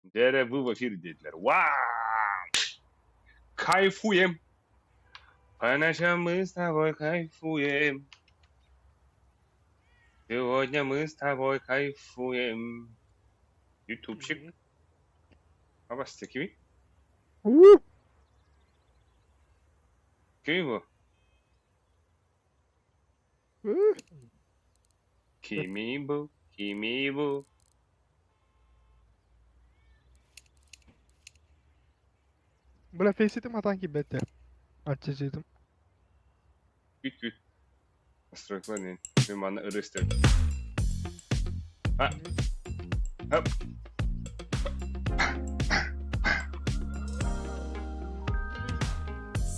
Dere вы в эфире dediler. Вау! Кайфуем. По ночам мы с тобой кайфуем. Сегодня мы с тобой кайфуем. Ютубчик. Babası kimi? Kimi bu? Kimi bu? Kimi bu? Bля, фейситим атанки бете. Açıcıydım. Güt güt. Настройкlar ne? Benim bana ırıstır. Ha. Hop.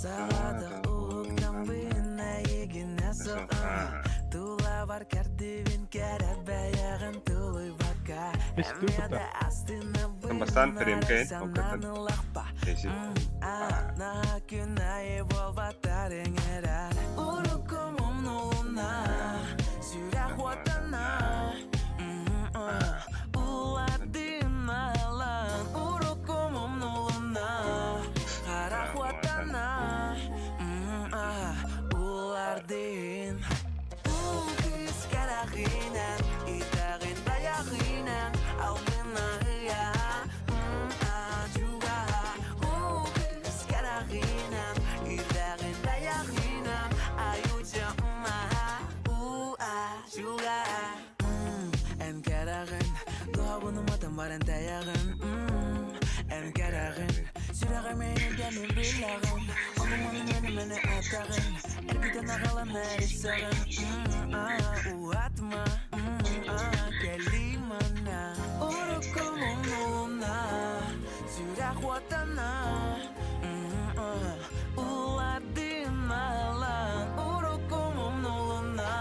Sağda uğuktan bine yegine soğan Tula var kardivin kere beyağın tuluy baka Emyada astına Bastan terimke, hakikaten. Değişik. Na künayi volva tarin erer Urukumum noluna Sürah vatana Uladin alan Urukumum noluna Harah vatana Ulardin Ukis karahinen Itagin dayahinen Aldına ya Juga Ukis karahinen Itagin dayahinen Ayuca Juga En karahinen Dohabunu matan varen dayahinen En karahinen Sürahı meyne gelin bilagin Onumanın meni atagin Erbiden ağalan erisagin Uatma Kelimana Urukumun noluna Sürah vatana Uladin alan Urukumun noluna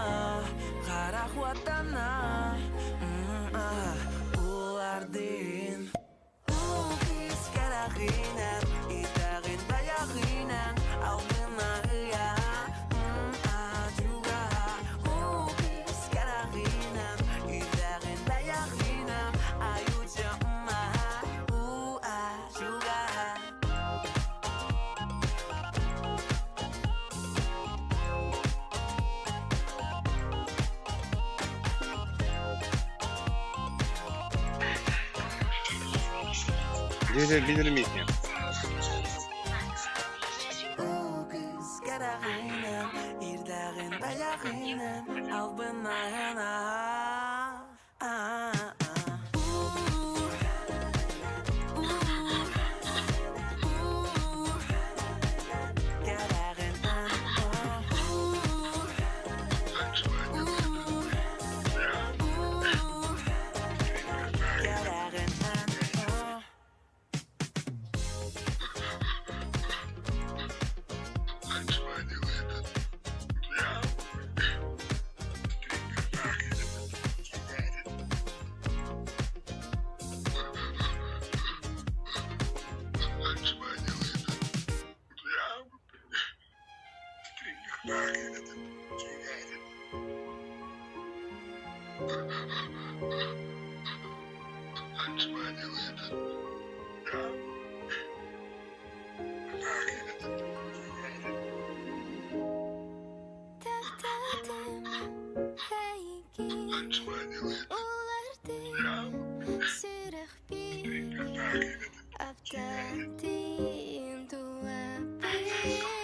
Harah vatana Ulardin Ukis karahinen Itagin dayahinen Aldına ya Juga Ukis karahinen Itagin dayahinen Ayuca Juga Bilir miyim ya? Ukis karahinen Itagin dayahinen Aldına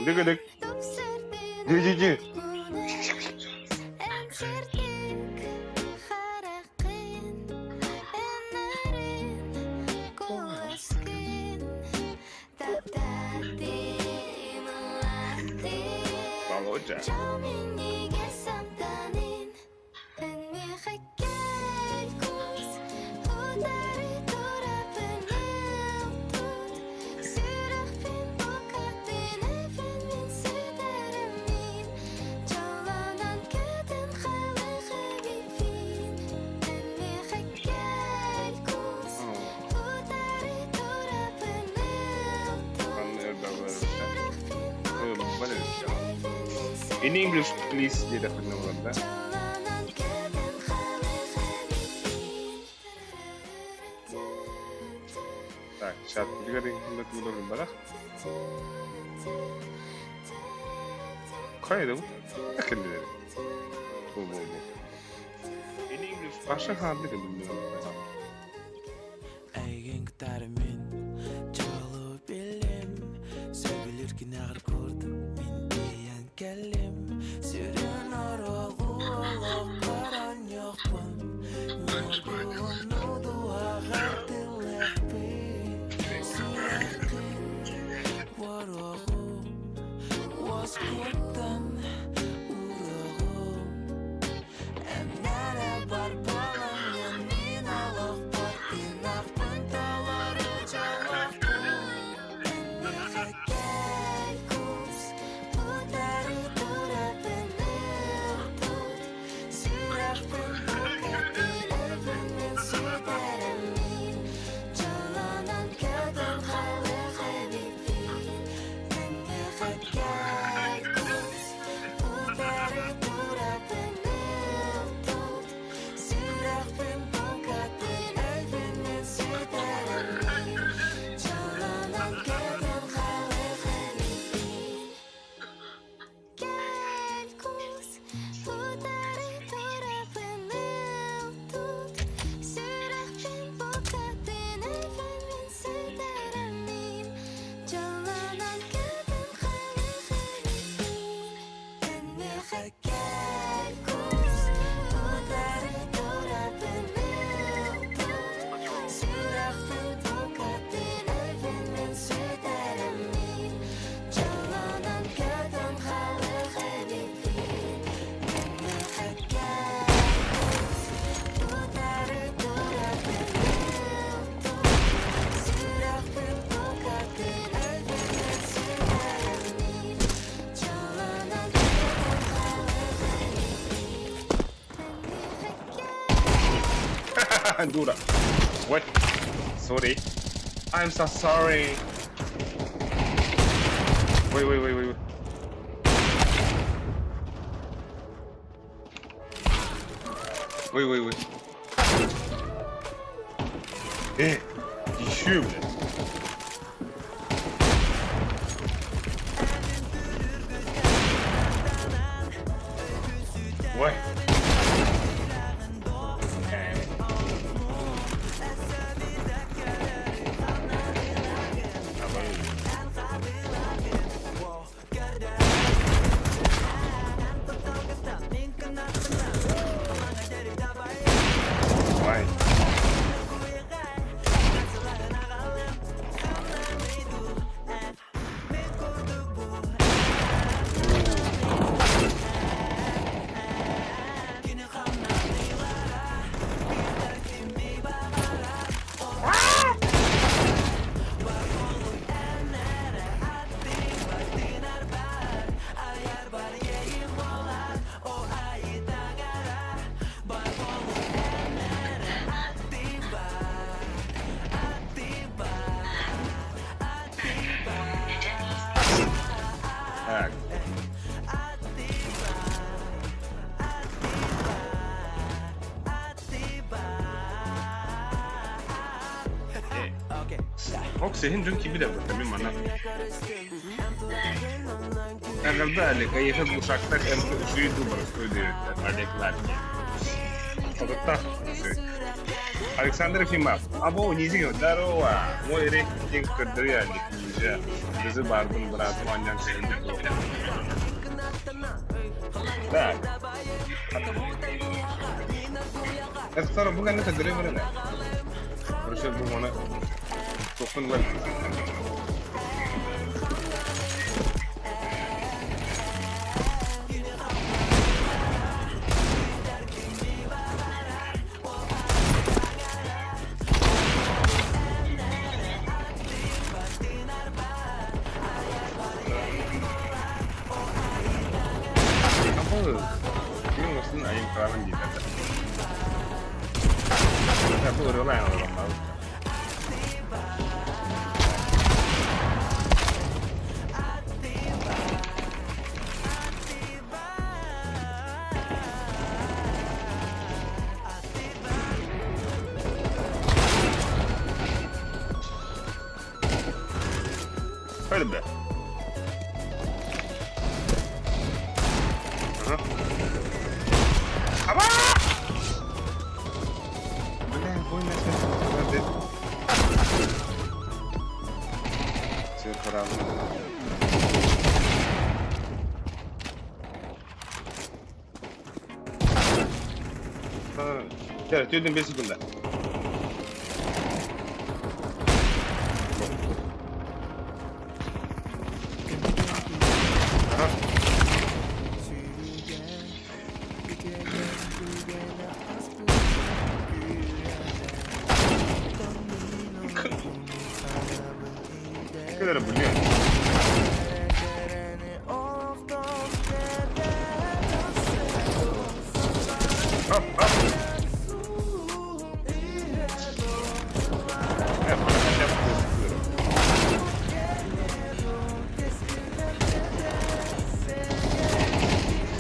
Dıgıdık. Cı. Valla hoca. In English, please, dia dapat nomor. Jalan. Ha, şartlıca da hizmet bulurum bana. Kaydı bu. Akıllı dedim. Bu. En İngiliz başka halde de bilmiyorum. Eigen gitarımın çalı bilim Sevilirken ağır kurdum min diyen kelim Süren aralı Allah karan yokpun Yorgunluğu dua gardilik bin Sürekli varağım Vaskuttan urağım Emnere var balan yanin Allah Dura. What? Sorry. I'm so sorry. Wait. Wait. Düşüyor bile. Vay. Vay. Evet. Oksijen dün gibi de bu min mana. Agar balik ay sa busaktak ang suido ba studio adeklar. Тогда Александр Ефимов, abo низио дарова. Мой рейтинг кадриалик нельзя. Bizi bardın biraz mancan sevindik. Так. Это второй буган это древер да. Короче, бумана. Тофун вел. Ini mesti ayam kerawan di atas. Satu orang lain orang tahu. Hadi be. Aha. Ama! Бля, больно сейчас. Все правильно. Gel, tüydüm 5 sekunda. Ne kadar bu ne? Hop hop.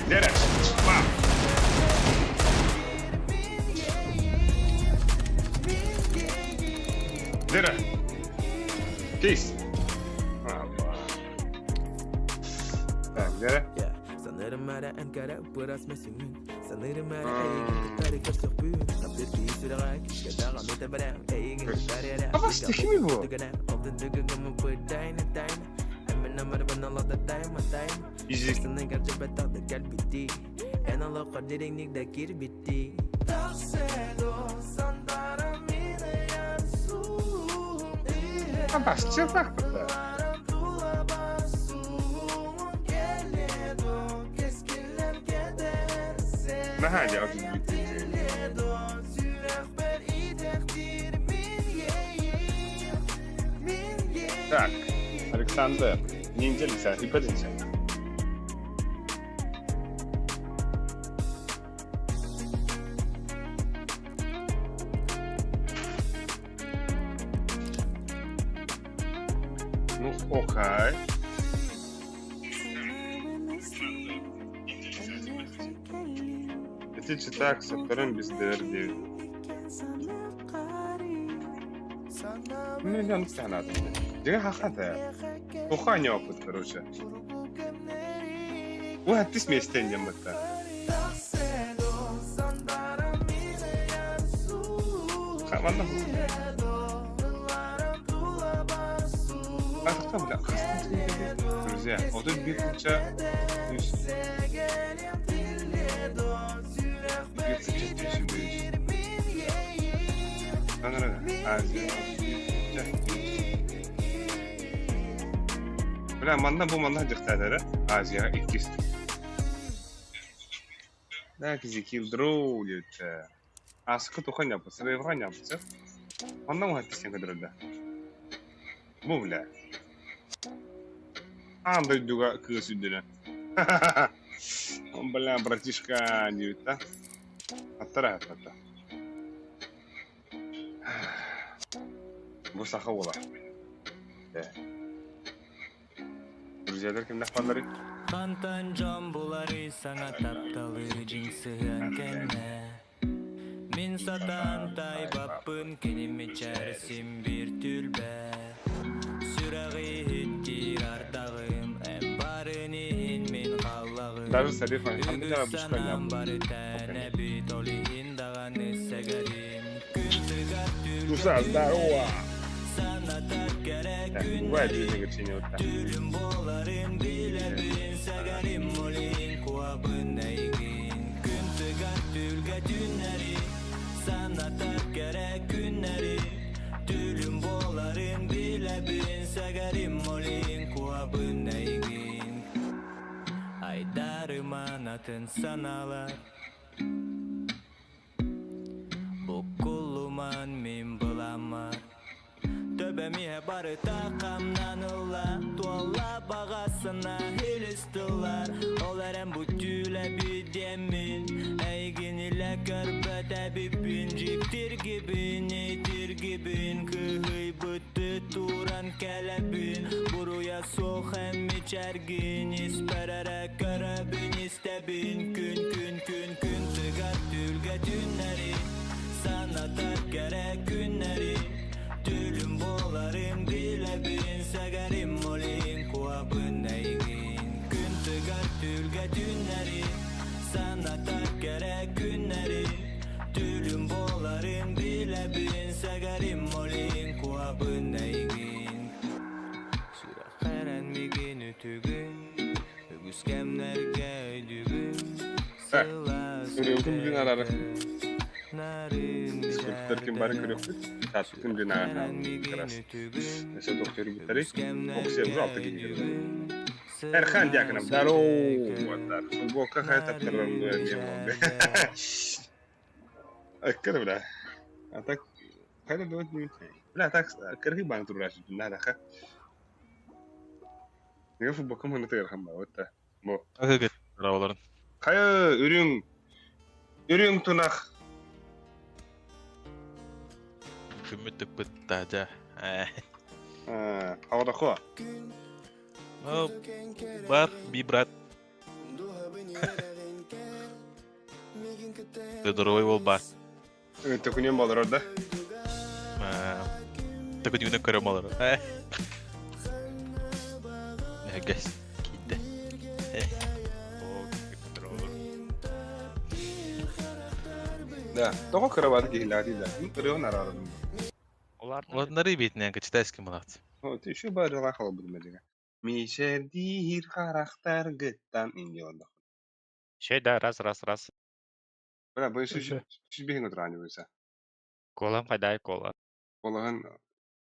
Direkt. Bam. Direkt. Peace. Allah. Tamam, direkt. Yeah, sanırım ada Ankara beras mesingan. Sanırım ada ingin tarik tersebut. Hampir di sudah kadang kami terbarang ingin tarik ada. Apa sih mi bu? Often juga kamu berdaya daya. Hemen nama benar da time time. Easy. Sanırım kerja betul dekat biti. En Allah kadirin nik da kiri biti. Apa sih tak betul? Nah, aja aku gitu. Так, Александр, не интересно, и подожди. Ну, окей. Это читак, со вторым без дерди. Ну, я не знаю, Дига хахата. Туханя опыт, короче. Ой, ты смесь тенем это. Хамана. А кто, бля? Друзья, вот тут бит куча. Бля, манда bu manda жыктадыр, Азияга 200. Да, кизикил дроу дейт. Аскы тухань yapı, срывган yapı. Манда мı хаттысен кадырда? Bu бля. Андай дуга кыз үдүнө. Он, бля, братишка дейт, да? Аттара хатта. Bu saha ola. Друзья, кимде калдырый? Кантан жон булары саңа тапталы жинсыган кенне. Мин сатан тайбаппын кенеме чәрсим бир түлбә. Сүрәгы хиттир ардагым, әм барынин мин қаллағым. Даже сәлифан, қандай жара бұшқа Санам бары тәне бит олиын дағаны сәгәрим. Күнтігар түлбә. Уса, здорово! Sanata gerek Бывает жизнь горчения вот так. Tülüm boların bilebin Sagarim molin kuabın eygin Küntügat tülge tünleri Sanata gerek günleri Tülüm boların bilebin Sagarim molin kuabın eygin Aydarım anatın sanalar Bu kuluman min bulamar Töbemihe barı takamdan ulla Tualla bağasına hilistular Olarem bu tüle bir demin Eygin ile körbete bir pinciktir gibin Eytir gibin kıhıy bıttı turan kelebin Buruya soğuk hem içergin İsperere körebin istebin Gün tıgat tülge tünleri Sana tak gerek günleri Tülüm boların bilebin Sagarim molin garim molin kuabın naygin Sürakharan migin ütügün Ügüskemlerge ödügün Görüyorum bugün ararı. Sıkıntılar bari görüyoruz. Tatlım gün ağır. Mesela doktoru gitarı. Oksiye bu altı gidiyor. Erkan yakınım. Daro. Bu kakaya tatlarlarını öğrenmeyeyim oldu. Akkırı bile. Atak. Kayda dört mü? Bile atak. Kırgı bana turlaşıyor. Ne dakika. Ne bu bakım hanı tayarkan ba. Otta. Bu. Hakikaten arabaların. Kaya ürün. Ürün tunak. Kümüttük bıttaca. Havada koa. Бар, бибрат. Здоровый был бар. Tökünüyorum balar orada. Такой дивный корем алар. Гайс. Киде. Да, того кровати гиляди да. Ну, кырыгын арарым. Onları beytinden китайский малат. O, şu bari lakalı bilmediğine. Mişerdir karakter gıttan indi onda. Şey de раз. Bana bu şu bir hinot rani buysa. Kola payday kola. Olağın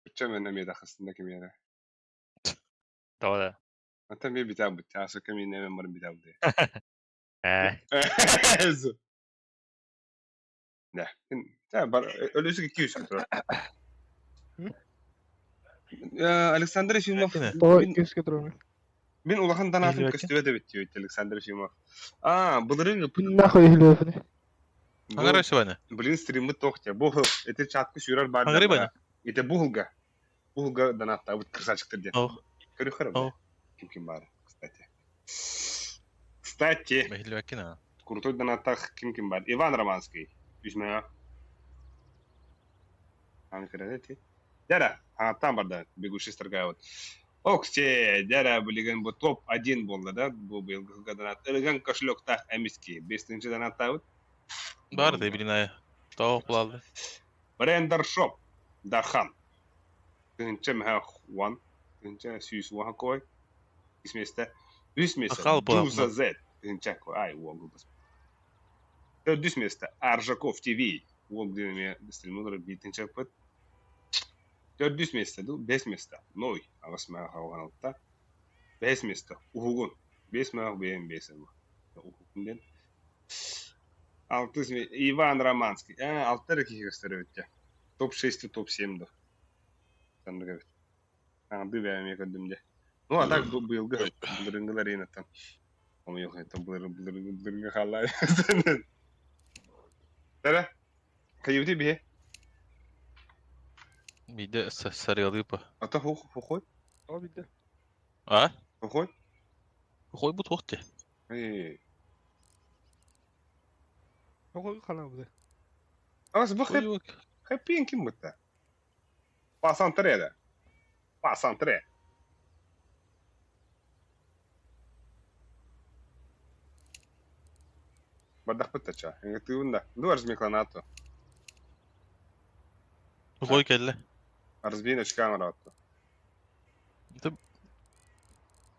uçamın emiyede kastındaki miyere. Doğru. Hatta bir bitağı bitti. Asıl kemin emin varım bitağı bitti. Ezo. Ne? Ya ölüsü 200 kutu. Alexander Efimov. O 200 götürüyor. Ben ulağın danatım Bilmiyorum. köstüve de bitiyor Alexander Efimov. Bıdırın Нахуй хилёфни. Аңгара шыбаны. Блин, стримы тохтя. Бухл. Это чатка шурар бар. Аңгара баны. Это бухлга. Бухлга доната. Вот красавчик дед. О, Көрü харам. о. Ким бар, кстати. Кстати, Бахил вакина. крутой донатах ким бар. Иван Романский. Üzme. Анкредити. Дяра, там барда. Бегущий строгают. Оксе, дяра, блиган, bu топ 1 болды да. Bu быйылгы донат. Ылган кошелёкта эмиски. 5-нче донатта вот. Бар да билинай. Тауық булалды. Брендер Шоп. Дархан. Тынча мха Хуан. Тынча Сюс Хуан кой. İsmeste. Üsmeste. Ахал булам. Дуза Z. Тынча кой. Ай, уогл бас. Düsmeste. Аржаков ТВ. Уогл динаме стримлер битинча пыт. Düsmeste. 5 месте. Ной. Агасма хавганалта. 5 месте. Угун. 5 мах бем 5. Угунден. Иван Романский. Алтер ких gösteriyor. Top 6 top 7'di. Sen de evet. Bir vermeye kadımca. Ну, а так быйылгы бырыңгылар енаттан. Onu yok etti bırıngı halay. Tara. Kayıvdi bir. Биде сарыялы па. Ata hoy. O bitti. А? Hoy. Хой бут вахте. O kalan bu da. Ama bak hep Хой hep kim bu da? Pasantre da. Pasantre. Badak bıtaça. Ты унда. Дуар мекланато. Хой келле. Разбиночка камерато.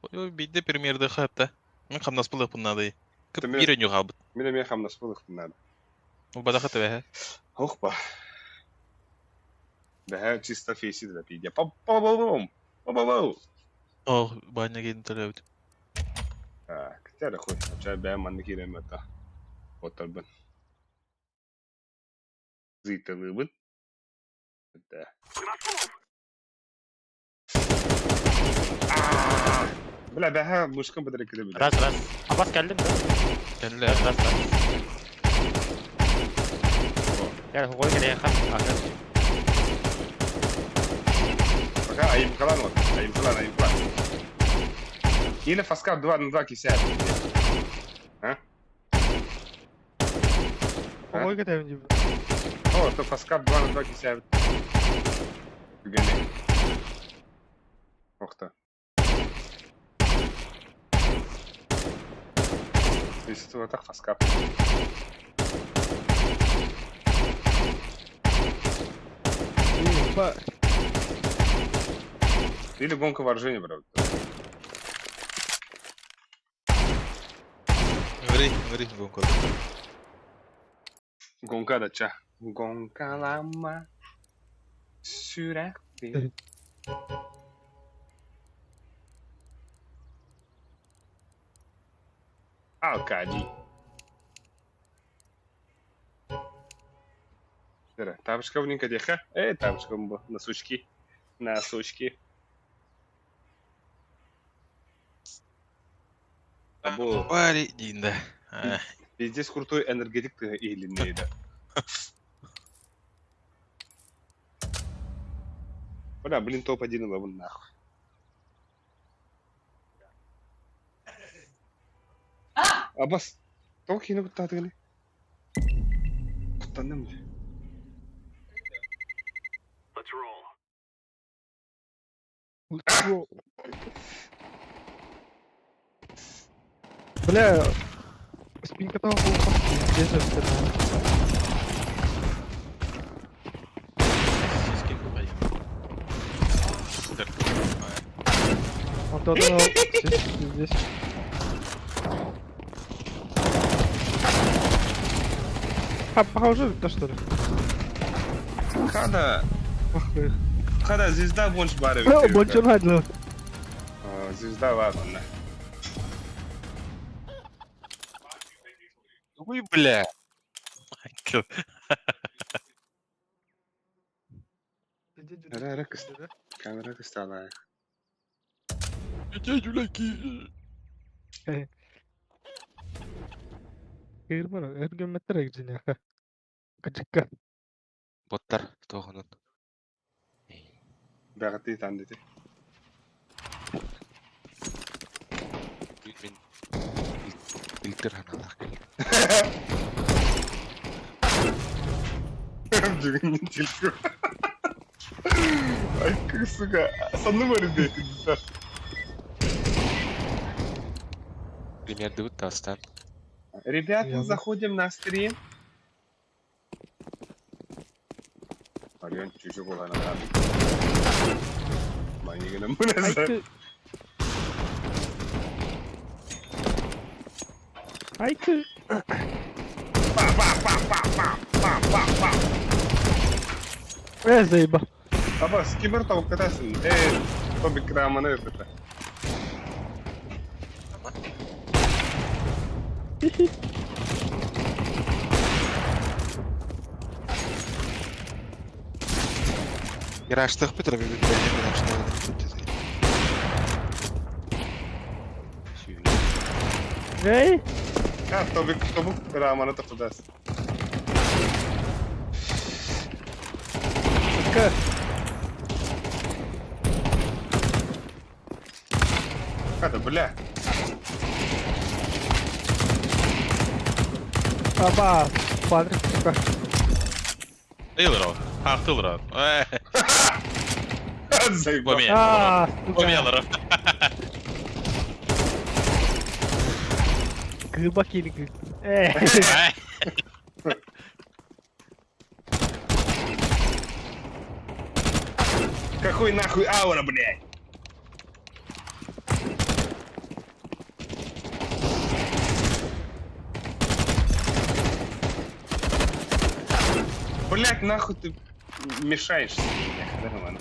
Хой биде премьерде хапта. Мен хамнас булып бунады. Кып Тэмээ. бирен югабыт. Мен хамнас булык надо. У бадаха табе. Hoppa. Det här är sista fiset där pidja. Pop. О, баня ген төлөбүт. Kıtara koy. Çay beğenmandı ki remeta. Oturban. Zıtalı bıt. Bla beha muşkan badar kide bile. Раз. Abbas geldin mi? Келле. Раз. Gel koy gel yakın. Arkadaş. Bak ayıp kalan var. Ayıp kalan. Или фаскап 2 на 2 кисят. O götürüyor gibi. О, то фаскап 2 на 2 кисят. Gügeni. Охта. Если вот так фаскап. Ба. Или гонка вооружения, брат. Говори, гонку. Гонка да ча. Гонка лама. Sürekli. Алкадий. Тапочка в Никодеха. Тапочка на сучки. На сучки. Або Пари, Динда. здесь крутой энергетик или не, да. Бля, блин, топ-1 ловун нахуй. Аббас, толк yine kuttadı gene. Kutlandı mı? Ультро. Бля. Спинка того полка. Где же это? Сискин попадет. Вот это здесь. Похоже, да что ли? Kada, Ах ты. kada звезда больше бары. Больше надо. Звезда ладно. Ой, бля. Ра кыст. Камера кыстала. Кырмана, эргөмөттөр экжине. Качыкка. Боттар тоғынын. Бәғатты тандыды. Мен фильтр аналар келді. Бүгін телефон. Ай, сука. Санны бар еді. Примерді өтті астан. Ребята, Ясно. заходим на стрим. Ален, чуть-чуть было надо. Манигиным Айты. Айты. Заеба. Аббас, кибер тауып катасың. Тобик раманы өпіті. Мираштық бітір, Эй. Тобик раманы тұқыдасың. Ка. Kada, бля. Аба. Падре, сука. Ыйлыр Ақтылыр ау. Заебал. Сука. Помелыр. Гыба келігі. Какой нахуй аура, блядь? Блядь, нахуй ты мешаешь. Нормально.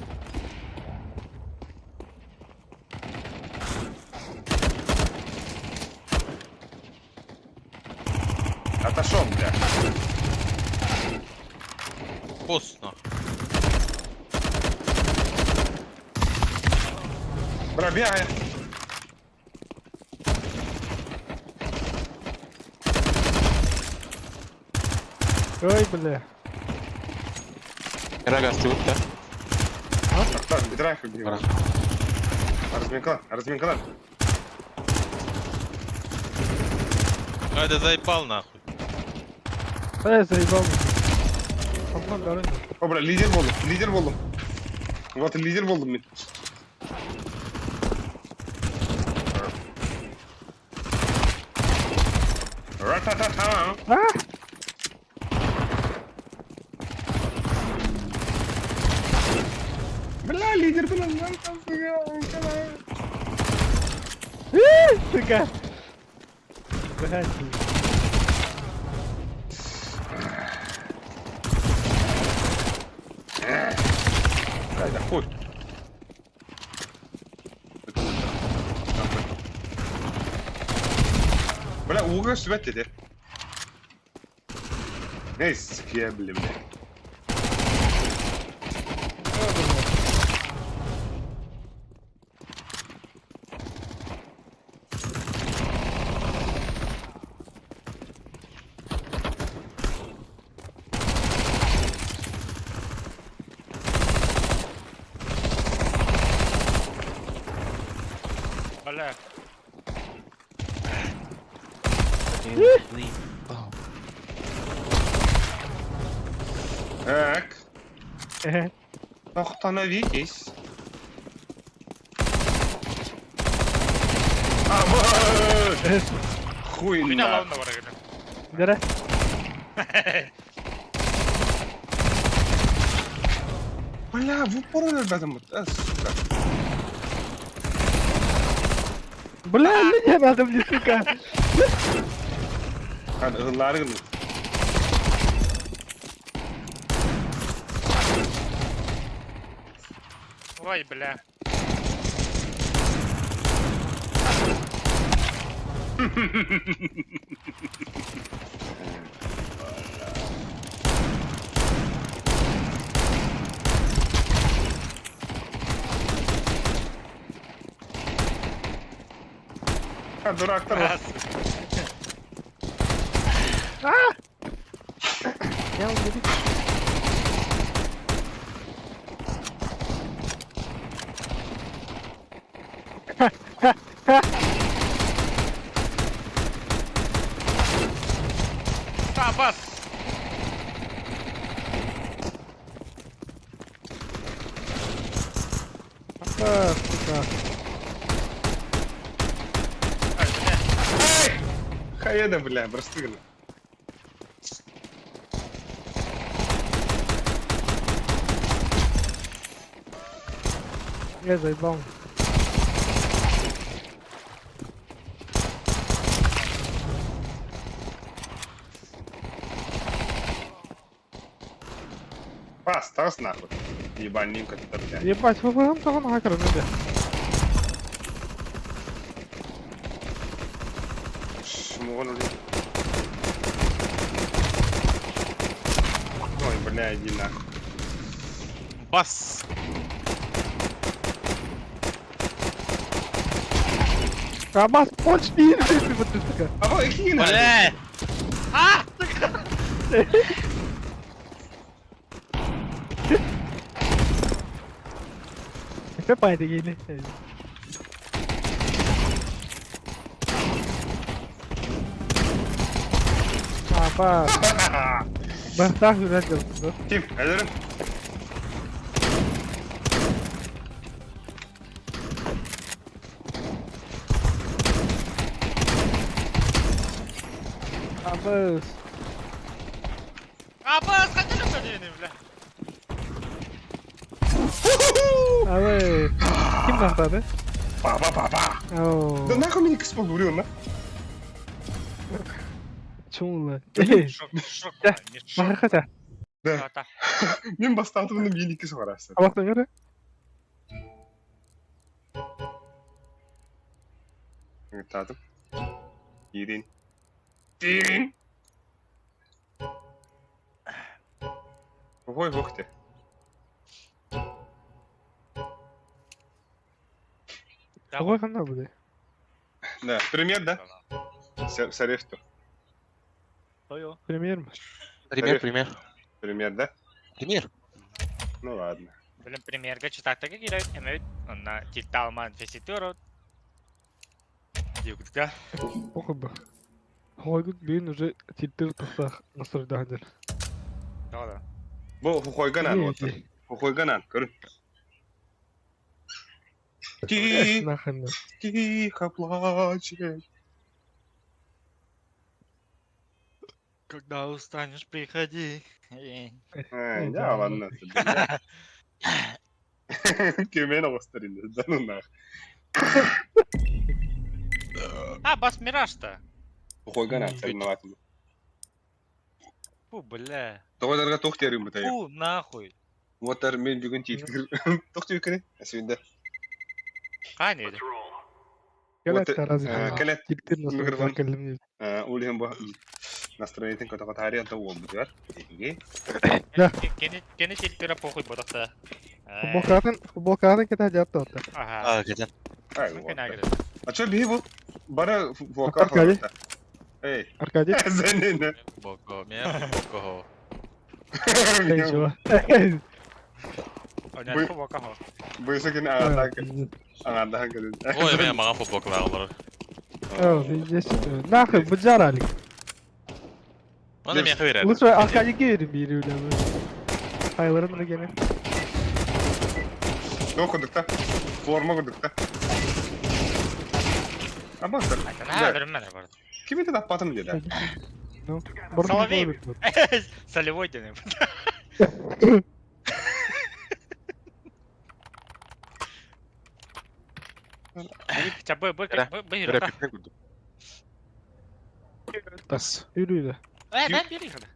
Отошел, блядь. Босс, нахуй. Пробегай. Ой, бля. Рагасты өтті. Так, бедра бегай. Бара. Разминка. Айда заебал, нахуй. Заебал. Аман дарын. О, бля, лидер болдum. Вот лидер болдum мен. Ра-та-та-та. А! лидер был, нам там фига. Сука. Блядь. Hayda koy. Bırak Uğur'a süvet dedi. Neyse sıkıyabildim de. Бля. Так, Evet. остановитесь. Aman! Evet. Хуй Güne на. lan da var öyle. Nere? Бля, в упор надо, сука. Bля, ne adam ne suka. Hadi ığınları. Ой, бля. Ha duraklar var. Ya dedik. Abbas. Ah, suka. Ой, бля. Хаеда, бля, простыгно. Я заебал. Пас, тас нахуй. Ебанинка ты, бля. Ебать, вы там того нахер, ну да. Шмон, бля. Ой, бля, иди нахуй. Бас. Абас, поч değil mi bu suka? Ama iki nahуй. Бля! Efe payda geli. Abas. Ben sağ güzel yaptım. Kim? Ederim. Abas. Abbas, kaçın öpürdüğünü bля. Abi. Kim tahtadı? Baba baba. Oo. Да нахуй меня кспал vuruyorsun lan? Çumla. Шок, шок, бля, не шок. Hakikaten. Да. Та. Мен бастатывымның ең ikisi var aslında. Abaktan göre. Tadım. Yirin. Yirin. Ой, ух ты. Какой канал буде? Да, пример, да? Сарефту. Ой-ой. Премьер mi? Пример, пример. Пример, да? Пример. Ну ладно. Блин, премьерге читактага кирет, эмет, онна титалман феситурот. Югдга. Охы бы. Хойгут бүйін уже титтер тастақ насыр дағдыр. Doğru. Bu Hukoygan an otur. Hukoygan an, görün. Нахрен. Тихо плачет. Когда устанешь, приходи. Да ладно. Кемена восстарили, да ну нах. А, бас Мираж-то. Қойған ән сәлмалатым. Фу, бля. Тоғайларға тоқ терім бұтайым. Фу, нахуй. Оттар мен бүгін тейткір. Тоқ тер көне? Әсуінде. Қане еді? Келет Вот, таразы. келет. Читтер Микрофон. насыл келдім. Өлген бұл настроениятын көтіға тария anta ол бұдыр. Да. Кені телпера похуй бодақта. Футболкаатын кете жапты отта. Ага. Кетен. Мүмкін агрет. А чё бей бұл? Бара волка Аркадий. қаларда. Эй, Аркадий. зәнені. Боко, мен боко. Эй, чего? Ойнады фу боқа хо. Бұйсы кен аңардахан кәдін. Ой, мен маған футболка бағылар. Здесь нахуй буджаралик. Оны мен қойырар. Лучше Аркадийге верим бері өлемі. Қайларын өлгені. До құдықта. Форма құдықта. Абақтыр. Айтана білім мәне барды. Кем еді таппатым деді. Соловей. Солевой денем. Б Бір әпекне күрді. Тас. Yürüydü. Ben biri kadar.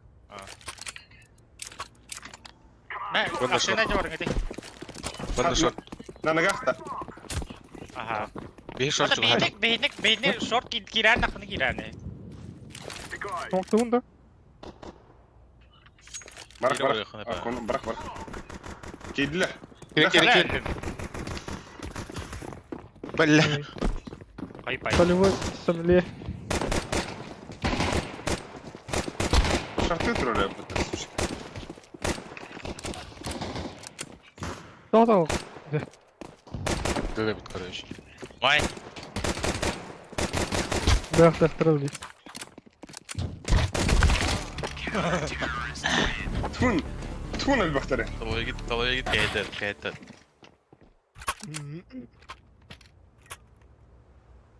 Ben Ben de aşağıya gidiyorum hadi. Бір шорт. Нанагақта. Aha. Бей шорт Orada шығар. beynik short girer nakını girer ne? Соңғысығын да. Барақ, Бері барақ. ойықын әпі. Арқоны, барақ, барақ. Кейділі. Керек, керек, керек. Бля. Ayıp ayıp. Солевой сомле. Шарты тролля бұдыр. Тоқтау. Дөбе біт, короче. Vay. Бірақ тастырылды. Тун. Тун әлбақтары. Талaya git, kayıtlar.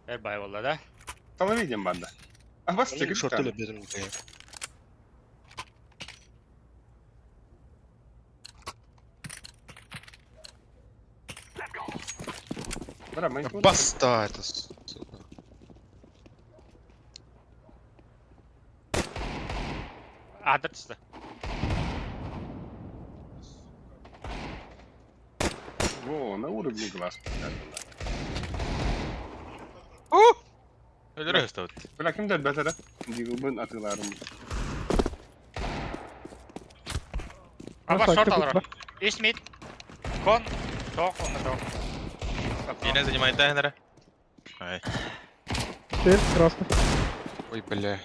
Ver bay valla da. Тала видим банда. А бас тегір Шорт шорты. өліп бердім. Бара, мен тун. Баста это. Сука. Adır çıktı. О, на уровне глаз. Öyle röst Бля, кім дәл бәтірі? Дегілбін атыларым. Ama Nasıl short aktif alırım. East mid. Con. Tok onu tok. Yine занимает Дайнера. Ай. Теперь красный. Ой, бля.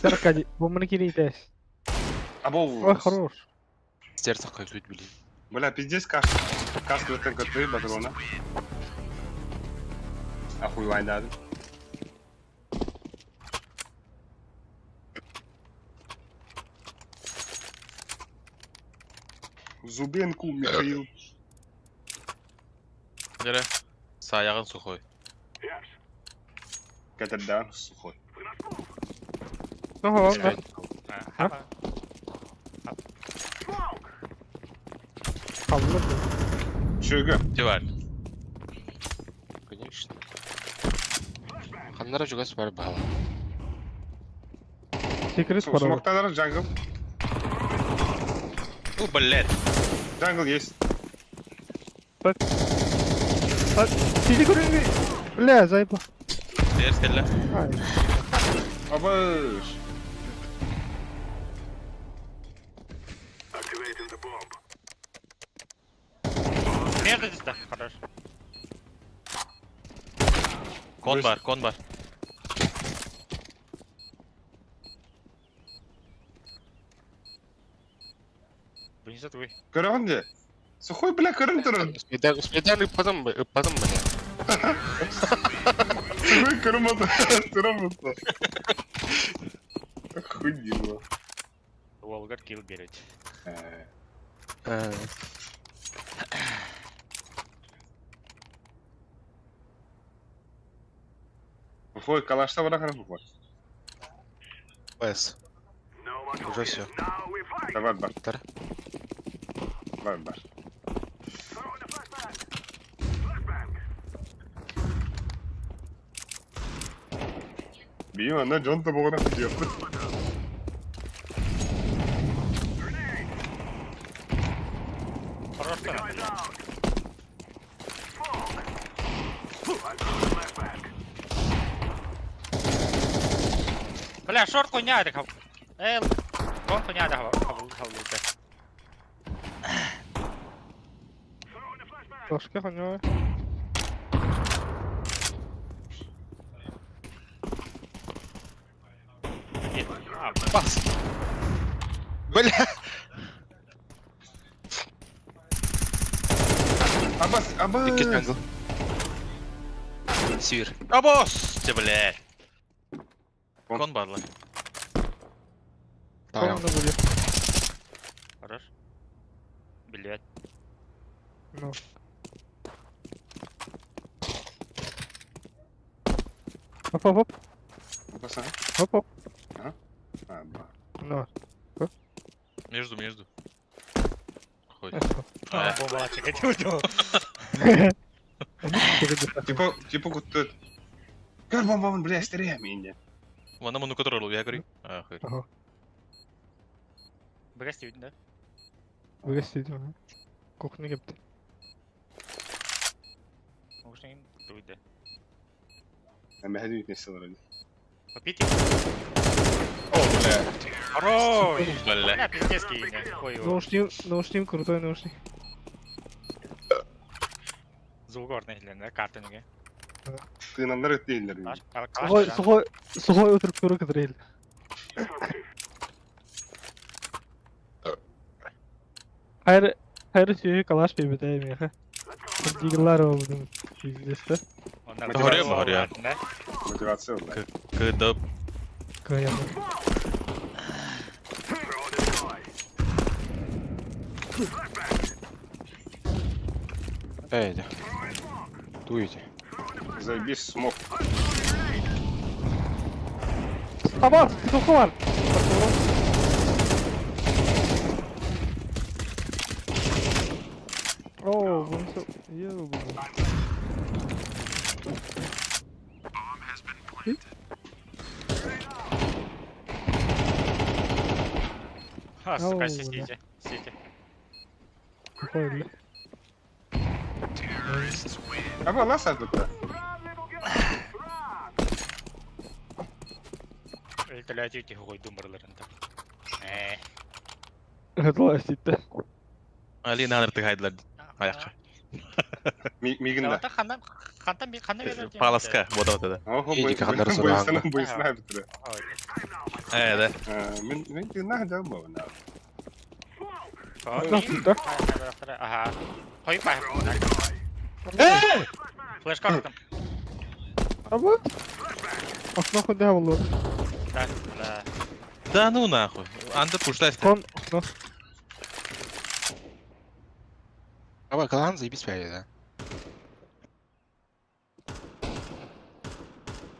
Аркадий, бомбаны кирейте. Абол. Ой, хорош. Стер тақай сөйт, блин. Бля, пиздец, кас өттен көтпей батырона. Ахуй вайндады. Зубенку Михаил. Жere. Sağ ayağın sухой. Кәтірдан сухой. Ну, ладно. Hava. Kaldı. Шөгі. Тивар. Конечно. Қандара жүгас бар бала. Секрет пора. Смокталар джангл. Ну, блядь. Джангл есть. Сиди көрінгі. Бля, зайпа. Diğer kelle. Ай. Абыш. Nerede çıktı? Хорош. Kon var. Принесет вы. Көріған де? Сухой, бля, көрін тұрын. Смедан ыппадым, бля. Сухой көрім аты. Тұрын бұты. Охуенно. Волгар kill берет. Фой, калашта бара қарап бұқыр. Бэс. Уже все. Var var. Bitter. Var var. Bilmiyorum lan John da boğuna gidiyor. Хорош sana. Бля, шорт коняє так. Лонг коняє так. Хавлуте. Флешка хуйня. Бас! Бля! Абас. Икки джангл. Сивер. Абос! Те, бля. Кон барлы. Таял. Команда будет. Хорош. Билет. Ну. Оп. Абас, а? Оп. А, ба. Ну. Между. Хоть. Бомба чекать уйду. Типа кутtu. Gör bombamın bile estireyim ince. Вона ману контролу, я говорю. Ахуй. Ага. Бегасти видно, да? Вырастите. Кухня гепти. Может им уйде. Ben hadi yüklesin orayı. Попейте. О, бля. Хорош! Бля. Бля, пиздец кинь. Ой, Наушник, крутой наушник. Zulgor neylerinde kartınıge. Kıyınanlar öt değiller. Сухой отрыв туры кадрель. Hayır şeyi kalaş bir biteyim ya. Diğerler oldu. Bizde. Doğru mu, doğru ya? Мотивация oldu. Когда Kayama. Эйди. Дуйте. Zaybis смог. Ama soku var. Oo, bunu iyi bu. Ha, сука, сидите. Сидите. Прикольно. Ama lan sen tut da. Өлтөлөтүйтү хуй думбырларында. Это ластит-то. Алина аныртыг хайдылар. Аяққа. Miginde. Давата хандан берди. Паласка, вот да. Oho İyi ki kanları soru abi. boyusuna bitire. Да. Ben dinle hadi ama bana. Ага. Koyup bak. Flash kalktım. Ama nахуй да было. Да. Да ну нахуй. Анда пуштай. Кон, ну, Aba kalan заебись пять, да?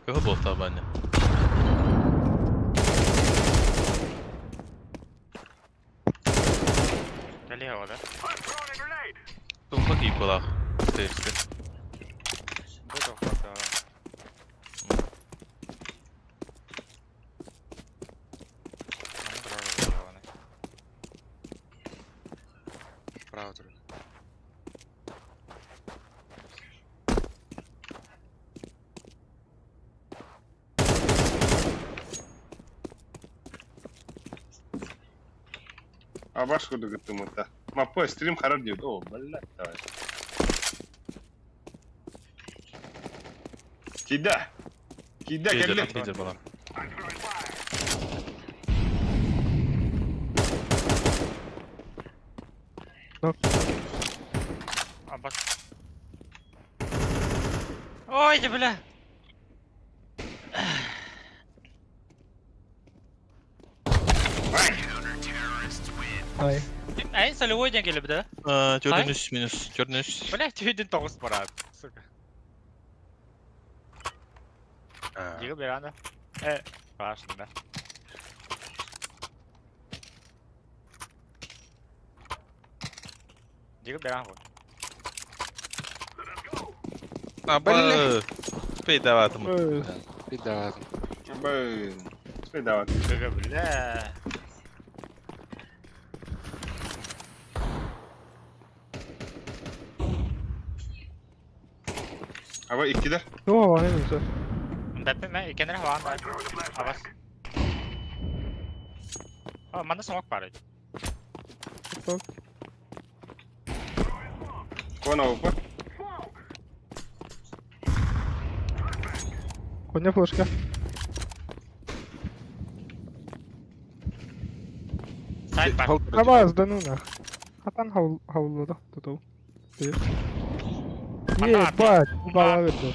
Кого был табаня? Налево, да? Тут какие была? Тесты. Буду фото. Право трудно. А баш ходу гыттым да. Маппо стрим харар диyor. О, блядь, давай. Кида. Кида Лидер келли. была. А бак. Ой, да бля. ай. En солевой ден келіп да? Gördünüz minus. Gördünüz. Бля, түйден 9 барады. Сука. Жегі бер анда. Қарашында. Jika berang bu. Apa? Sepeda var adamın. Bir daha. Блин. Теперь давай. Jika bela. Ama ikiler. Yok var ne güzel. Tapi ben ikenler havan var. Awas. Oh, mana smoke var. Bak. Кона опа. Konya flaska. Side var. Ama здануна. Хатан havluda tutu. Bir. Ебать, бала verdi.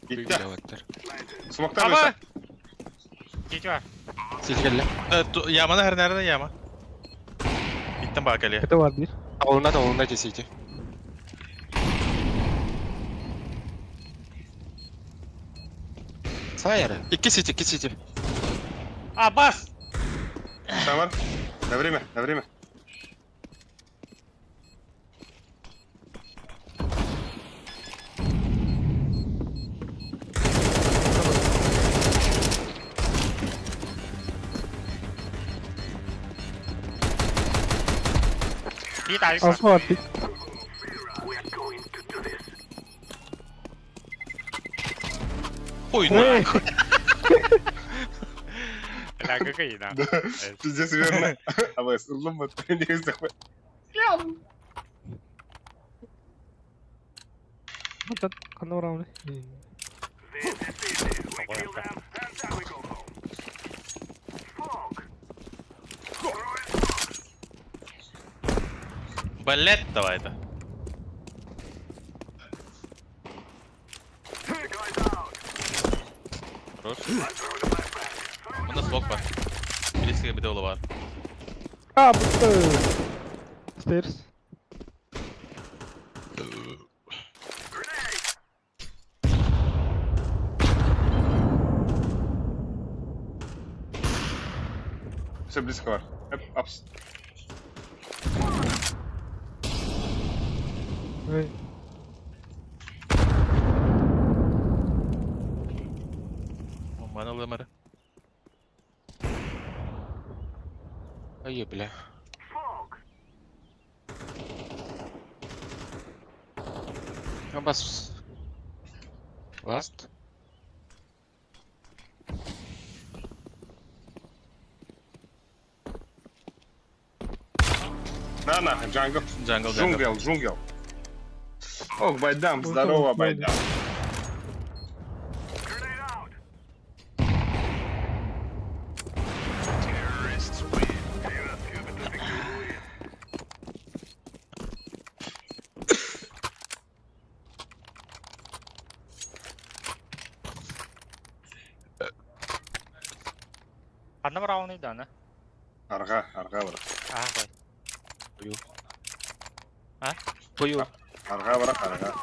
Bir Gitti. daha var. Smoke'tan Ama. mesela. City var. City geldi. Yağmada her nerede yağma? Gittim bak Ali'ye. Kete var bir. Avlunda City. Sağ yarı. İki City. Ah, bas. Tamam. На время, на время. Bir tane var. Asma var bir. Oyun. Hey. Lagu ke ina. Пиздец, верно. А ысырылым вот. Негізді қой. Hatta kanı var ama. Балет давай-то. Хорош. Bunda smoke var. Birisi bir de ola var. Aa bıktı. Stairs. Все близко var. Hep apps. Hey. Bana alamara. Ай, бля. Бас. Last. На, джангл. Jungle. Джунгл. Ох, Байдам, Ну, здорово, там, Байдам. Anda var avnıydı ana. Арга бар. Ah, koy. Бою. Арга бар, арга.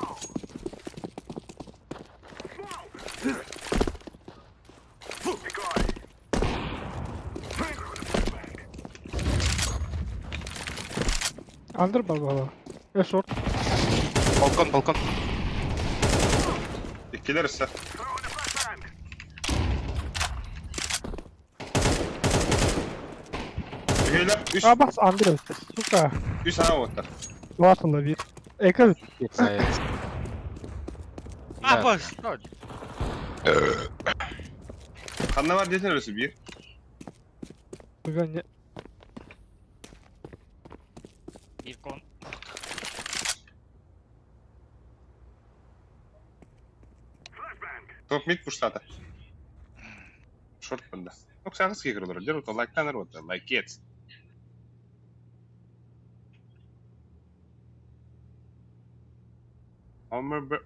Under baba. Ve short. Balkon. İkiler ise. Üyeler üst, Aa bas under öttü. Suka. üst hava otar. Vaatla bir. Eka öttü. Sağ Ah, bas. Kanla var desen orası bir. Bugün Bir kon. Топ мид пуштата. Шорт банда. Ну, ксагыс кегрылыр. Дер ота лайктаныр ота. Лайкец. Armor.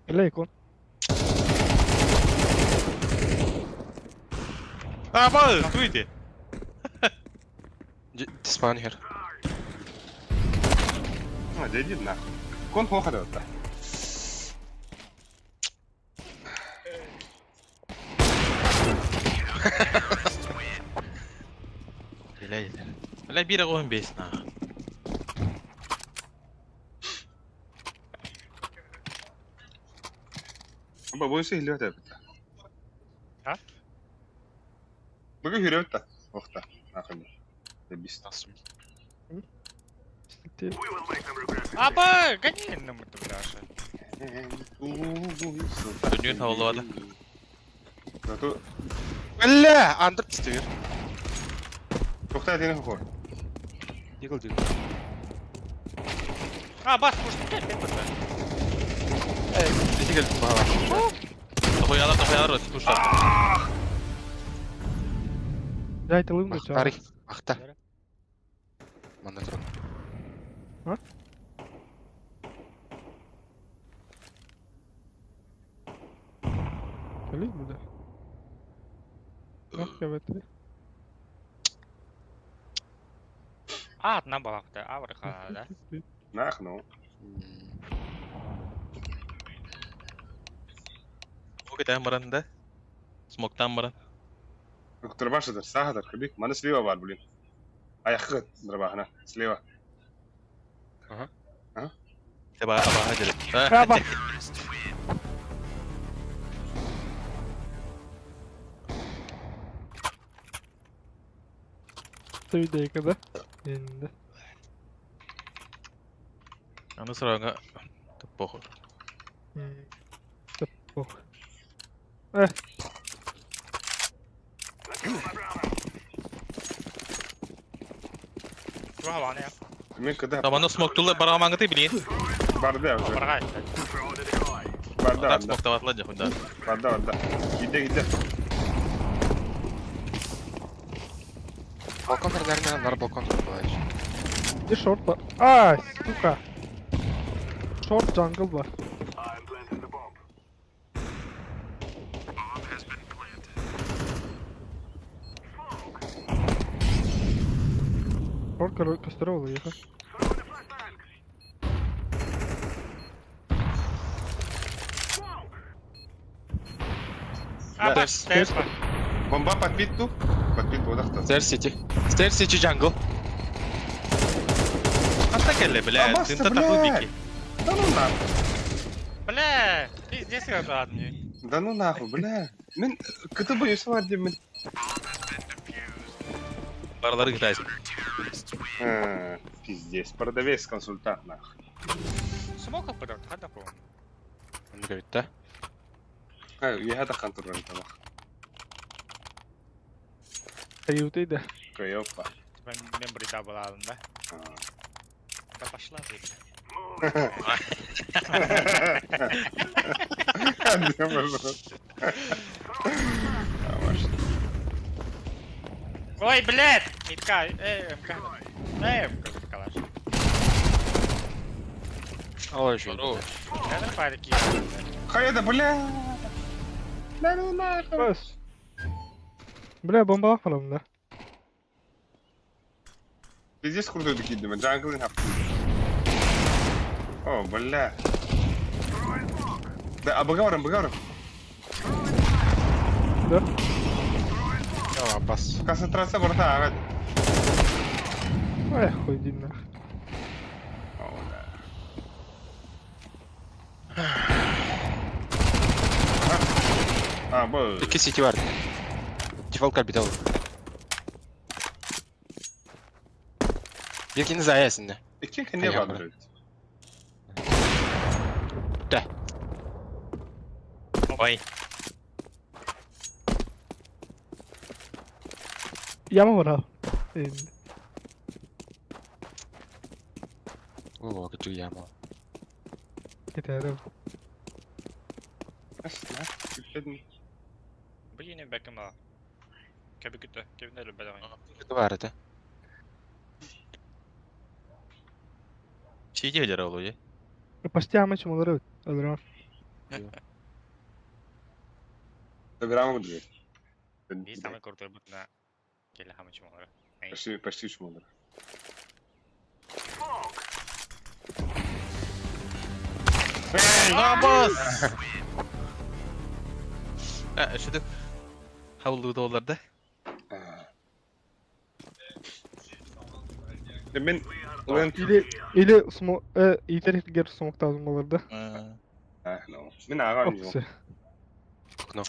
Play kon. Apa? Tuydi. Spawn here. А, да иди нахуй. Кон плохо да ота. Бля, 1.15 на. Aba boysa hilyo tabi. Ha? Bugün hürüyor da. Okta. Akıllı. Biz. Nasıl? Статей. Аба, гони номер-то, бляша. Dönüyorsun havalı havada. Зато Бля! Андер тістевер. Тохта этini хор. Дигл. А, бас, пусть не опять баса. Дигл бағала. Тохуялар өтіп тушар. Я айтылым да чаа. Тарих. Ақта. Манда тұрын. Келей буде. Ах, я бетри. А, одна балақты, а, вырыха, да? Нах, ну. Бұл кетен баран да. Смоктан баран. Дробашыдыр, сағыдыр, кірбек. Маны слева бар, блин. Аяққа дробахына, слева. Тебе абаға жүріп. Аба. Söydeyke de. Енді. Аны сұрағыңа түп боқыр. Тып. Тура баны я. Мен кіді Таманы смоктулы барамаңғыты білейін. барды ya. Барға. Барды, Так барды. смокта батылады жақында. Барды. Гиде. Балкон наверное, нар балкон тұрып. Bir short var. Ay, suka. Short jungle var. Short кастрол ехал. А, бас, Стейрс. стейрс. Бомба подпит ту? Подпит одақта. Стейр сити. Стейр сити джангл. Қаста кәлі, бля, Абасты, сен татапыл бля. беки. Да ну нахуй. Бля, пиздец, как ладно. Да ну нахуй, бля. Мен кіті бойысы бар деп мен. Баралары кітайсың. Пиздец, продавец, консультант нахуй. Смока подал, хада по. Андер говорит, да? Я таққан тұрған тамақ. Kayıtıydı. Кайопа. Мен брида была, да? Да пошла ты. Ой, блядь! Митка, МК. МК, калаш. Ой, жой. Здорово. Я парики. Қайда, бля. Да ну нахуй. Bas. Бля, bomba bakmalım da. Пиздец крутой докидывай, мен джанглын хаптым. О, бля. Да, обыгаврым. Да. Aa, бас. Концентрация борта ағад. Ай, хуй динна. Бұл. İki city var. Default capital. Birkiniz ayasında. İki kende Ayağım var. Da. Ой. Yama var ha. Şimdi. Oo, kötü yama. Gidelim. Блин, бэкэм ала. Кеби күтті, кебінде өлі бәдіғын. Kötü var это. Чейде өлер олу, е? Почти амачым olur öldüremem. Собираем мудрый. И самый крутой будет на келі хамы чумалары. Почти үш мудрый. Намаз! Шүдік. Хавылды оларда. Ben oyun Или смог... Итерихтер смог тазым боларда. no. Ben ağam yok. Оксы. Окно.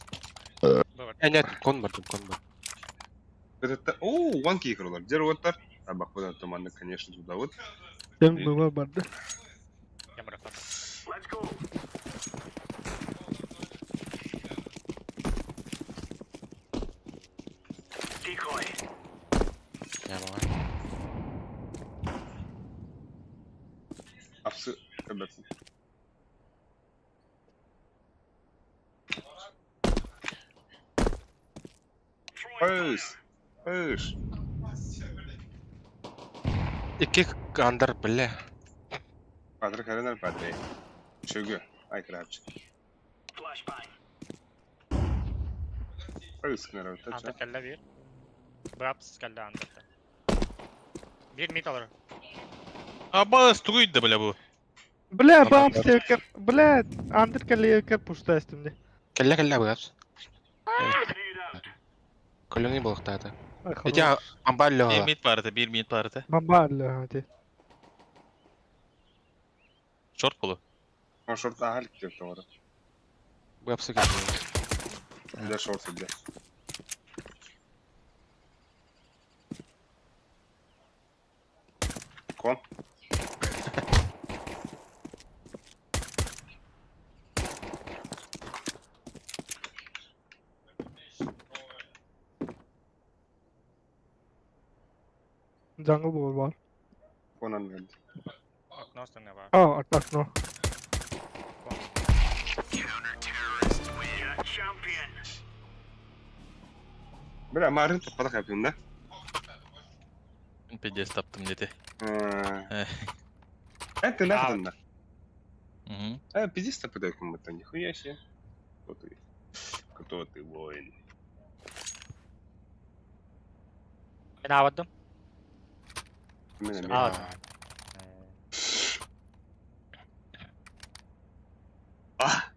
Бывает. Нет, кон бар, кон бар. Это one kicker олар. Жер оттар. А бак бұдан томанды, конечно, туда вот. Тем было барды. Я марафон. Яма. Апсы кабетsin. Пös. İki andar bile. Padre Karener Padre. Şögü. Ay krapçı. Pös kınara Андер ötüçü. кәллә бир. Брапс кәллә андерда. Bir mid alır. Аба, струйды, бля, bu. Бля, бам стекер. Бля, андеркалиекер пушта üstümde. Кelle быгапс. Колони болуктады. Ay Эти хорош. амбалло. Bir mid vardı, bir mid vardı. Бомбарля, hadi. Short bulu. O şort daha halik diyor doğru. Быгапсы келди. Bir de şort edeceğiz. Kon. Jungle ball var. Konan geldi. Окно остальное бар. Aa, atak no. Böyle marin topladık yapıyorum da. Pidesi taptım dedi. Это нахрен да? Угу. Пиздец топыдает кому-то, нихуя себе. Кто ты, воин? Ben avadım. Benim Aa. Ah!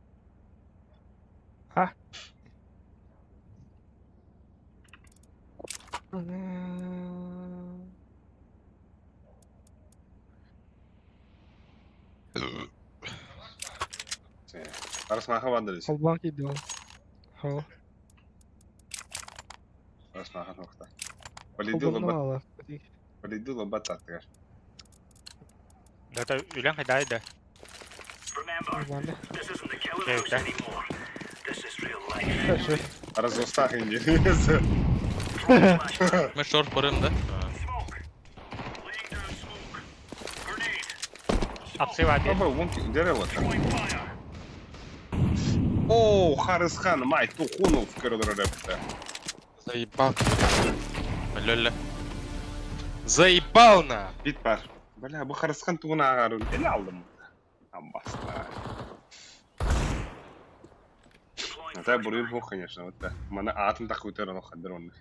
Arasmaha vandırız. Kolban gidiyor. Ha. Arasmaha nokta. Полетел Kolbanı лоба. ala. Полетел лоба тартыгар. Дата үлән хайдайды. Kolbanı. Кәйдә. Хорошо. Разостах инди. Ben short varım da. Апсы var bir. Баба, вон дерево там. О, Харысхан, май, тухунул в коридор репта. Заебал. Öyle. Заебал на. Bit var. Bala bu Харысхан tuğuna ağarın. Ele aldım. Ambasla. Это бурин хо, конечно, вот да. Мана атом такой террор охадронный.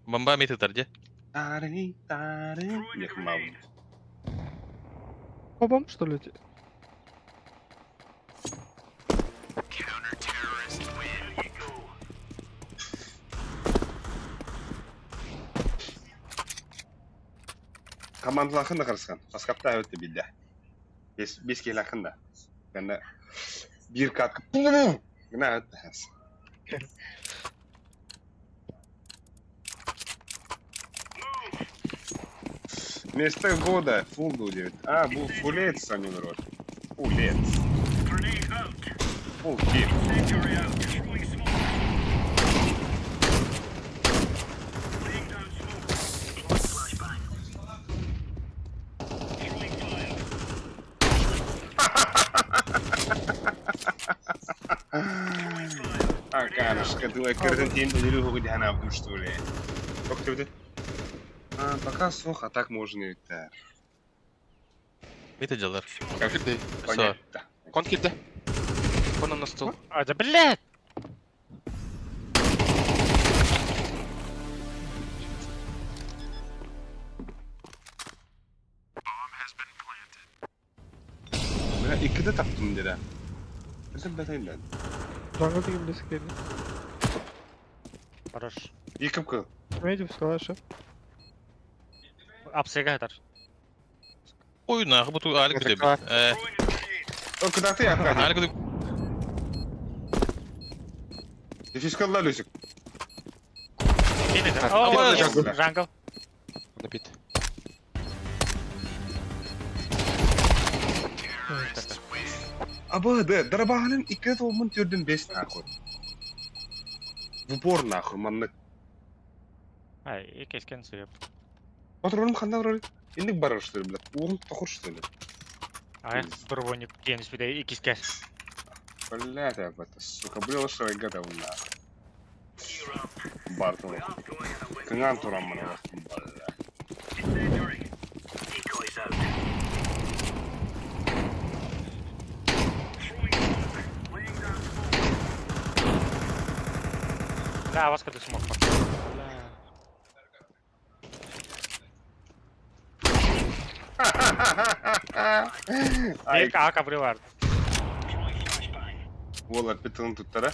Bomba mid atarca. Тары, тары. Нехмал. Babam что ли? Команда hakkında Харысхан. Паскапта öttü bildi. Biz kere hakkında. Yani bir kat. Ne öttü? Место года, фул будет. А, фулец, они вроде. Фулец. Фул кип. А, Карышка, ты крытый день доделил, где она в что ли? Как ты будет? А, пока сох, а так можно и так. Mid acalar. Как Кирди. понятно. Кон кирди. Кон на стол. Ада блядь. Ben ikide taktım dedi. Bizim betayım ben. Jungle gibi birisi geldi. Хорош. Yıkıp kıl. Медиум сказала, что. Апсыга хатар. Oyuna bu tu alik bir de. Var. O kadar da yakar. Alik bir Fiskallar lüsük. Yine de. Ha, Oo, bir jungle. dakika. Jungle. На пит. Aba da darabahanın iki tomun türdün 5 nahur. Bu por nahur manlık. Ay, kesken suyup. Oturalım kanda var. İndik barar işte bile. Oğlum tokur işte. Ay, bir vonik geniş bir de ikiske. Блядь, я это, сука, блин, что я гадал на. Бартон. Кынган турам мына вакытым бар. Да, вас когда смог. Ay, Bir A kabri vardı. Vola pitın tuttara.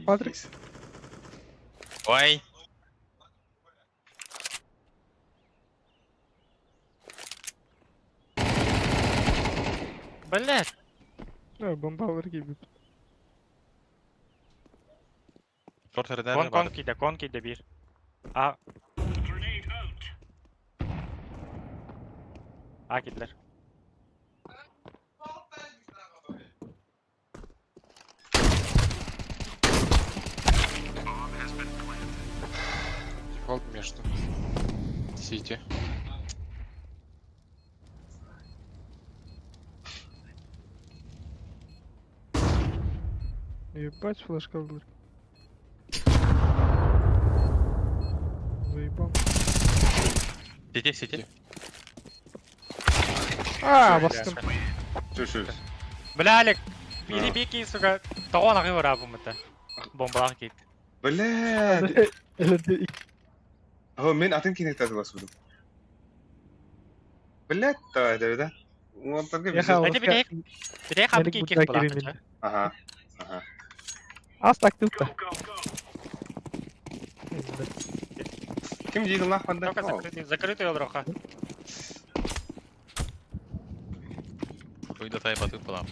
Patrick. Vay. Блять. Ya bomba alır gibi. Short herden Kon var. kon kide bir. A. A kidler. Дефолт между. Сити. Ебать, флешка в дверь. Заебал. Сити. Aa baskın. Çöşür. Блялик. Ha. Biri bir ki suka. Tağon akı var abi mıta. Bombalak git. Блядь. Elinde ilk. هو مين أعطيني كده تاتو بسودو. Блядь, да. Вот так Ya ha Hadi bir de bir de kapı Melik ki bu iki takirinin. bulak. Aha. Az taktik da. Kim jiydi lan fanda? Только закрытый олроха. Oyunda tay batık falan.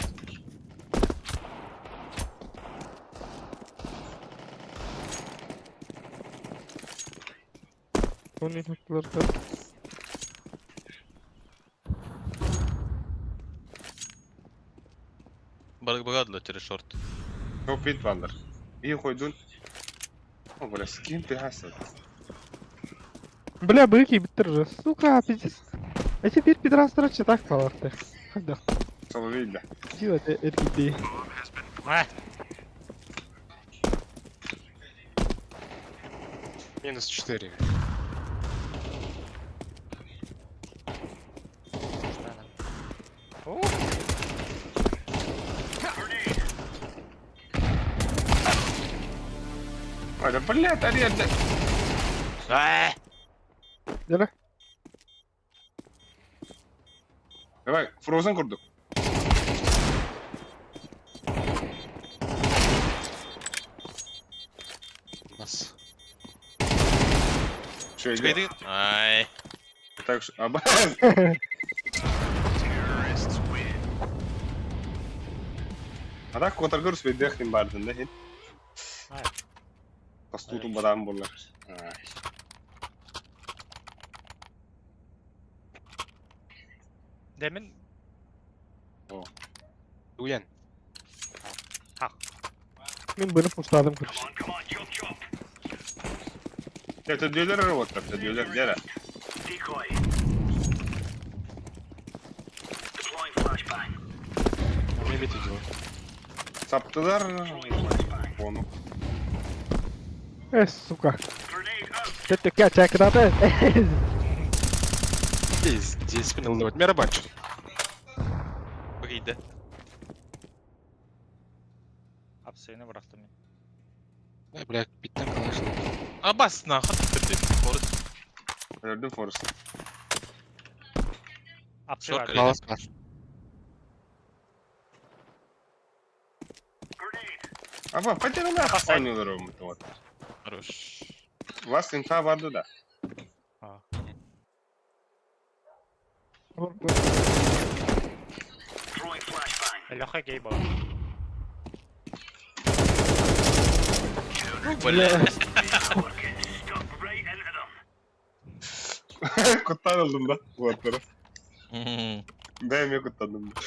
Onun hakları da. Bagadılar через short. Çok fit varlar. İyi koydun. O böyle skin pihasa. Бля, быки битер. Сука, пиздец. А теперь пидорастра так палаты. Хада. Solo değil de. Делать эргиди. Ай, Минус 4. Oo. Hadi блядь, hadi. Ай. Gel. Давай, Frozen kurduk. Нас. Şöyle. Çıkaydı. Ay. Так что... Аба. А так котаргыр сведехтин бардın da hin. Ай. Kastutun badam bollar. Demin Уян. Мен bunu pusladım kırış. Это дюйлер работа, это дюйлер дера. Не бит его. Saptılar. Onu. Сука. Ты क्या चेक रहा था? Здесь спинал давать. Мирабач. Bakıydı. hapsini bıraktım ya. Ай, бля, биттен kalmıştım. Abbas na hat bitti. Boris. Gördüm Forrest'ı. Hapsi Çok vardı. öyle. Малас var. Ama потерял нахуй oynuyorlar o mutlaka. Хорош. Last infa vardı da. Ha. Лёха гей был. Бля. Kutlanıldım da bu atlara. Мгм. Daima kutlandım da.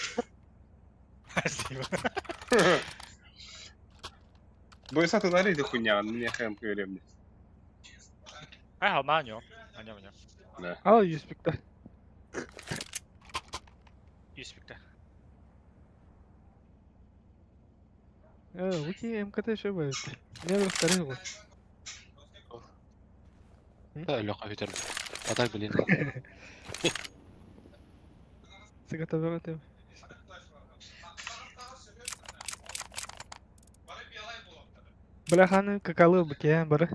Спасибо. Bu satılarıydı хуйня, мне хэмп önemli. Ай, алма, аня. Ne? Al 100 pikte. 100 пикте. Луки МКТ şey böyle. Ne bir старый bu. Да, Лёха ветер. А так, блин. Sigata vermedim. Бляханы какалы bu ki biri.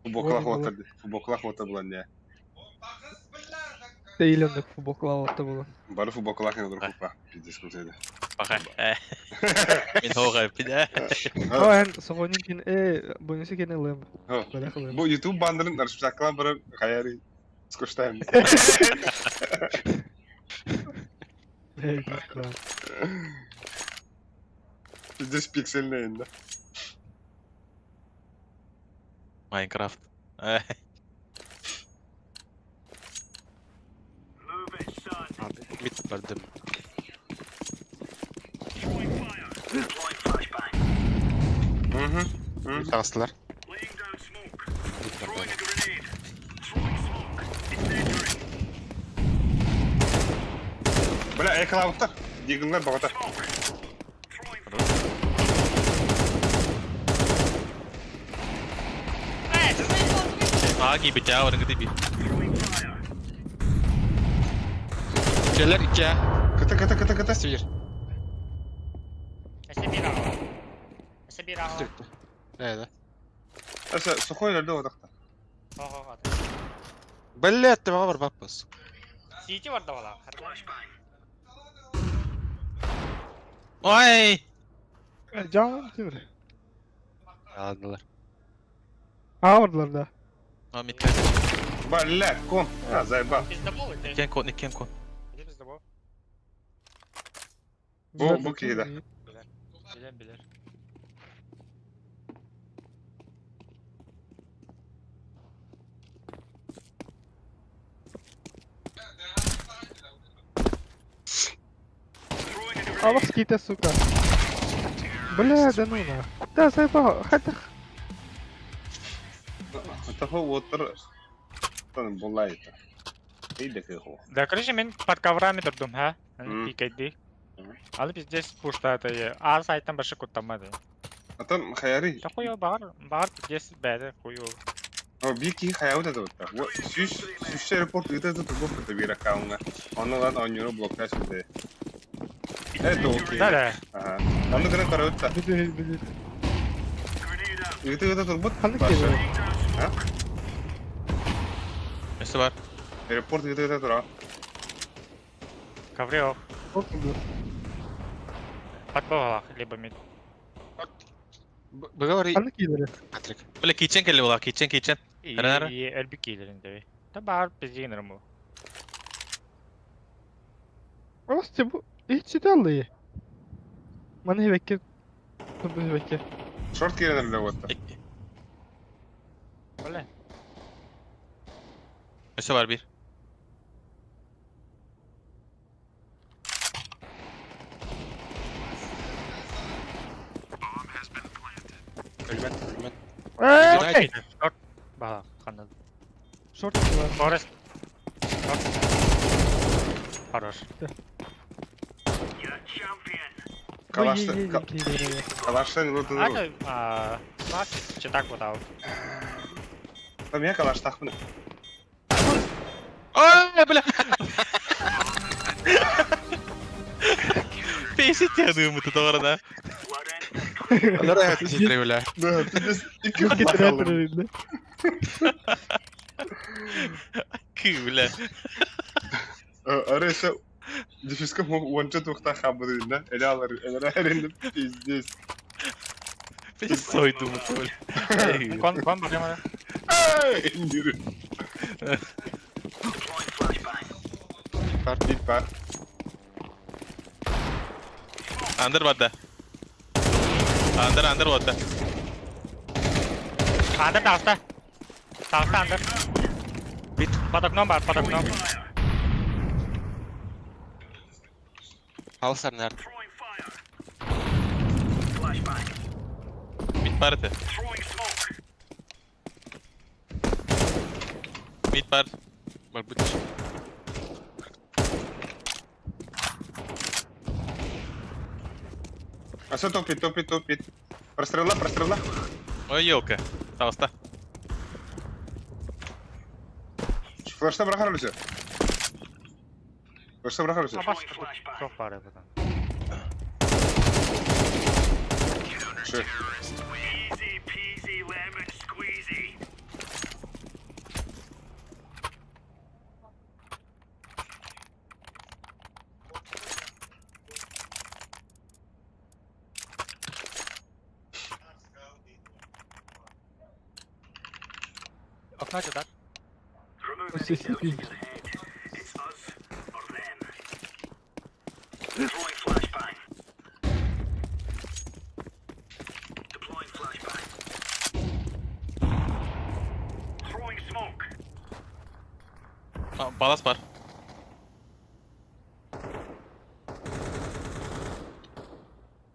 Futbolklak Oğlum, oturdu. Futbolklak oturdu bulan ne? Değil önde futbol altta bu. Bari futbolklak ne olur kupa. Pizdes kutuydu. Bakay. Min hoga pide. O en soğununkini bunisi kene lım. Ha. Bляхалы. Bu YouTube bandının arşivsaklan bari hayari. Скоштаем. Здесь пиксельная, да? Minecraft. Abi, mid verdim. Hı. Mid astılar. Mid verdim. Бля, эколаутта. Дигнлер багата. A gibi ya orang gede bir. Şeyler 2 ya. Кыта. Север. Я собирал. Evet. Asa сухой nerede o dakta? Ого, Блядь, ты var bakmaz. Сити var da valla. Ay! Can kimdir? Aldılar. Ağırdılar da. Ha mid kaç. Бля, кон. А, заебал. Пиздобол, иди. Niken kon. Иди пиздобол. Bu kıyıda. Bilir. А вас какие-то, сука. Бля, да ну на. Да, заебал. Хотя... Тафа отыр. Тан булайты. Иди кыху. Да, короче, мен под коврами дурдум, ha? Мм. Пикайди. Мм. Алып здесь пуштаты. А сайттан башы куттамады. Atan hayari. Да хуё бар здесь бәді хуё. O bir ki hayal da doğru. Bu süs report ıda da bu kadar bir rakamına. Ondan oynuyor bloklar şimdi. Evet okey. Да. Aha. Onu kadar karayutta. Bilir. Ida turbut. Kanık geliyor. Ha? Nesi var? Report ıda tura. Коврёв. Korkmuyor. Под бала, либо мид. Говори, Kanık gelir. Патрик. Böyle kitchen geliyor la kitchen. Нара. И эльби киллеринде. Да бар пиздигнер му. Aslında bu hiç iddialı. Bana hevekir. Tabii hevekir. Short girenler de oldu. Öyle. Nesi var bir? Ölmen. Eee! Short. Bala, kanal. Short var. Forest. Short. Хорош. Kalaştan yolu tutuyor. А, Макс, читак вот out. Tam ya kalaş takmını. Ay bля. Песить ядığımı tut orada. Onlara hayatı titriyor bile. Да, ты здесь iki Yok getiren elinde. Kı bля. Araysa Дефиска мог уончат ухта хабырында. Ele alır, ele erindim. Pizdes. Beni soyduğumu tol. Кон прямо. İndirin. var. Mid var. Under vadda. Under vadda. Under downsta. Downsta under. Mid. Patok nom var, patok nom. Halsar nerede? Mid party. Mid par. Может быть. А все топит. Прострела. Ой, елка. Пожалуйста. Флешта бırakar mısın? Флешта bırakar mısın? Abas çok var ya buradan. Şu. Okna açıdan. O sesi değil. Palas var.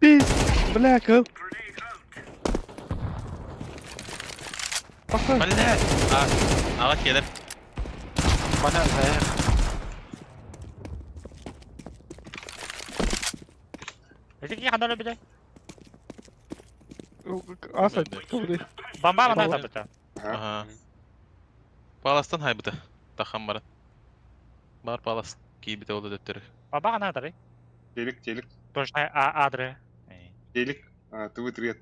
Biz. Black hole. Bakın. Valle. Ağaç gelir. Bana ver. Ezik kadar bir de. Asay. Ben de. Kabul Bamba mı Eyvallah. da tabii. Aha. Palas'tan haybıda. Tahan bara. Бар Palas. Киибите oldu döttürü. Bamba ana tabii. Çelik. Точно адре. Çelik. А, ты вытри.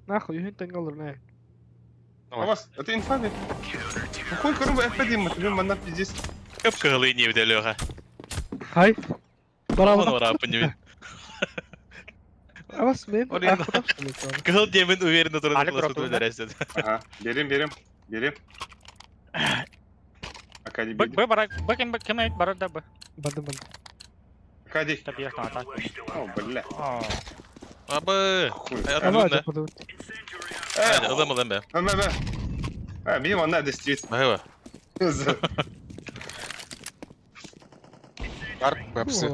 Нахуй, юхин тангал не. Абас, это инфа ведь. Какой коробы FP дим, тебе манна пиздец. Köp kığılı niye bir de löğe. Hay. Onu Bravo. var apın yemin. Avas men. Oraya- Arkadaşım. Kığıl yemin uverinde durdu. Ali Kulası Kurot'un döner esnedi. Ага, берем. Акади, Bak беги. bak bak bakayım bakayım barı da bu. Bandım. Акади. Tabii ya tamam tamam. О, бля. Abi. Хуй. Hayat Ama ılın da. acaba. Hadi ılın be. Ба. А, бим, она действительно. Bahava. Var. Websi.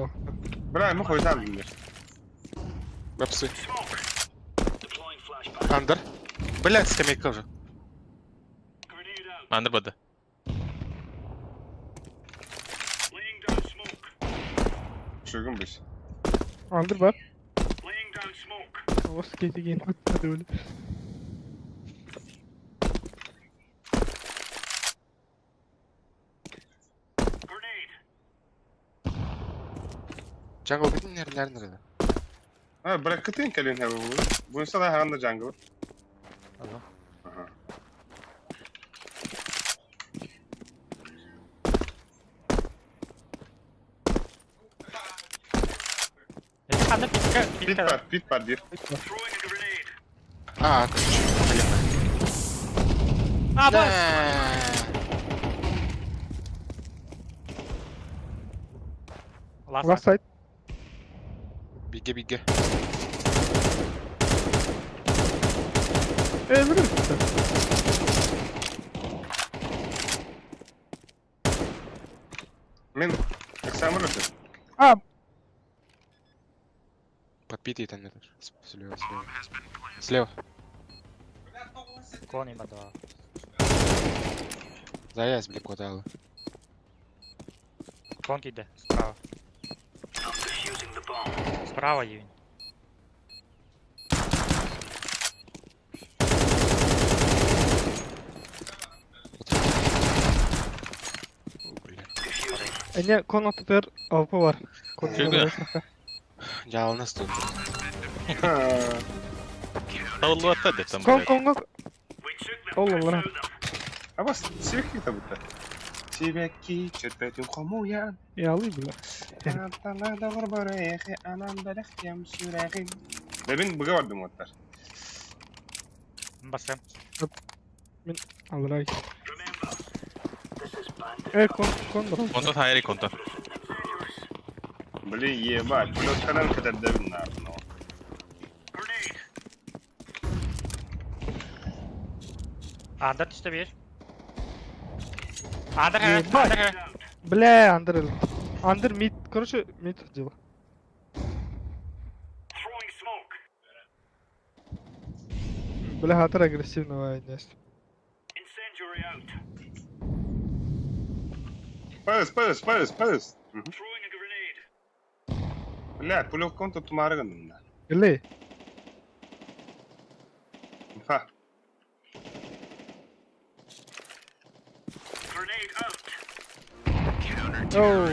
Бля, мы хуй там, блядь. Websi. Under. Блядь, скамейка уже. Under bada. Шагом быть. Aldır bak. Avas keti gelin. Hadi öyle. Jungle bidin nerede? А, бля, кытын калин хэ бу. Бу сала хаганда jungle. Ага. Ага. Ezik kadar bir Пит пар, bir. А, ключ. Aa bak. Last Last side. Bigge. Ölür işte. Мен, как сам рыцарь. А, Подпитый там это. Слева. Кони бада. Заяц, блядь, куда? Конки йде. Справа. Справа є він. ene kon atıtır avpa var. Kon Şöyle. Жалко стоит. Tavullu hatta de tam. Kon. Allah. А вас сивяки-то будто. Сивяки, что-то этим кому я. Yalı bile. Да мен бұға бардым оттар. Басам. Alır ay. Кондор. Контот хайри контот. Блин, ебать, плюс-канал катадавил на одно. Андер düştü bir. Андер Ебать. evet. Андер. Бля, Андер. Андер мид. Короче, мид дело. Бля, Хатер агрессивного есть. Пэс. Бля, пулев конту тумарган на. Или? Ха. Оу.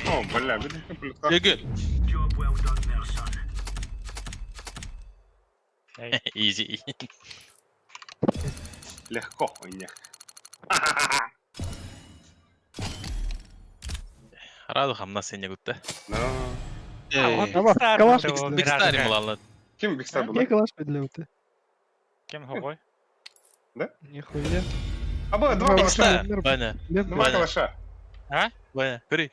О, бля, видишь, как пулев. Ege. Ey. Easy. Легко, не. Раду хамна сене гутта. Ну, Эй, Ama kalaş Big bekliyor. Big Star мулалла. кем Биг Стар был? Niye kalaş bekliyor? Kim Hugoy? Нихуя. Аба, два Big калаша. Star. Ваня. Два Ваня. калаша. Ваня. Бери.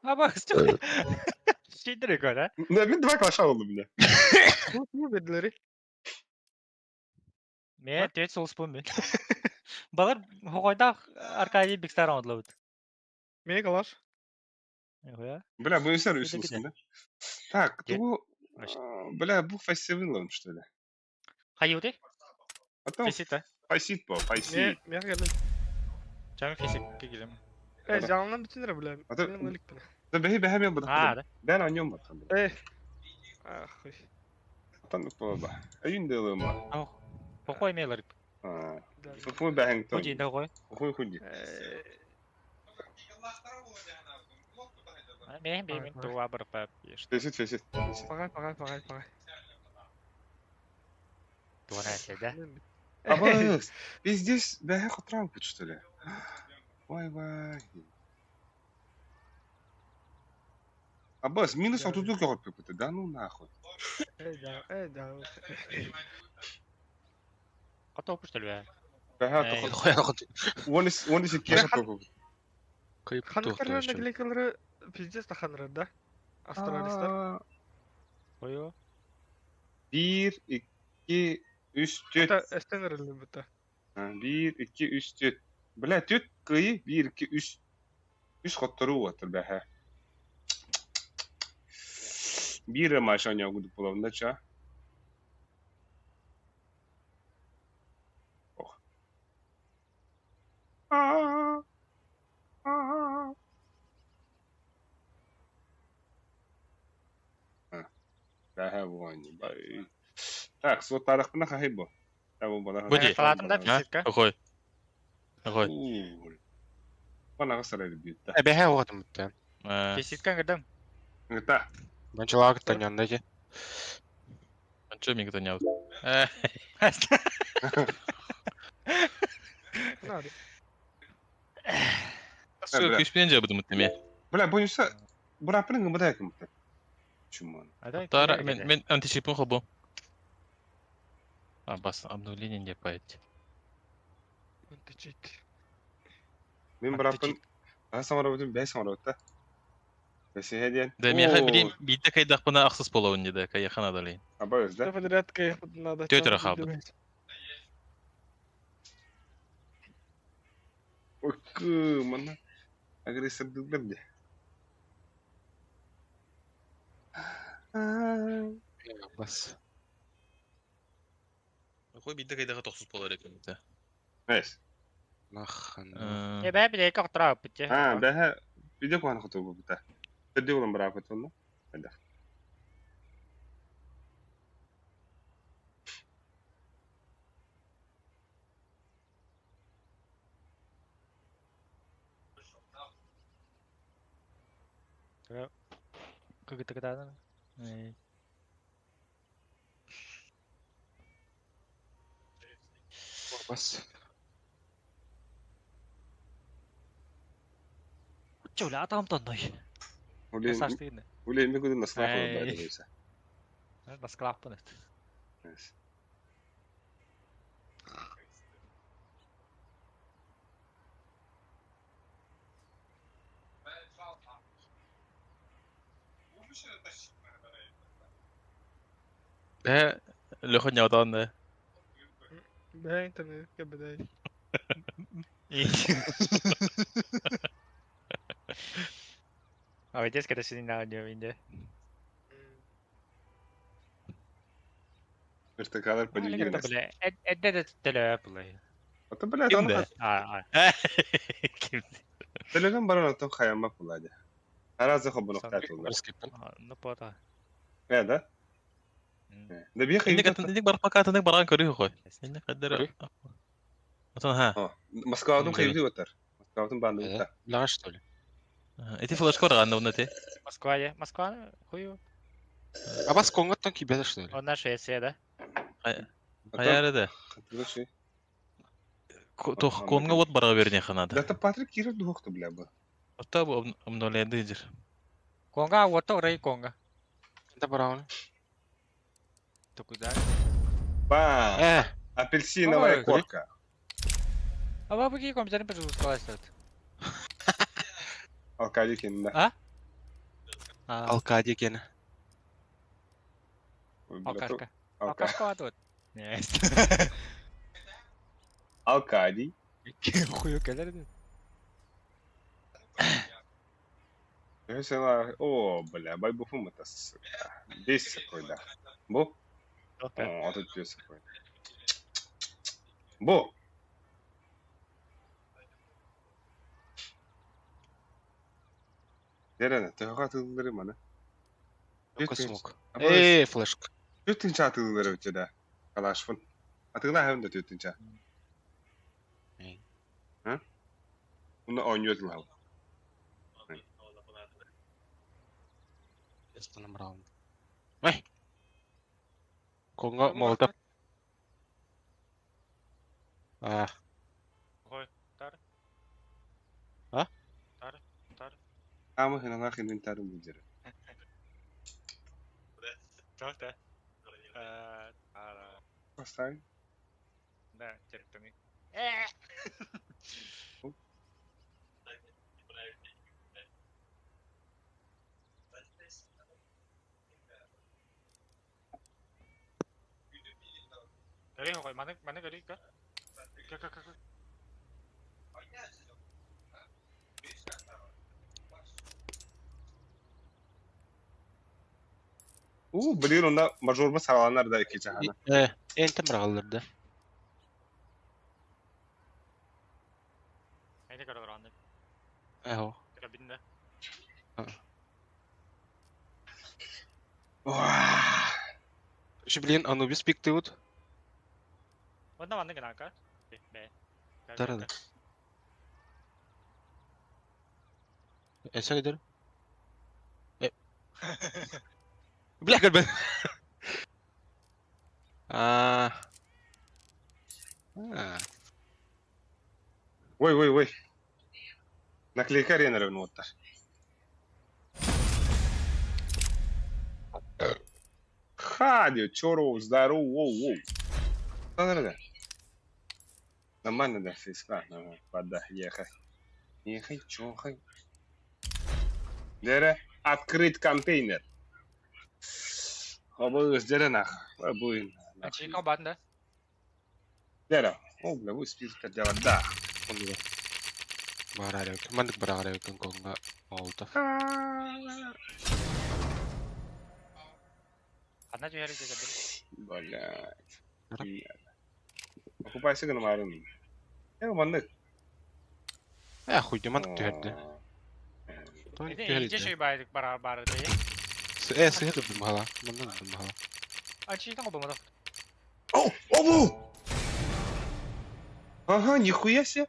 Ama çok şeydir göre. Да, мен два калаша oldu bile. Ne bedleri? Men tüet sol spun ben. Balar Hugoy'da arkayı Big Star aldı. Niye kalaş? Ya. Бля, bu insan Öteki üstünde. Так, Gel. bu... Значит. Бля, bu фестивалом, что ли? Hayır Потом Fesite. фасит по, Niye? фасит. Niye geldin? Canım fesite girelim. Canlıdan bütün lira bile. Ata- Benim öylük bile. Да бэхи бэхи я буду. Ha, da. Ben anlıyorum bakalım. Ah. Atan bu baba. Ayın dağılma. Hugoy meyler. Ha. Fufu bähäng ton. Hugoy da Hugoy. Fufu fuji. Men tuva bir pap. Fesit. Pagay. Tuva nesede. Абас, biz здесь бэхи хатран путь, что ли? Вай. Абас, минус 32 килограмм пипыты, да ну нахуй. Да. Kato puştul be. Бэхи Эй. тохот. Khoya khot. Вон из кеха пипыты. Kayıp Ханкарлар tuhtu. наклейкалары пиздец таханрар да. Австралистар. Koyu. 1, 2, 3, 4. Это эстенерлі бұта. 1, 2, 3, 4. Бля, 4 кıyı, 1, 2, 3. 3 хоттару отыр бәхе. Bir maşanya guduk bulavında ça. Oh. Бәхе буғайны, бай. Так, свой тарихына қағай бұл. Бұди. Salatımda Ha? fesitka. Охой. Охой. Bana qasaraydı büyüttü. Бэхэ угадым та. Fesitka girdim. Гта. Банчалак таньянда ки. Чё мне кто не Все, кüşpeyince yapdım mutluyum. Бля, бойнуса, бурапының гымыда әкімді. Чуман. Тара, мен античипін хобу. Бас, обновление не пойти. Мен бурапын, самара өтім, бәй самара өтті. Бәсі хәден. Да, мен білейін, бейді кайдақ бұна ақсыз болауын деді, каяқан адалайын. Аба өзді. Подряд надо. Тетя рахабы. Өккі, мана. Агрессордылдым де. Бас. Охой, бейді кайдаға тоқсыз болар екен. Әс. Нахан. Ben bir de iki aktıra bitti. Бәхі, биде қуаны құты бұл бұта. Түрде олым бір апыт олы. Әді. Kıgıtı gıdadan. Бас. Çöyle adam tanıdı. Saçtı yine. Өлеймі күді насылақ Әй. олы бәді бойса. Baskılap bunu. Әс. Лёха не отдан да. Ben internet kabedey. А ведь когда сидим на аудио Вертикалар Бля, подвигались. бля, это телепли. Ата бля, Kim там de? Kim? телеграм баран там хаям бакулады. Аразы хоббу нокта тулды. Барскиппен. Ну пота. Да? Да бия Инник хайып. инник бар пока инник баран көрү кой. Инник кадер. Көрүү? Отон ха. Москвадан хайып өтөр. Москвадан банды Да? өтөр. Лага, что ли? Эти флешка барган да те. Москва, хую. А бас конготтон кибеда, что ли? Он Швеция, да? Аяр да. Слушай. Тох конга вот бара берне Да ханада. это Патрик Киров духты, бля, бы. Ота бу обновление дижер. Конга, вот то рей Конга. Да, браун. То куда? Ба, апельсиновая Ой, корка. А вы какие компьютеры пожалуйста? Алкадикин, да. Алкади гена. Ой, бля, Алкашка. Алка- Алкашка тут. Нет. Алкадий. Хую келер. О, бля, байбуфум это, сука. Бесится какой, да. Бу? Окей. О, тут пес какой. Бу! Дерена, ты какая тылдыры мана? Космок. Эй, флешка. Төтінші атылдыры өтеді. Калашфын. Атылна хәвінде төтінші. Эй. Bunu oynuyorsun abi. Естественно, браун. Эй! Конго, молотов. А, Хой, тар. А? Тар. Ama hınalar inventarım bildirir. Что-то. Поставим. Да, терпи. Gari ho, mana gari ka? Ka. Bilir onda majorba sağlanlar da iki cahana. Ентем брагалларды. Ini kada rande. Эго. Kada binda. Блин, Анубис пикты вот. Onda mana gana ka? Be. Тарады. Эсэ гидер. Бля, как бы. А. Ой. Наклейка ренера внутрь. Хади, чору, здорово, воу. Что надо? Нормально, да, фиска, вода, ехай. Ехай, чохай. Дере, открыть контейнер. Обои дере нах. Обои. Anchi ka banda. Дере. О, бля, вы списка делать, да. Барарек. Мандык барарек конго молотов. Одна дверь где гадыр. Блядь. Покупайся на марун. Мандык. Хуй, мандык тüherdi. Ini iyice şey baydık bara diye. Sıhhat öldüm hala. Mandan öldüm hala. Anchi ka ba mo? О, обу! Ага, нихуя себе.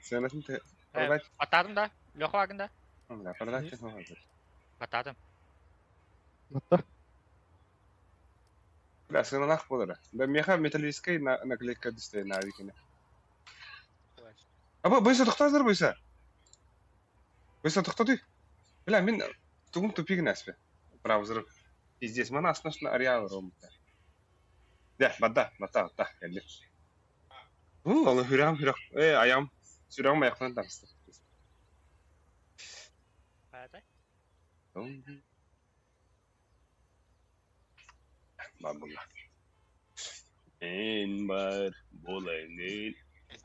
Sen nasıl te... Продать? Atadım da. Лёха hakkında. Да, продать технологию. Atadım. Hatta Да, сын нах подара. Да, меха металлическая наклейка дисплея на викине. Бойса тоқтадыр бойса. Бойса тоқтады. Бля, мен тугум тупик наспе. Браузер. И здесь мана основно ареал ромта. Да, бада, geldi. Allah hüram. Ayağım. Sürem ayaklarını tanıştı. Babullah. En var bolayın.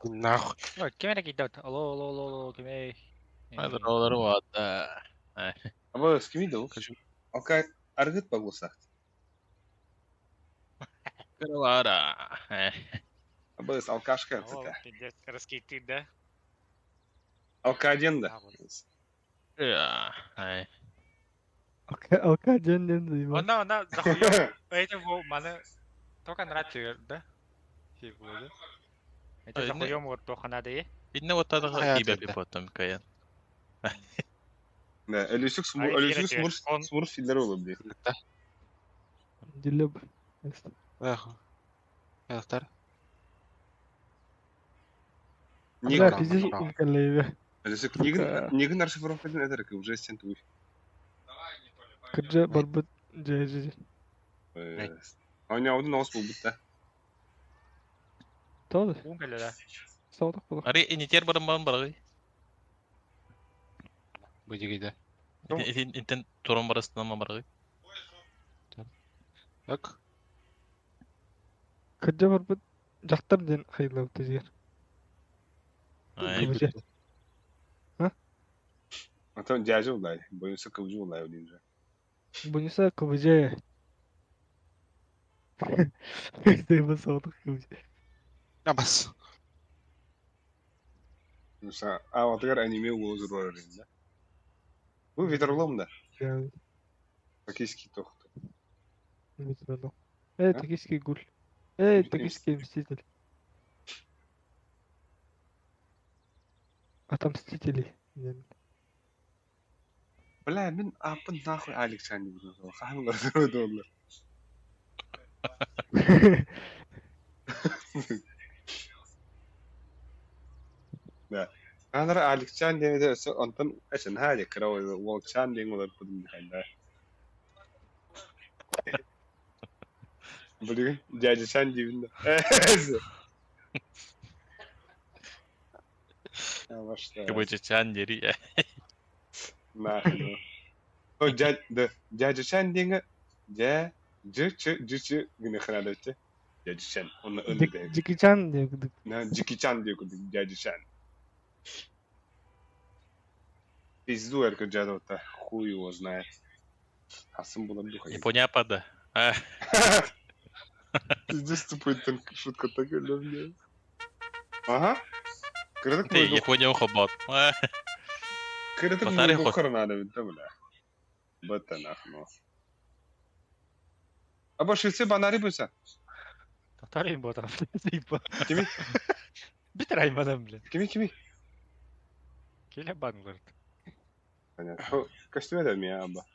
Нахуй. Ой, кемере кидет. Алло, кеме. Hadi oraları vardı. Ama kimiydi o? Alka argıt bagulsa. Kırılara. Ama alkaşka О, artık. пиздец, раскидит, да? Alkacın da. Ya. Алка жөнден дүйма. Она захуёв. Этим во мана только нравится, да? Фигуры. Это Ой, захуём вот только надо и. İnne otadı Hayat gibi evde. bir potom kayan. Ne, ölüsük Ay, smurf on- smurf filleri olabilir. Дилеп. Нахуй. Ястар. Бля, Ник. пиздец укалейбе. Ölüsük Сука. Нигін расшифровкадан ederek уже сен туй. Кыржа барбыт жайжы. Anya odun os bu bitti. Тоды. Унгали, да? Саудак болар. Arı initer barın barı. Быдигиде. İnten torun barısından mı barı? Так. Кыржа барбыт жактар ден хыйлап тезер. Кыбыжа. Atan cacı olay. Boyunsa kıvcı olay o deyince. Bunisi кыбыжа. Дейбі саудак кыбыжа. Набас. Mesela avatar anime oluzur var elinde. Bu vitrolum da. Я Токийский тохту. не знаю. А? Токийский гуль. Токийский Токийский мститель. Отомстители. Bla min apın nahu alik sani bunu. Kahve var da onlar. Da. Anlara alik sani de so ondan aşın hadi krav wal sani de olar kudum dikanda. Bugün cacı sani dibinde. Yavaşla. Kıbıcı çan yeri. Nahnu. O cacı sani dinge. Cıçı güne kanalıcı. Cacı sani. Onu öldü de. Джеки Чан diye gıdık. Ne Jackie diyor kudum cacı sani. Пизду эрка джадота. Хуй его знает. Хасым было духа. Япония пада. Пиздец тупой там шутка такая, да, бля. Ага. Кредок Те мой дух. Япония хобот. Кредок мой Батарей дух ход. надо, да, бля. Бата нахну. Або швеце банари буйса. Татарин вот там. Типа. Кими? Битер аймадан, блин. Кими? Келе банглар. Понятно. Костюм это меня, аба.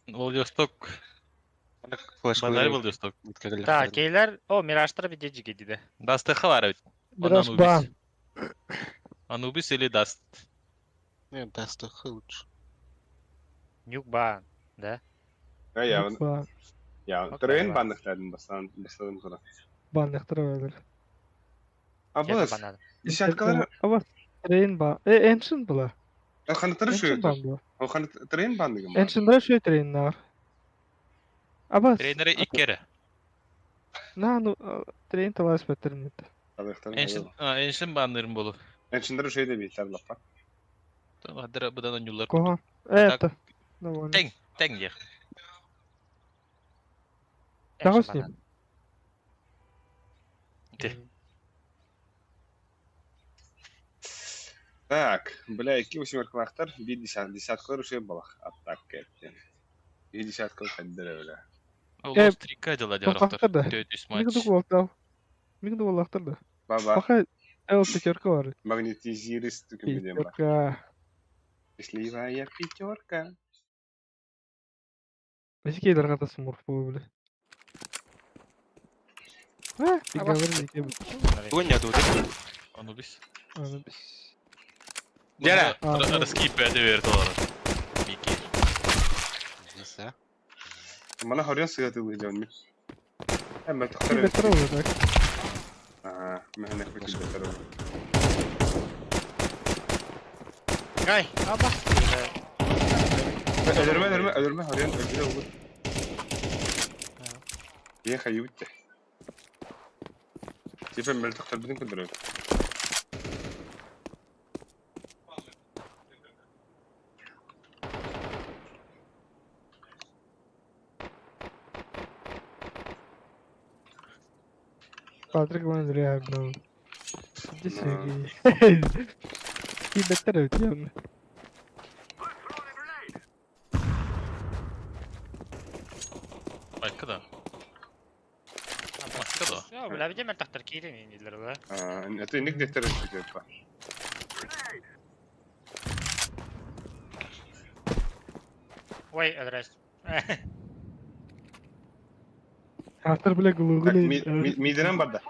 Владивосток. Флешка. Банарь Владивосток. Так, кейлер, о, мираштар bir de gidiyor. Дастыхы бар бит. Biraz Анубис. ban. Анубис или Даст. Нет, даст лучше. Нюк бан, да? Ya Ban. ya. Okey, Tren var. bandıklardan basladım sonra. Ban yaktırı öyle. Abla, Банан. dişatkaları, Ama train ban. Ancient bula. kanıtları şu Ancient ban bula. O kanıt tren bandı mı? Ancient'da şu train var. Ama Тренеры iki kere. ну train талас бетермет. Enşin bandırım bolu. Ençinleri şey de bir tar lapa. Hadır budan oyuncular. Кохан. Это. Довольно. Тeng. Teng ya. Чего с ним? Де. Так, бля, які восьмеркалахтар, bir десяткалар şey балах атак ettin. Bir десяткал кәддер öyle. Олус трика дела Кохақтар да. дяврақтар. Төтіс матч. Мигду волтал. Мигду волтал да. Baba, Пока пятерка var. магнетизирист тükümüdüm bak. Пятерка. Счастливая пятерка. Бәсекейлер қатасы морф болу біле. Говорили, Бүгін не дуды? Анубис. аны біз. Дера! Раскип әді верді олары. Мики. Несі? Bana horyan sığatı canım. Hemen Ти tıktarım. бетер olur так. Aha, mehnek bir beter oldu. Gay. Apa? Ölürme. Hariyan öldüre olur. İyi hayı bitti. Tipe meltek kalbinin kıdırıyor. Patrick was real, bro. Just saying. He better out, young. Başka da. Başka da. Ya, bila bijem meltek terkiri nih diler lah. Itu indik defter çıkıyor bak. Wait, address. After bile Google. Midenen barda.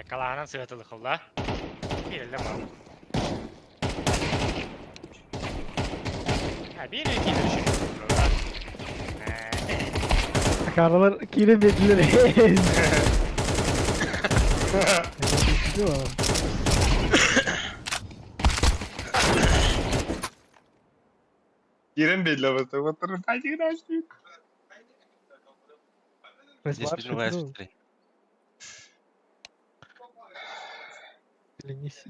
Kalahanan sıhhatılı kılla. Girelim abi. Ha, bir iki düşünüyorum. Karlar kile bekliyor. Giren belli ama. Oturun. Hadi gidelim. Здесь без университета. Ленись.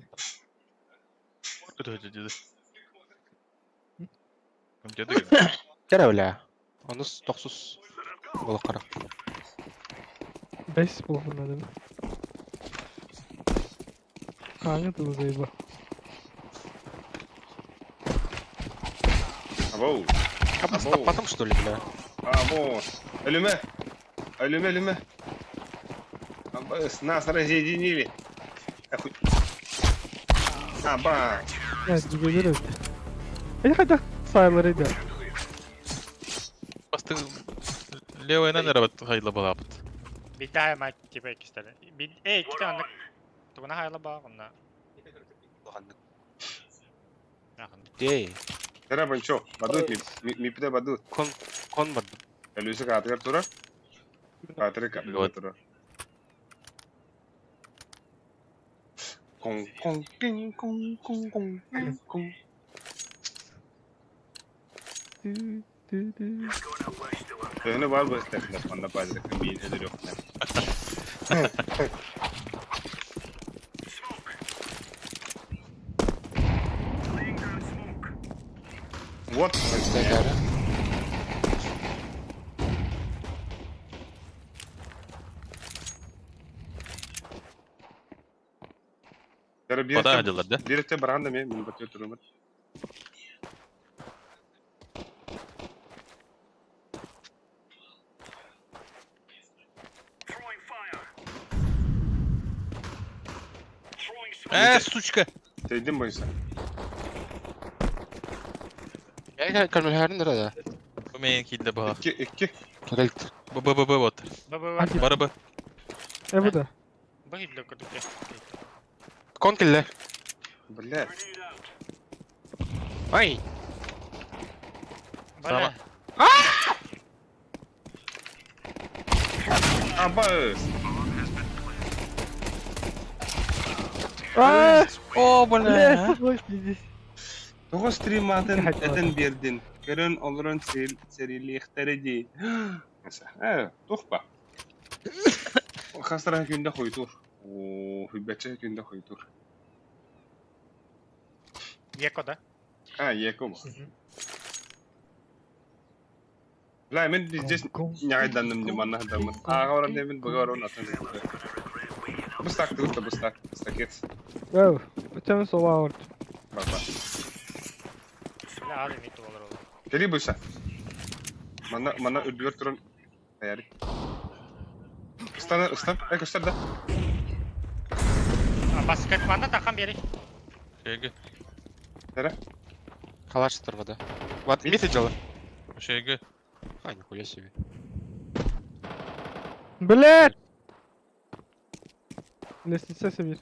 Öyle dedi. Dedi gibi. Gel öyle. Onu toksuz. Ola kara. 5 bulun adamı. Kanka tuzayı bu. Abo. Потом что ли, бля? Abo. Ölüme. Нас разъединили. Аба. Evet güzel öldü. Hadi sayıları da. Bastı. Leva'yla ne rabat hayla bağapıt. Bir daha maç tipe iki tane. İki tane. Tukuna hayla bağ onunla. Yakın. Ей, Тера банчо. Бадут ми пиде бадут. кон бад. Ölüsü katır tura. Katır katır tura. Kong. Öyle var bu istekler. Bana bazı bir nedir yok. What? Tekrar. Tera bir Bada hadiler de. bir te baranda mı? Min batıyor turumu. Сучка. Değdin bu insan. Ya kalmel herin nerede? Bu meyin kilde bağ. İki. Kırılt. Bu bot. Baba Hadi. Barabı. Bu da. bak idlo ko tuke. Kon kille. Bля. Ay. Bana. Aba. Aaa! О, бля. Boş biziz. Тоғыз стриматын Hadi етін бердin. Көрін олырын сериліктері дей. Тоқпа. Қастыра күнде қойдур. Хүббәтші күнде қойдур. Yeko da. Екі бұл. Бля, мен здесь ñaagdandım dimana damın. Ağa oran demin бұға oran atın. Бұстақ тұғыста бұстақ. Бұстақ ет. Wow. Bütün sola orta. Bak. Bile abi mitu olur oğlum. Geli bu işe. Mana ödülür turun. Ayarı. Istan. Göster de. Basket mana takkan biri. Şeygi. Nere? Калаш оторвада. Вот, видел? Şeygi. А, нихуя себе. Блять! Лестница себе.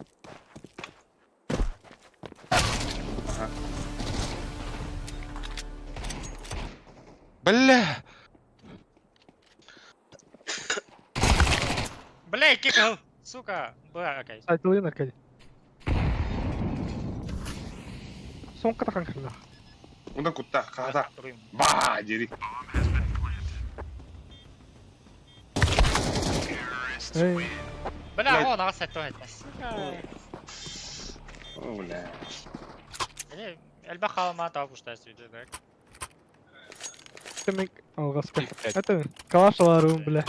Бля. Бля, кикал! Сука! Бля, окей. Айтылын аркади. Соңғы таққан кірді. Онда кутта, қағада. Durayım. Ба, дери. Ей, Бля, о, нағыз сәтті өйтті. Сука! О, бля. Әлбә қалама тауып ұштай сөйді. демек алғаспы. Это калашаларым, бля.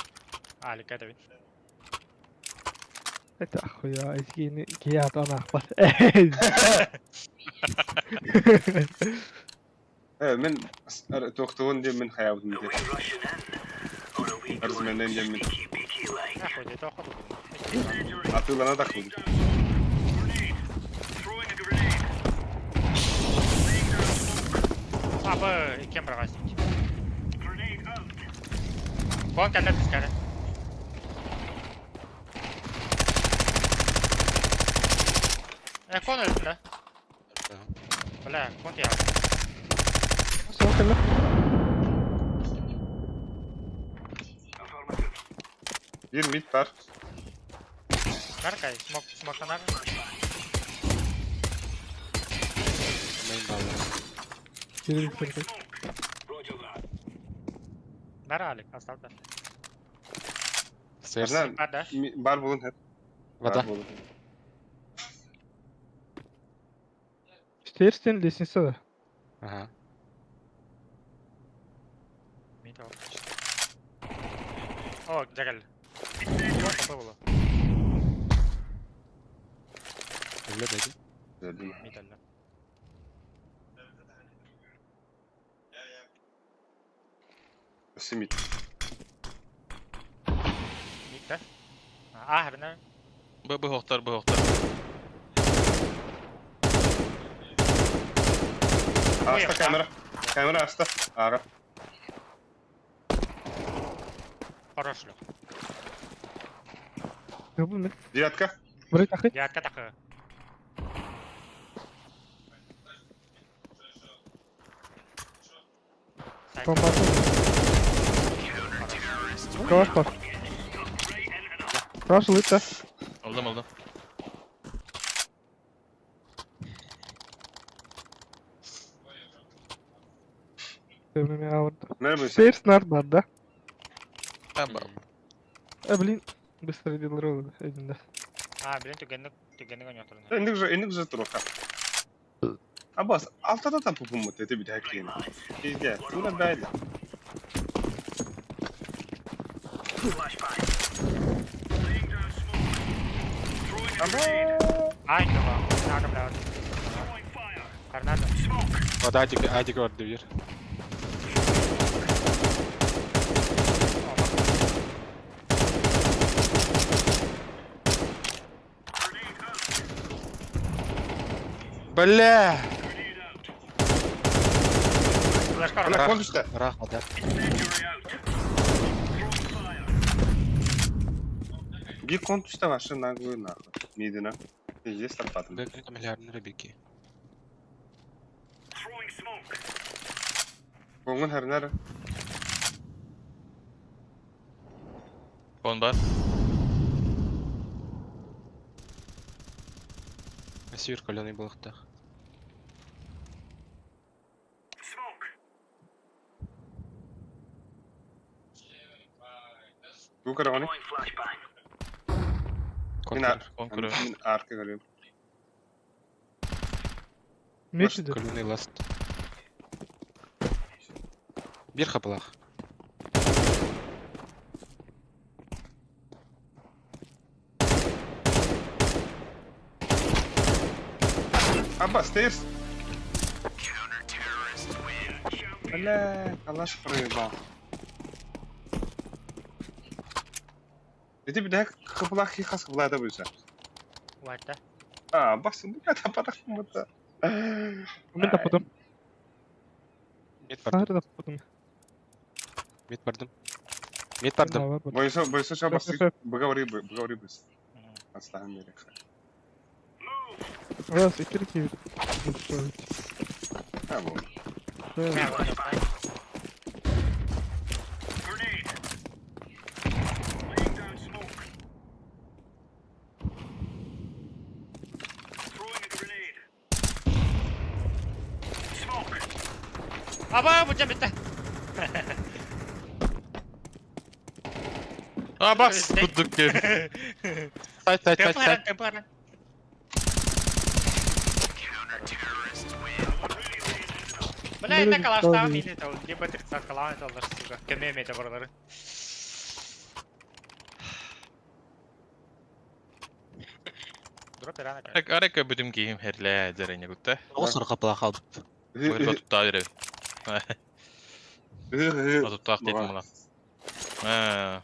Али, кәдәбін. Это ахуя, изгини кият анақ бар. Ей! Мен тоқтығын де мен хаябын де. Арзменен де мен Нахуй, дейді оқыды. атылана да қылды. Абы, икем бір ғасың. Кон кәлді түскәрі. Кон өлді. Бля, кон тияғы. Соңғы кірді. Bir mid var. Беркай, смоктан ағы. Main bağlı. Geri bitirdi. Бәрі Алик, асталды. Stairs. Arnan, Бәрді. bar bulun hep. Вода. Bar bulun. Stairs'ten лестница да. Ага. Мид алып. О, жагал. Kapı bulu. Öyle dedi. Gördün mü? Mid öldü. Simit. Mid de. Ah, bener. Bu hoqtar, bu hoqtar. Asta kamera. Kamera asta. Ağa. Хорошо. Gördün mü? Девятка. Burayı takı. Девятка takı. Bomba atın. Kavaş var. Rush lit da. Aldım. Sevmemi ağırdı. Merhaba. Stairs nerede da? Tamam. Блин. Быстро делал elinde. Ah, bilin tükenlik oynuyor turunu. Endik güzel dur bakalım. Abbas, altta da pupum mu dedi bir dakika yine. Bizde. Buna böyle. Ama Ay, kaba. Nakam lewat. Fernando. Вода Adi gördü bir. Бля! Flash kar. ana kol işte. Rah вода. Bir kont işte var şu nagoyu nahı. Midine. İyice sapadım. Bekle milyarını Rebeki. Kongun her nere? Kon var. Сюр каленый был так. Bu kadar onu. Контр. Kon kuruyor. Min arka geliyorum. Мечиді. Каленый ласт. Bir kapılaq. Abbas, stairs. Bля, kalaş kuruyor bak. Bir daha kapılar yıkas kıvlada bu yüzden. White de. Aa, basın bu kadar parak mı da? Ben tapadım. Mid bardım. Nerede tapadım? Mid bardım. Mid bardım. Var var. Boysa şu bası. Yok. Бывали быстро. Оставим берег. Раз, и перекинь. Tamam. Aba bu bitti. Aa bak skudduk geri. Side. Temperan. Бля, Böyle это калаш bir там şey или это либо 30 калаш это алар сука. Кеме мете баралары. Дроп рано. Areka bütün giyim herle derene gutte. Тоғыз қапыла қалды. Böyle tuttu ayrı. Tuttu ak dedim buna. Ha.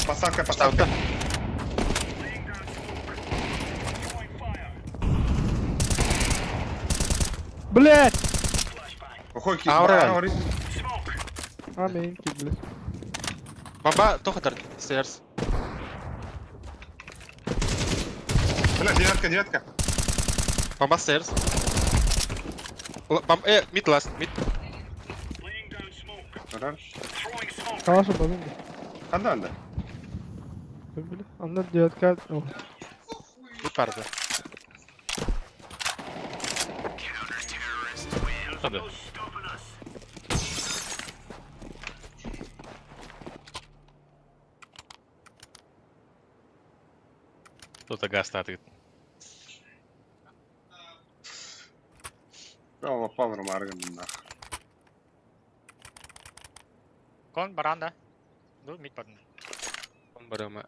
Посадка. Поставка. Блять! Выходит, Аура. А, main kill. Бомба тоха тарт. Stairs. Бля, девятка. Бомба stairs. Mid last. Mid. Kalaşı balın. Anda. Böyle. Anlar diğer kal. Oh. Mid vardı. Hadi. Tuota gastaa nyt. Joo, Power Marketin nах. Кон баранда. Ду мид бадын. Бомба.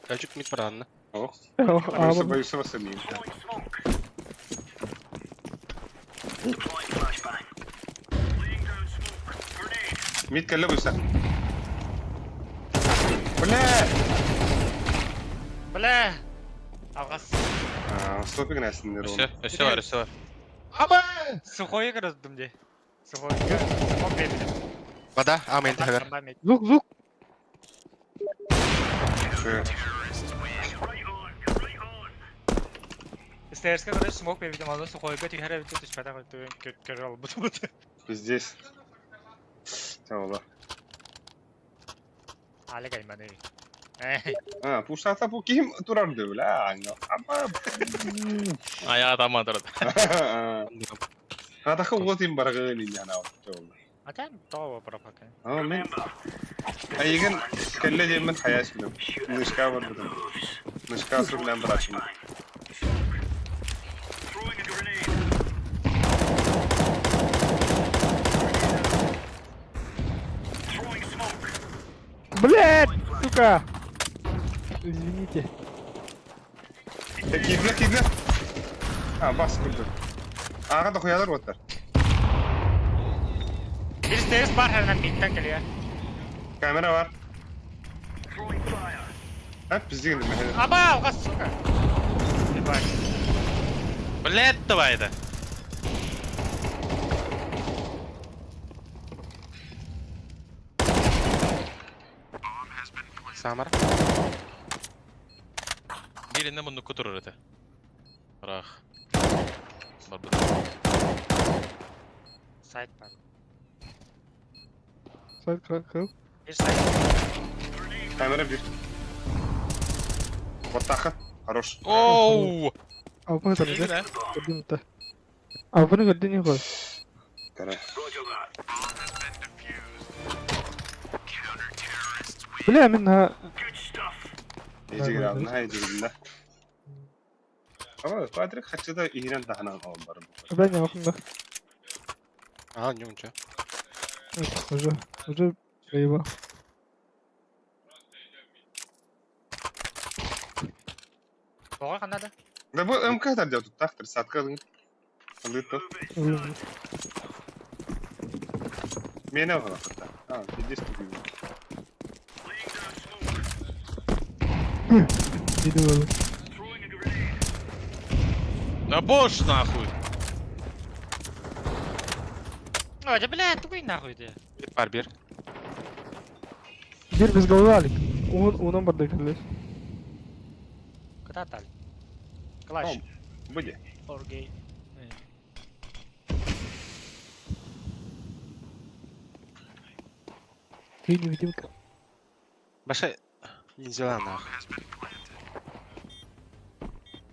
Әжік mid баранны. О, Abi. боюсь вас самим. Мид кәлі бойса. Бля! Бля. Алгас. Стопик нәрсіндер ол. Еще var. Аба! Сухой кірдім де. Сухой. Смок бейді. Вода. Мен тәгір. Zuk. Стейрске қарай смок бейді. Алды сухойға тек әрі бейді. Түспәді қойды. Көрі алып бұты. Здесь. Tamam. Али кайманы. Пушата bu kim durardı öyle ha. Ama Ayağı tamam durdu. Надо угодим барагын yani oldu. Атан тоо пропака. Ama men ayıgın kelle jemen hayas bilim. Nışka var bilim. Nışka su bilen bırakın. Блять! Сука! Извините. Kidle. Ha bas kurdum. Ağa da koyalım otlar. Bir stairs var herden midden geliyor. Kamera var. Hep bizi gidelim. Aba algaz suka. Bak. Блять, давай это. Самар. Birinde bunu kuturur öte. Bırak. Bak bu. Side var. Side kral. Bir side. Kamera bir. Вот так. Хорош. Oo! Avını İyi tanıdı. lan. Gördün mü? Avını gördün ya koy. Kara. Bile min ha. İyice girelim. Haydi gidelim. Ama Patrick kaçta İran tahnan alırım. Ben yakında. Не унча. Evet, Hoca eyvah. Бога қандады? Да bu kadar diyor taktır satkadın. Alıyor. Oğlum. Mene var hatta. Ha, gideceğiz gibi. Gidi oğlum. Да бош нахуй! Hoca bile tukuyun нахуй de. Mid var bir. Bir biz gol aldık. Onun bardakiler. Куда тали? Клаш. Буде. Оргей. Невидимка. Başka Inzilan ah.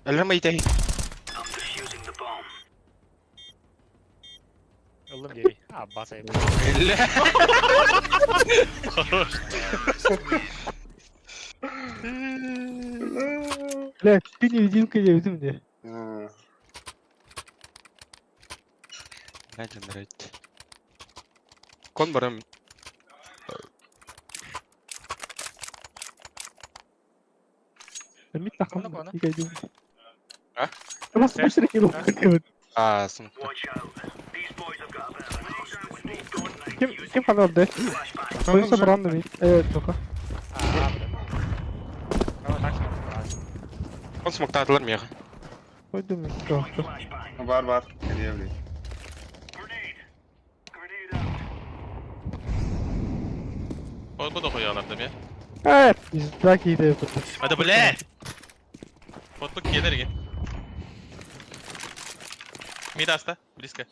Elrema itehi. Oğlum geri. Abbas ayıp. Elle. Бля, ты невидимка, я видим мне. Ha. Ne generate. Kon barım. Мид тахам. Кона, кона. Ига идем. А? Бас башыры келіп қойды. Aa sınıf. Kim қалды? Oyunsa Brand mı? Evet, Toka. Ama taksi. Kon smokta atılar mı ya? Koydum mu? Yok. Var. Gelebilir. Bu da koyarlardı ya. Evet, biz belki iyi de yaparız. Hadi ble! Potluk gelir gel. Midasta, близко.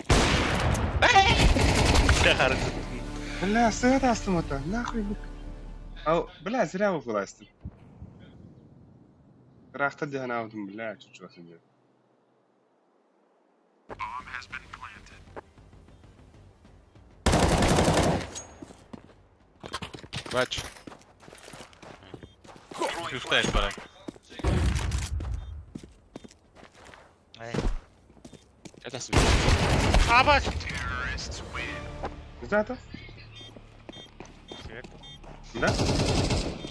Бля, стоит астом-то, нахуй. Бля, зря вы власти. Рахта диханавдым, бля, чуть-чуть вас идет. Baç. Üstte el para. Это свет. Abbas! Где это? Сверху. Да?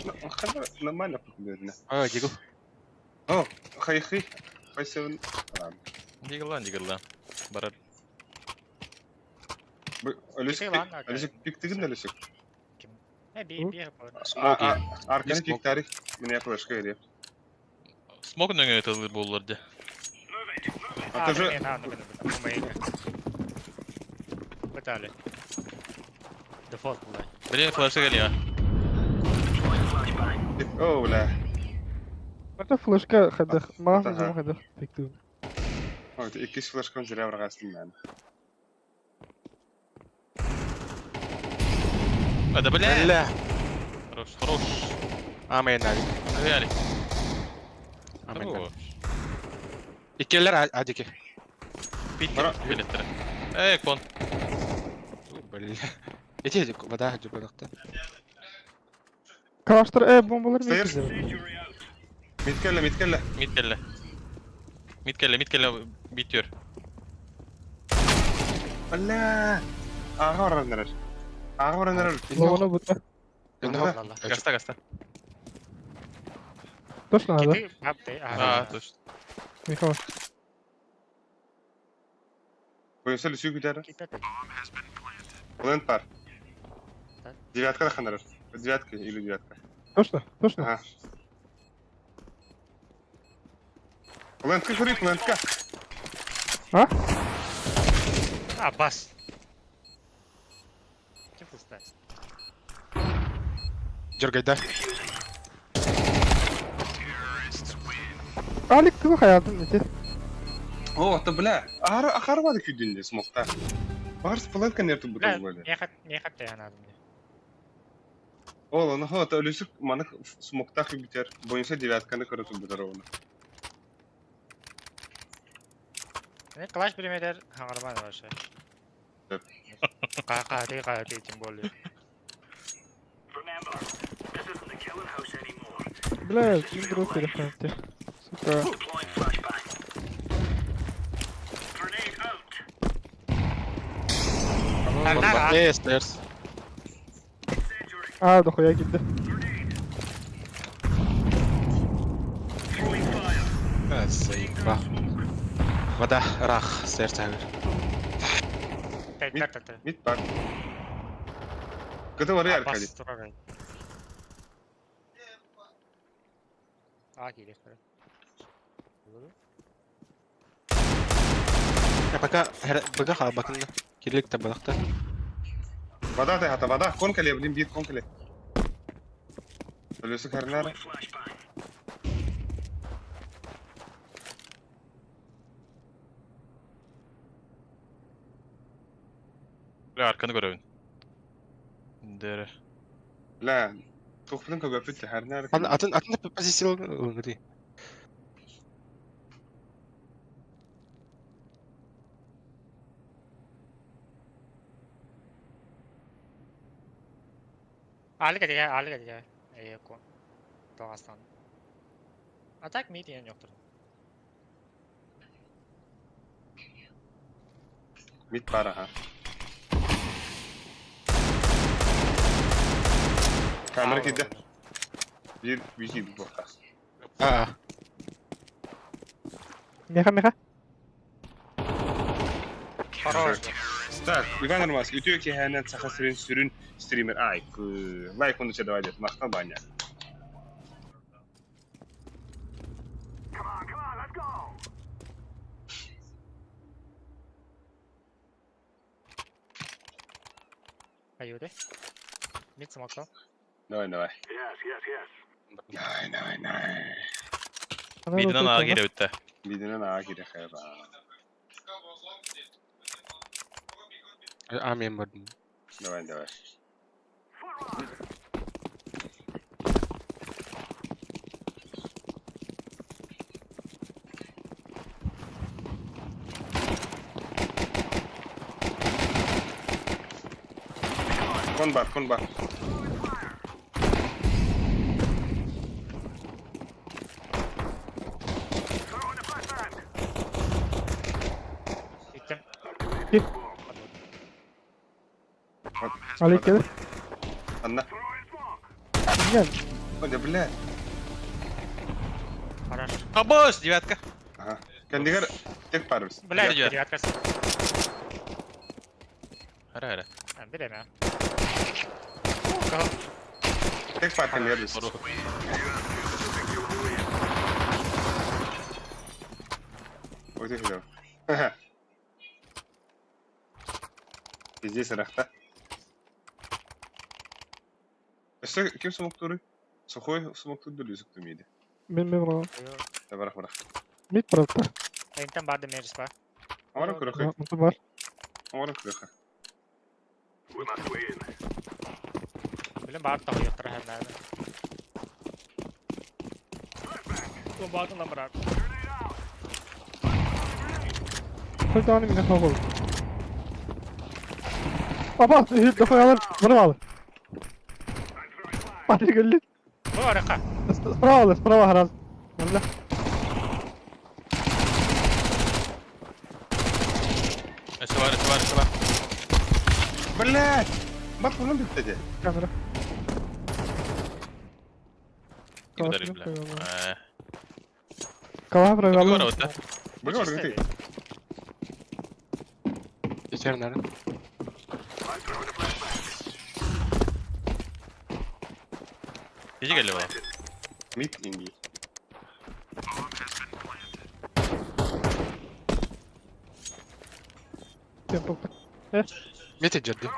Ну, хотя нормально популярно. Aa Diggle. О, хай-хай. Хай-севен. Дигл lan. Барар. Ölüsük, lan, arkadaş. ölüsük piktigin ölüsük. Bir yapalım. Smoke ya. Arkani Smoke. pik tarih. Mine flaşka ediyor. Smoke nöngö ötülür bollardı. А ты же... Батали. Дефолт булай. Biri flash'a geliyor. О, бля. Это флешка ходах. Мағын Ага. зам ходах. Бекту. Ой, ты ikki flaşkan zirə vurğastım ben. Hadi ble! Elle. Хорош. Amen abi. Реалик. Amen. Хорош. İkiler adiki. Bitti. Bana- Biletleri. Kon. Бля. Эти вода жібалықты. Калаштар, бомбалар Sayır. мекізді. Mitkelle. Mid kelle bitiyor. Bля. Ağa varanlar. Ağa varanlar. Лована бұта. Гаста. Точно надо? Кити апты. Точно. Михаил. Koyunsal üsü güder. Кити. Plant par. Так. Девятка да хандар. Девятка или девятка. Точно? Ага. Plantка кури, plantка. Abbas. Kim fıstık? Жұргайда. Алик, ты hayatın neti? О, да бля. Ахар var ki dünde smokta. Varsa plantка nerede bu da böyle. Не хат я надо мне. Oğlum, ha da ölüsük mana smokta ki biter. Boyunsa девятканы kırıtı biter onu. Ne класс пример хангарман var şey. Evet. Kahati тем более. Бля, не беру телефон. Сука. Stairs. Дохуя gitti. Заебал. Вода, рах, stairs abi. Tek. Mit bak. Kıta var ya arkadaş. Abbas duraray. Geliyor. Ya baka ha bakın. Kirlik tabalıkta. Vada da hata vada. Kon kale bilin bir kon kale. Ölüsük her nere? Ble arkanı görevin. Dere. لا تخفلن كبابت هرنا Atın da pozisyon olmadı. Ali gel. Kon. Doğastan. Atak mı diyen yoktur. mid para ha. Kamera kidde. Bir şey bu bakar. Aa. Меха. Хорош. Так, Иван Армас, ütüyor ki hemen saha sürün streamer ay. Like onu çada vadet. Maktan banya. Ayude. Mid smoke. Давай. Midden ağa geri ötte. Midine nağa gire khayba. Amin badın. Давай. Kon bar. Gittim. عليك كده Anla. Gel. Hadi bile. Хорош. Kabos! Девятка. Aha. Kendiler tek parız. Блядь, Идёт. девятка. Hara. Bilem ya. Tek par kendiler biz. Doğru. Oydu filan. Здесь рахта. Işte kim smoke duruyor? Сухой smoke duruyor yüzüktü miydi? Мен брал. Ya bırak. Мид правда. Enten bad damage var. Amarım kırıkı. Муту бар. Amarım kırıkı. Bilem bad da yoktur her nerede. Bu badın lan bırak. Хоть они меня хавал. Папа, ты давай алır. Справа алır. Патрик öldü. Bu harika. Справа раз. Валля. Ese var. Блядь! Bak bunun bitti. Камера. Giderim bile. Кого Doğru провел? ötte. Bu ne orada? İçeri nerede? Gece geliyor bana. Mid indi. Темпо. Mete ciddi.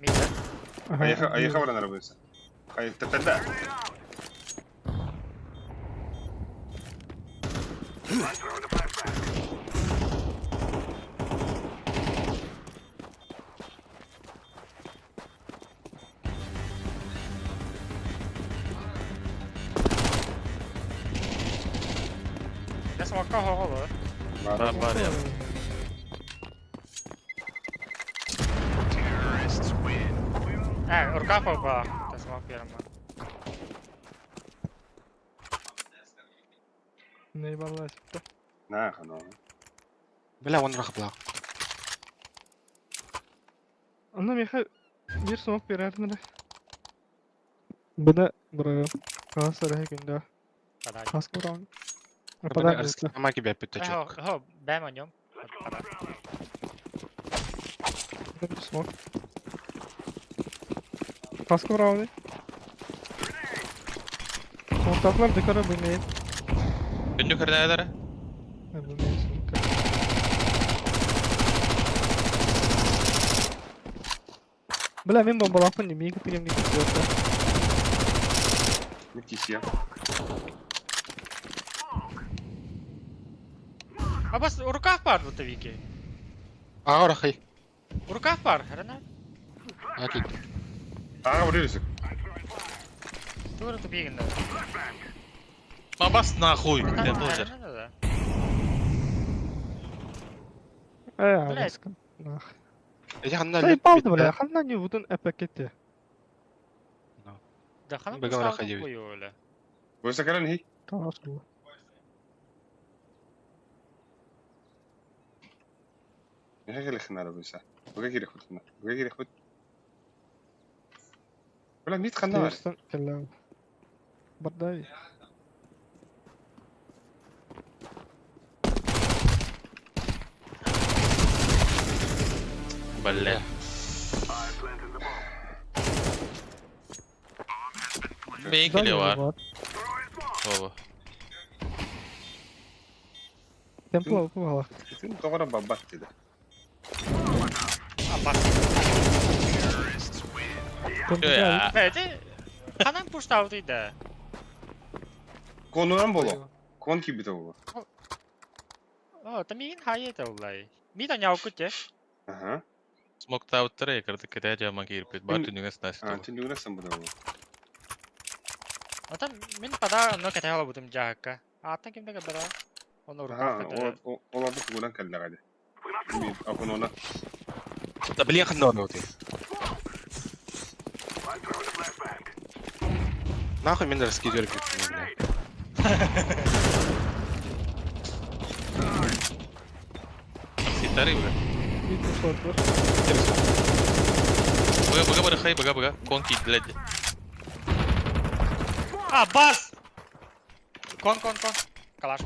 Midden. Ayıka var arabası. Hayır tepede. Ne smoke'a havalı. Var ya. Urka hava. Ne smoke yerim ben. Не балла çıktı. Ne kano? Bela onu rakıpla. Anla meha bir smoke vererdin de. Buna buraya. Kasara günde. Kadar. Kask vuran. Bela Apadan arası ama gibi yapıp da Ho, çok. ben oynuyorum. Kadar. bir smoke. Kask vuran abi. Kontaklar dekara bulmayın. Günlük harita eder. Bulmayın smoke. Bela men bombalapın yemeği kapıyım ne kitliyse. Mid kişiye. Або у руках пару тобі. Aa rakı. Урках бар, herna. Окей. Ağa vuruyorsun. Тура тупигинде. Бабас нахуй. Темпл жер. Эй, Блядь. Аляскан. Нах. Эти ханна Сай леп балды бля, ханна не вудын эпекети. Да хана Бегом пустал находи. кою öyle. Oysa kalan hi. Тарасулы. Ne kadar khnar oysa. Buga geri khutna. Buga geri khut. Ulan mit khana var. Терстен келем. Бардай. Бля. Beyin kili var. Baba. Темпл опу бала. Bütün doğru babat dedi. Абас. Ya. Беди. Хана пустал дейді. Konudan bolo. Kon gibi de bu. О, тамигин хайет олай. Мида няукутте. Aha. Смокта ауттара якырды кете жама кирпит. Бар түнүгө снайсту. Ha, tüm sen bu da bu. Атам мен пада но кете хала бутум жаакка. Ата кимдеге бара. Оны Ha, урках. o da bu kuran kelle hadi. Bir akın ona. Да блин, ханна вот. Нахуй меня раскидывали, блядь. Ситари бля. Видно шорт бар. Бага бага хай бага. Конки блядь. Абас! Кон. Калаш.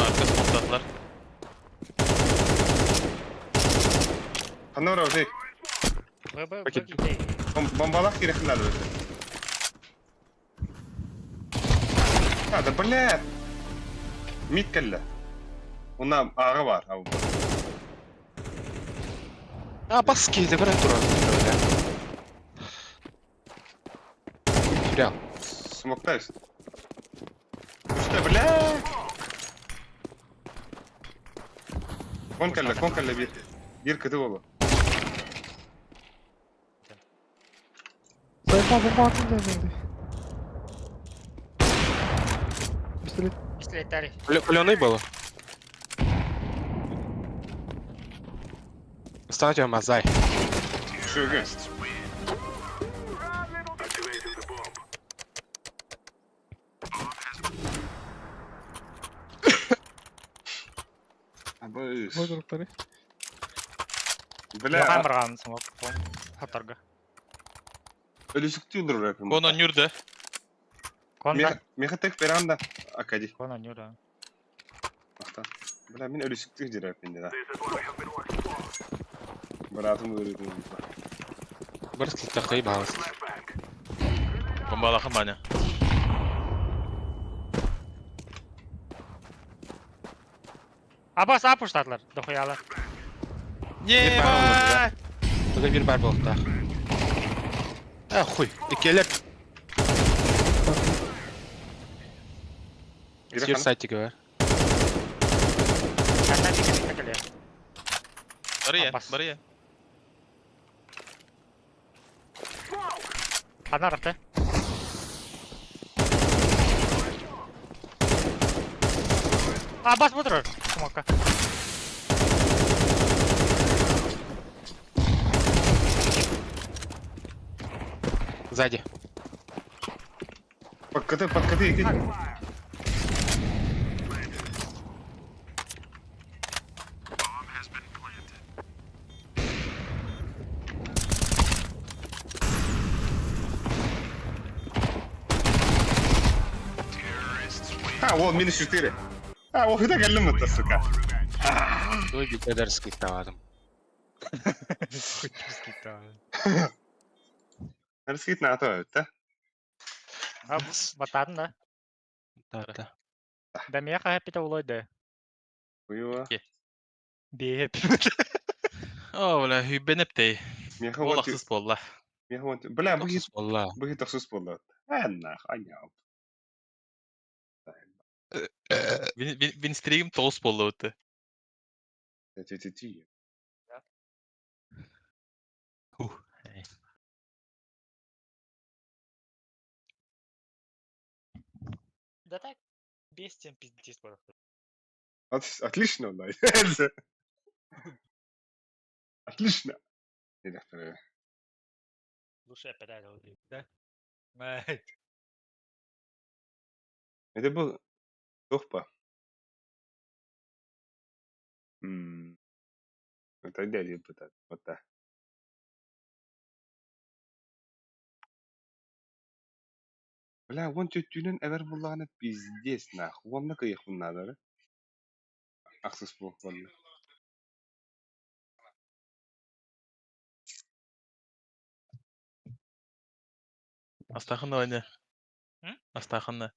Arka smoktadılar. Khana var şey. ББ, Пакет. баги. Bombalak geri khnar öyle. Ha da bля. Mit kelle. Ona ağa var abi. А, баски, температура. Реал. Smoktayız. İşte bля. Kon kelle bir kötü bolu. Sayfa bomba atın dedi. Pistolet. Пистолеттари. Паленый было. Станьте мазай. Şu gün. Abi. Мой друг пари. Bля. Хамран смог. Хаторга. Ölüsüktü olur rapim. Кона нюрде. Конда. Meha tek veranda akadi. Кона нюра. Basta. Bля min ölüsüktü dir rapinde da. Bırakım öğretim. Барский такой баланс. Бомбалахын баня. Абас апуштадылар. Дохуялар. Ебать! Burada bir bar balıkta. Ah хуй. İkiler. Bir saytı var. Канда дигени келе. Бария, Аббас. бария. Хана рахты. Абас бутур. Смока. Сзади. Подкаты, иди. Вот, минус 4. Вот это галимата, сука. Ой, бедарский таваром. Раскид на то, да? Батадын да. Да. Бәмия хәппите улайды. Уйва. Бейіп. О, бля, hybben upp dig. Меха вот Olaksız bolla. Я вот, бля, Тохсус болла. быги тахсус болот. Нах, анял. Винстригим тоғыз болды өтті. Ти. Да так, без тем пиздец просто. Отлично, да. Отлично. Не да, второе. Лучше опять да? Мать. Это был Тохпа. Это дядя пытает. Вот так. Бля, вон тютюнен эвер буллаганы пиздец нах. Вон на кыйык надо, да? Аксыз бұл вон. Астаханна ойна. М? Астаханна.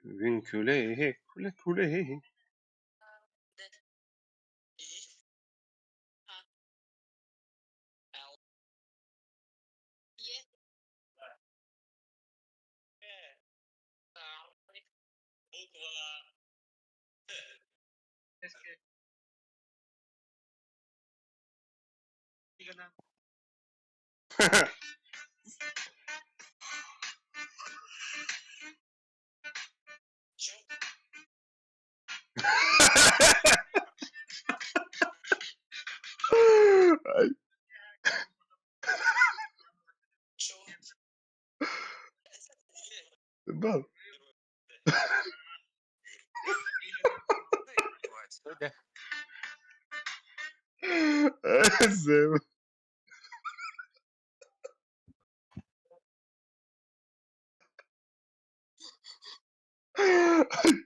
Вин күле, күле. Ay. Bal. Öyle. Zem.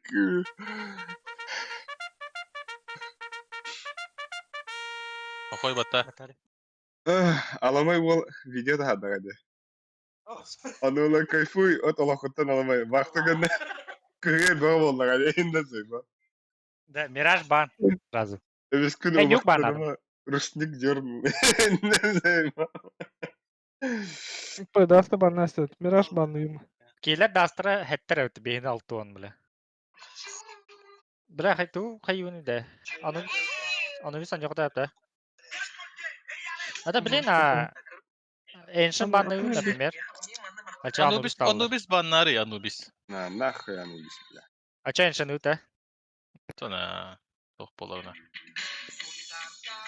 Kü. Охой бата. Batarya. Аламай ол видео да хадагады. Анула кайфуй от алахоттан аламай. Бактыгында кыгыр баа боллагады энде сөйбө. Да, Мираж бан. Сразу. Эбес күн Yok bana. олохтарыма русник дёрн. Энде сөйбө. Пойдасты баннасты. Мираж банныйым. Кейлер дастыра хеттер өтті бейін алты он біле. Біле қайту қайуыны да. Анубис анжоқта әпті. Это, блин, Ancient банныйым, например. Ача Анубис талды. Анубис баннары, Анубис. На, нахуй Анубис, бля. Ача Ancient өті. Тона тоқ болауна.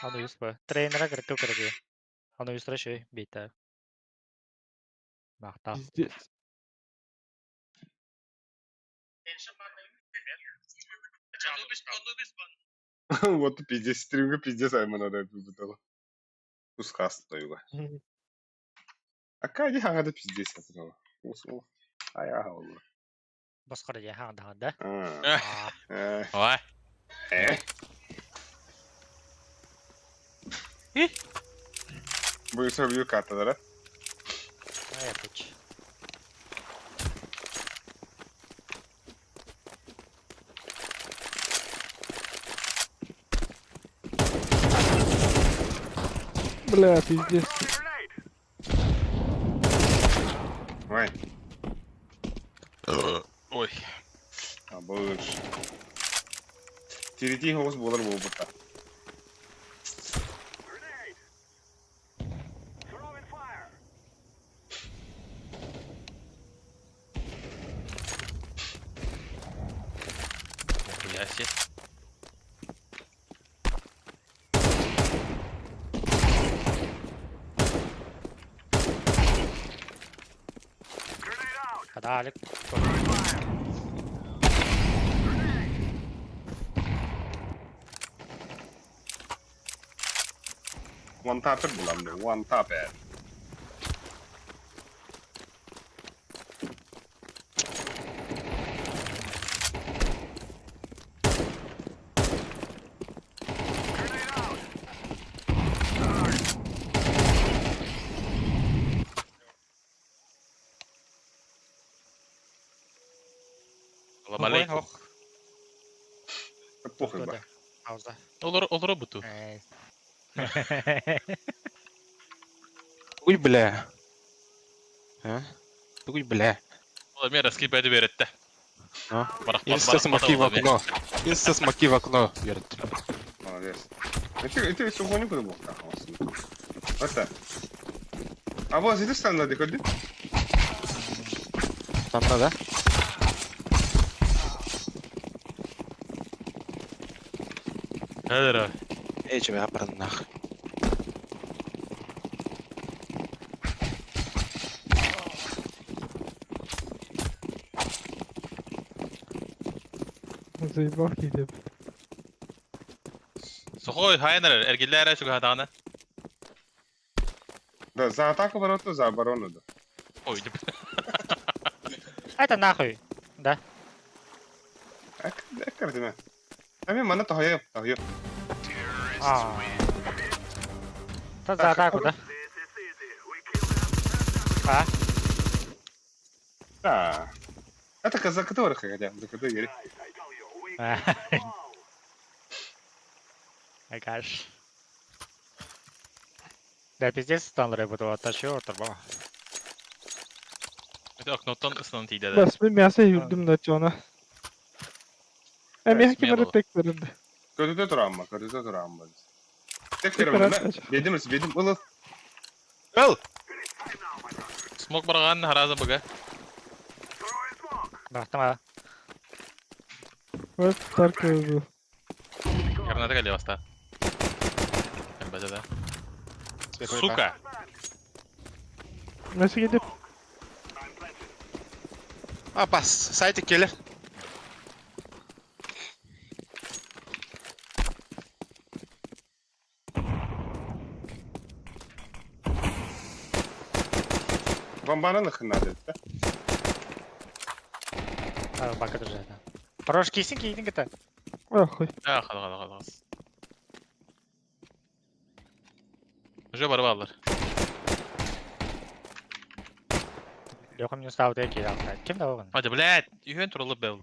Анубис ба. Трейнера кіркі кіргі. Анубис рашой бейті. Мақта. Пиздец. Вот пиздец, стримга пиздец, ай мана да бутала. Ускас тоюга. Акади хагада пиздец атырала. Усул. Ай ага олла. Басқара жа хаң дағанда. Ой. Бұл сөбіу картадара. Ай, пуч. Бля, пиздец. Ой. Ой. Бұл үш. Тирети хоғыз болар бұл бұта. Яси. Далек. One tap'e bulamıyor. One tap'e. Salam aleykum. Похуй bak. Hausa. Olur o butu. Тугуй бля. А? Тугуй бля. Oğlum ya раскип эти берет. А? Барах Инста смоки в окно. Инста смоки в окно. Берет. Молодец. Это все гони куда был. Вот так. А вот здесь там надо ходить. Там надо? Hadi abi. Эй, тебя обратно нахуй. Заебал гидеп. Сухой хайнер, эргиллер şu hadana. Да, за атаку ворота, за оборону, да. Ой, Это нахуй. Да. Картина. Ами мана тохоё. Та за атаку, да? А? Да. Это за которых хотя, за которые говорит. Ай, каш. Да, пиздец, станлere буду оттащил, оторвал. это окнотtan ısınan tiyde de. Bas bir miyase yürüdüm de ona. Hem Resmi yaki böyle alalım. tek verildi. Kötüde duran var. Tek Tekrar verim atacağım. bedim ılı. Эл! Smok barağın haraza baga. Baktım ha. Evet, Dark öldü. Granata geliyor hasta. Bence de. Сука! Nasıl gidip? А, бас, сайты келер. Бомбана нахрен надо, да? Bak dur zaten. Paroş giysin giydin git. Охуй. Ya hadi. Уже barı alır. Yok mu stał teki ya. Kim de oğlum? Hadi blad, yön turalı bel.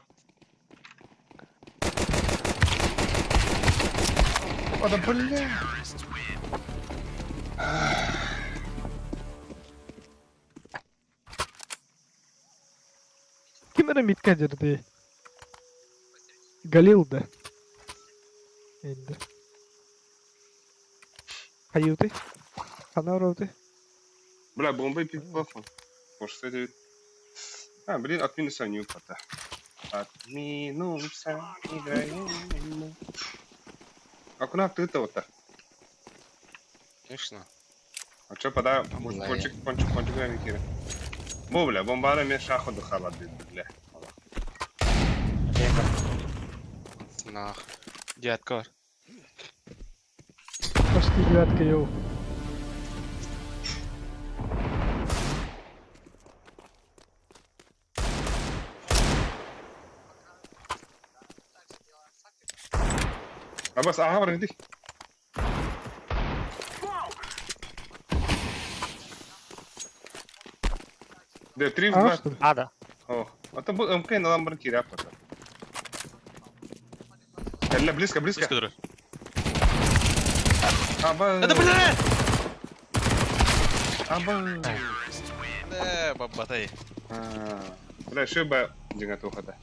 O da bля. Kimlere mid kaçırdı? Galil de. Indi. Hayırdı? Kana vurdu. Бля, бомба и пипафон. Может, это... А, блин, от минуса не упада. От минуса играем. А куда ты-то вот-то? Конечно. А чё, подай, Бля. кончик, грамми кири. Бо, бля, бомбара мне шаходу халады, бля. Нах. Дядка var. Почти девятка йоу. А бas, aha var hadi. Да, 3 в А 2. что ли? А, да. О, это был МК на ламбарке ряпа. Калля, близко. Sıkı durur. Аба. Hadi blad! Аба. Ne babatay. Бля, шиба динга хата.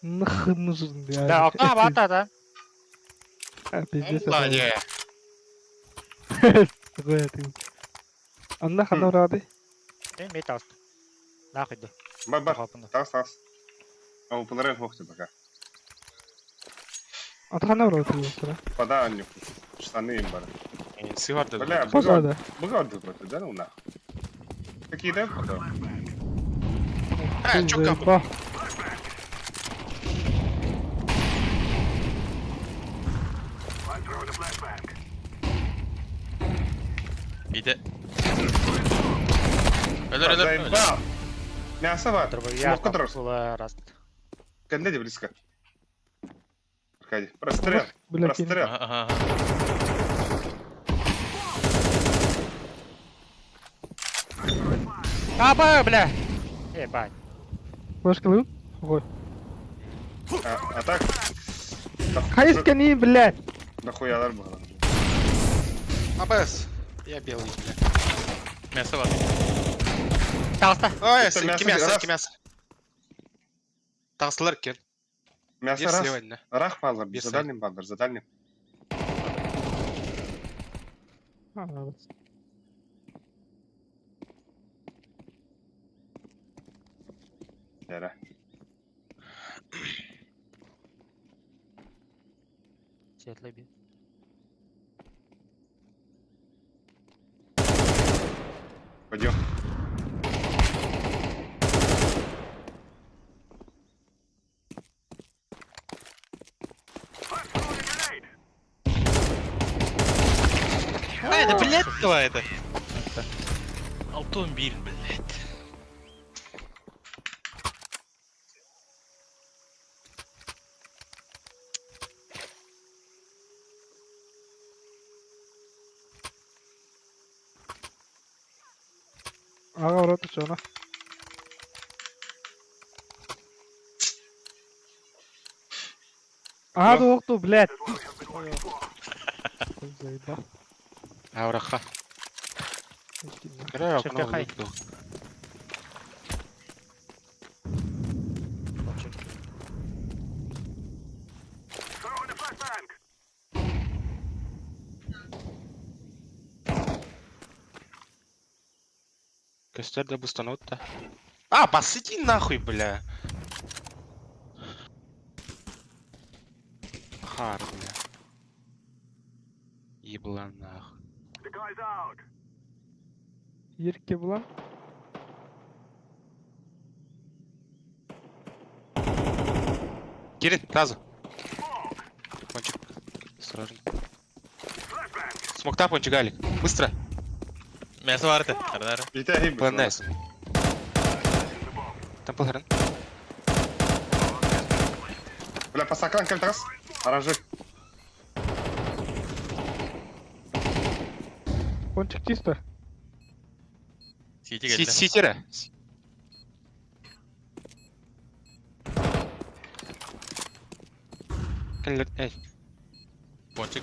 Нахрен нужен ya. Да, окно абата да. Ha, pizdes Да, atalım. не. Такое ты. Анна хана вради. Ты метаст. Нахуй да. Бар. Хапында. Тас. А упунарен хохте пока. Ата хана вради mesela. Пода анню. Штаны им бар. Сыгар да. Бля, Позада. быга отдыхать, да, ну нахуй. Какие-то? Чё капы? Заебал. Биде. Ölür ölür. ölür. Заебал. Мясо var. Дробовик, Смог контроль. раз. Кандиди близко. Аркадий, прострел. Бля, Прострел. Aha aha aha. Бля! Ебать. Флешка лут? Ой. А так? Хайскани, блядь! Нахуялар было. АБС. Я белый, бля. Мясо var. Тауста. Ой, Это мясо, мясо, раз. iki мясо. Тағысылар екен. Мясо Бер раз. слева не. Рах балдар, Бер за слева. дальним балдар, за дальним. А, надо. Яра. Светлый бит. Пойдем. Это, блядь, давай это. 6-11, блядь. Ага, ворота чё, на? Ага, докту, блядь! Заебал. Аураха. Иди нахуй. Кірі окно Шепехай. вылупил. Костер да бустанут-то. Посыти нахуй, бля. Хар, бля. Еблан нахуй. Ерке була? Кирит, сразу. Пончик. Осторожно. Смокта, пончик, Галик. Быстро. Мясо var это. Арнар. Итак, гиб. ПНС. Темпл Херен. Бля, по стакан кальтрас. Оранжи. Пончик чисто. Сити geldi. Ситера. Эй, Пончик.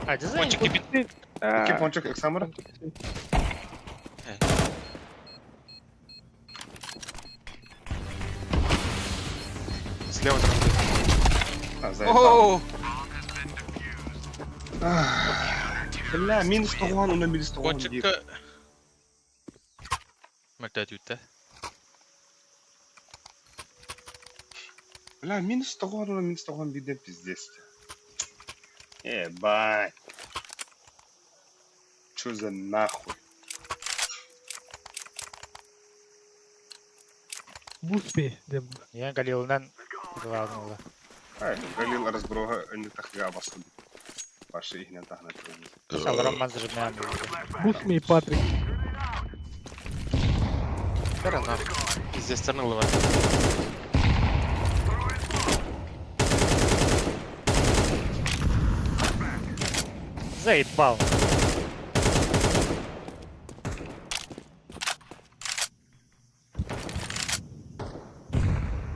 А, дизайн. пончик кипит. Какие пончик, Эксамер? Слева там. Заебал. Оу! Бля, минус 100 на минус 100. Пончикка. Мертвят ute. Бля, минус 100 на минус 100 бидем пиздец. Ебать. Чё за нахуй? Буспи, дем. Я Галилынан главного. Ай, Галил разброга не тахга басуди. Ваши их не тахна. Салрам мазжимян. Бусми и Патрик. Пера нахуй. Здесь Тернылова. Заебал.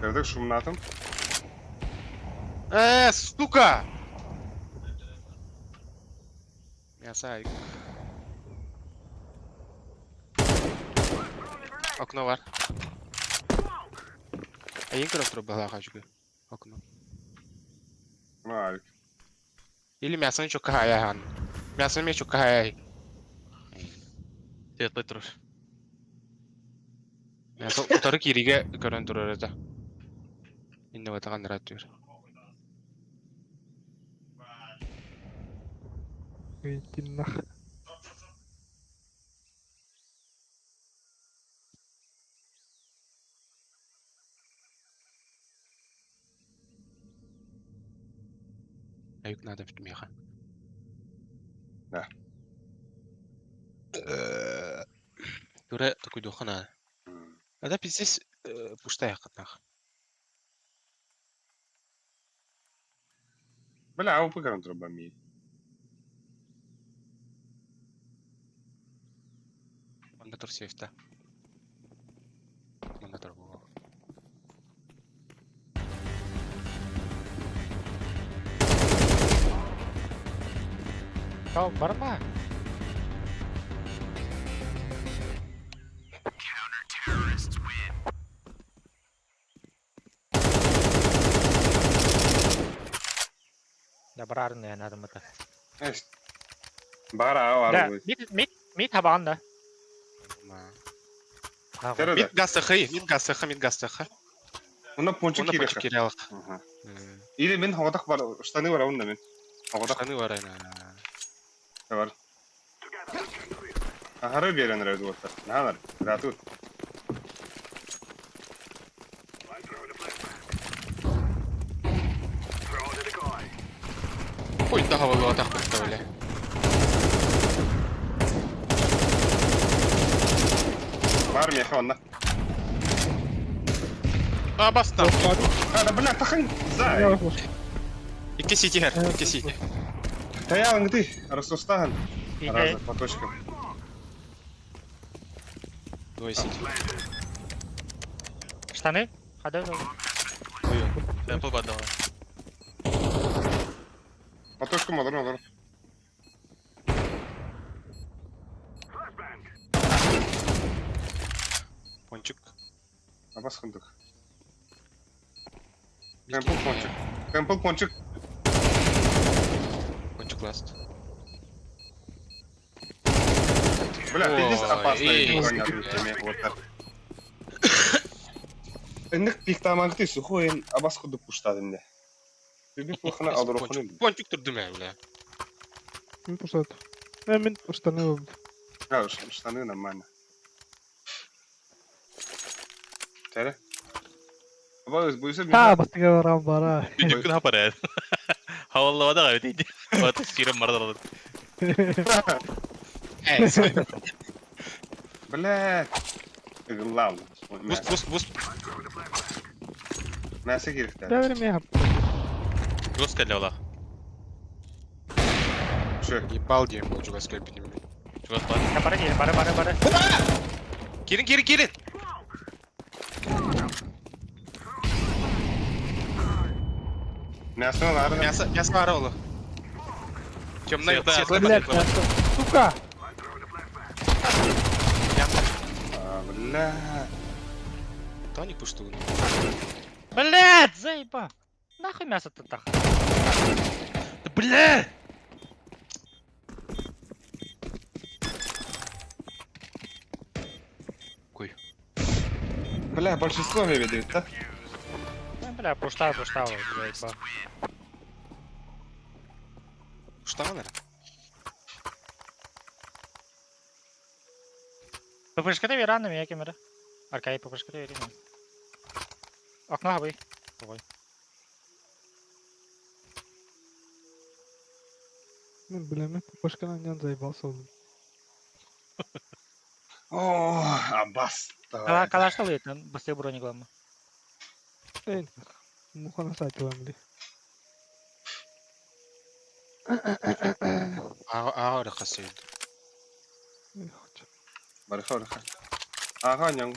Когда шумнатом? Сука! Мясайк. Окно var. Ең көріп тұрып бағаға жүгі. Окно. Алик. Или мясоны çok kahaya han. Мясоны мен çok kahaya. Светлый тұрыр. Мясо ұтары кириге көрін тұрыр еді. Инне батаған рад жүр. Иди нахуй. Ayık nada bitmeyha. Ne? Göre takı dokana. Ada pizziz puşta yakıtnaq. بلا هو فكرة نضرب مين. Onda tur safe'ta. Onda tur bu. Kau бар ма? Да барарын я надо мата. ايش بقرا Да, عربي мид табанда. ترى Mid ده gaztaxı. هنا بونشو Onda كيرك poçuk kiralıq. إلي من هو تخبر اشتاني ولا قلنا من هو تخبر Qanı var ayna. var هرب يلان رادو وقت نهار راتو Oy, daha havalı atak baktı öyle. var mı ya خوانا Aa bastı. هذا بلا تخن زاي Yok var. İki city her. Evet, İki city. تيا انتي رسوستان Иде. раза поточка Двое city. Штаны? Ходай. Temple бадала. поточку модерн Ponçuk. Абас хындык темпл пончик темпл пончик Ponçuk last. бля ты здесь Ой, опасная эй, игра вот так انك بيك تامانك تي سخوين اباس خد بوشتا دنده بيبي فخنا اضرو خنين Ponçuk durdum ya öyle. Min pusat. Min pustani oldu. لا مش تانينا معنا ترى ابا يسمى Ha bastı garam bara. Dükkün hapar ya. Havalı vada gayet iyi. Vada sirim marada. بلا غلام Boost. ما سكر تاني Devrim ya. Rus kelle ola. شو Ебал diyeyim bu çok asker benim. Rus var. Ya bara. Girin. мясо надо Мясо var oğlu. Темная Света, светлая Блядь, светлая. сука. бля Да не пушту. Блядь, заеба. Нахуй мясо-то так? Бля! Куй. бля большинство ведет да Бля, пуштал, заеба. Что она? Попышкада веранным я кемера. Аркай попышкада веранным. Окно хабы. Ой. Min bilemi başkanın yan zaybası oldu. о абас Калашта выйдет, быстрее брони главное. En. Muhana saati var mı? Ağır kasıyor. барыха ага нянг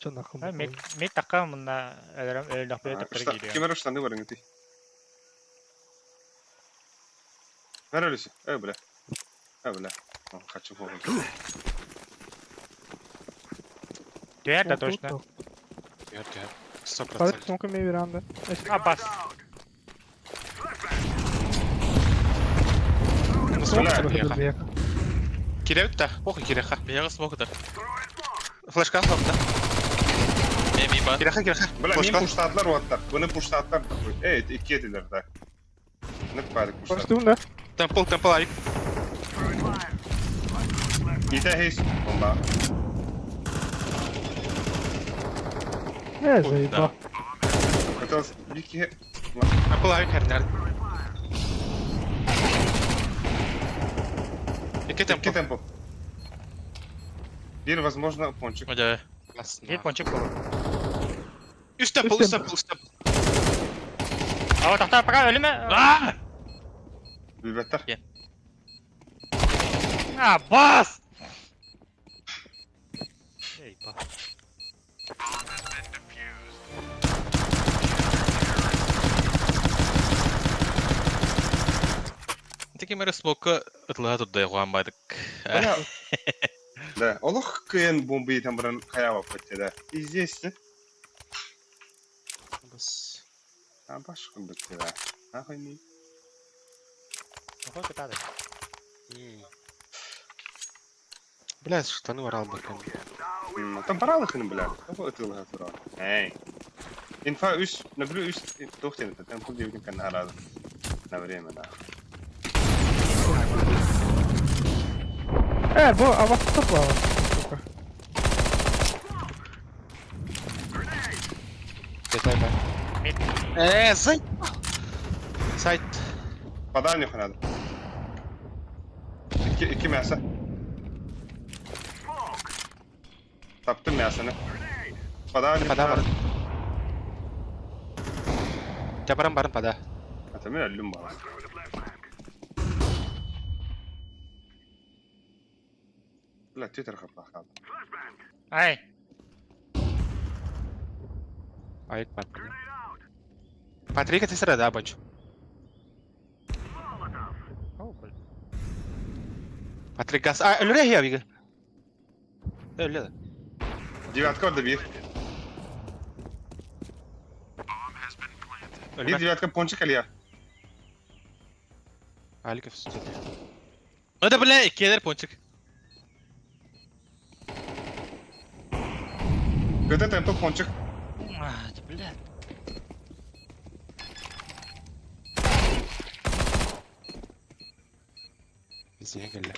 Can akım. Мид такка мына элдах бөтөп киргиди. кемер штаны бар инти Nerelisi? Bля. Bля. Хочу голову. Дверь, да точно. Gör. Hadi 100%. sonka meyve veranda. Аббас. Бля. Kirevit de. Pokı kireha. Бияғы смоку да. Flashka sokta. Меми бар. Kireha. Бля, мен Flashka. пуштатлар оттар. Бұны пуштатлар. Iki ediler de. Нык падык пуштат. Başladın da. Temple ayıp. Ите хейс. Бомба. Ne zayıba. Хотелось Вики. Apple abi nerede? İki tempo. İki tempo. Bir возможно пончик. Hadi. Bir ponçik bu. Üst tempo, üst tempo, üst tempo. Aa tahta apakah ölü mü? Aa! Bilbetler. Ha bas! Eyvah. Teki mere smoke'ı ıtlığa tuttu ya kuanbaydık. Bana... Да, олох кыйын бомбы тамбырын кая бап кетти да. Известно. Бас. А башкы битти да. Нахуй не. Какой катады? Блядь, штаны ворал бы. Там паралыхын бля. Капы ытылыга тура. Эй. Инфа үс, набрю үс тохтен там пул девин кан арады. На время да. Bu avakta var. Сука. Детай ben. Mid. Сайт. Сайт. Padan yok herhalde. İki mesa. Taptım mesasını. Padan yok. Pada barın. Jabaran barın pada. Atamın ölüm var. لا تويتر خطأ خالد. Ay. Ayık bak. Patrick'e tesir ada bacı. Oh, cool. Patrick gas. Aa ölüre ya bir. Öyle de. Девятка orada bir. Bir Ölme. девятка ponçik alıyor. Alik üstü. Hadi bile iki eder ponçik. Göte tempo ponçik. Ah, блядь. Biziye geldi.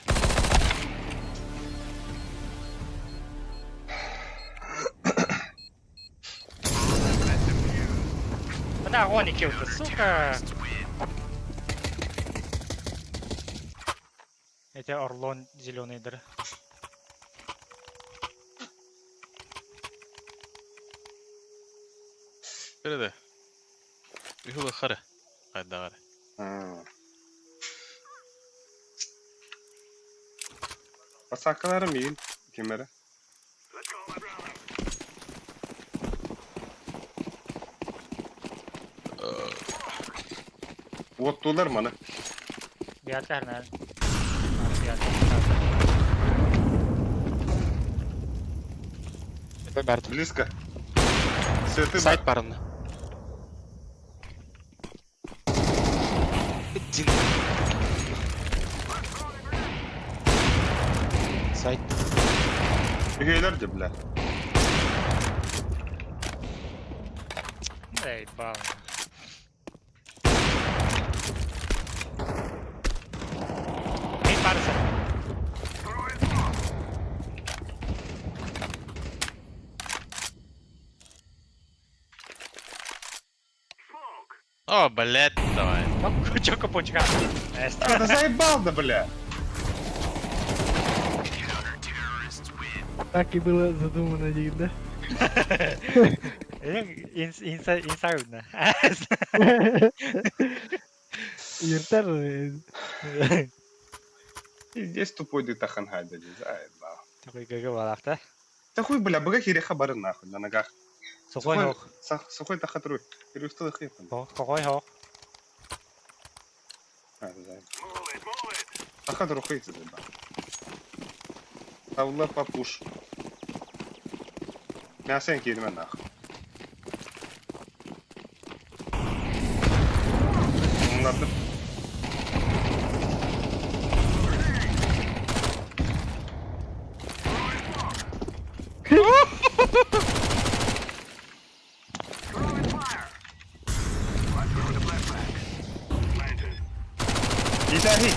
Да, он и килл-то, сука! Эти орлон зеленый дыр. Böyle de. Yuhulu xarı. Haydi xarı. Ha. Basaklarım iyi. Kimlere? Vottular bana. Biat karena. Bertu. Близко. Светы Сайт barın. Din. Сайт. Üyeler de bile. Эй, бал. Мид барысы. О, блядь, давай. Чё капончика? Да заебал да, бля. Так и было задумано, да? Инсайдно. Yeter. Здесь тупой дитахан хайда, заебал. Такой гага балакта. Да хуй, бля, бога хире хабары нахуй на ногах. Сухой хох. Сухой тахатруй. Перестал их ехать. Сухой хох. А, заебал. Тахатру хуй заебал. Тавла папуш. Мясен кидime нахуй. Onlarda İlahi.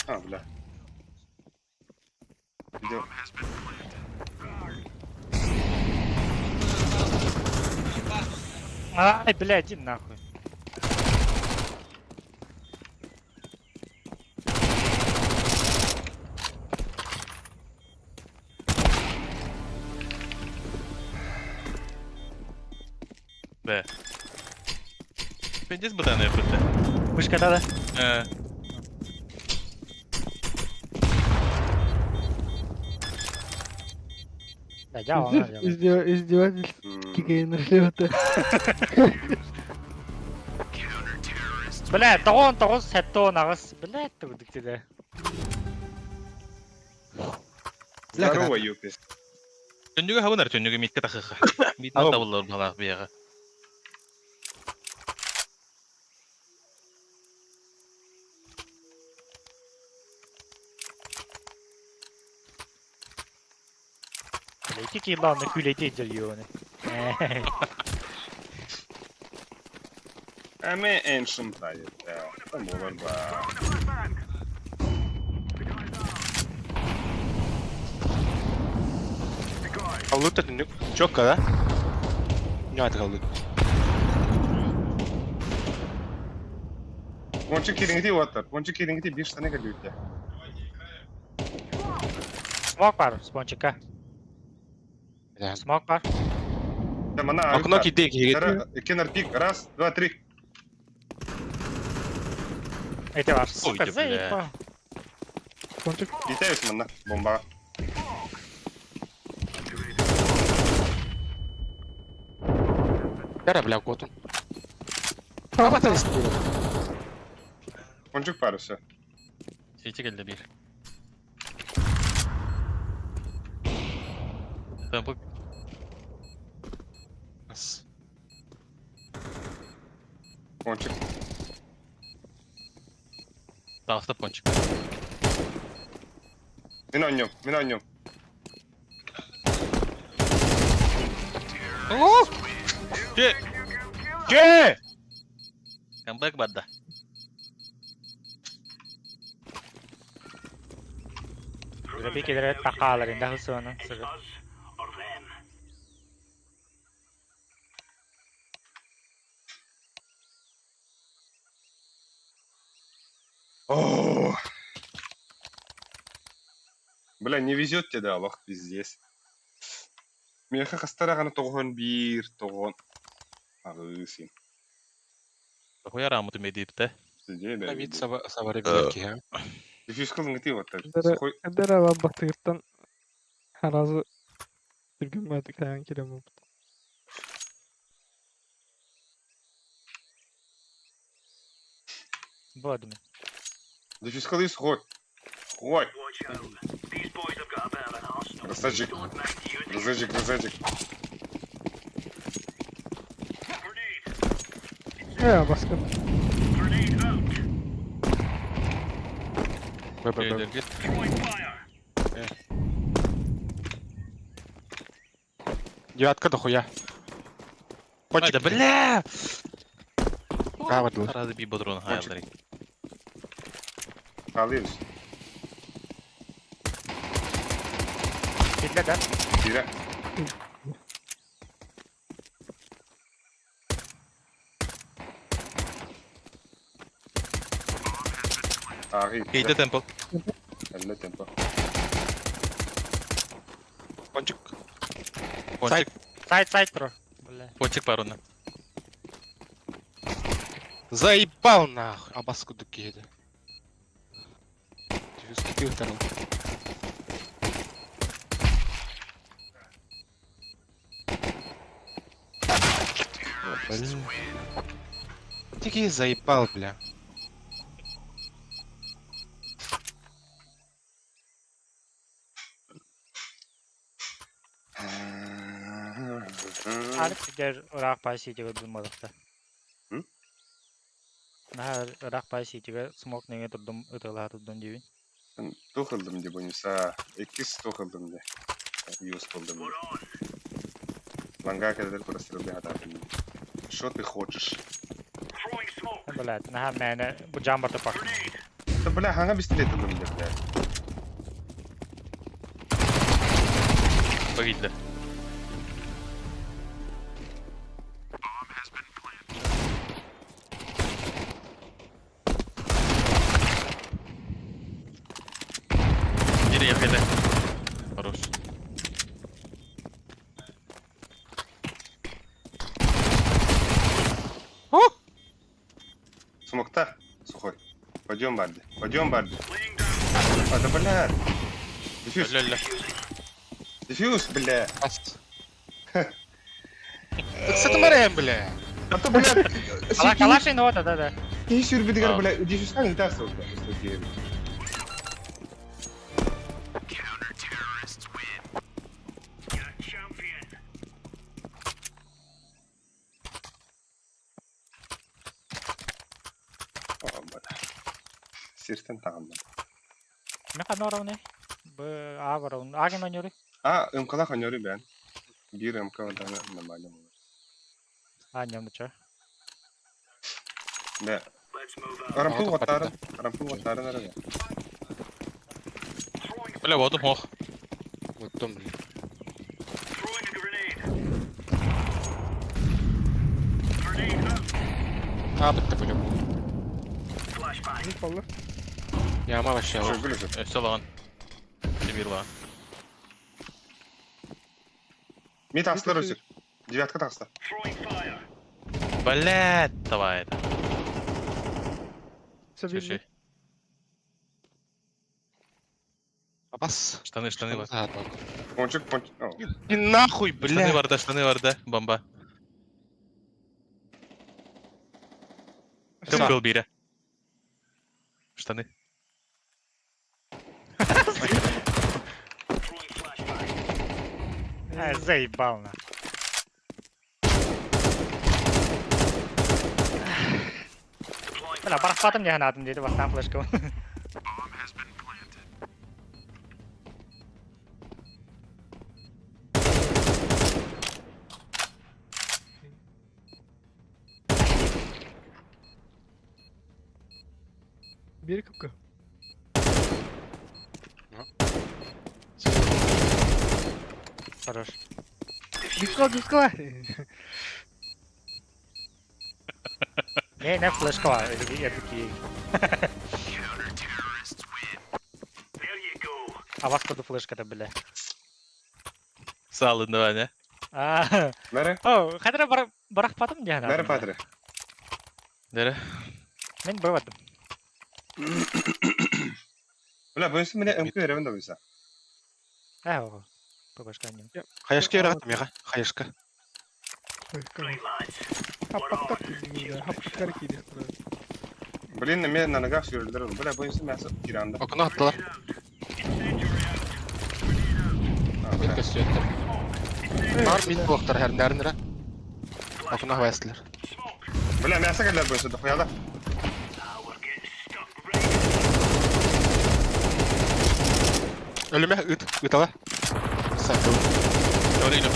Ha bla. Video. Ай, блядь, иди нахуй. Б. Пендес бытаны yapıttı. Вышка да? Да, я он, Издевательский геймер это. Блядь, тоғыз сәтті нағыз. Блядь, түгдік деді. Здорово, Юпис. Төннүгө хабынар төннүгө митке тахыха. Митне Ау. табылар бала бияга. Лейті кейланны күлейті ежер оны. Әме әншім тайы. Там олар ба. Каллыта түнүк. Чокка, да? Не аты каллыт. Ончы кереңді отыр. Ончы кереңді 5 тане кәлуітті. Смок бар, спончикка. Смок бар. Мана Окно киде киге. Кенар пик. Раз, два, три. Эти бар. Ой, Сука, да, заебал. Кончик. Битаюсь мана. Бомба. Яра, бля, котун. Ончык бар все. Сети geldi bir. Tamam bak. Ончык. Dağısta ponçik. Мен ойнем. Мен ойнем. Че? Че? Comeback badda. Bir kere takalarında hısı onu. О! Бля, не везет тебе, да, Аллах, пиздец. Меха хастараганы тоғын бир, тоғын. Ағысин. Koyar amıtım edip de. Сиде, да. Вид савары билки, ха. Дефис кылың гыты ваттар. Эдер ава батыртан харазы түргүмөдү каян келем. Bu adamı. Дефис кылый сход. Ой. Красавчик. Красавчик, красавчик. Baskın. Gelir git. Девятка дохуя. Пончик. Haydi bля! Правда. Aradı bir bodron hayalleri. Алырız. Kitle de. Тира. Ағы. Кейde tempo. Әлі темпо. Пончик. Ponçik. Сайт про. Бля. Ponçik var onda. Заебал нахуй. Абаску дукеды. Скипил второй. Блин. Тики заебал, бля. Alip gider Irak Paysiydiga durmadıqta. Hı? Nah Irak Paysiydiga smok nenge turdum, ıtıla turdum gibi. Тоқылдым деп ойнаса, еккіз тоқылдым де. Юз қылдым де. Ланга кәдір құрастырылды ататын. Что ты хочешь? Блядь, nah məni bu jambarda pak. Да, бля, ханга пистолет ылдым де, бля. Pagildi. Аркада. Хорош. Смокта. Сухой. Пойдем, Барди. Пойдем, Барди. А, да, бля. Дефьюз. Ля-ля. Дефьюз, бля. Бас. Сатамарем, бля. А то, бля. Калаш in water, да. Не сюрбидгар, А. бля. Дефьюз как не так, сука. Сиртен тағамда. Мен қадна орауны? А орауны. Аген ойныры? А, МКла ханёры бән. Бир МК оданы нормально болар. А, немді чо. Бә. Рампыл ваттарын. Рампыл ваттарын арада. Бля, вот мох. Вот там, блин. А, бітті по-любому. Не қалды. Яма вообще. Что, вылезет? Все лаган. Темир лаган. Мит астылар өсек. Девятка тағыста. Блядь, давай это. Слушай. Бас. Штаны бар. А, так. Пончик. О. И нахуй, Штаны бля. бар да, бомба. Кім Сам. был бире? Штаны. Заебал на. Бля, барахпатым не ғанадым дейді, бастан флешка. Бери капка. Хорош. Дискла. Не флешка var, ediki. Аваз коду флешкада, бля. Салын давай, не? Нәре? О, хадра барахпатым не ғанадым. Нәре падре? Дере? Мен бывадым. Бля, бұйынсы мене МК еревін да бұйса. О, побашка не. Хаяшка яратым яға. Хаяшка. Хаппаттар кейді. Хаппаттар кейді. Блин, мен на ногах сүйрілдір. Бля, бұйынсы мәсі иранды. Окна аттылар. Бітке сүйеттір. Бар бит болықтар әрін әрінірі. Окна хвайстылар. Бля, мәсі кәлер бұйынсы дұқыяда. Ölüme ıt ala. Sakın. Öyleydim.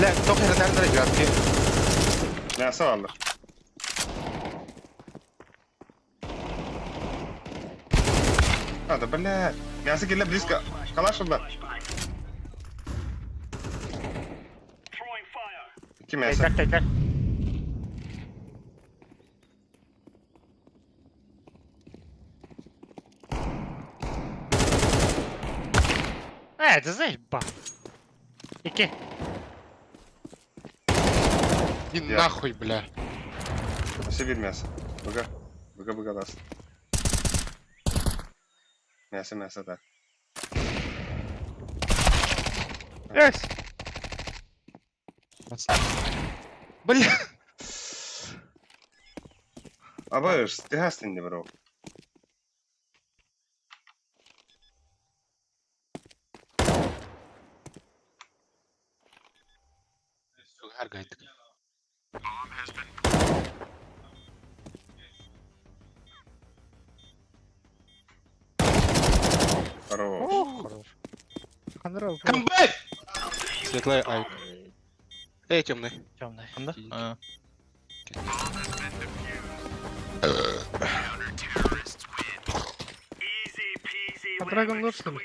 La, tok herden nereye girer ki? Мәсі алды. Hadi bля. Мясо келе близко. Калаш ұлда. Iki мясо. Тайдак. Ты заебал. Ики. И нахуй, бля. Все bir мясо. Быга даст. Мясо так. Yes. Бля. Абайш, ты гастин не бро. Сугар гайдык. Хорош. Хандра. Камбэк! Светлая айк. Эй, темный. Темный. Anda? Ha. Dragon Lord seni.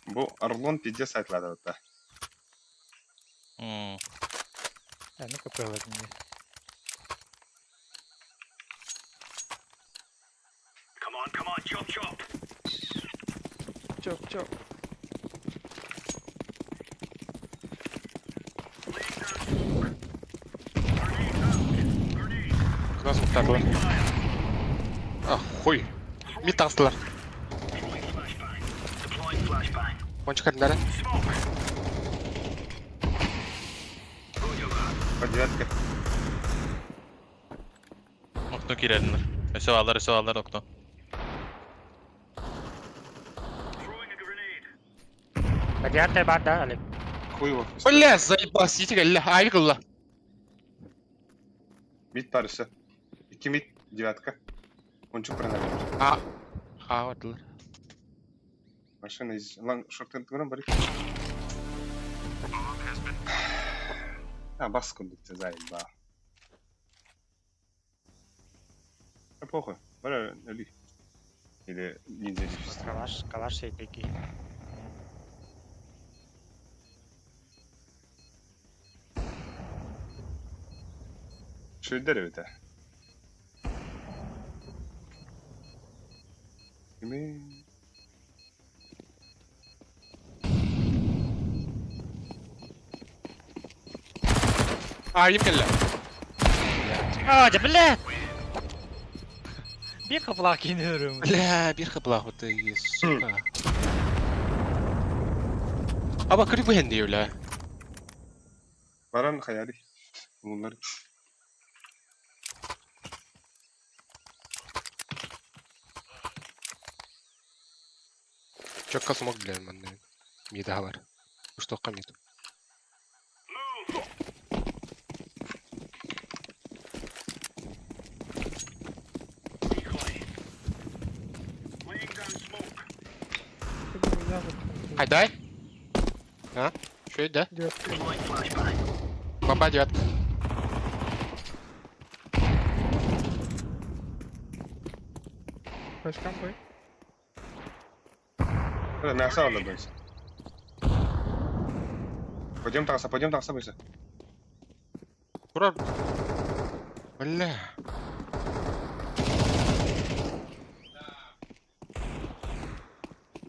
Bu Орлон пиздец айтылады вот. Ну капелла мне. Чоп. Nasıl tutarlar? Ah хуй. Mid astılar. Кончик один дара. По девятке. Okno girerler. Ösev alır okno. Подъятая бат, да, Олег? Хуй его. Бля, заебался, идите, ля, айгылла. Mid var üstü. 2 mid девятка. Konçuk prenler. Atılır. Машина из... Lan şorttan tıkıran bari. Bas kundukça zaten. Похуй. Бара öyle. Или ниндзя чисто. Калаш сей такие. Şu derevete. Kimi? Yem ля. Да, блядь! Bir kapılak iniyorum. Бля, bir kapıla hotu suka. Ama kırık bu hendi öyle. Baran hayali. Bunlar. Çok kasmak biliyorum ben de. Mide var. Uç tokka mid. Hayday. Ha? Şöyle. Баба девятка. Başkan koy. Мясо надо быть. Пойдем такса быстро. Буrar. Бля.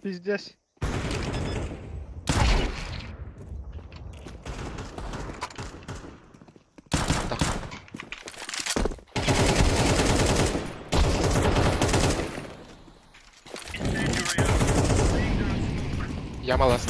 Пиздец. Так. Я малас.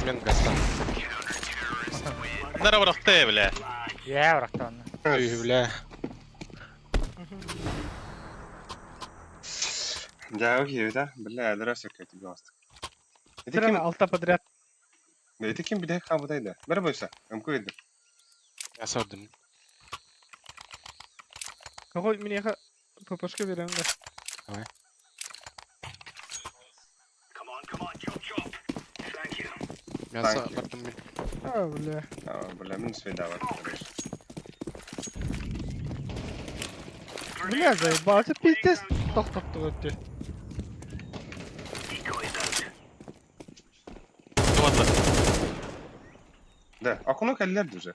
Мен гаста. Bunlara bıraktı bile. Я братан. Бля. Да, окей, да? Бля, здравствуй, какой-то галстук. Сирена alta подряд. Это кем бедек хабудайда? Бара бойса, амку едdim. Я сордum. Koy miniye papaşka verelim de. Я Thank you. сордum. Bля. Бля, min свидава. Бля, заебался, пиздец. Ток öttü. Tutmadılar. Да, окно келлерди уже.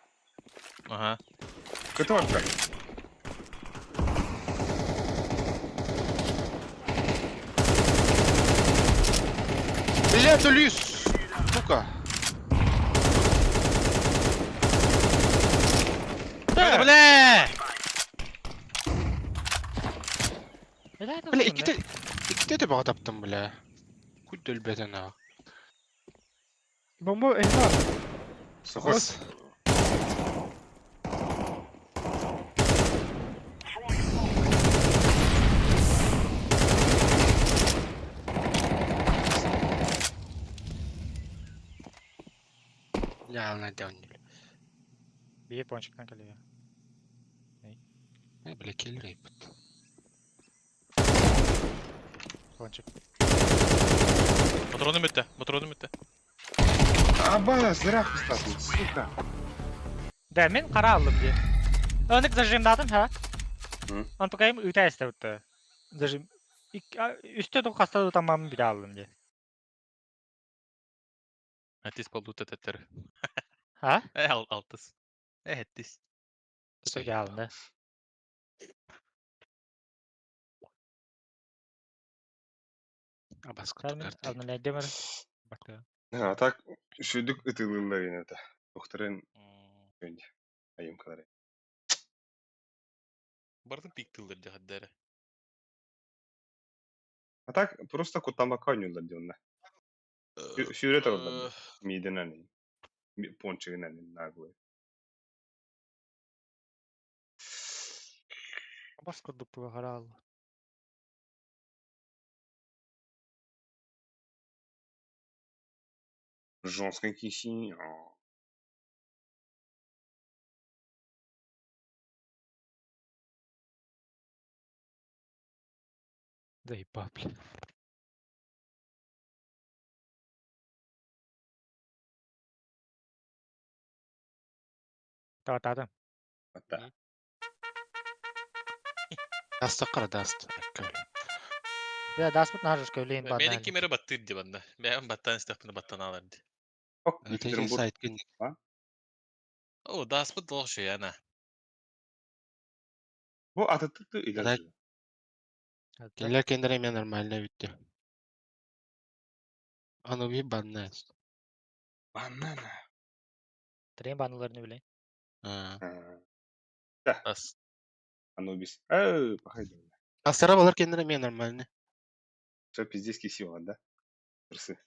Aha. Kötü var. Бля, ты лис! Сука! Hadi bile. Бля, iki de bana taptım bля. Kuddül bedene. Bomba elma. Сухой. alına devam. Bir ponçikten geliyor. Ne bile gelir ayıp. Ponçik. Motorunu bitti. Motorunu bitti. Aba, zırah kıstasın, suka. Demin kara aldım diye. Önlük zırhımdadım ha. Hı. Onu bakayım üte istedim. Zırhım. Üstte de kasta tamamı bir daha aldım diye. Hettis poldu tetetleri. Ha? Altıs. Hettis. Çok geldi. Abas Termin kutu alın ne demir. Bak. Ha, tak şuyduk ıtılırlar yine de. Doktorun önce. Ayım kadar. Бардым пиктылдыр жахаддары. А так просто кутамака oynuyorlar diyorlar. Şöhret alırlar. Miden hani. Ponçiğin hani. Naglı. Bas kurduk bu kara aldı. Жёсткий киши. Заебал, блин. Tamam. Hatta. Dasta kara dasta. Ya dasput narız köyleyim bana. Menin kimere battıydı banda. Ben battan istafını battan alırdı. Bak, Öteki Ekaterinburg. sait gün. O daspıt doğu şey ana. Bu Atatürk'te ilerliyor. Gelir kendine hemen normaline bitti. Onu bir banna. Bana ne? Tren banılarını bileyim. Ha. Ha. As. Anubis. Погоди. Aslara alır kendine hemen normaline. Все пиздец кисио, да? Трусы.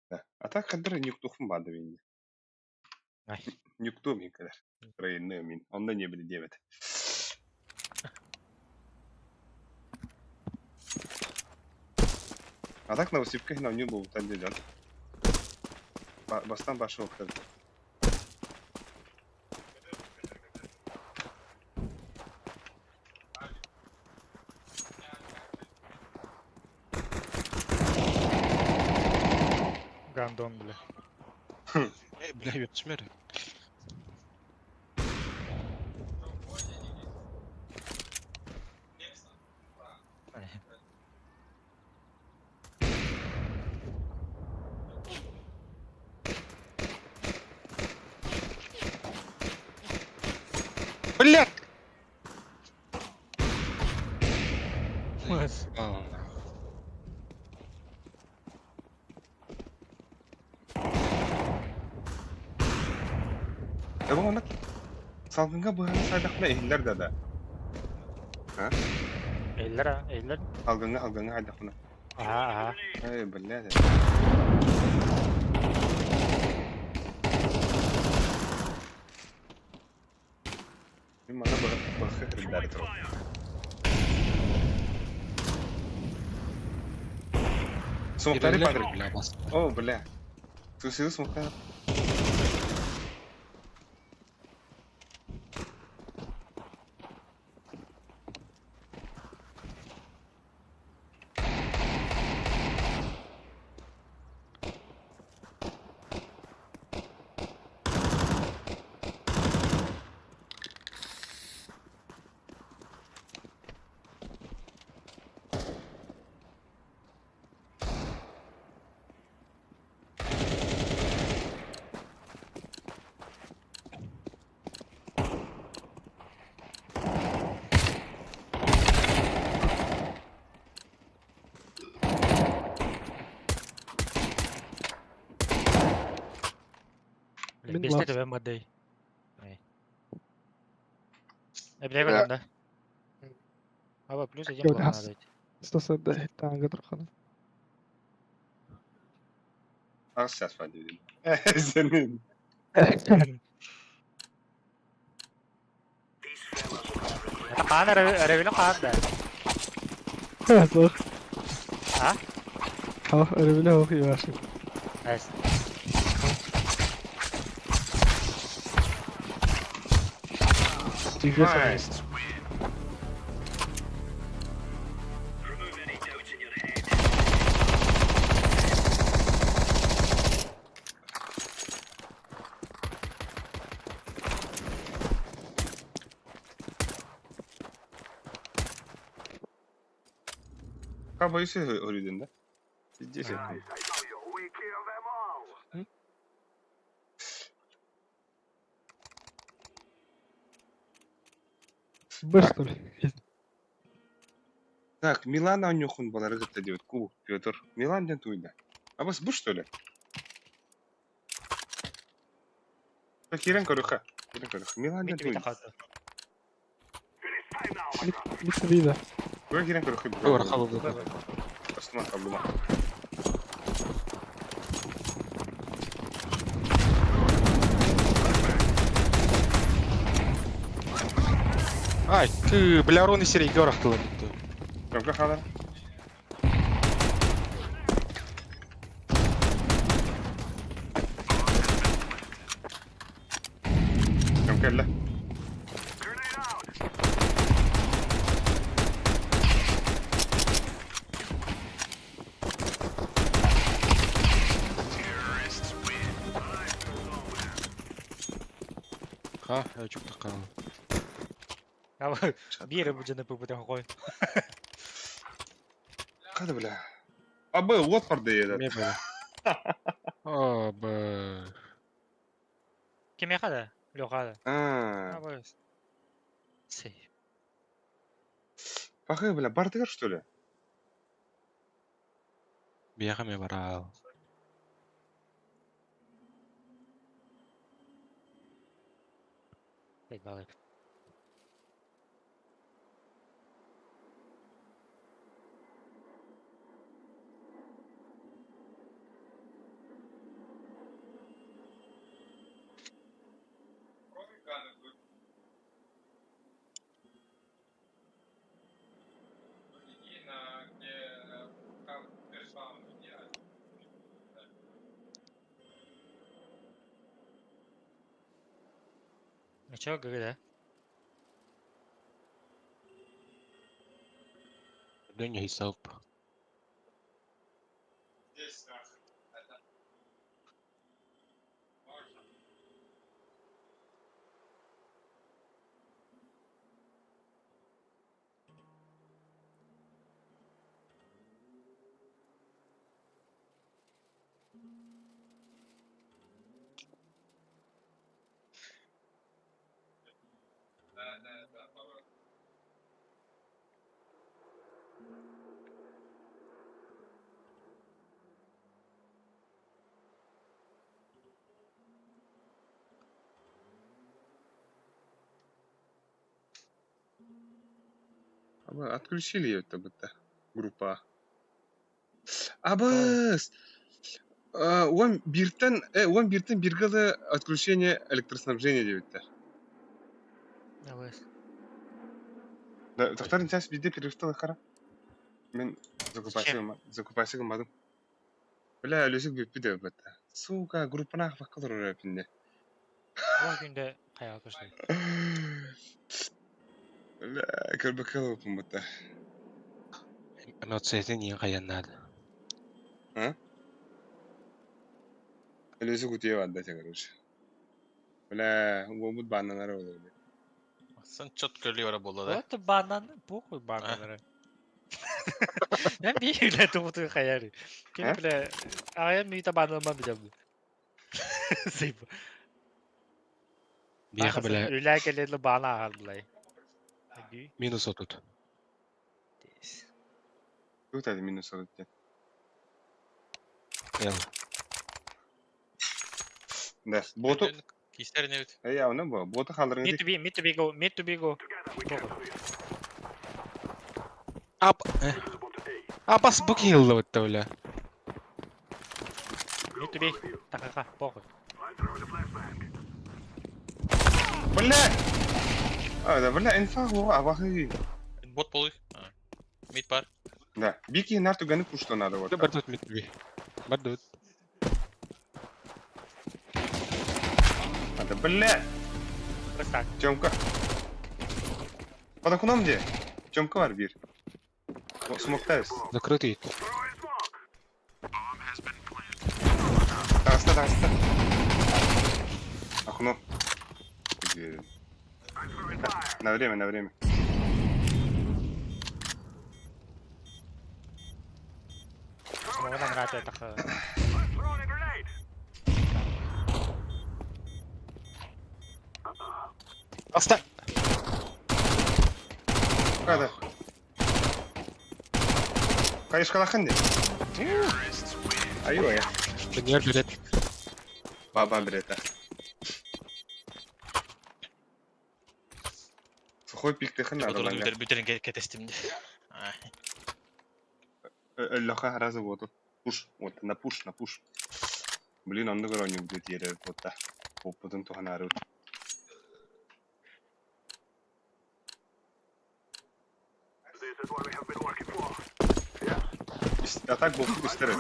Да. А так kadar nüktuğum vardı benim. Ay. Nüktuğum kadar. Rayını min. Onda ne bile diyemedi. А так на усипках на ню был там делен. Бастан пошел как. Gandon bile. Bile yutuşmuyor. Блядь! Aa. Ya bu ona salgınga bu hana saydakla ehiller de da. Eller ha. Eller. Salgınga haydakla. Aha. Ay billahi. Bir mana bakı hırlar tro. Smoktari padre. Bile bas. Oh, bля. Слушай, смока. Min Beste last. de ben madde. Ne bileyim ben de. Hava plus edeceğim Yok, bana has. da. İstese de tanga durkanı. Az ses var dedim. Senin. Kaan arabıyla kaan da. Bak. Ha? Ha öyle bile okuyor aşkım. Evet. Стиге сами. Nice. Кабы ise öğrendin de. Ciddi şey. Б, что ли? Так, Милан анюхун балары гытта дебет. Ку, Петр. Миланден туйда. А бас бу что ли? Так, Кирен көрүха. Кирен көрүха. Миланден Мид би туйда. тахады. Мид вида. Куя Кирен көрүха. Ora qaldı. Астма каблыма. Ay, tüh, Blaroni seri görüktü. Kömke halar. Kömkelle. Ha, çok da kaldı. Ya bir bu canı bu da koy. Кады бля. Абы Уотфорд еді. Me böyle. Abi. Kim yakada? Lokada. А, Ha bu. Sey. Пахы бля, Бардыгар что ли? Biyaga me bara. Sey balık. Ничего, да? Dön ya hesap. Абы отключили это будто. Группа. Абыс! Он биртен биргалы отключение электроснабжения дебеттер. Ya bu. Да, тоқтардың час бізде перевестал қара. Мен закупайсы қылмадым. Бля, өлесік беппіді бәтті. Сука, группана ақпақ қалыр өрәпінде. O günde hayal kırdı. Бля, көрбек қалып өпім бәтті. Эмоциясы не каяннады. Өлесік өтее бадда короче. Бля, обуд баннанары олайды. Sen çot körlüğü var bolda da. Вот банан, похуй бананları. Ben bir yerde tuğdu hayali. Kim Ha? bile ayağım mıydı bananma bir de bu. Sey bu. Biyaga bile Öyle geleli bana ağırlay. minus otut. Өтәді минус олайды. Ел. Да, боту... Kisler ne bit? Ya onu bu. Botu kaldırın Mid değil. to be go, mid to be go. Абас bu kill'dı bitti öyle. Mid to be. Takaka, похуй. Бля! Да, бля, инфа хуа, абахы. Bot bolu. Mid par. Да, бики нарту ганы кушто надо вот. Бардут mitbi. Бардут. Да, бля! Просто так. Тёмка. Под окном где? Тёмка var bir. Smoke'tayız. Закрытый. Таста. Окно. Где? На время. Смогу нравится это. Оставь! Када. Кайышқа лақын де. Айой. Тренер берет. Баба берет. Сухой пиктехін надо. Бүтерін кетестімді. Лоха разы вот. Пуш. Вот, на пуш. Блин, он договор не будет ере вот так. Потом то ханару. А так был быстрее.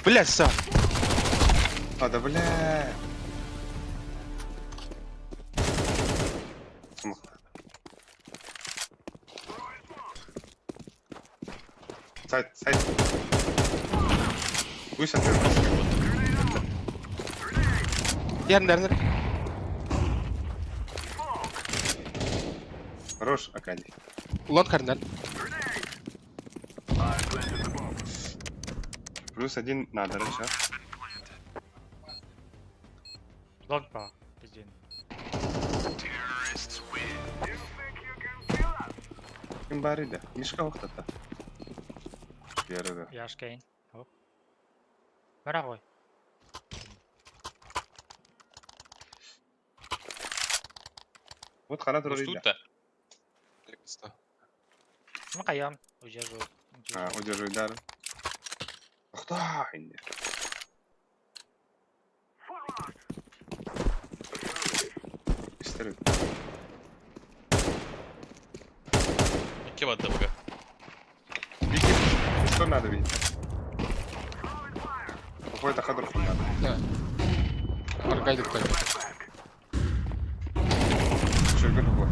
Блядь, сам. А, да бля. Сайт. Пусть ответ. Ярнер. Хорош, Акади. Лон Карнер. Плюс один надо, сейчас. Лонг по. Пиздин. Ким бари да? Мишка вақтата. Ярыга. Яш Кейн. Оп. Бара ғой. Вот хана тұрды. Тут-то. Ну қайам. Удержу. А, удерживай дары. Ахта, инде. Истерит. İki var da buga. Видите? Что надо видеть? Какой-то ходор надо. Да. Аркадик только. Что, какой?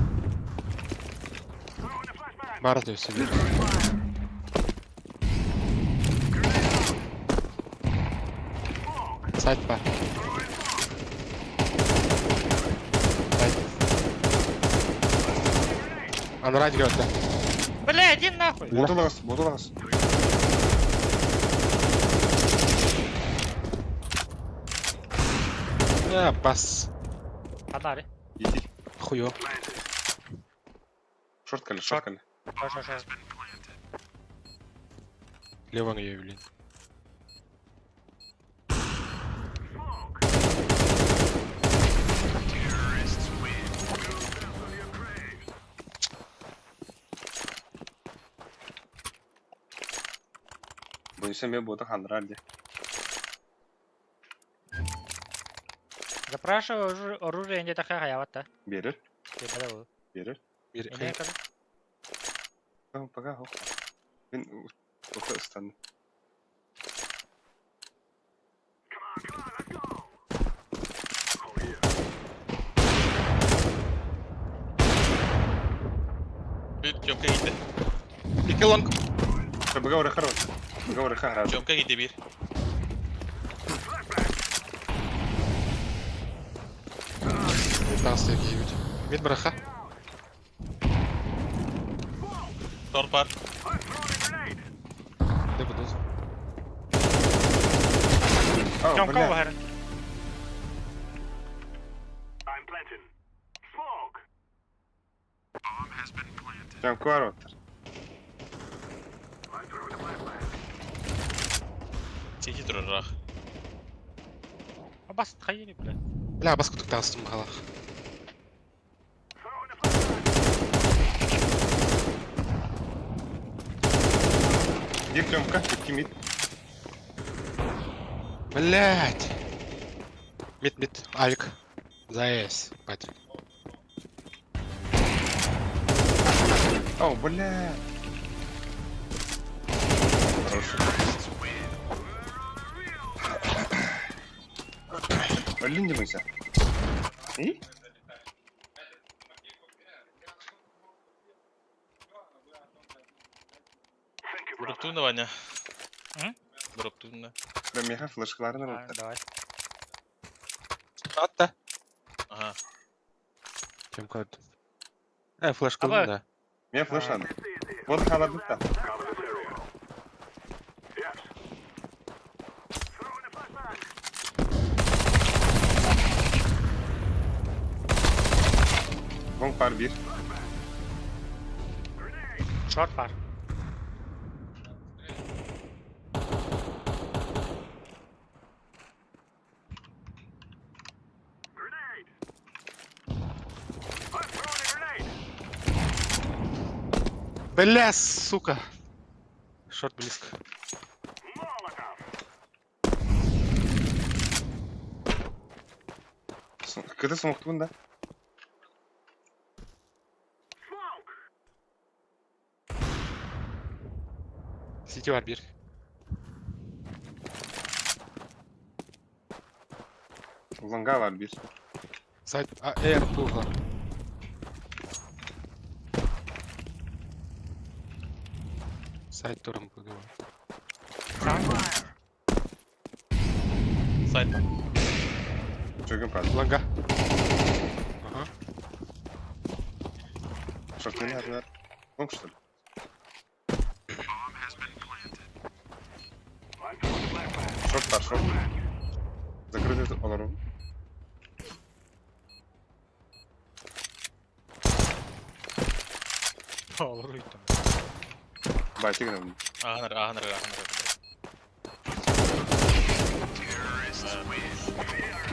Бардаю себе. Сайт бар. Сайт. Анрад грет, да. Бля, иди нахуй. Ботулағыз. Бас. Фонари. Иди. Хуё. Шорткали. Шо. Леван ее, блин. Бойся мне бота хандральде. Запрашиваю оружие, не такая хаявата. Берет. Ты бля. Берет. Иди ка. Пока. Мен ота стану. Bir Cömke gitti. İki long. Бага хорош. Бага хорош. Cömke gitti bir. Dans giyip. Mid bırakha. Short var. Ne bu doz? О, Тёмка бля. угарен. Там кварот. City durur. Бас тхайли бля. Бля, бас kutuk tastım halak. Где Тёмка? Кимит. Блять. Мид. Авик. Заэс. Патрик. О, бля. Хороший. Öldün mü sen? İyi. Дроптуем давай, не? М? Дроптуем, да. Ben meha flash'larını Ладно, unuttum. давай. At da. Ага. Kim koydu? Flash Abi. koydum da. Meha flash'ladım. Onu haladık da. Long var bir. Short var. Бля, сука. Шорт близко. Kıdı smoke'tu bunda. City var bir. Long'a var bir. Side air pool var. Side durum bu var. Сайт. Çökün pardon. Langa. Aha. Short'unu yapıyorlar. Long что ли? Short var short. Закрытый олару. Olur uyuttum. Байтик нам. Агнер.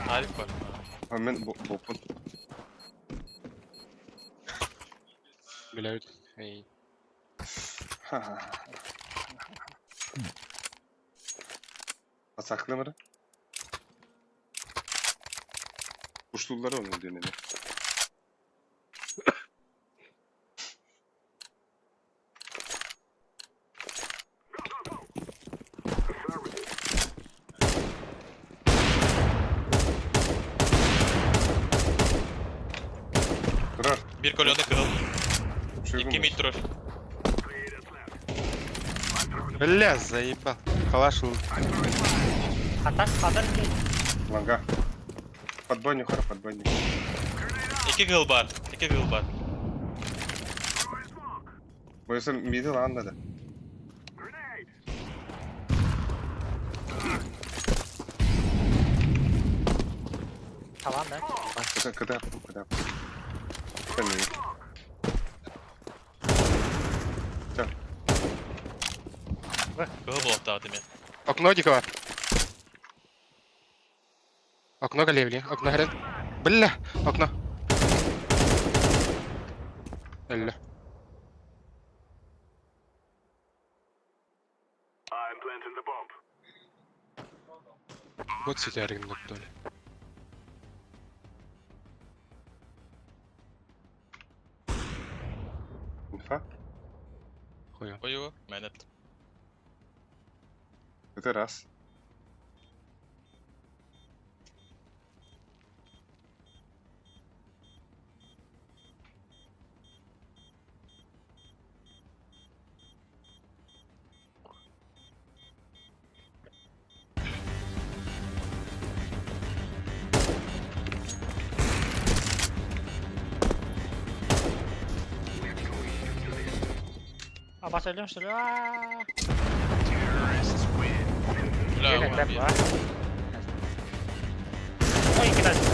Arif var. Hemen bopun. Bilemedim. Hey. Asaklı mı? Kuşluları onu diyor ne? Kırar. Bir kolyoda kırıl. Şey İki mid dur. Бля, заебал. Калаш Хатар değil. Ланга. Подбойник, хара подбойник. İki kill var. İki kill var. Burası middle anladı. Tamam be. Kıda yaptım, kıda yaptım. Sen iyi. Kill blockta adam ya. Окно дико. Окно галевли. Окно горит. Бля, окно. Элли. Вот сидя ринг то ли. Инфа. Хуя. Ой, Менет. Это раз. Aa bas ölüyorum şöyle. Aaa. Bravo. Yine trap abi. var. O iki de önünde.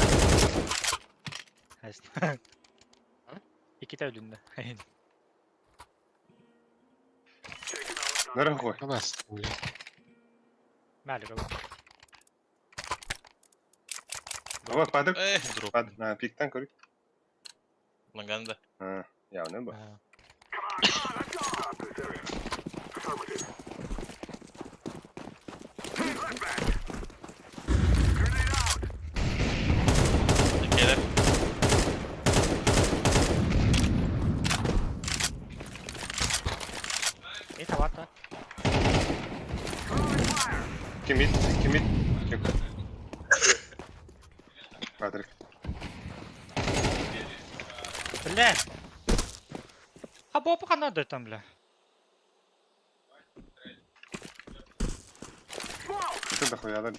İki de önünde. Nereye koy? Баба, бля. Malik oğlum. Ama padık. Дроп. Ha, pikten koy. Langanda. Ha, ya ne bu? Ha. İkiler. İyi tamam da. Kim mid? Kim mid? Kim? Patrick. Бля. А бопу кана да там, бля. Ты дохуя, да?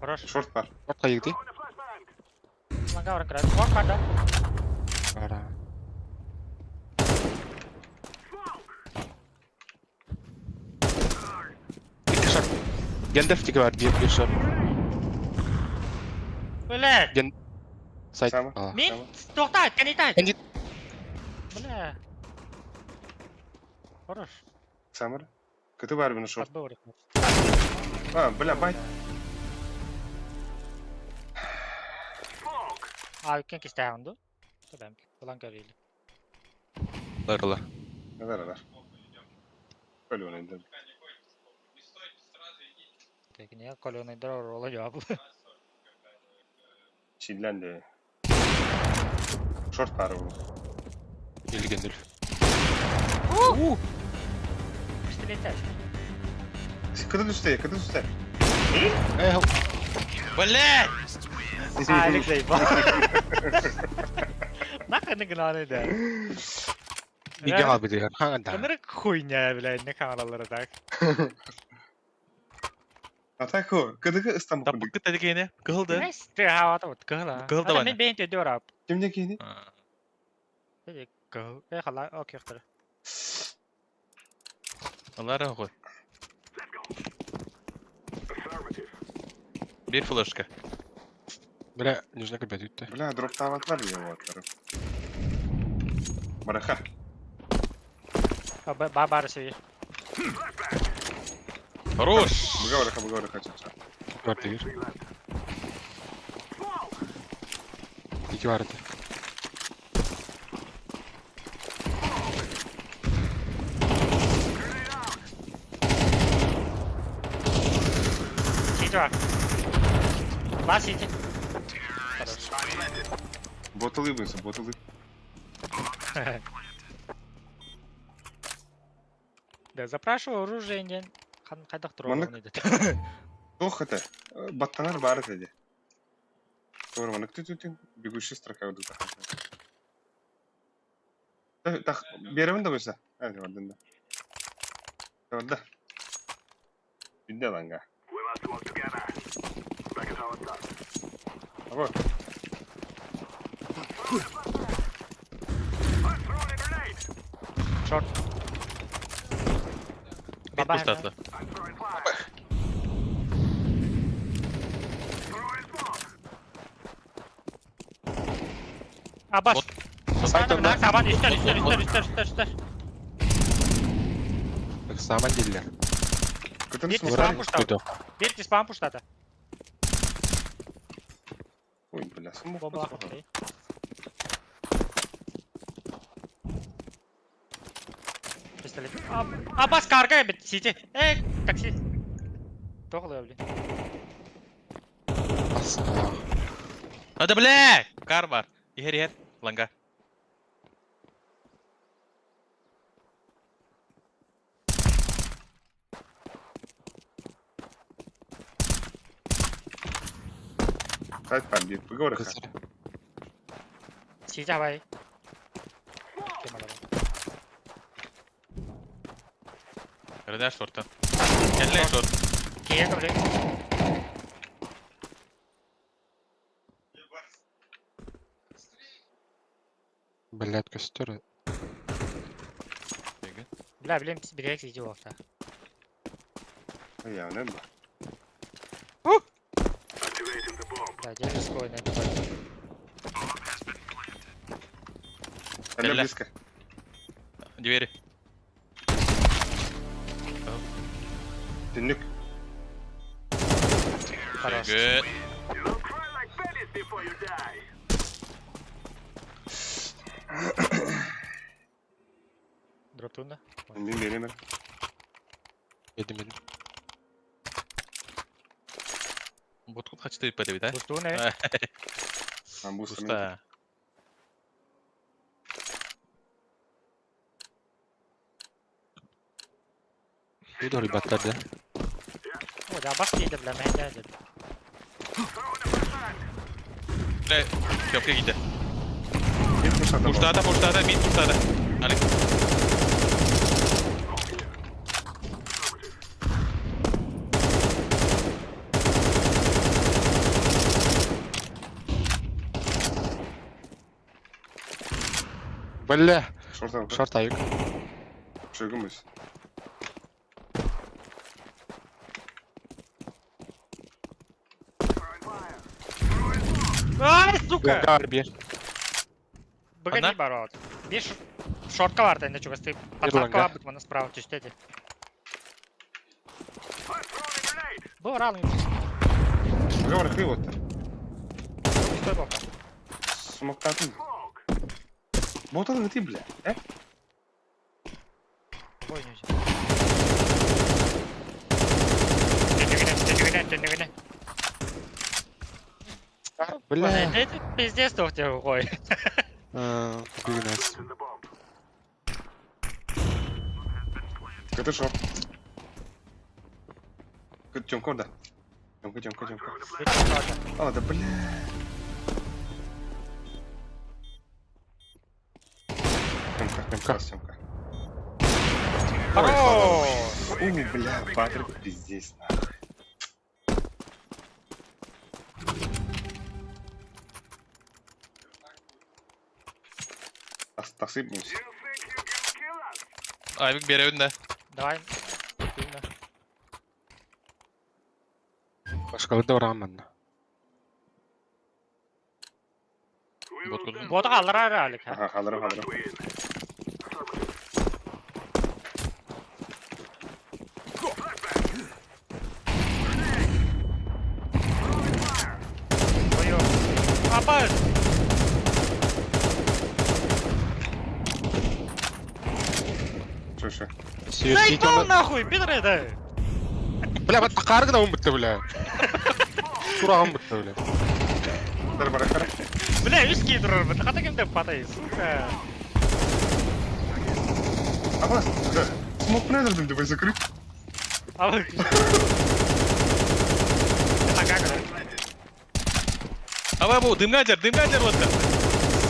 Хорош. Шорт бар. Шортқа егді. Ланга орын кіреді. Уақ бар да. Бара. İki şort. Geldi F2 var. Bir şort. Бля. Side. Tamam. Aa. Мен тоқта, айтқан еді айт. Кәне- Бля. Хорош. Самыр. Kötü var bunu şort. Отбой орын. Ha, bля, bay. А, өткен кесте ағынды. Содан бұлан көрейлі. Darla. Ne var? Böyle oynayın. Tekniğe kolonaydır orada cevabı. Çillendi. Şort var bu. Geldi geldi. Пистолет. Kıdın üstte. Блядь! Айлық заебал. Нахуй нагнали, да. İyi abi diyor. Hangi da? Bunları хуйня, блядь, ne kanallara tak. Atako. Kıdıkı İstanbul. Таппыкы тәдігені. Кылды. Нестер хавата вот кыла. Кыл да бана. Мен бейін төді орап. Kimde giyini? Кыл. Хала, окей, хтыр. Алар ғой. Bir flaşka. Bile yüzüne kadar gitti. Bля, drop davat var ya bu atları. Bırakha. Бабары сөйі. Хорош! Bıga bırakha çatça. Var değil. İki vardı. Ситі var. Бас ситі. Botalı mısın? Botalı. Да, запрашиваю оружие, не... Қайдақ тұру Маны- орын еді. Ох это. Баттанар бар dedi. Doğru bana. Tütütün. Бегущая строка вот так. Так, беремін de böyle. Hadi oradan da. Orada. Bir de lan ga. Abo. Шорт. Bir Баба пустатlı. Аббас. Вот. Сабан, сабан, üstler. Bak saman değiller. Kıtın Bir mısın? spam puşta. Buydu. Bir spam puştadı. Ой, бля, смог. Бомба лахматый. Пистолет. Аббас карга бит сити. Такси. Тоғылы блин. As. Hadi блядь! Kar var. Yer. Langa. Kaç ben bir. Bıga bırakha. Kısır. Сити авай. Reder short'tan. Kelle short. Кейк блин. Блядь, костер. Бля, блин, берег сити вақта. Ya ne bu? Да, держи спокойно. Öyle Eller. близко. Двери. Dinlük. Хорош. Good. Дроптun da. Benim. Yedim. Botkut kaçtı ipede bir de. Dostun ne? Ben bu sene Usta. Dur ribotlar da. O da bak yedi bile ben geldim. Ne? Köpke gitti. gitmiş adam. Pushtada, mid pushtada. Alex. Бля, Şorta bak. short ayık. Çökünmüş. Ay сука! Gar bir. Погоди, Одна? Барот. Видишь, шортка var tende çok стоит. Подсадка Ирланга. var bana справа тестеди. Bu var alın. Baka var kıyı otta. Sтой бока. Smoke atın. Bota da atayım bile. He? Бойнюсь. Тендегине. Бля. Это пиздец то в тебя уходит. Bilmez. Kötü short. Kötü çonk orada. Çonk. Al da bile. Çonka. Хорош! Бля, Патрик пиздец, нахуй. Tasıp Ayvik bir önde. Давай. Сильно. Başkaları da var bende. Bot kurdum. Бота kaldır herhalde. Aha, alırım. Ой-ой. Апа! Şu. Заебал нахуй, пидор это! Bля, ben takarı da bitti bile. Surağım bitti bile. Dur bırak. Бля, виски durur bu. Kata kimde patayı, сука. Ama smoke nedir dedi, ben закрыть. Al. Ага, говорит. Ama bu dımga acar botta.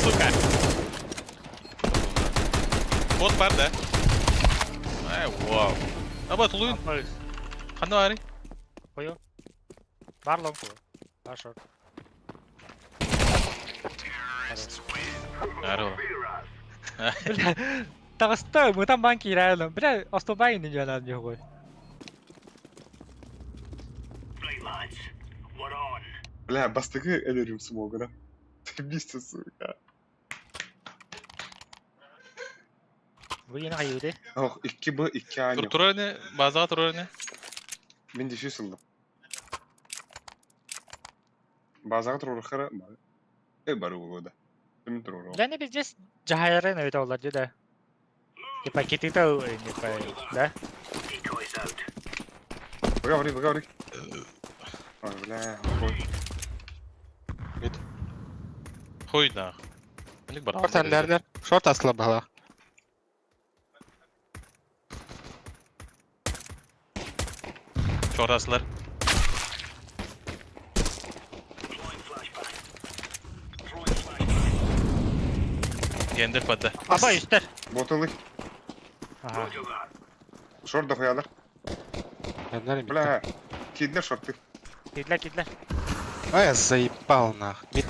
Suka. Bot var da. Ay wow. Ama tuluyun. Kandı var. Koyu. Var long bu. Var short. Aro. Бля, так стой, мы там банки реально. Бля, оступай не надо нихуй. Bля, bastığı ederim smoke'una. Temizsin suka. Bu yine hayırdı. Oh, 2B, 2 aynı. Tur ne? Bazağa tur ne? Ben düşüş aldım. Bazağa tur kara. Barı bu da. Kimin tur o? Да не пиздец. Джахайры на это улади, да. Типа киты-то, типа, да? Бага. Ой, бля, ой. Koy da. Alik bara. Short enderler. Short asla bala. Çoraslar. Gender padda. Аба, üstler. Botalık. Ага. Short da koyarlar. Enderler bitti. Bля, kidler short'ı. Кидля. А я заебал нахуй. Мид.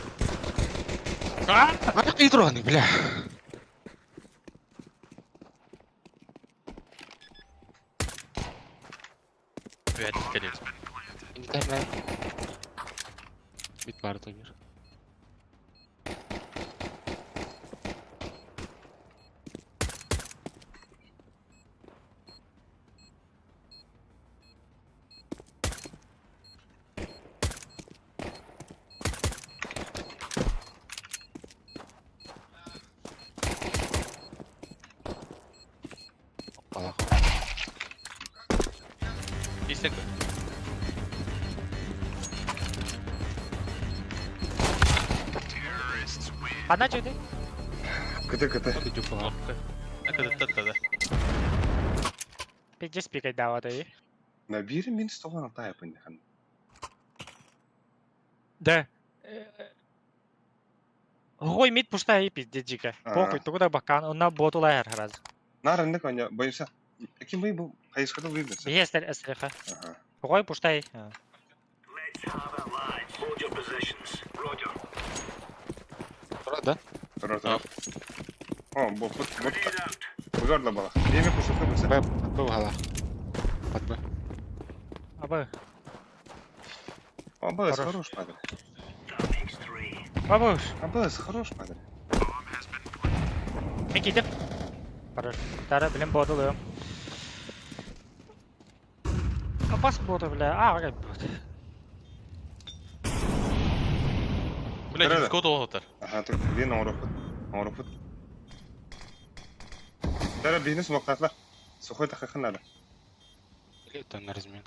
А и дроны, бля. Evet, geliyoruz. Не дай, бля. Mid vardı bir. Hoppala. İstek. Hana çöydü. Kıtı kıtı. Hadi cüpa. Akıdıttı da. Peki speaker davada iyi. Na biri meni stoğan ata yapın yani. Да. Хой мид пушта и пиздец жига. Похуй, тогда бакан, онна ботулай раз. Narındık önce boyunsa. Kim bu kayıskada uyuyorsun. Бие эстерха. Aha. Хой пуштай. Burada. Dur dur. О, bu bu da bak. Yeni kuşakta bu. Б. Б hala. Под Б. Абы. Абас хорош падре. Бабуш. Абас хорош падре. Мен кетіп. Хорош. Тара білім ботулуем. Абас боты, бля. Ага бот. Блядь, Nerede? дискот олғытыр. Aha dur. Bir Norofut. Tara birini smoklatla. Сухой тахахын надо. Келет там на размен.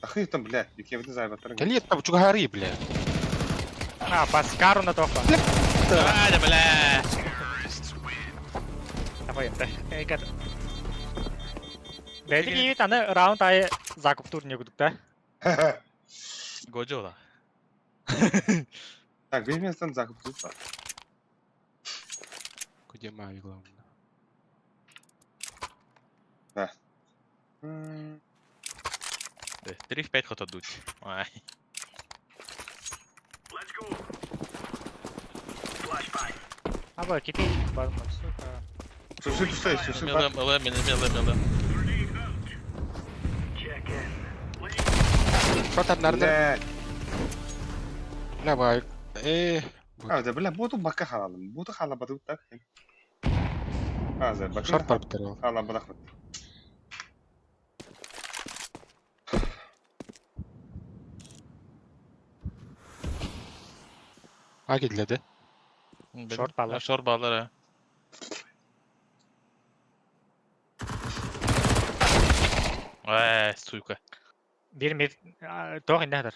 Ахы там, блядь, екеудің зайбаттарын. Келет там чугари, бля. А, паскару на тоқпа. Hadi bля. Абы енді. Эйгад. Бәлі кейбет аны раунд айы закуп турне күдік та. Годжо да. Так, bir местен закуп тут var. Где Мави, главное. Да. 3 в 5 ход отдуть. Ай. Абы кетей. Барма, сука. Süsü Милым, милым. Что там нарда? Блядь. Бля, бай. Hadi блядь, botu bakka halalım. Botu hala batı tak. Hadi bakın. Шорт бар бітіріп. Hala badak. А кетіледі. Short bağlar. Short bağlar ha. Сука. Bir mid. Тоқ енді хадыр.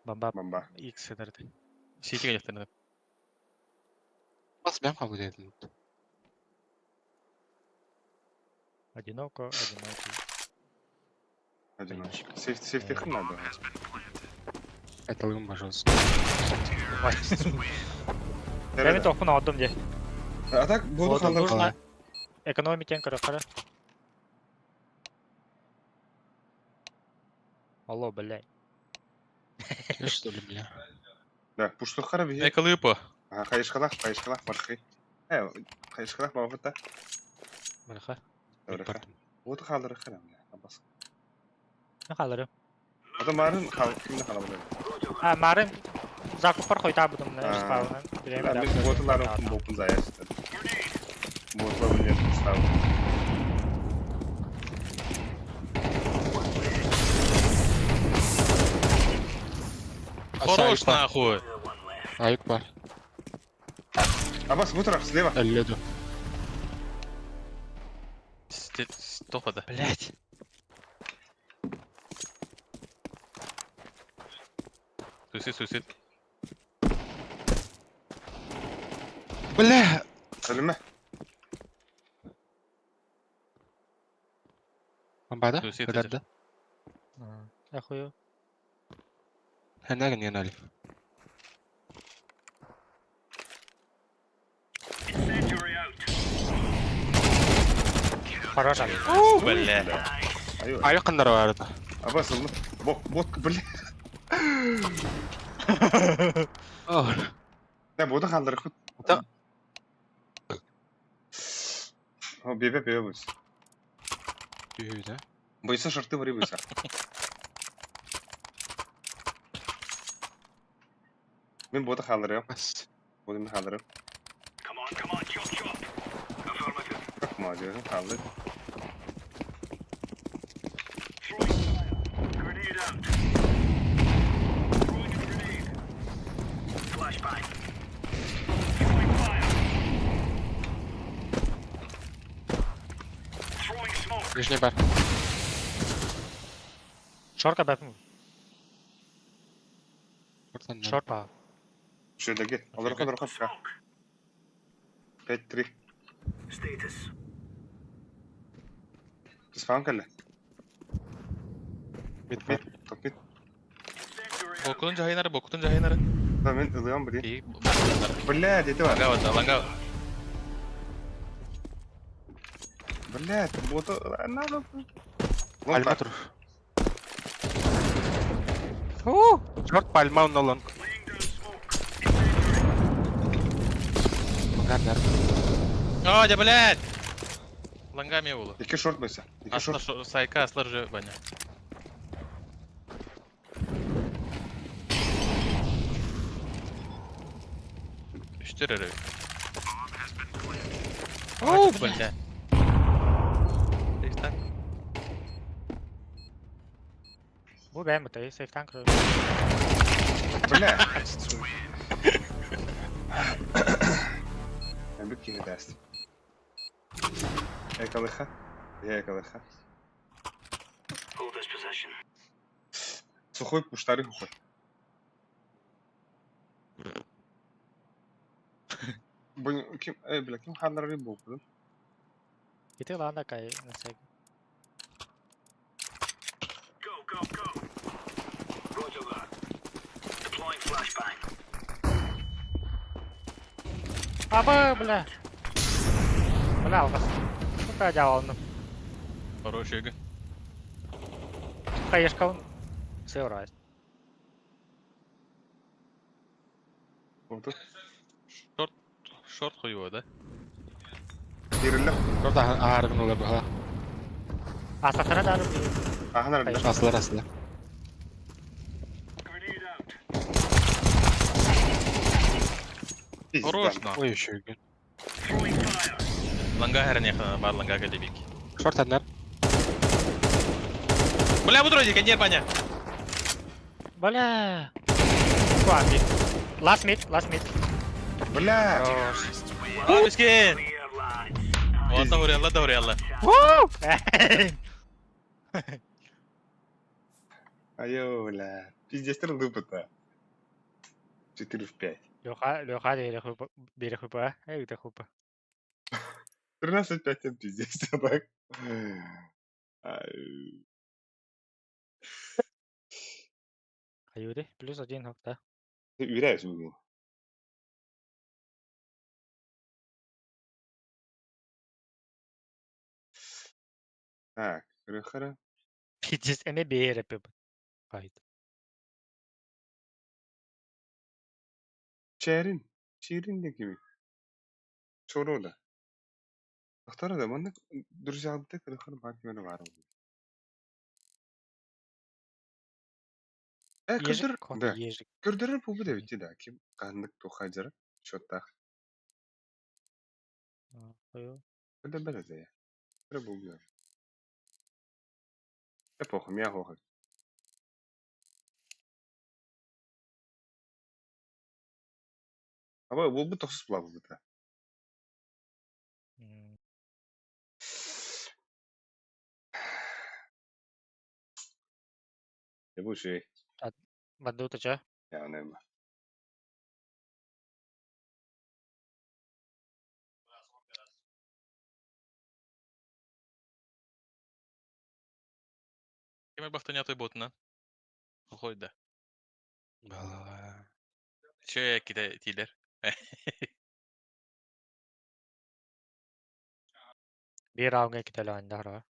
Бамба. Bomba. X хадырды. Сетиге жақтырды. Бас бәм қабыл едім. Одиноко. Одиночек. Safety хын надо. Айтылғым, пожалуйста. Мен тоқпын алдым де. А так botu Botu hala. нужно экономикен қыры. Алло, блядь. Че, что ли, бля? Да, пушту хара bir. Экалыпо. Aha, kayışkalak markı. Kayışkalak bağırdı da. Бляха. Öyle. Botu kaldırır hara. Abbas. Мен қалырым. Adam varın kimde kalabilir? А, марын закупар қойта будым. Ben botuların bokun zayıftı. Botular bilyen kuşlar. Хорош нахуй. Айык бар. Abbas bu taraf слева. Әлледі. Тоқпады. Блядь. Суицид. Бля! Ölüme. Бомбада? Суицид Кадарды? Ахуё. Хәнәген янали. Хорош abi. Бля. Айықындар барды. Abbas onu. Bot bile. Ne botu kaldırır. Ta- O bebe bu. Үйді. Boysa şartı var boysa. Ben botu kaldırıyorum. Бас. Botumu kaldırıyorum. Bak macera kaldır. Нижний бар. Шорка бәпім. Ортан. Шорт ба. Şöyle gel. Alır kadar kaç. 5-3. تسمعون كله. Mid ميد var. توب ميد. Bokutun jahayınları, bokutun jahayınları. من اضيان بدي. İyi, bokutun. بالله دي توا. Langa var, langa var. بالله بوتو انا Palma dur. Huu! Short palma on long. Nerede? Aa, jabalat! Langa mi oğlu? يكي شورت بس. يكي Aslar, شورت. sayka aslar уже banyak. Üçtür herif. Huu! Блядь. Safe'den. Bu ben bu dayı. Safe'den kırıyor. بالله. انا ببكي هداست. هيك وخا. هيك وخا. سخوي مشتري خوي. Kim bile kim handlar bu kızım. Gitti lan da kayı. Nasıl? Aba bля. Bля algas. Сука, дяволно. Хороший игры. Хаешка он. Все раз. Oldu. Short хуёво, да? Girildi. Short ağırgın olur bu ha. Асатана дару. Ahnar öldü. Aslar aslar. Хорош, на. Oy şu gün. Langa her yakına var, langa gelebek. Short anlar. Бля, будродик, нет, баня. Бля. One mid. Last mid, last mid. Bля. А, мискин. Вот, да, Allah. Woo! Айо, бля. Пиздец, ты лупа-то. 4 в 5. Леха, бери хупа. Эй, ты хупа. 13-5 это пиздец, так. Ай. Хаюди, плюс один хоп, да? Ты уверяешь, Угин? Так, хара-хара. Пиздец, эме бери пип. Хайд. Шерин. Шерин де kimi? Çoru da. اختار ده منك درجة عبدك الآخر بعد ما أنا بعرف. Ежик, كردر кота, ده ежик. كردر bu bir de bitti de kim kanlık to hacer şotta. Хаю. ده بلا زي. ده bu bir. Epoch ya hoch. Ama bu toksuz bula bu da. Bu şey Бандута ча? yani ma. Kemal Bahtanyaтой ботына. Хуй да. Vallahi. Че киде тилер. Bir round'a iki tane oyunda var.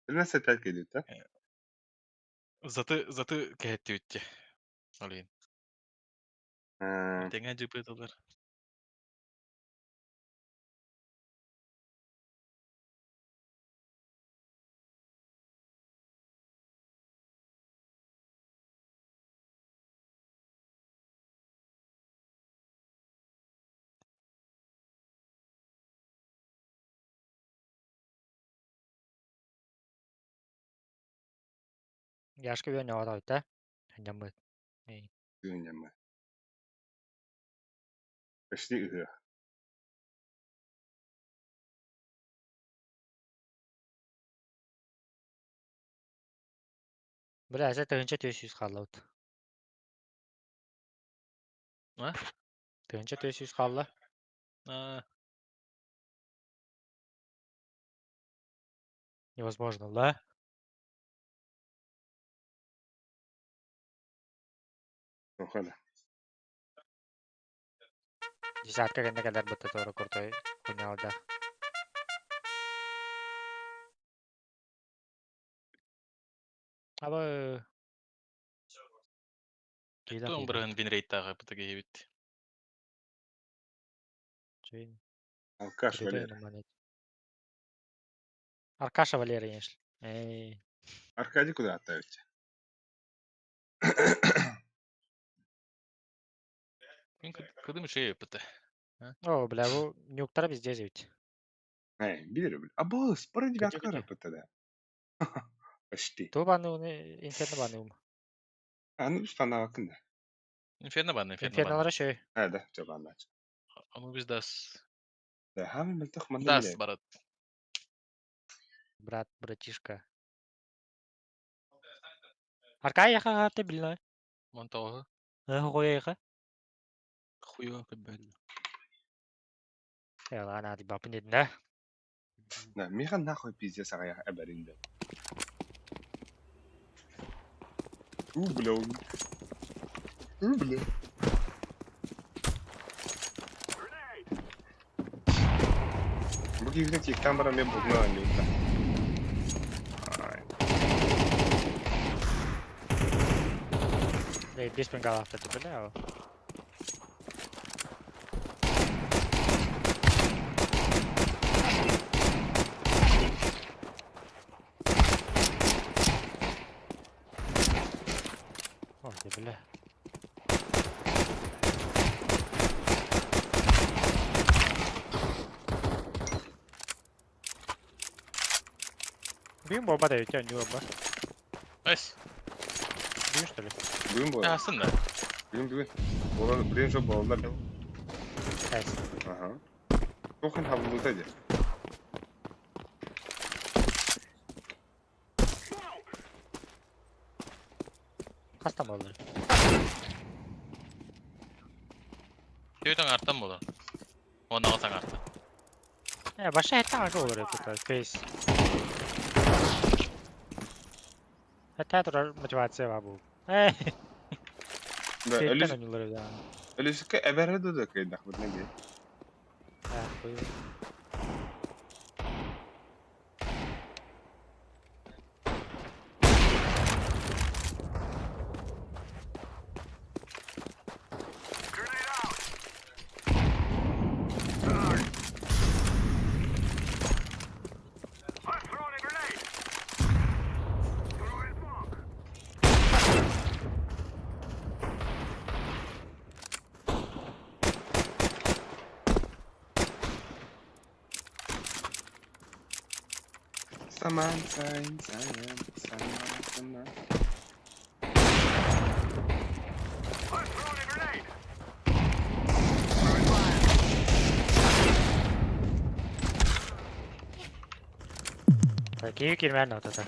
Nasıl terk ediyor da? Заты кәһәтте үтте. Олин. Ha, Теңә җыпытылар. Яшка бер нема да да. Хәнҗәм. Эй. düğün ma. Beşli ıhı. Бер әсә төгенчә 400 халлаут. А? Тыынча 400 қалла. А, Невозможно, да? Охода. Десятка кенде kadar бытта тоора куртой хуйнялда. Aba Кийлах Туң кийлах. бірін винрейттағы бұтыға ебет. Жейн. Алкаш Передай Валерий. на монете. Аркаша Валерий, конечно. Эй. Аркадий куда отправить? Мен кыдым шей бұты. О, бля, bu нюктар bizde ведь. Эй, bilirim. Abo, spora девятка Kötü. работает, да. Почти. Tu banı onu inferno banı um. А, ну, что она вакында. Inferno bandı, inferno bandı. Infernolara şey. А, да, все банда. Ama biz das Да, хамы мылтық мында das билет. барат. Брат, братишка. Аркай яха хаты билна. Монтауы Хоя яха. хуйо кебел. Ya lan hadi bapın dedin ha. Да, миха нахуй пиздец, ага, я эберинде. Бля, бля. Bu gibi çekten bana ben bugün anlayayım da. Без пингала ты бля. Ой, бля. Büyük bomba da yok ya, bomba. Es. Büyük что ли? Bugün bu. Ya aslında. Bugün. Olan birinci çok bağlılar. Evet. Aha. Çok en havluldaydı. Kaç tam oldu? Köyden arttan mı olur? Ondan alsan arttan. Ya başka hatta aga olur hep bu face. Hatta durar motivasyon var bu. Hey, Ve şeytan ölüsü oynuyorlar ya. ölüsü ki eberede de kaydı. Bu ne diye. Ha, buyur. Saman sayın sayın saman. Такие girmen not ata.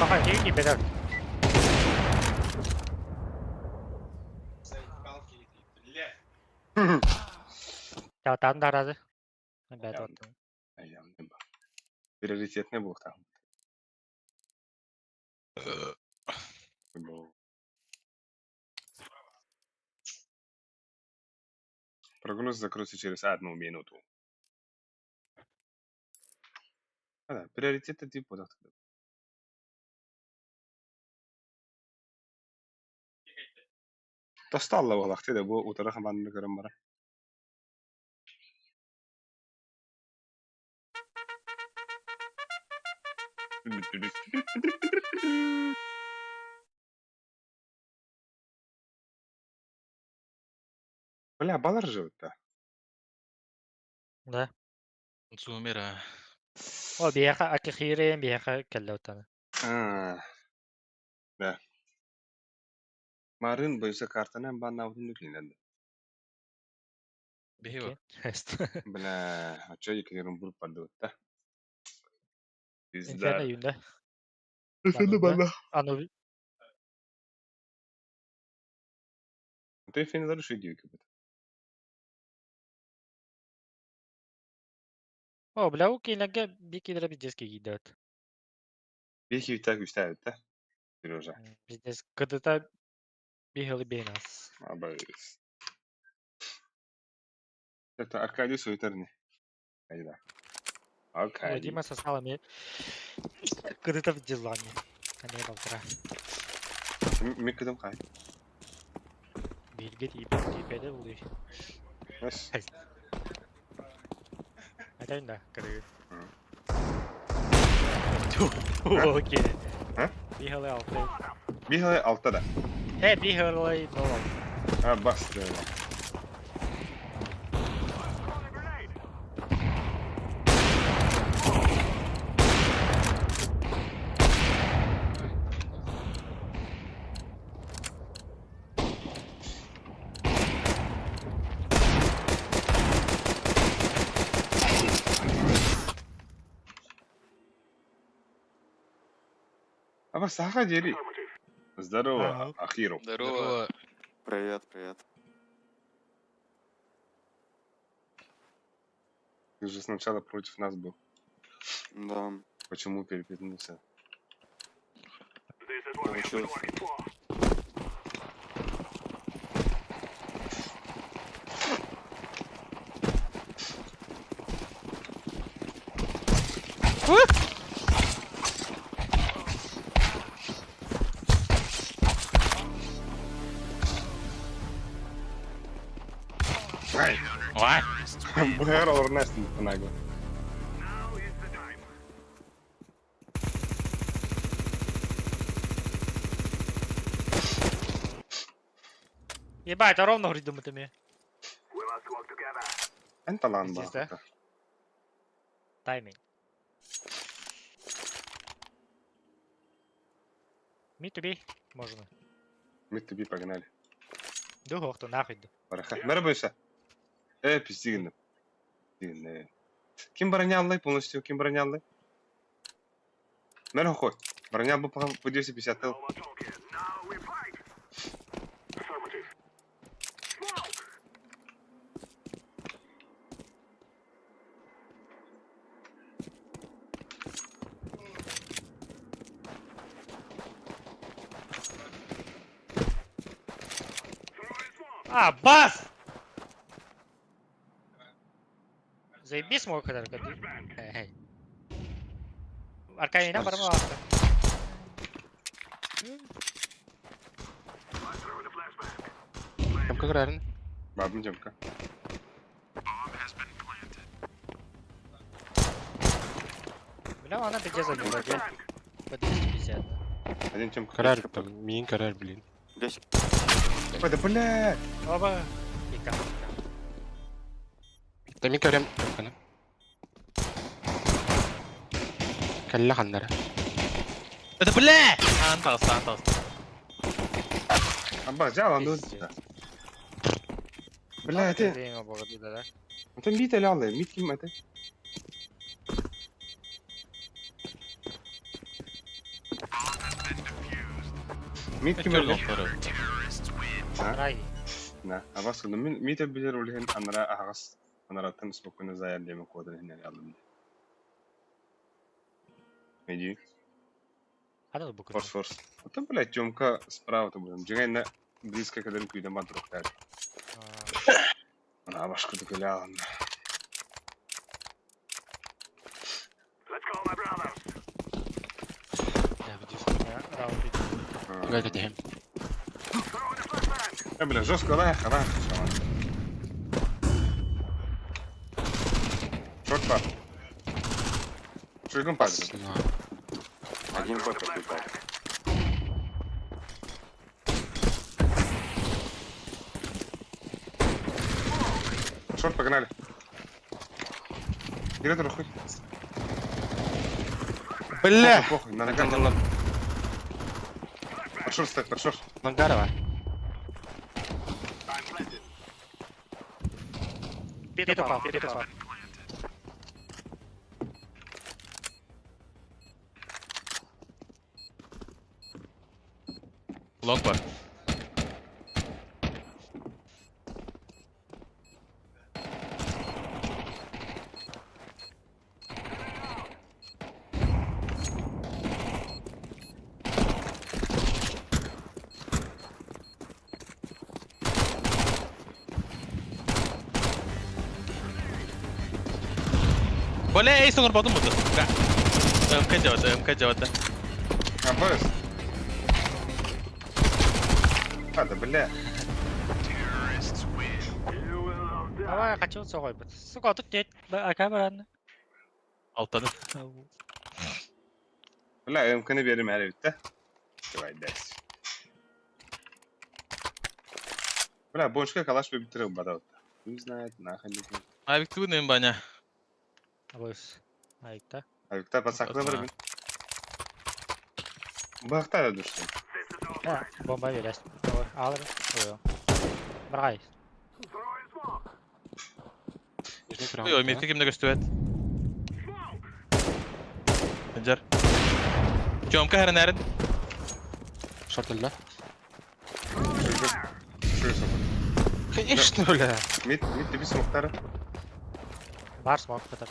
Bakın iyi bedel. Ya tam da aradı. Ben de Yandım. attım. Yandım bak. Приоритет не был там. Прогноз закроется через 1 минуту. Да, приоритеты тип бодак. Тосталла валакты да бу утара хаманны көрөм бара. Бля, балар живут-то. Да. Зумера. О, бияха акихирен, бияха келлеутана. Да. Марын бойса картанан банна утун нүклинен. Бихиво. Бля, а чё екерин буруп бардыбытта? Инферно Пиздар. юнда. Инферно банна. Ану Ты инферно уши диюк бит. О, бля, у кинага бикидра бидески гидет. Бехи витак үстәбитта. Сережа. Бидес кыдыта бихали бейнас. Абайс. Это Аркадий Суетерни. Айда. Ой, Аркадий. Дима сосала мне кыдыта в дизлане. А не балтра. Микдем кай. Билгет ипеде улы. Эс. Айда инда, кыры. А? Окей. А? Бихали алты. Бихалай алтада. Бихали нол. А, бас. Аба, саха дери. Здорово, Ахиру. Здорово. Привет, привет. Ты же сначала против нас был. Да, Почему перепетнулся? получилось. Ай! Ой. Бэр орнестин нагло. Ебать, а ровно говорит думатами. Энта лан Здесь, да? ба. Тайминг. Ми тобі можно. Мы тебе погнали. Дуго, хто нахуй. Бараха. Merhaba Üsa. Пиздигнем. Ким броняллай полностью? Ким броняллай? Мерхо ход. Бронял бы по 250 тел. А, бас! Заебись мог когда Эй. Аркадий, нам барма ласка. Там как рарен. Бабна темка. Бля, она пиздец забила, где? По 250. Один темка. Карар, там, мин карар, блин. Здесь Ой, да блядь! Оба. Ика. Там мин карар, кана. Калла ханнара. Это бля! Анталс. Абба, жал он тут. Бля, это... Дейма богоди, да? Это мид или аллы? Мид ким это? Мид ким это? Раги. На, а вас ну мид билер улehen анра агас анраттан спокойно заяр деме кодын хинер ялым. Иди. Хана буку. Форс. Это, блядь, темка справа-то будем. Джигайна близко к рынку идем от друг так. Она башку доколяла. Gayet edeyim. Ya bile жестко da kadar. Short var. Çılgın padre. Один бэк какой-то. Short, погнали. Директор, хуй. Бля! Похуй, на ногах. Под шорт ставь, под шорт. Лангарова. Пит упал, пит упал. Лонг var. Boleh ace nomor bottom betul. Enggak. MK Jawat. Абайс. Hadi бля. Давай, хочу согой. Сука, тут нет. Арка баран. Alttadır. Bля, MK'ni verim her evde. Давай дальше. Бля, бончка калаш бы битырыл бадал. Не знает, нахуй не знает. А Виктор benim banyak. Абойс. Айта. А Виктор подсакла Ага. вырбин. Бахта düştü. Bomba verəs. Alır. Oyo. Bırak. Нижний прям. Ой, метка kimde gösteriyor? Pencer. Çomka her nerin? Шорт illa. Şuraya sokun. Конечно, бля. Mid bir smoke'ları. Бар смог kadar.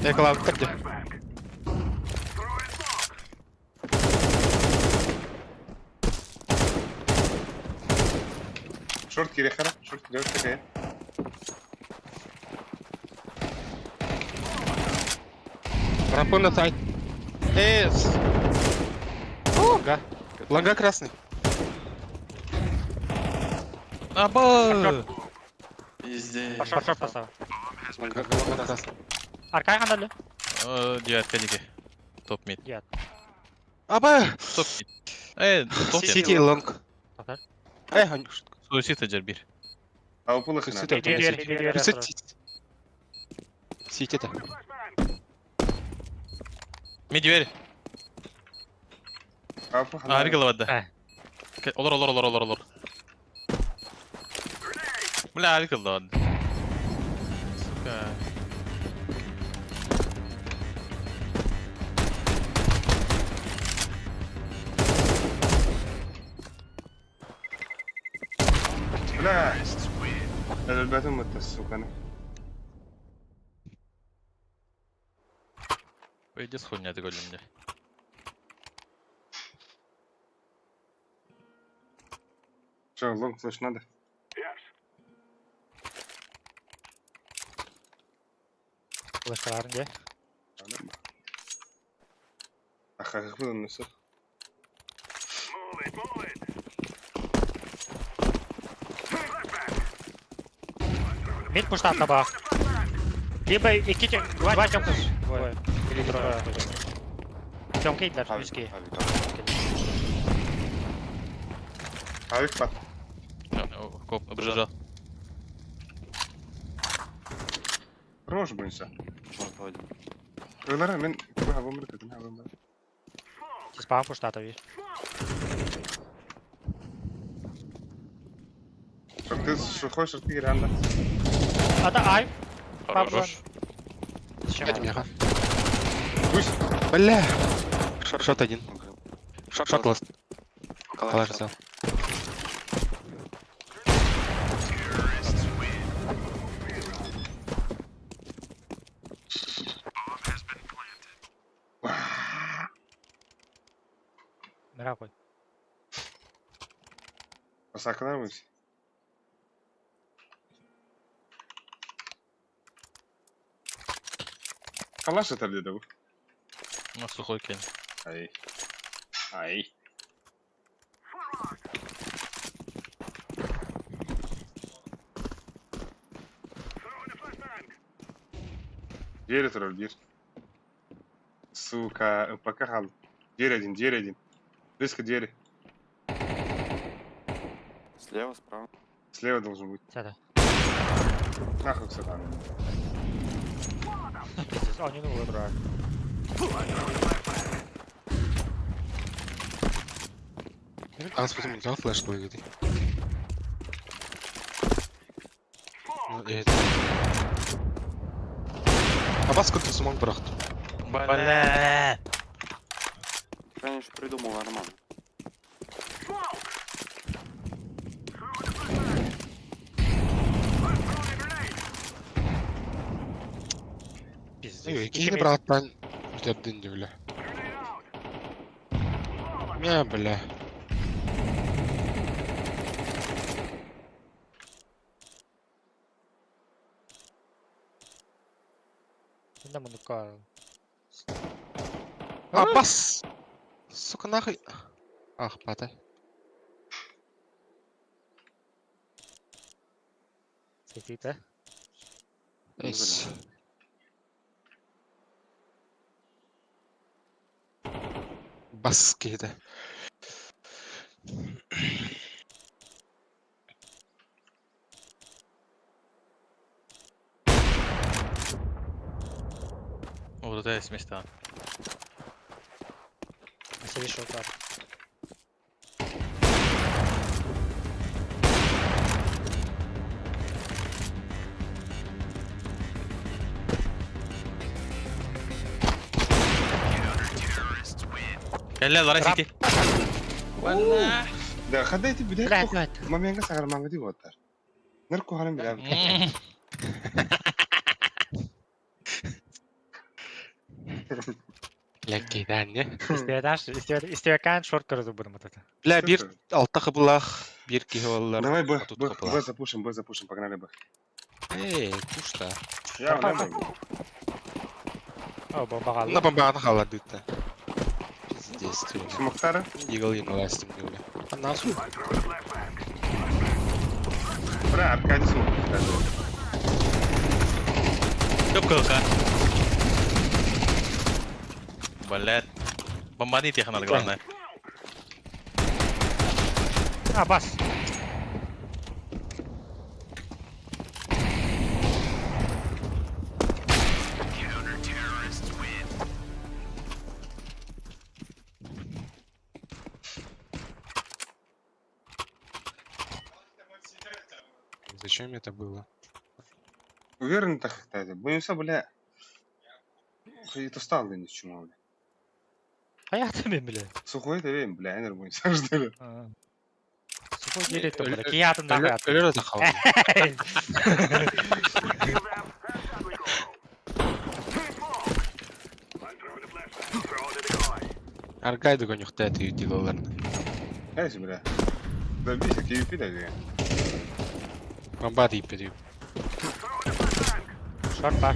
Yakala bitirdi. Short geri kara. Short geri kara. Рампон на сайт. Эс. Ланга. Ланга красный. Aba. Пошел поставил. Ланга красный. Arkaya kandalı. Cihat Kaliki. Top mid. Cihat. Аба! Top mid. Top mid. Сити лонг. Atar. Suicide Tacer 1. Avupulu Сити kına. Diğer Сити это. Mid ver. Avupu Harika lavada. Eh. Olur. Bля, harika lavada. Сука. Bля. Elbetim mutlu sukana. Pойди с хуйня ты голем мне. Что, лонг флеш надо? Ulaştılar diye. Ага, как было несу. Mid push atla bak. Либо два чем push. Двое. Или трое. Темки идler. Yüzki. Avik pat. Коп, обжижал. Roş bu insan. Шорт один. Öylere men bu hava mı dedin hava mı? Спам push atla. Çok kız şu koş şartı gir anda. Ata ay. Хорош. Это меха. Пусть. Бля. Шорт один. Шорт Шорт ласт. Калаш Калаш взял. Merak koy. Saklar mıyız? Kalaş atar dedi bu. На сухой кен. Ay. Ай. Двери тролль, бир. Сука, пока хал. Дверь один. Близко двери. Слева, справа. Слева должен быть. Сяда. Нахуй все там. Пиздец, а, не ну, брат. Аз потом взял флеш выйдет. Абас как-то сумок брахт. Бля. Конечно, придумал нормально. Пиздец. Кинь, брат, прань. Ждёт бля. Не, бля. Не манука. Абас! Сука, нахуй. Ах, патай. Светите. Эйс. Бас кейді. Вот это есть места. Василий Шелкар. Келле, лара сити. Валла. Да, خديتي Блядь, بداية блядь. ما مين قصة غير ما قدي وتر. نركو هرم بلاد. Ләккейдән, не? Истеякан шорт кырды будем вот это. Бля, бир алты қыбылақ, бир кейі олар. Давай Б, тут Б қыбылақ. запушим, погнали Б. Эй, кушта. Я Папа. уверен. О, бомба На қалды. бомбағаны қалар дүйті. Пиздец, түйін. Смоктары. Игл ең ластым деулі. Насу. Бра, Аркадий смог. Көп кылка. Блядь. Бомба не тех надо, главное. А, бас. Зачем это было? Уверен, так Аркадий. Боюся, бля. Это стал да ни к чему, бля. Hayatım bile. Сухой ты время, бля, я боюся, что ли. Sıfır geri topları. Ki hayatımda hayatım. Ölür de қалды. Аргайды гонюқтайды үйдегі оларны. Эйс, бля. Добейся, KVP да, бля. Бомба дейіп берейіп. Şort var.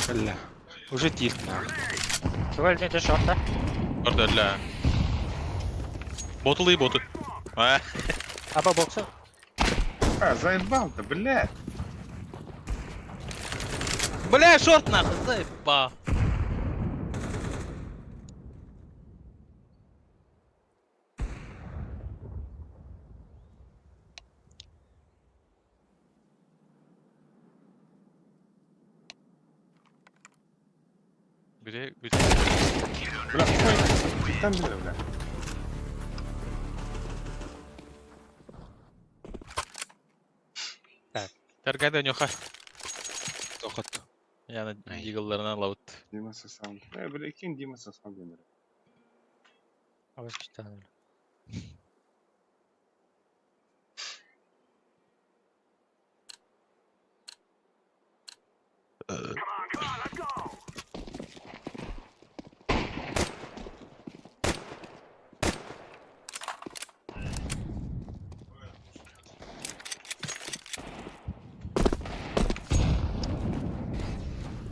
Бля. Уже тильт на. Tuval ne de şortta. Orada la. Ботулы и боты. А, Aba boksu. А, заебал-то, бля. бля, шорт нахуй, заебал. Бля. Бля, там, бля. Таргайда нюха. Тоқыт. Yani Ay. Eagle'larına lavut. Дима сосал. Бля, кинь Дима сосал, бля. Авaz bir tane.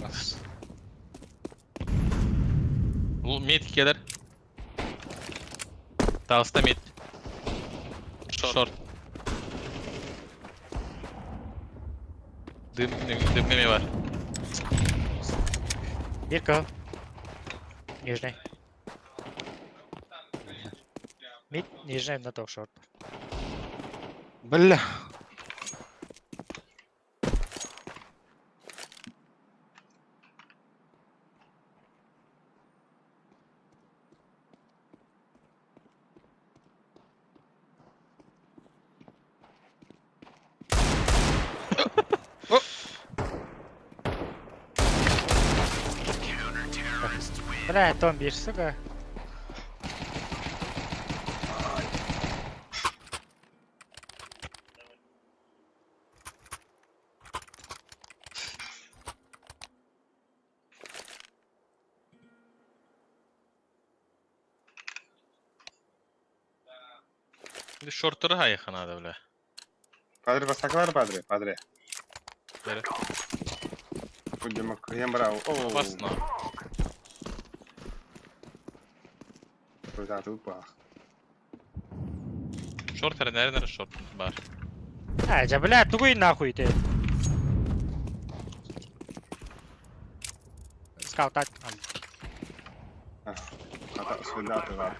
Бас. Bu mid gelir. Dağısta mid. Short. Дымными var. Бирка. Нижний. Мид, нижний на топ шорт. Бля. Бля, Том бишь, сука. Şimdi shortları ha yakın hadi bile. Padre, vas a acabar, padre. Padre. Böyle. Будем bien bravo. Oh. Basın abi. Cuidado, pá. Short nerede short var? А, бля, тугой нахуй ты. Скаут так. Хата, солдаты, да.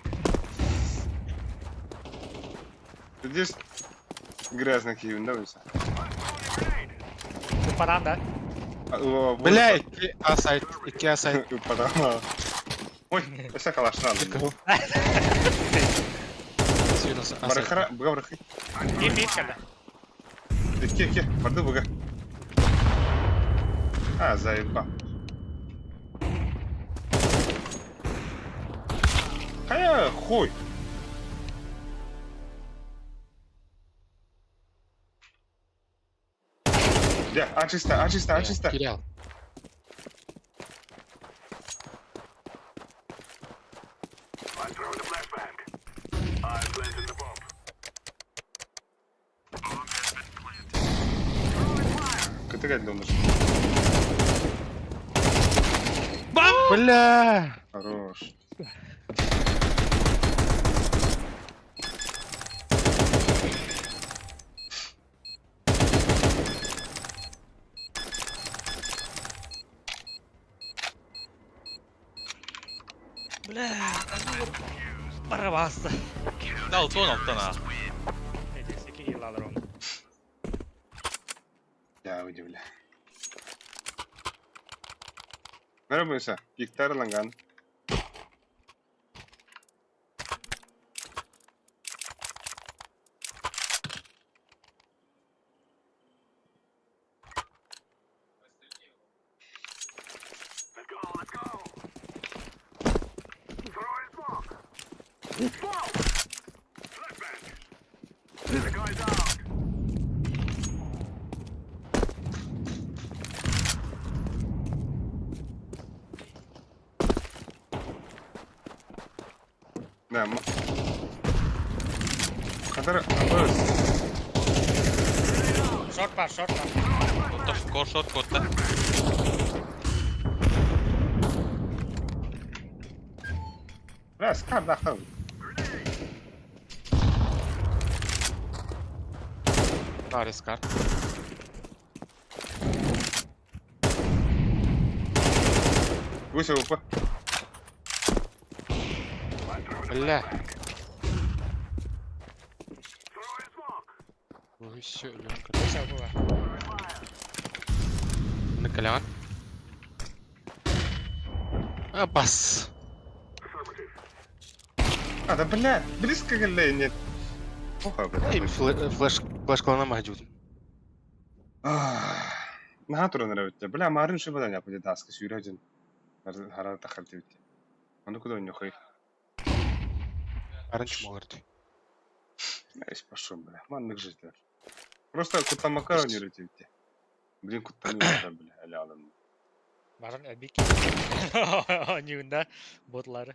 Ты здесь грязный кивин, да, Вися? Ты подам, да? Бля, 2 A site. 2 A site. Подама. Ой, Вися калашын алдым. Сүйіносы A site. Барахара, бұға барахи. Бир келді. Ке, барды бұға. А, заебал. Кая, хуй. А чисто. Кирилл. Ты как думаешь? Бля. Хорош. Бля, para bastı. Dal son alttan ha. Neyse 8 yıl alır onu. Я удивляю. Merhaba Musa. Gittar langan. Да, Kadar alırız. Short var. Core short kotta. Раз, kardeşim. Нарис кар. Вася упа. Бля. Ой, все, Ленка. Neyse bu var. Накалян. А, бас. А, да бля, близко галей нет. Охай, Эй, бля. флеш клана махджуд. Наха туран ревитте. Бля, марын шибадан yapınca taskı sürücün. Harara takıldı bitti. Onu куда не хой. Аранч молард. Знаешь, пошел, бля. Манных жителей. Просто кута макарон не ревитте. Блин, кута не var, bля. Ele alın. Varın öbük. Oynuğunda botları.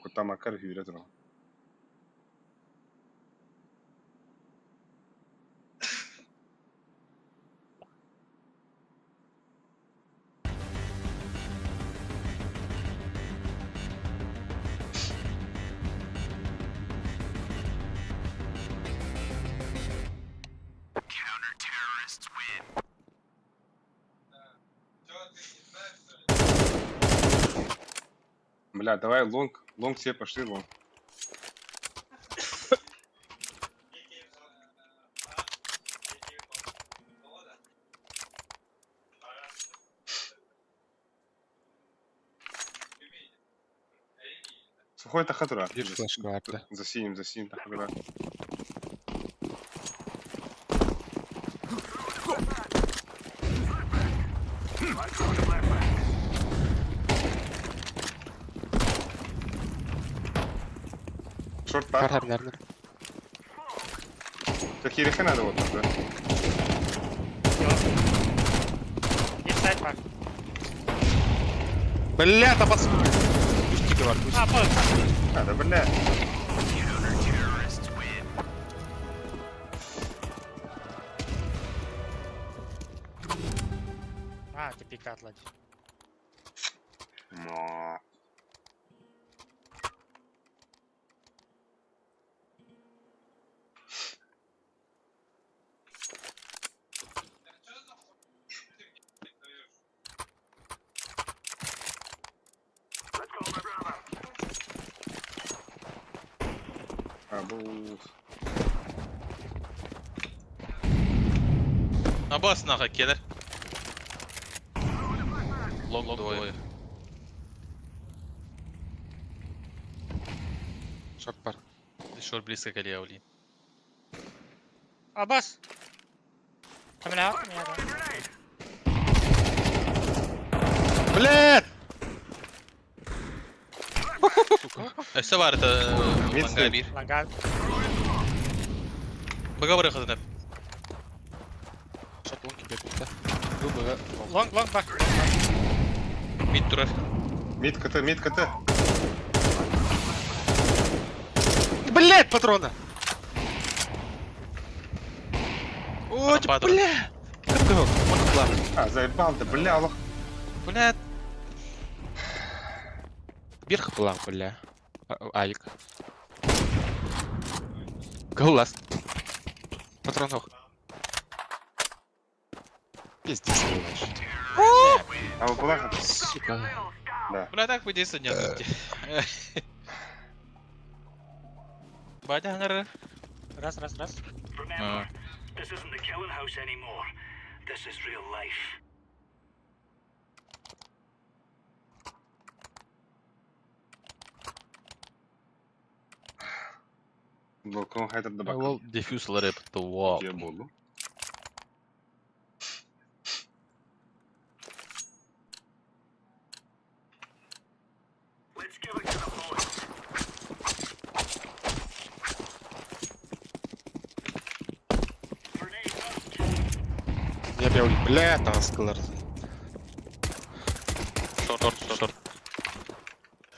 Кута макар hüyre durun. Бля, давай лонг. Лонг все пошли, лонг. Сухой тахатура. Bir flash vardı. За синим тахатура. Шорт Var так. herlerden. Так ереха надо вот тут, да? Inside var. Бля, да пас. Üstü var. А, понял. Надо, бля. А, ты пика отлади. Но. Абу. Abbas naka gelir. Long двое. Short var. Шор близко к Алиаулин. Аббас! Coming out? Yeah, Блядь! Öse var da Mid manga bir. Лангал. Baga bırakın hep. Short long gibi bitti. Bu böyle. Long, long back. Mid durar. Мид КТ, мид КТ. Блядь, патроны! Ой, Патрон. бля! Капкавок, монохлар. А, заебал ты, бля, лох. Блядь. Вверх план, бля. Алик. Голлас. Патронов. Пиздец, понимаешь. А вы была? Сука. Да. Buna tak bu değilsin ya. Baca nere? Раз, раз, раз. Ha. This isn't the killing house anymore. This is real life. Balkon hayatımda bak. Well, diffuse'ları yapıp da wow. Diye oldu. Let's give it to the boys. Grenade out. Я бля, бля, таскалар.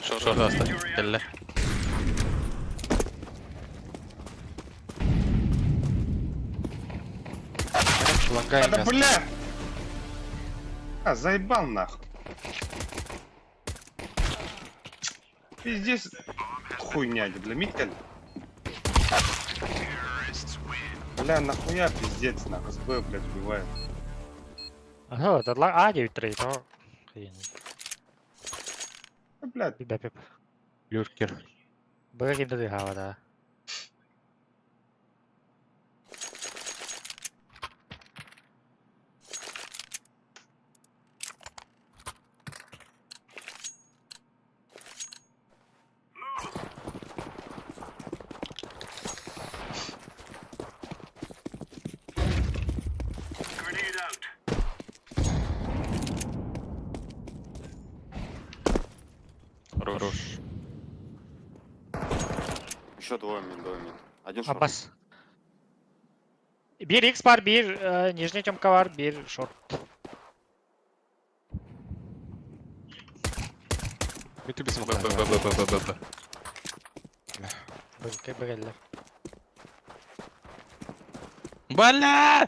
Short hasta. Kelle. Лагаем Да мясо. бля! А, заебал нахуй. Пиздец. Хуйня, бля, Миткаль. Бля, нахуя пиздец, нахуй. С Б, блядь, убивает. Ага, это А 9-3, то... Да, блядь, Пипа, пипа. Люркер. Б не добегала, да. Grenade out. Хорош. Еще двое мид. Один шорт. Аббас. Bir X var, bir нижний темка var, bir short. Ютубе Б, смотрел. Б, Б, Б, Б, Б, Б. Бегелер. Бля!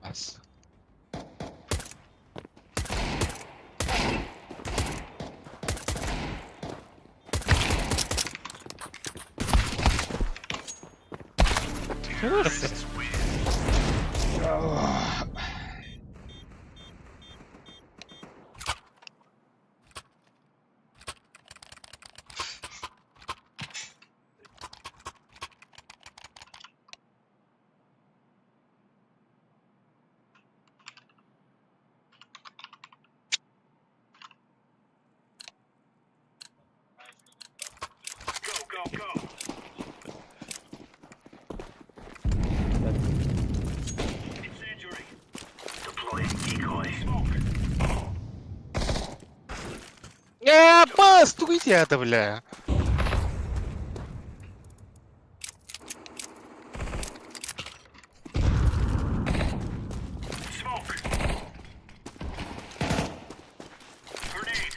Бас. Go, go, go. Incendiary. Deploying decoy. Smoke. Стуйте это, бля. Smoke. Grenade.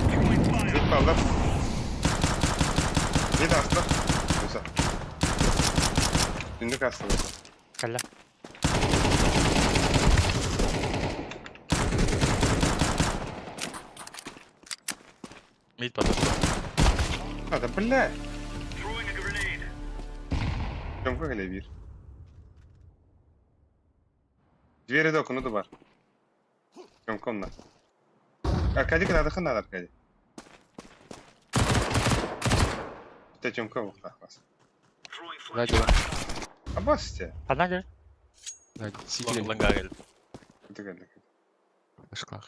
Throwing fire. Mid kaldı. Mid astı. Musa. Günlük astı Musa. Kalla. Mid подошел. Hadi bля. Throwing a grenade. Çömke gele bir. Двери докуну бар. Çömke onlar. Arkadi kadar dakın da arkadi. İşte çömke bu bas. Throwing Сзади. flashbang. Abbas işte. Одна Сзади. Лонг Сидели. лонга geldi. Hadi geldik. Шкаф.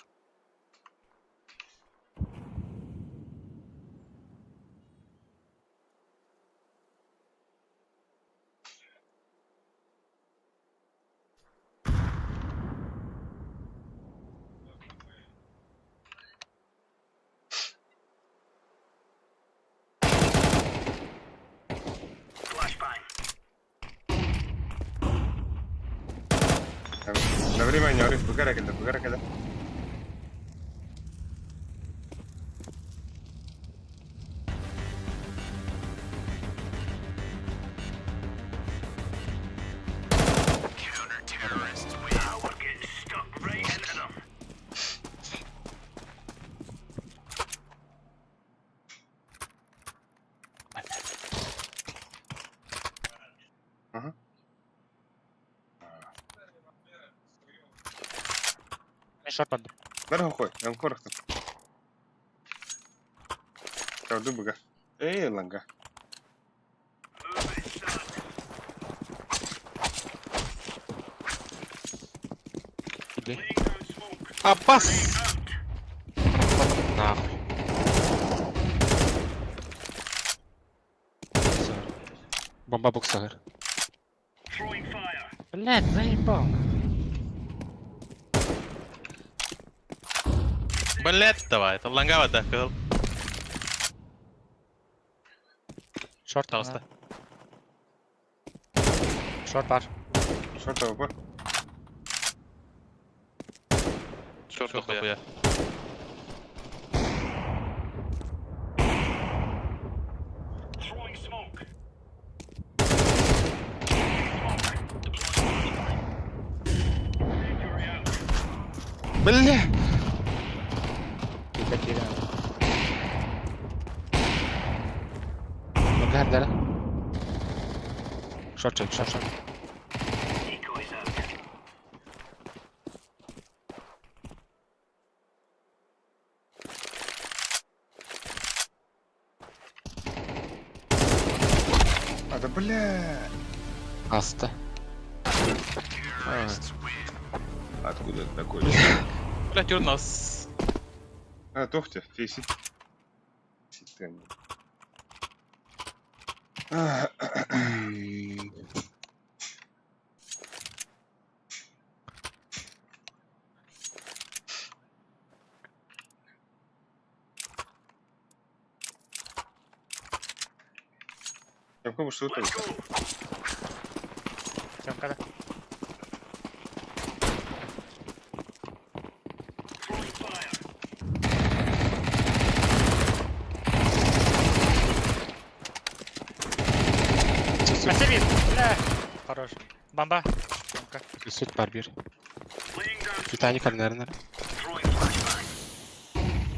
Flashbang. На время не орешь, бегара кеда. Now we're getting stuck right into them. Aha. шорт под. Ver hoy, ben korktum. Gördün mü? Ey lan ga. Move it, son. Иди. Laying down smoke. Аббас! Out. Нахуй. Бомба буксовер. Throwing fire. Блядь, заебал. Блять, давай, это лонга вода, сказал. Шорт. Пожалуйста. Шорт бар. Şort tavuk. Шорт хуя. Throwing smoke. Incendiary out. Бля! Nerede? Short çek, short. Decoys out. Hadi bля. Hasta. Откуда это такой? Блять, у нас. А, тухте, фисит. Ситен. Какого шута? Let's go. Тёмкада. Throwing fire. Спасибо. Бля. Хорош. Бомба. Тёмка. Süt var bir. Laying down Bir tane karınlarına. throwing flashbang.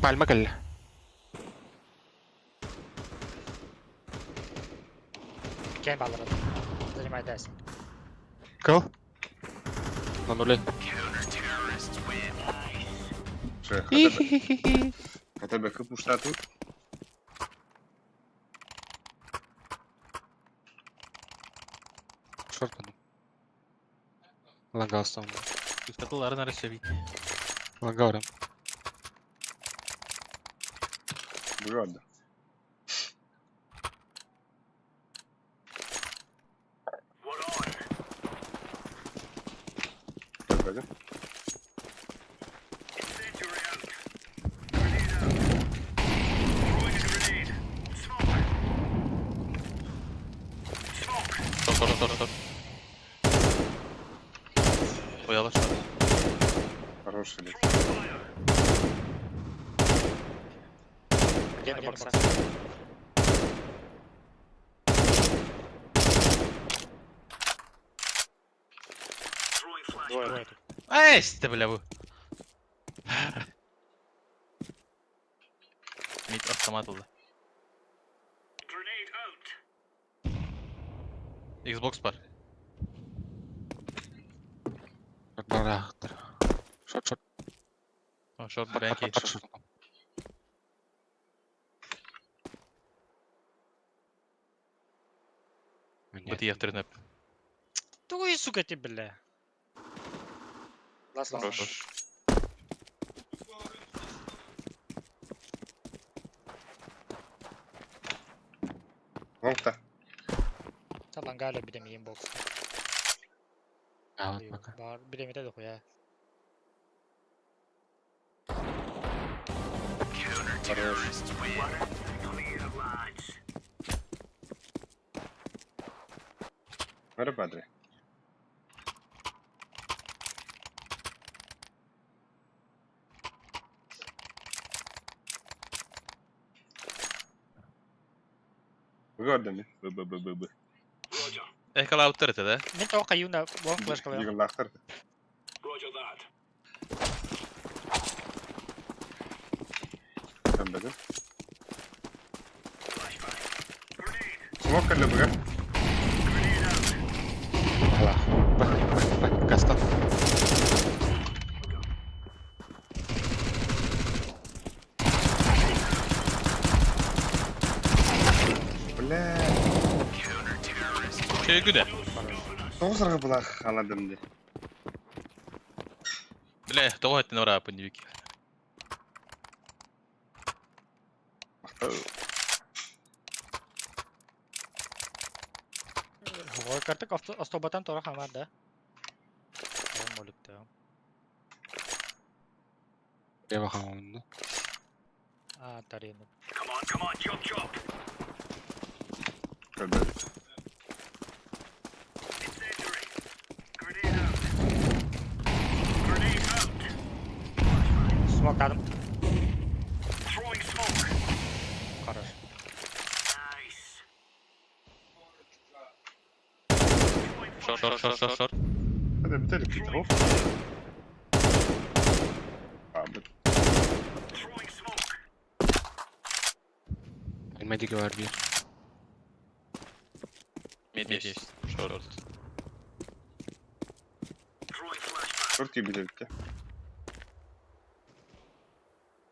Palma geldi. Кем балдырады. занимайтесь. Кыл. На нуле. Что, ХТБ пушта тут? Шорт один. Ланга остался. Üstadılların arası bir. Ланга орем. Бжода. Пойдем. Tor. Oyalar. Хороший лет. Один на бокса. Двое тут. Ay işte bile bu. Mid автомат oldu. Xbox var. Шорт. Шорт. Ha, short Пак, belki. пак, шорт. Bu diye tırnıp. Туй, сука, ты, бля. Лас. Хорош. Лонг-то. Талангали bilemiyorum box. А, вот пока. Var bilemede de koya. Хорош. Ver padre. Gördün mü? Bı. Ehkä lautterit det. Min toka Juna one flash koya. Yıkıl laktır. Sen bedin. Smoke kaldı bırak. Б. Каста. Bля. Şey güde. Тоғызырға бұлақ аладым де. Bile doğu ettin oraya yapın diyor ki. Ой, картик автобатан тора хамар да. Ой, молик да. Я бахам. А, тарин. Когда? Смок adam. Хорош. Short. Hadi bitelim bir taraf. Abi. Медики var bir. Mid есть. Short. Dört gibi bitelim de.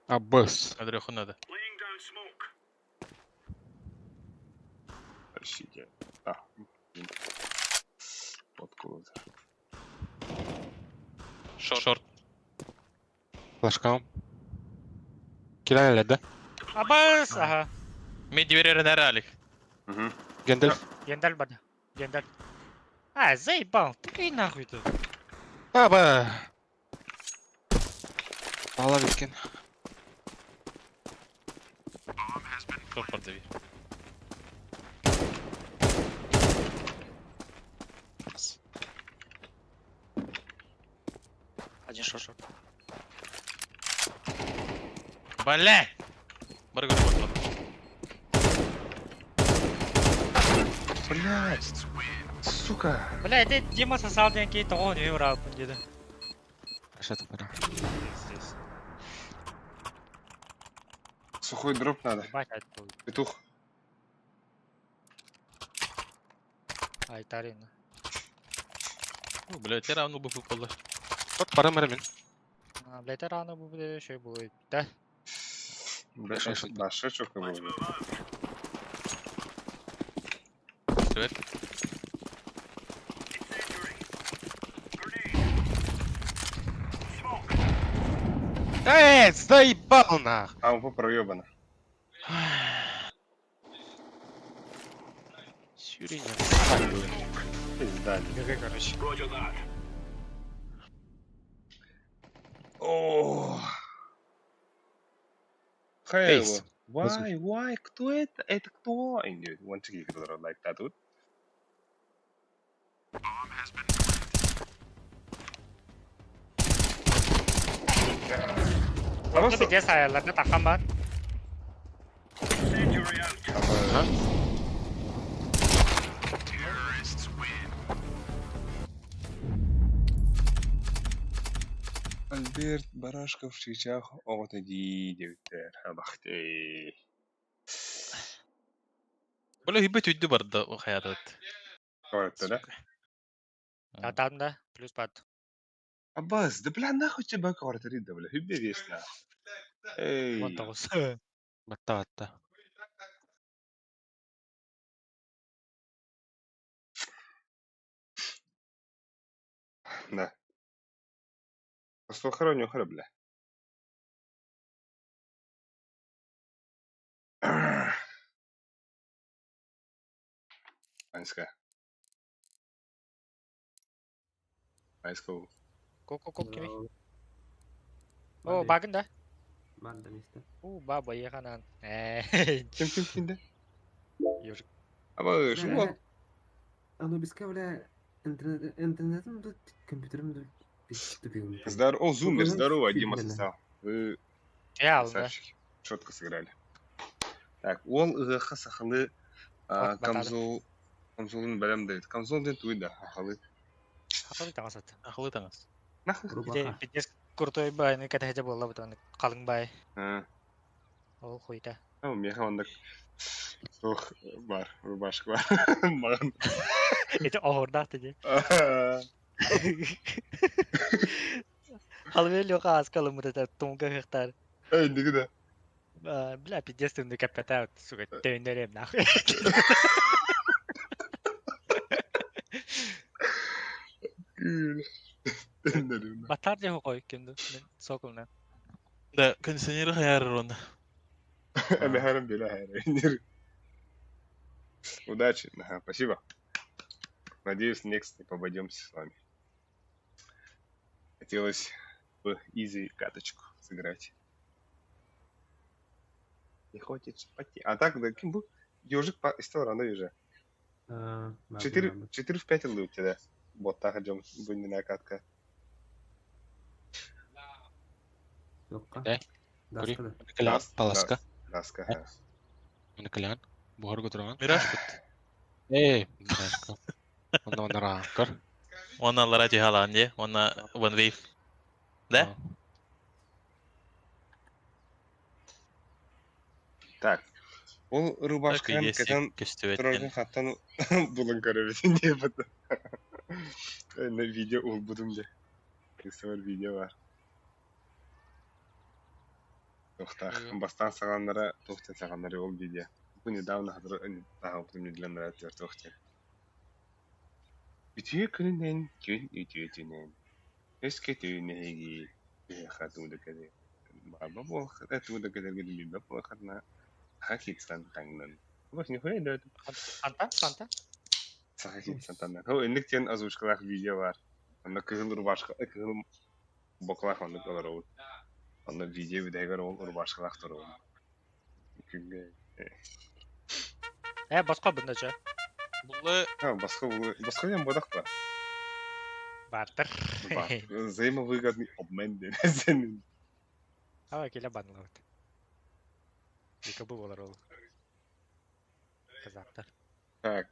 Аббас. Адреху надо. Щеки. А. Подкуда. Short. Флашкам. Килалedi. Абас! Ага. Mid verir herhalde. Угу. Гендальф. Гендаль бада. Гендаль. А, заебал. Ты нахуй ты. Аба. Ала bitken. Short var bir. Один шот. Бля! Бары görüp отыр. Блядь. Сука. Бля, это Дима сосал деньги, то он не урал, где-то. Что-то пора. Здесь. Сухой дроп надо. Бать, это Петух. Айтар енді. Блядь, я равно бы выпало. Шорт бара мәре мен. Блядь, рано буде şey будет, да? Башы чока болды. Привет. Заебал нах! Ампа проебана. Сюриня. Пизда. Бегай, короче. Roger that. О. Хейло. Эйс. Why? Кто это? Это кто? Инди, вон чеки, который like that тут. Orada bir des ayarlarında takan var. Incendiary out. Альберт Барашков в Чичах, вот иди, девтер, абахты. Böyle hibet üydü barda o hayatat. Говорят, да? Adam da plus bat. Аббас, да бля, нахуй тебя говорят, рида, бля, хибе весна. Эй, 19. Батта. да. Послухароню хара, бля. Айска. Айска. Kok kimi? Oo, bakın da. Ben de işte. Oo, babayı kanan. Ким да? Yürü. Аба, шо? Оно без кабеля интернетом тут, компьютером тут тупик. Здорово, о, Зумер, здорово, Фиг, Дима блин. состав. Вы Şey aldı. красавчики. Четко сыграли. Так, ол ыгыха сахалы От камзолын бәлем дейді. Камзолын туйда, ахалы. Haklı bir tanesi. Akıllı tanız. Нахуй? Bir de fitness kurtoy bayını kata hece bolla bu tane kalın bay. А, O koyda. у меня андак. Ох, бар, рубашка бар. Маған. Ece ahırda atıcı. Halvel yok az kalın burada tunga hektar. Эй, нигде. Bla fitness tümdü kapata suga döndüreyim nah. Batar diye koy kimdi? Sokulna. Да, кондиционер hayarır onda. Она харам бела харам. Удачи. Ага, спасибо. Надеюсь, next не пободемся с вами. Хотелось бы изи каточку сыграть. Не хочется пойти. А так, да, кем был? Ежик из того рано уже. 4 в 5 у тебя. Вот так идем, будем катка. Да? Kuri. Klan palaska. Ласка. Mana klan. Buhar götürüyorsun. Miraç bit. Miraçka. Onda rankar. Ona lara cihalan diye. Ona one wave. Да? Так. Ол Так и рубашкан есть. кетен Кестюет. тройны хаттан булын көрөбүтүн деп атты. На видео ол будум де. Кристовер видео бар. Тохтах. Бастан саганнара, тохтен саганнара ол видео. Bu недавно медленно ötüyor tohte. Ütüye kününden gün ütüyetünen. Eski tüyünegi. Hatun da kadar. Baba bu hatun da kadar gidin bir baba hatna. Hakitsan tangan. Bak ne koyuyor da. Fanta. Hakitsan tangan. O indikten azuşkalar video var. Onda kızıl başka kızıl boklar onda kadar olur. Onda video videolar olur başkalar da olur. Çünkü Başka bundaca. Бұлы А, басқа не бодақ па? Barter. Взаимовыгодный обмен денесен. Ama kele banladı. Yıkabı olur oğlum. Kazaklar. Так.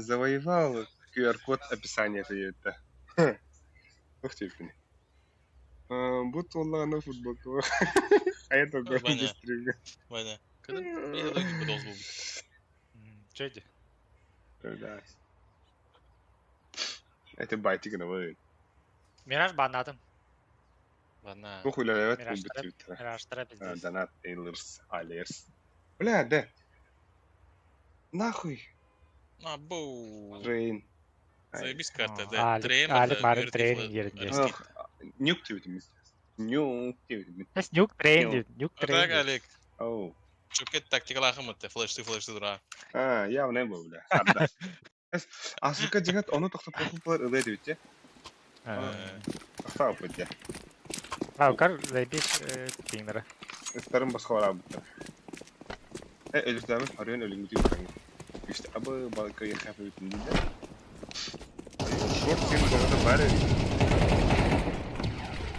Завоевал QR-код описания это. Ух ты, блин. Будто он на футболку. А это Нормально. быстрее. Ваня. Когда я должен был быть? Şeydi. Öyle. Это байтик на вы. Miraj banladım. Bana. Bu huylar evet bu Miraçlara, bitti. Miraçlara bizdeyiz. Donat Taylors Alers. Бля, да. Нахуй. Abo. Train. Заебись карта, да. Alik, Треймер, Alik да, barın Vertical, training yerinde. Vertical. Нюк тебе Нюк тебе. Biz nuke train diyor. Nuke train Bırak diyor. Alik. Оу. Çok kötü taktikal akım mı? Flash'lı dura. А, я не был, бля. Хадда. Асыка жигат оны токтоп коюп ылай деп же. Тактап өтө. Ravkar zaybis pingra. Истерин башка бара бутта. Элифтамыз харыйын өлүңгү дип. İşte abı balka yakap ötündü de. Short film doğru bari.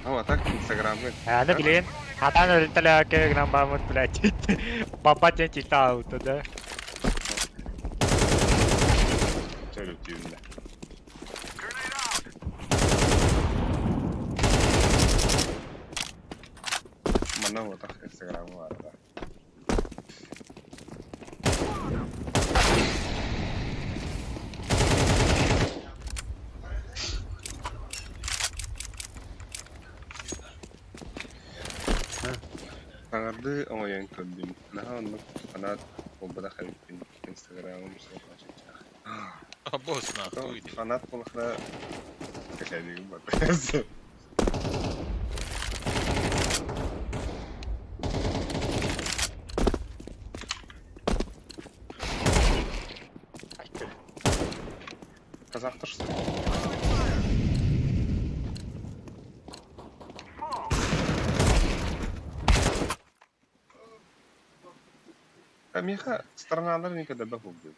Ama tak Instagram'da. Hadi bilin. Hatan öğrettiler ki gram bağımız bile çıktı. Baba çıktı autoda. Şöyle ötüyümde. Bana o tak Instagram'ı var da. Sangardı ama yang kebim. Nah, onu fanat obada kaybettim. Instagram'ım sonra çıkacak. Abo sınav. Uydu. Fanat konusunda kaçacağım bak. Kazaktırsın. Миха, страналар никогда да болды.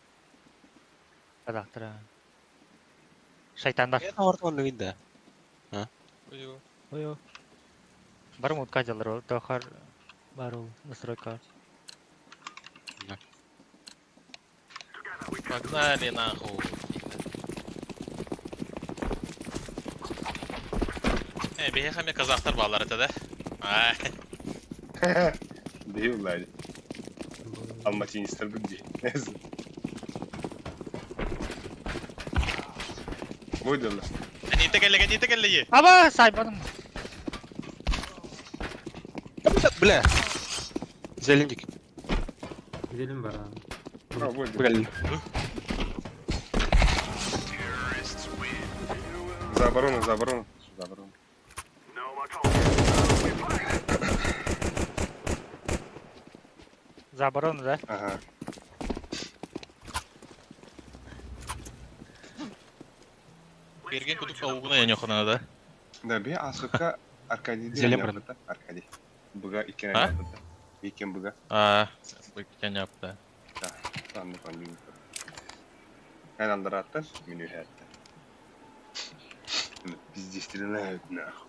Kadaktır. Şeytanlar. Ne var onun önünde? Uyu. Oyo. Барым утка жалар ол. Тохар бар ол. Настройка. Погнали нахуй. Bir hem kazaklar bağlar ötede. Ay. Değil lan. Almaçı isterdim diye. Neyse. Buydu lan. Nite kelle ye. Ama saymadım. Bля. Зеленик. Gidelim var abi. Ha buydu. Bля. За оборону, за оборону. За оборону. Zabaron da. Ага. Bergen kutup avuğuna yanıyor kanına da. Да, би асыка Аркадий Зелемрин. yaptı. Аркадий. Buga ikene Ha? yaptı. Weekend buga. Aa, bu iken yaptı. Да. Там не помню. Эн андыраттан меню хәтта. Пиздец стреляют нахуй.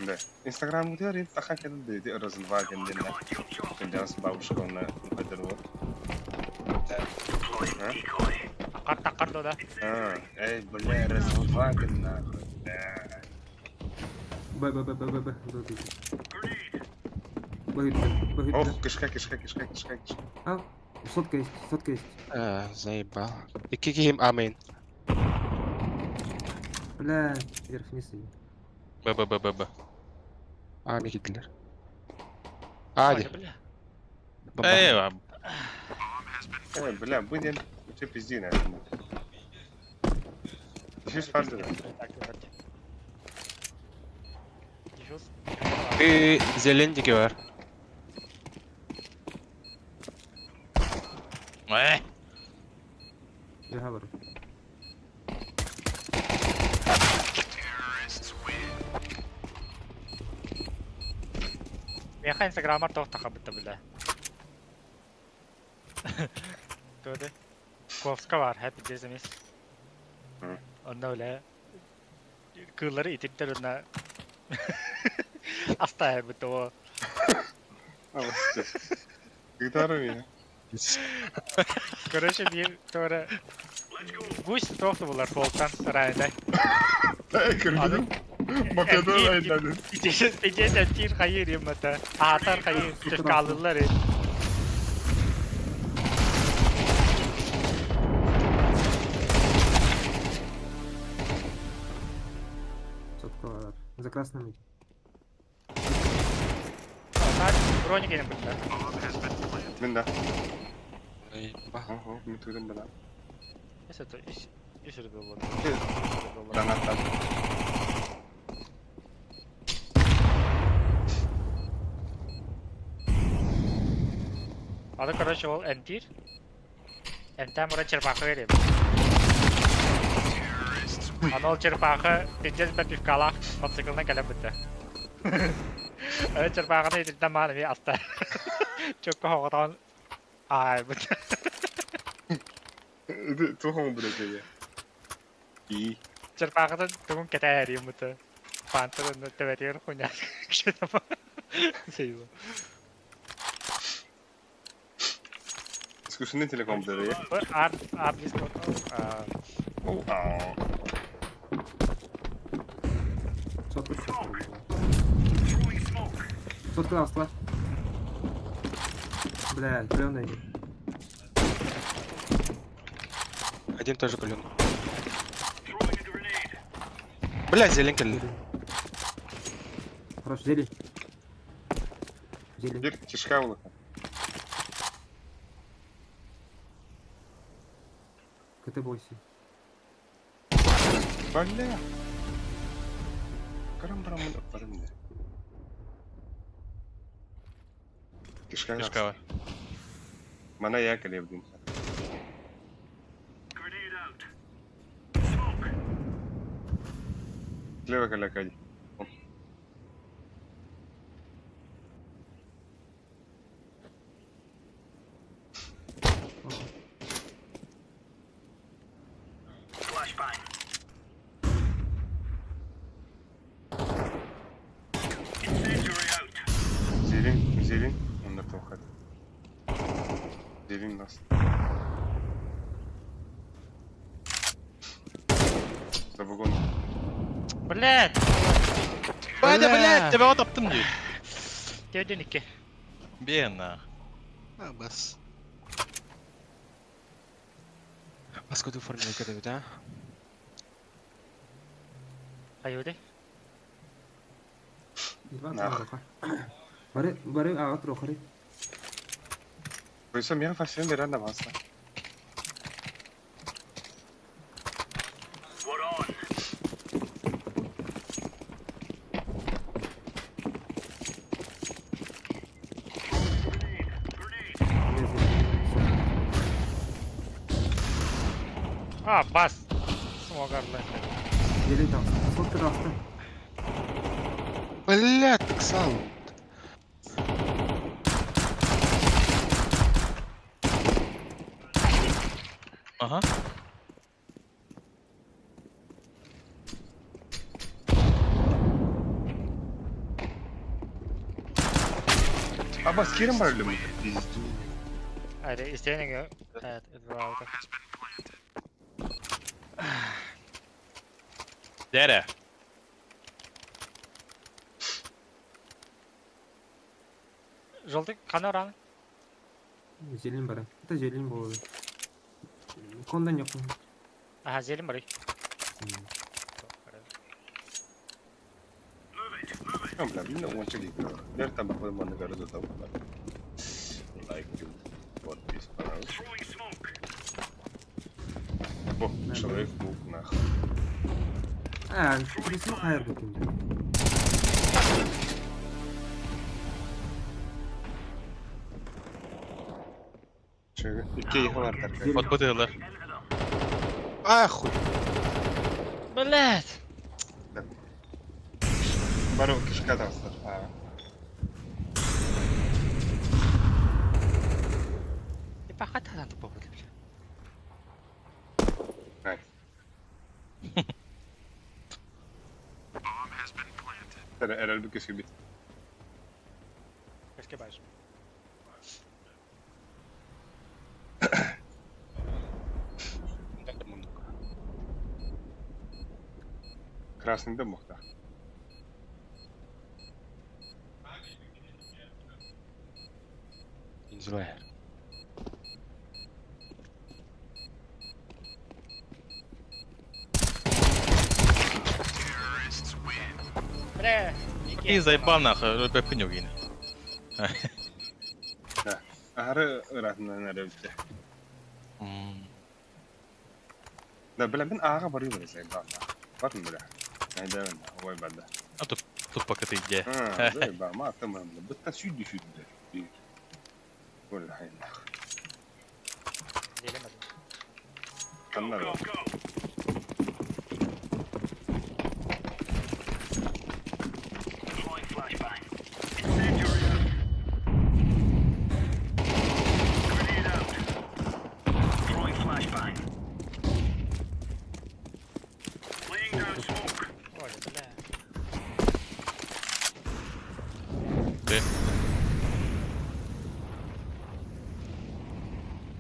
Да. Инстаграм где рит таха кеде dedi Rosenwagen dinle. Kendiniz bavuşka ona kadar var. Takar takar da. Ha, ey bля, Rosenwagen нахуй. Bay. Bay. Ох, кишка. Al. Sotka есть. Заебал. İki kişiyim amin. Бля, вверх вниз иди. Baba. Ani gittiler. Hadi. Eyvah. Ey bля, будем че пизди нахуй. Hiç farklı. Bir zelenik var. Я говорю. Ya kan Instagram'a toh takabıttı bile. Gördü. Kovska var hep gezimiz. Hı. Onda öyle kılları itipler önüne. Hasta hep bitti o. Ama işte. Gitarım ya. Görüşü bir sonra Guş tohtu bunlar soğuktan sarayında. Kırmızı. Bakıyordu aynen. İçeceğiz tir hayır yemete. Atar hayır kalırlar. красным идет. Броник yedim burada. Min de. Ey, bak. Oho, min tüydüm bana. Neyse to iş yürüdü bu. Ben atladım. Adı короче ол N1. N-тен бұрын черпақы берем. Аны ол черпақы тенжез бәт үфкалақ мотоциклына кәлем бітті. Черпақыны етілден мағаны мен аста. Чөккі хоғытауын ай бітті. Toch gewoon bedoel je. İyi. Черпақыны түгін кәті әрейім бітті. Пантырын төбәтер құня. Кішеді ма? Сейлі. Discussione telecom bedoel je? Близко. Сотка. Сотка дал склад. Блядь, клёвный идет. Один тоже колен. Бля, зеленка. Хорош, зелень. Зелень. Bir kişi avlı. КТ-8. Бля. Карам-барамын öpmedim de. Kişi Кишка var. Bana yak elebdin. Grenade out. Smoke. Kleva kalakadi. Flashbang. Incendiary out. Zilin. Onda tokat. Zilin nasıl? Забугон. Блядь! Hadi блядь, тебя отаптым diyor. Dövdün iki. Бена. Ha, bas. Bas kutu formülü kadar bir daha. Hayırdır? Бары аға тұр оқыры. Koysam ya fasyon veren de varsa. We're on. Bas. Смогарlı. Зелень там. Сотка дал склад. Бля, так сал. Aha. Aba sikerim var öyle mi? Hadi isteyene göre. Evet, bravo. Dere. Желтый қаны ұраны? Зелень бары. Это зелень болады. Конда жоқ. Аха, зелень бар. No, bla, no mucho libro. Ya tampoco podemos negar eso tampoco. Like you. What is around? Throwing smoke. Oh, человек мог нахуй. Присыл хайр bakayım. Şöyle iki yıkı var arkadaşlar. От бутылы. Ахуй. Блядь! Бару кишка дастар. И пахать надо по поводу. Hayır. Herhalde bir kişi bit. Keşke baş. Красный дым мог, да. Злая. Блядь! Бля. И заебал нахуй, пепынёк yine. Ahırı ıratından arabıda. Da bile ben ağa barıyor böyle şey bak. Var mı böyle? Neydi ben? Vay bada. Tut paketi iyice. Ha, zey bak ma tamam. Bu da sürdü. Bir. Vallahi. Gelemedim. Kanlar var. Deploying flashbang. Incendiary out. Grenade out. Throwing flashbang. Laying down smoke. Ой, бля.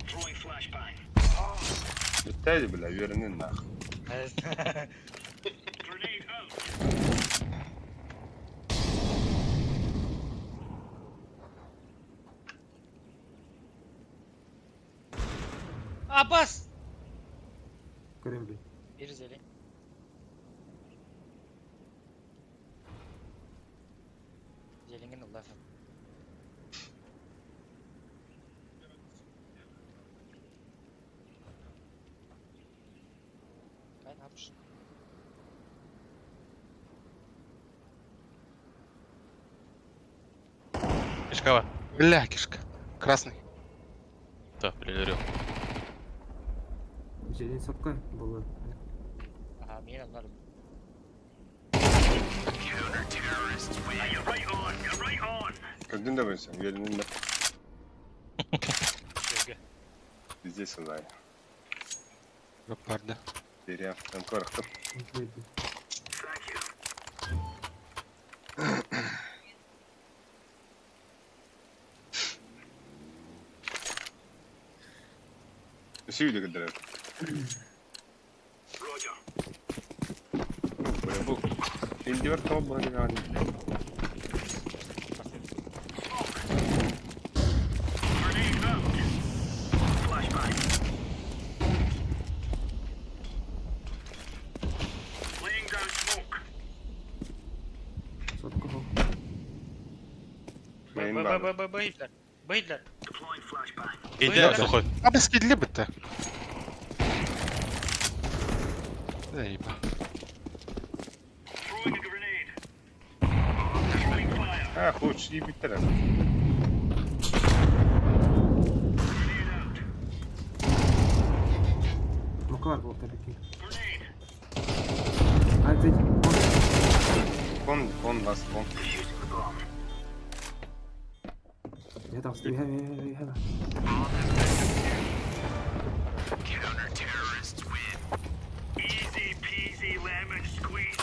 Throwing flashbang. Bitteydi bile yörünün nak. Grenade out. Abbas. Göreyim bir. Bir zeli. Zelingin Allah. Kay ne yapıyorsun? Кишка var. Бля, кишка. Красный. Tamam, birileri yok. Jelin sapkay. Bolu. Aha, men anlarım. You're right on. You're right on. Gördün de ben sen yörünün de. Sevgi. Bizdesin lan. Raparda. Biri ya. Ben korktum. Neydi? Thank you. Süydü güldüler. Roger. Böyle bu. İndi var tamam bu hani yani. Grenade out. Flashbang. Laying down smoke. Sapka hol. Beyin var. Б-Б-Б-Б-Hitler. Б-Hitler. Deploying flashbang. İyice sokul. А без скидли бы-то. Заеба. Throwing a grenade. Throwing fire. Ha hoş iyi bittiler. Grenade out. Smoke var bu tabii ki. Grenade. Hadi. Kon bas kon. Defusing the bomb. Ya da hasta bir hemen. Counter-terrorists win. Easy peasy lemon squeeze.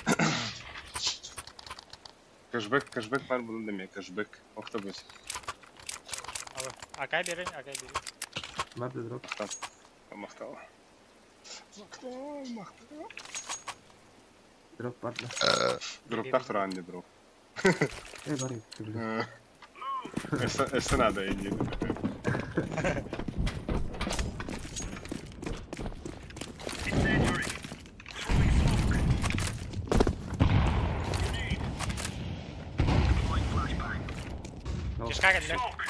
Cashback var bunun demeye. Cashback. Oktobüs. Abi, Akay verin, Akay verin. Var da drop. Maktal. Drop var da. Drop'ta tura anne drop. Var yok. Tabii. Esna da iyi. Incendiary. Throwing smoke. Grenade. Deploying flashbang. Kişka geldi. Smoke.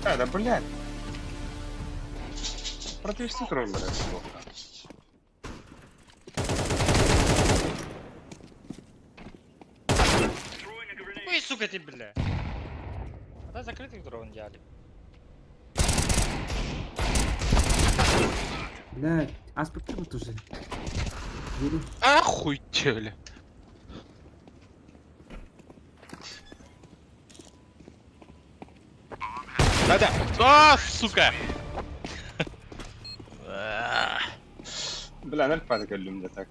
Да, блядь. Противести троллера плохо. Throwing a grenade. Ой, сука, ты, бля. Да, закрытый дрон делали. Блядь. Аспектор bu тоже. Jelin. Охуетели. Да-да. А, сука! Бля, нарк падает люм да так.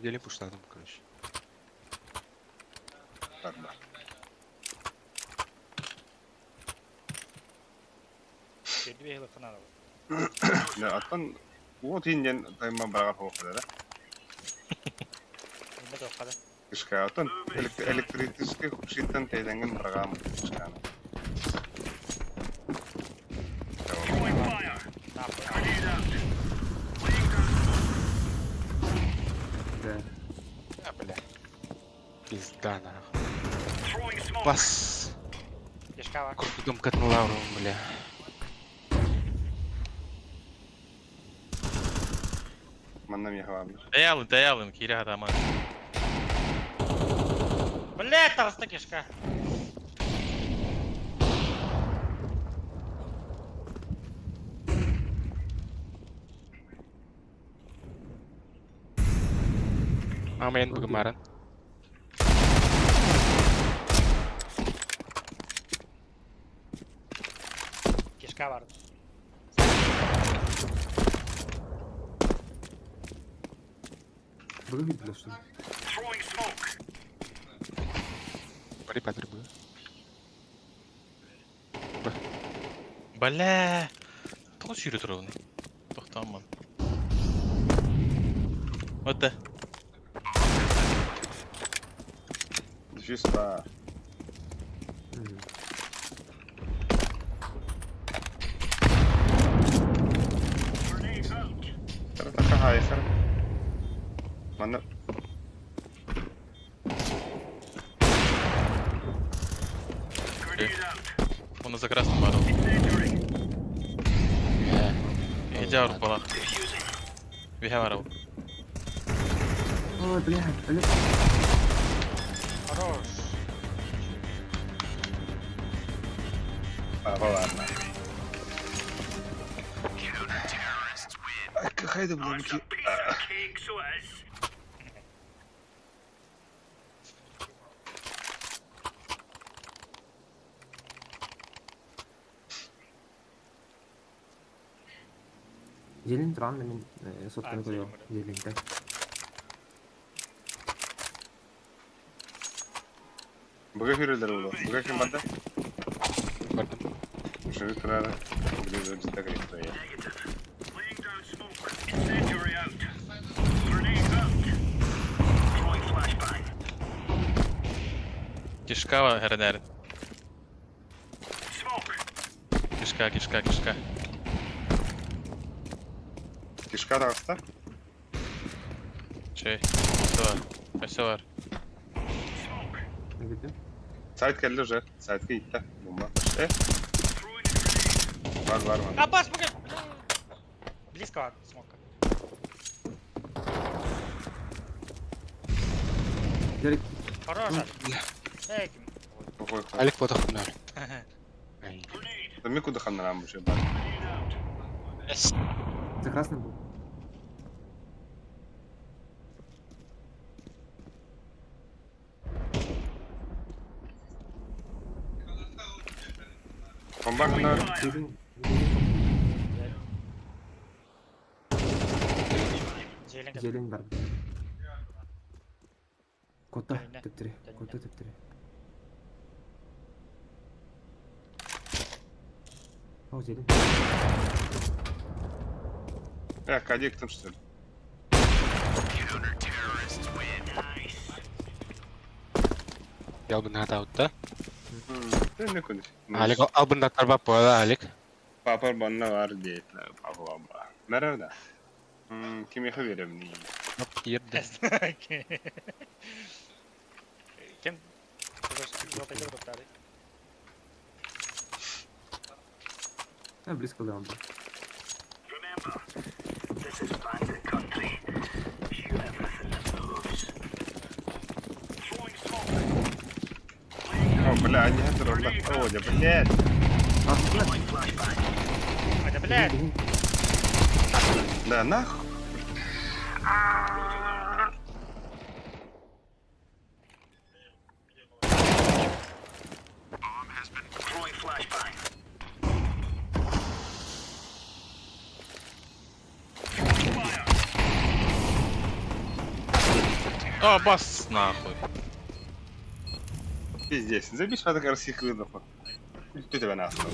Jelin puşladım, короче. Ладно. Geldi bir hılıfına da. Ne attan o tingen tayman beraber hoşlar. Ne de o kadar. Kışka attan elektrikli huşitten teydengen beraber kışka. Бас. Кишка бар. Куртудum катнула урон, бля. Маннам яхавам. Таялын, кире адамы. Блядь, толстый кишка. Amen bu kemarin. Кишка бар. Б видно, что ли? Throwing smoke. Парипатр был. Бля. Тоғыз сүйре тұр оны. Тоқтаман. Өтті. Дефис бар. Мгм. Grenades out. Тарака хайсар. Манна. Grenade out. Оны за красным барыл. Incendiary. Иди ару бала. Diffusing. Вихе барыл. Ой, блядь, блядь. Хорош. Баба ладно. Хайда That's a piece of cake, so it is. Зелень странно, мен сотканы koyuyor. Зелень, Бүгэ хирэлдэр болоо. Бүгэ ким банда? Gördüm. Шиви крара. Блин, зөбстэй гэрээ. Laying down smoke. Incendiary out. Grenade out. Throwing flashbang. Кишка var herden. Smoke. Кишка. Кишка тагыста. Şey. Öse var. Smoke. Ne dedim? Сайт келди уже. Сайтка итте. Бомба. Throwing a grenade. Бар. Аббас, блядь. Близко от смока. Gerek. Хорош. Эй, Похуй. Alik foto kunlar. Grenade. Там куда ханна буше бар. Grenade out. За красным был. Бомба ханна. Зелень. Зелень. Зелень бар. Кота Ne? типтири. Кота типтири. О, зелень. Кадиктым что ли? Gel bunu hata utta. Ne konuş? Alik al bunu da karbap bu arada Alik. Papar bana var diyetler. Papa. Nerede? Kim yapabilirim ni? Hop yerde. Кем? Жопой доптали. Близко да он был. Remember, this is bandit country. Shoot everything that moves. Throwing smoke. О, бля, они это ровно. О, да, блядь. Throwing flashbang. Это, блядь. Да, нахуй. Throwing flashbang. Fire. О, бас нахуй. Пиздец. Забей фотографии выдох. Кто тебя нахуй?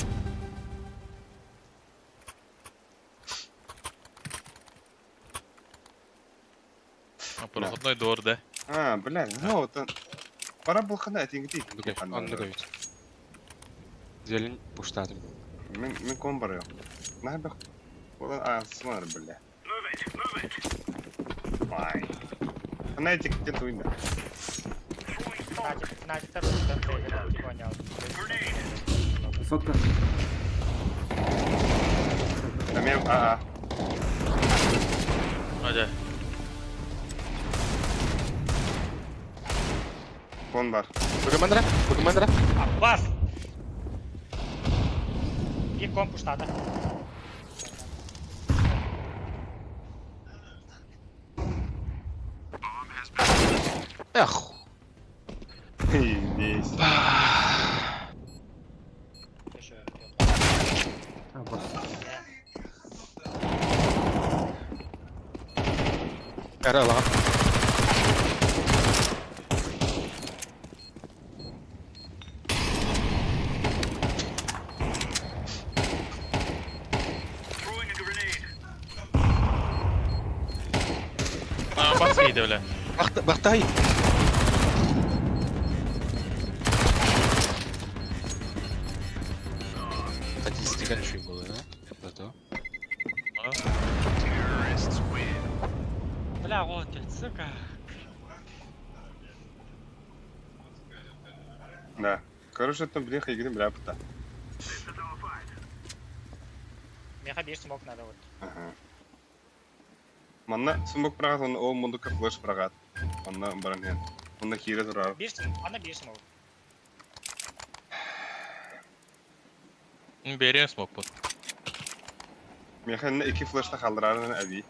Проходной двор, да? Блядь, ну это... Пора был ханать, и где? Он нагавит. Зелень пуштатым. Мен комбарю. Нахуй. Смотри, бля. Move it. Ай. Ханайте где-то видно. Назиктар öldü. Понял. Сотка. Tamam, aa. Hadi. Kon var. Bagaimana? Bagaimana? Abbas! Bir kon puşladı. Эх. Neyse. Abbas. Era lan. Throwing a grenade. Aa bas iyiydi öyle. Baktay. Hadi istigan şey bu ya. Bato. Бля, вот, сука. Да. Короче, там, блин, хайгидим бля пыта. Меха bir smoke надо вот. Ага. Манна сумок прагат, он о мундука флеш прагат. Манна баранген. Манна хире турар. Ana bir smoke. Берем смок bu. Механна 2 флешта калдырарын аби.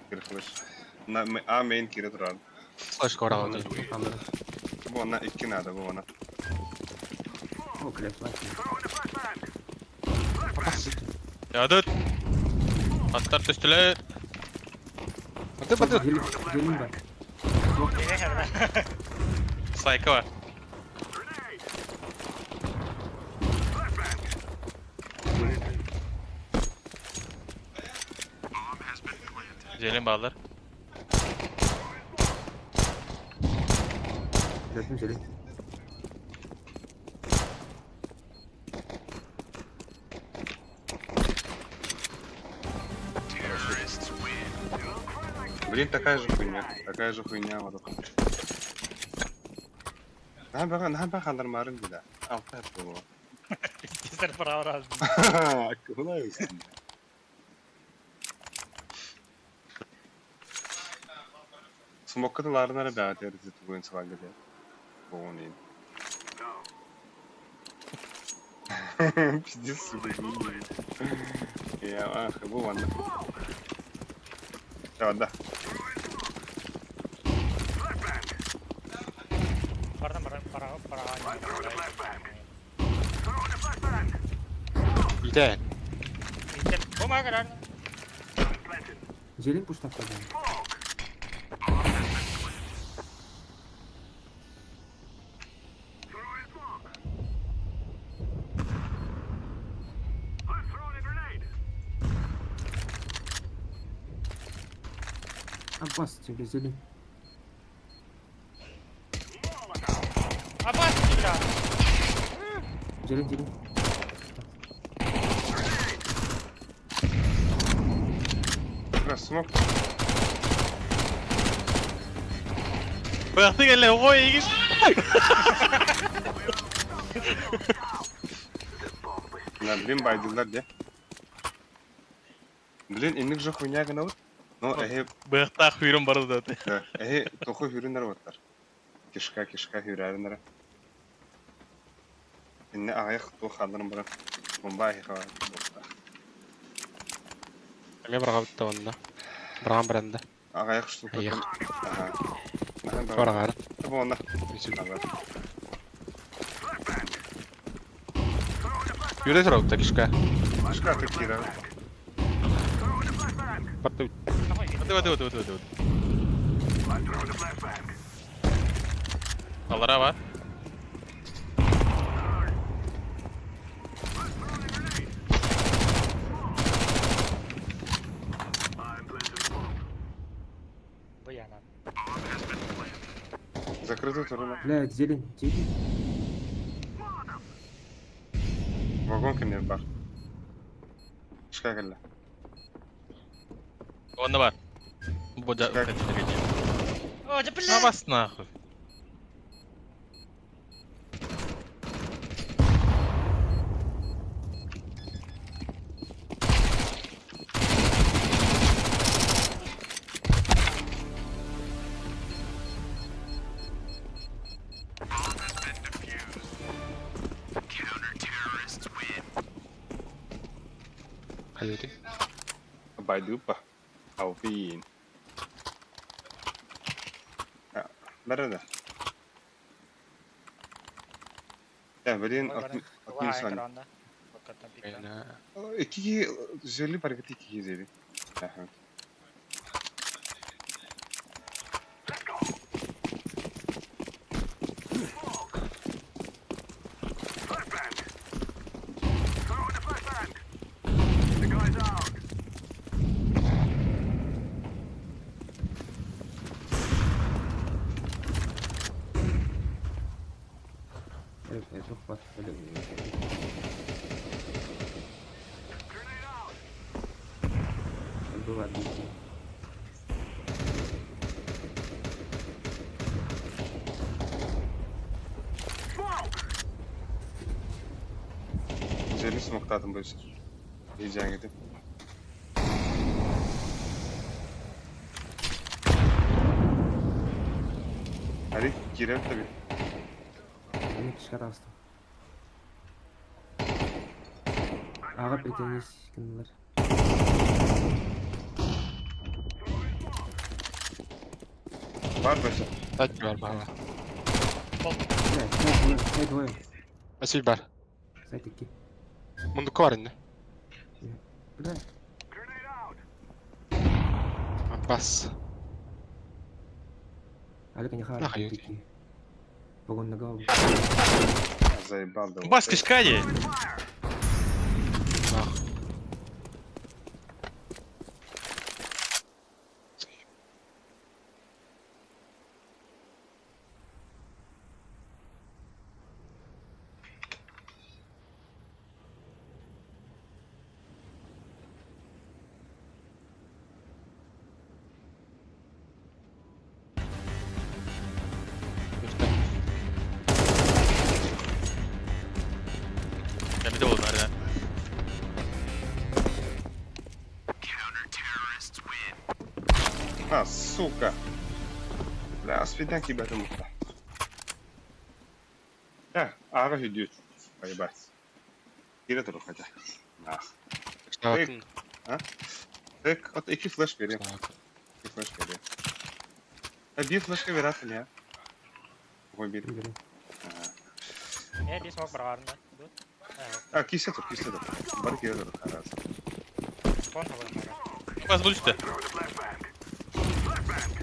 Кир флеш. На а мейн кире турар. Flash kora oldu. Anladım. Bu ona 2 nada bu ona. O klep var. Ya dur. Atlar üstüle. Hadi hadi. Gelin ben. Psycho var. Gelin bağlar. Geldim Celil. Блин, такая же хуйня. Такая же хуйня вот. Нахам калдырмарын биля. Алты yaptı bu. Bizler para var. Kolay olsun. Smokkadılarına da bäät erdi tuğun sıvalladı. Bu onin. Pidis suyu. Ya ah bu vanda. Ya da. Para. Giden. Bu mu kadar? Celil push takladı. Abbas Celil Celil. Abbas ya. Celil Celil. Biraz smoke. Bıraktı elle o iyi git. Ne bileyim baydılar diye. Блин, инник же хуйня гына вот. Но Bıraktı kuyruğum vardı zaten. тоху хүрүнөр баттар. Кишка хүрәренер. Инне аяк ту хадырым бар. Бомбай ха. Ben bırakıp bitti onda. Bırakam brende. Аяк шту. Аяк. Ага. Kora gara. Bu onda. Yürü tura utta kişka. Кишка текира. Battı. Hadi. Alara var. Bu yana. Закрытый турнир. Блядь, Celil Celil. Вагон кемнер бар. Кишка geldi. Onda var. Bu da Bak. kaçırdı geçiyor. O da Ne bas nahı. Haydi. Baydupa. Alfin. Nerede? Ya berin atmin Wah, saniye. ekranda. Hakikaten pikten. Aynen. İki güzellik hareketi iki güzellik. Aha. Evet, çok var. Böyle bu var. Güzellik smoke'ladım böyle. Heyecan gidip. Hadi girelim tabii. Beni çıkar astım. Ağa preteniz kınlar. Var başa. Taç var bana. Ne doyum. Asil var. Site 2. Munduku var inne. Bırak. Bas. Ada kanya Ah, harap yun. tiki. Pagod nagawa. Заебал, да. Бас кишкади. Ya bir de olur nerede? А, сука. Бля, свиданки об этом муха. Ага, идет. Поебать. Gire dur хотя. Ah. Sakin. Tek at iki flash vereyim. Sakin. İki flash vereyim. Bir flash verirsin ya. Koy bir. Di smoke berwarna. Kise dur. Bari kire dur. Spawn sama merah. Bas bu üstte.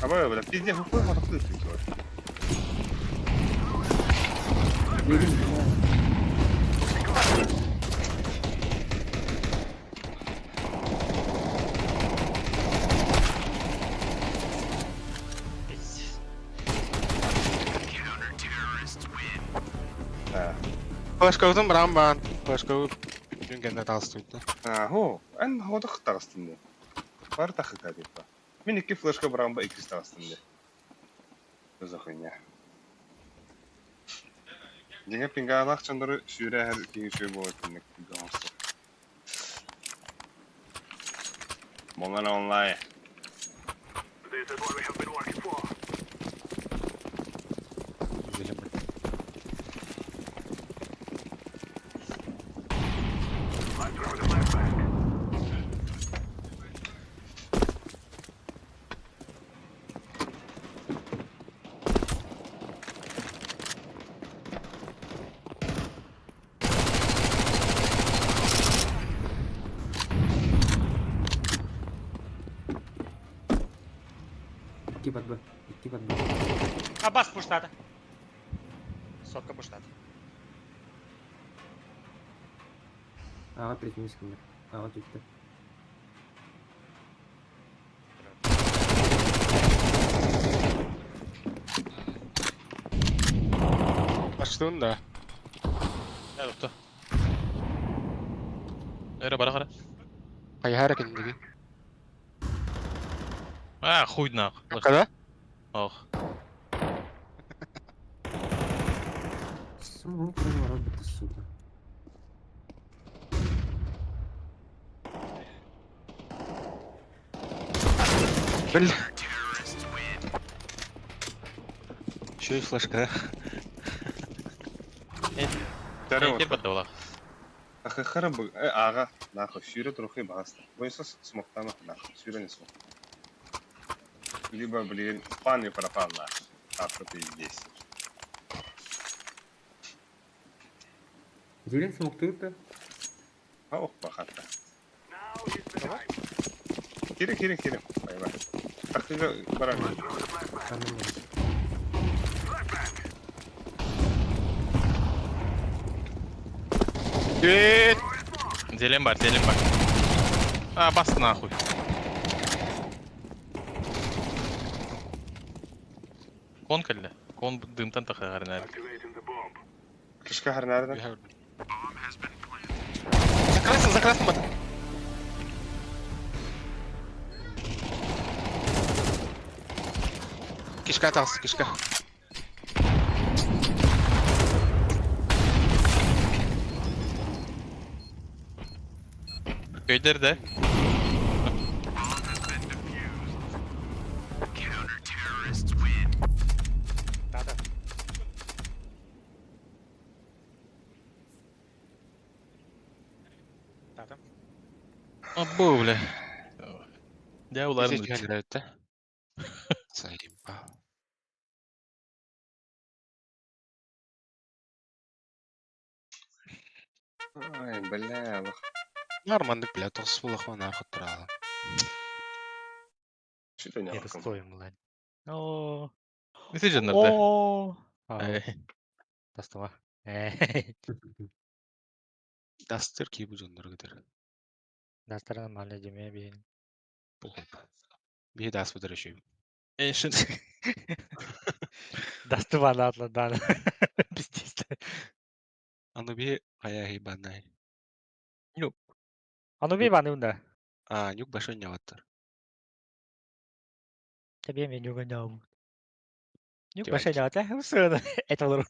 Ama öyle böyle. Biz de hukuk hakkı istiyoruz. Flashcode berang ban. Flashcode. Yung ganda taas tuh. Ho, en havada kıta aslında. Var da kıta değil. Min iki flashka bırakma ikisi de aslında. Özakın ya. Dinge pingalak çandırı şüre her iki şey bu etkinlik. Molan online. This is what we have been working for. I'm throwing the flashbang. Kipat ba? Kipat ba? Bas pushtada. Sotka pushtada. Ağa preteniz kınlar. Ağa tükte. Başladın da. Gel doktor. Öyle bara kara. Kayahara kendini. Ah, хуй нах. Kada? Oh. Semua kurang warna betul sudah. Bel. Şey flashka. Terör Gel bada ola. Ахахара ага, нахуй, сюрет рухи баста. Бойся смоктана, нахуй, сюрет не смог. Либо, блин, пан не пропал, нахуй. Авто ты здесь. Зурин смоктуюпты. Ох, пахата. Кири. Поймай. Ахыга барами. Зелен бар. А, бас нахуй. Кон кәлі. Кон дымтан тақағарын әрі. Кишка харнардан. Закрасный, бат. Кишка атался, кишка. Көйдерді. Да. Да. Абу, бля. Я уларым Здесь өтті. играют, да? Заебал. Ай, бля, Нормально, бля, то с волохона охотрала. что-то не Это стоим, блядь. О. Несі жанрда. О. Тастыма. Дастер кейбі жондыр кедер. Дастаран мале деме бейін. Бей даст бұдыр үшейм. Эйшін. Дасты бана атладан. Пиздец. Аны бей аяғи банай. Ану бей баны унда. А, нюк башын яваттыр. Тебе мен юга няу. Нюк Девай. баша няу та. Усына. Это olur.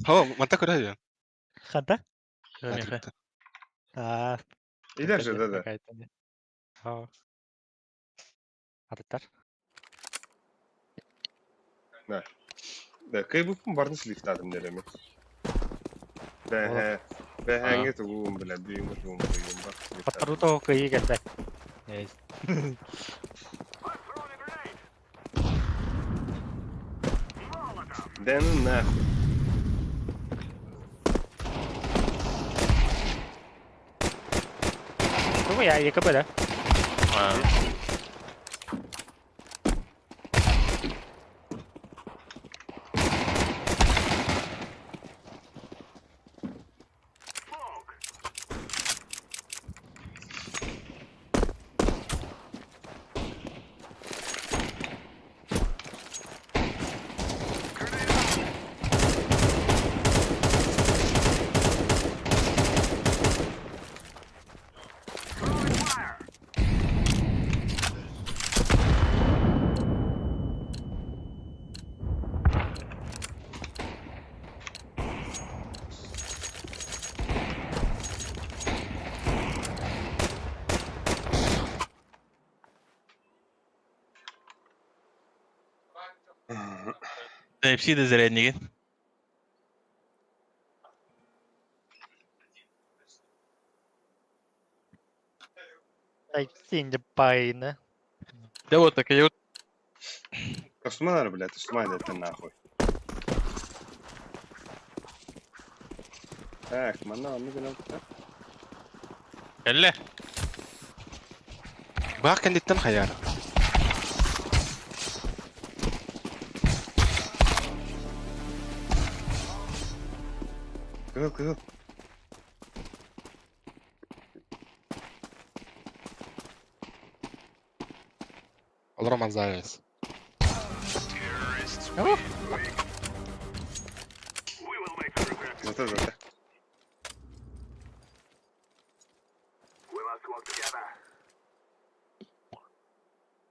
О, манта көрәді. Ханта? Мадридта. А. Иди же, да. Ха. Атыттар. Да, кайбупун барын слифтадым нереме. Бәһәңе тугум белә, бүйеңе тугум бар. Паттаруто кыйы келбе. Дәнін нахуй. Тугу я екі бөлі. Hepsi de zararlı. Ай, синде пайны. Да вот такая вот. Космонар, блядь, усмай это нахуй. Так, мана, ну гына. Кәлі. Бақ кәндеттен қаяр. Кызыл. Ол Роман Заяц. Зато.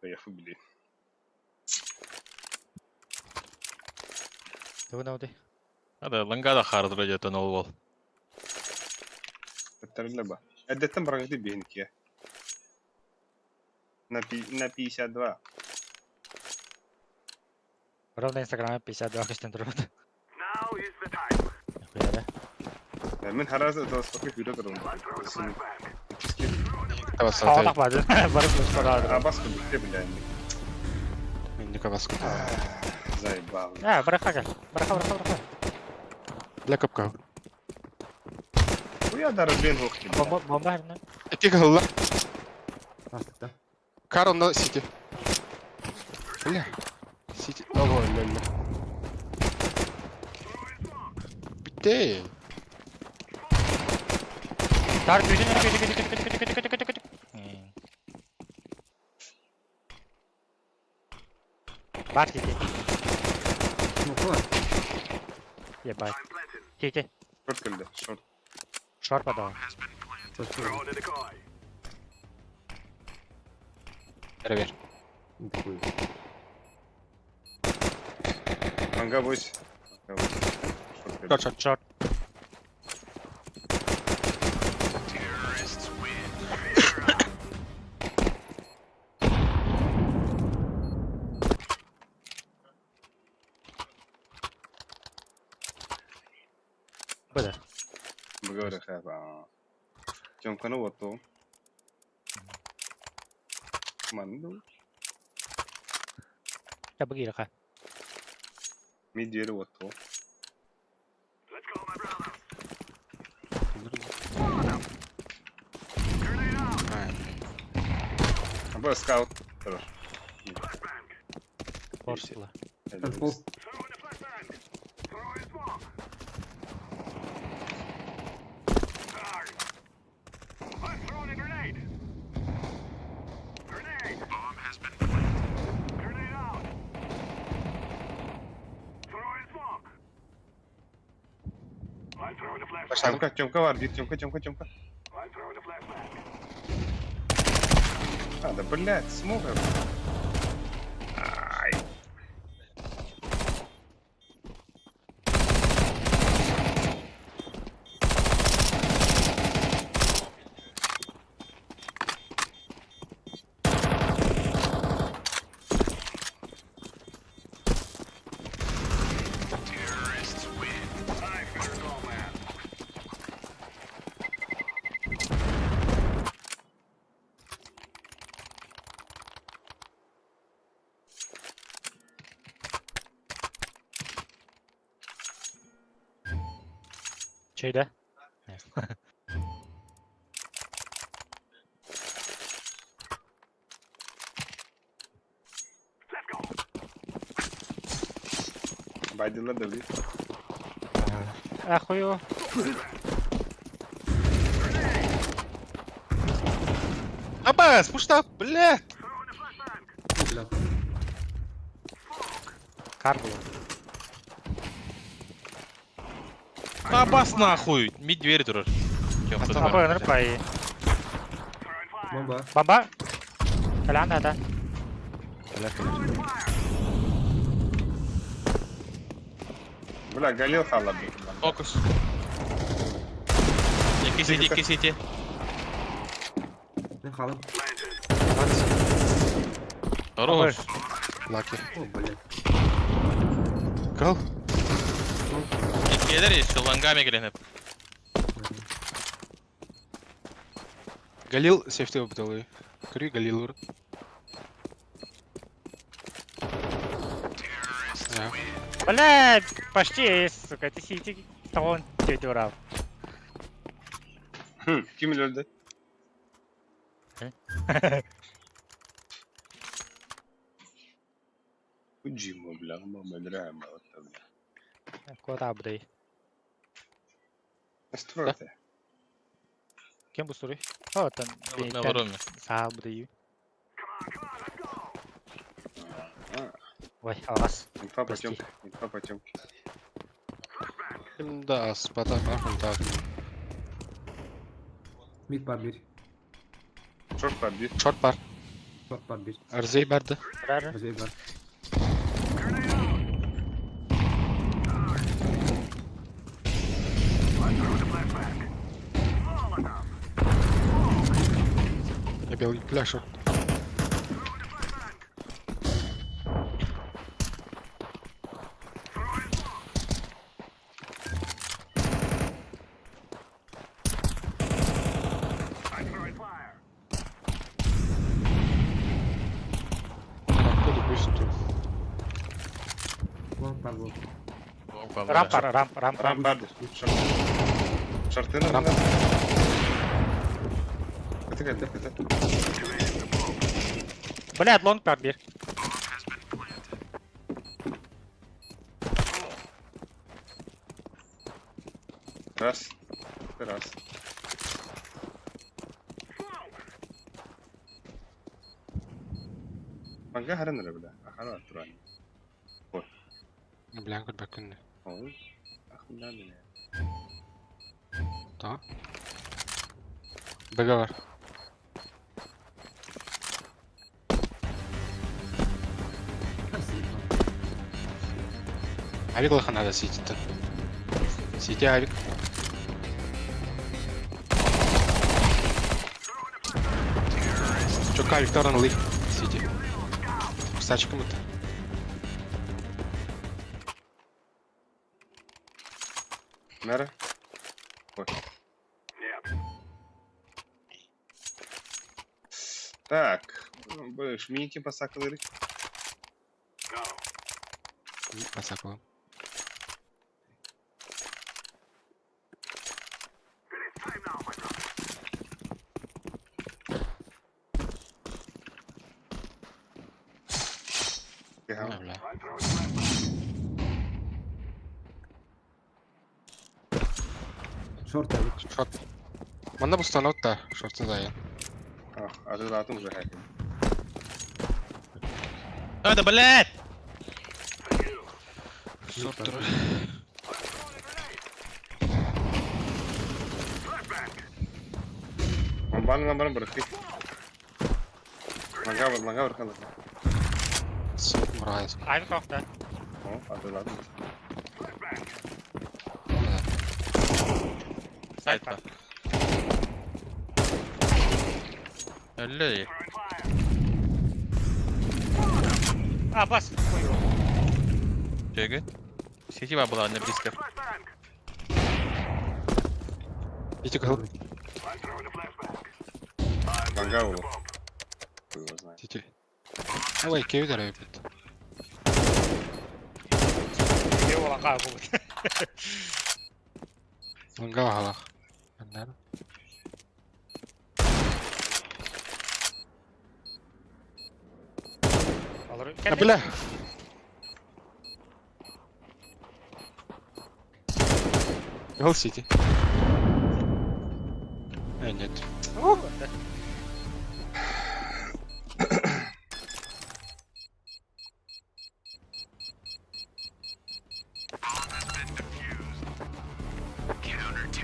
Поехали, блин. Тугу Hadi langa da xardır öcədən ol. Повторили бы. Әдеттен бараңды бейінке. На 52. Ровно инстаграме 52 хыштен тұрады. Now is the time. Хуя да. من حراسة توصفك في رقم Kavas Havadak atay. vardı. Barış barış var. باسكت بكتب يعني Minni kavas. زي بعض Ha bırak gel. Bırak. Black up kav. ويا ضربين وقت Bomba her ne? İki kahılla. Lastikte. Kar onda City. Öyle. City. Abo öyle. Bitti. Tar kötü. Bak ki. Smoke var. Ye bak. Ki. شورت كله شورت Shortpada. Saçma. Ver ver. İnti koyuyor. مانجا بويس Short. Short. Böyle. بقول خاف كم كانوا وطوا مندو Ya begini kan. ميد يرو وطوا ابو سكاوت ترى Borsla. Careful. Başladım. جمكة واردي جمكة هذا بلات سموكر Şeyde. بعد الله دولي Ахую. Abbas, пушта, блядь. Bля. Kar bu. Abbas нахуй. Mid dveri durur. Yok, Tamam. Apa yanır payı. Bomba. Baba. Falan da. بلا قال خلى بيك Fokus. İki city. Ne kalın? Хорош. Lucky. Oh bля. Kal. Gelir ya şılangami gelen hep. Галил сефти обдалы. Кри Галил выр. Бля, почти, сука, ты сидите, он тебе урал. Kim öldü? Ucimo bla ma drama Kod abdey. Настройте. Kim bu soruyu? O tam Ne var oğlum? sağ abdey. Vay avaz. Инфа потемки. Да, спата нахуй так. Mid var bir. Short var bir. Short var. Short var bir. Arzey verdi. Karar. Özel var. Я белый пляшок. Bravo. Rampa. Рам барды. Шартына. Рам. Кетті. Блядь, лонг бар bir. Раз. Раз. Манга харандыр бля. Ахара туран. Бля, кот бакынны. Ой. Ахундан бля. Tamam. Bega var. Авик лохан надо сидеть. Сиди, Авик. Çok Avik taranılıyım. Сиди. Кусачка мыты. Нара. Ой. Так. Шминки посакалыры. Пасакова. Бля. Short abi. Шорт. Манда бустанот да. Шортын заян. Ажыратым уже хәким. Надо, блядь! Шорт тұры. Ламбаны бұрықи. Манга бұрқалыр. Мұрайыз. Avik orta. Ажыратым. Сайт var. Öyle değil. Bas. Чего? Сетева была на близко. Видите, как... Манга было. Хуй его знает. Видите. Ой, кеви дәрі өпет. Ne olan qaybı bu. Ланга бағалақ. Әндәрі. Alır. Бля! Гол Сити. Нет.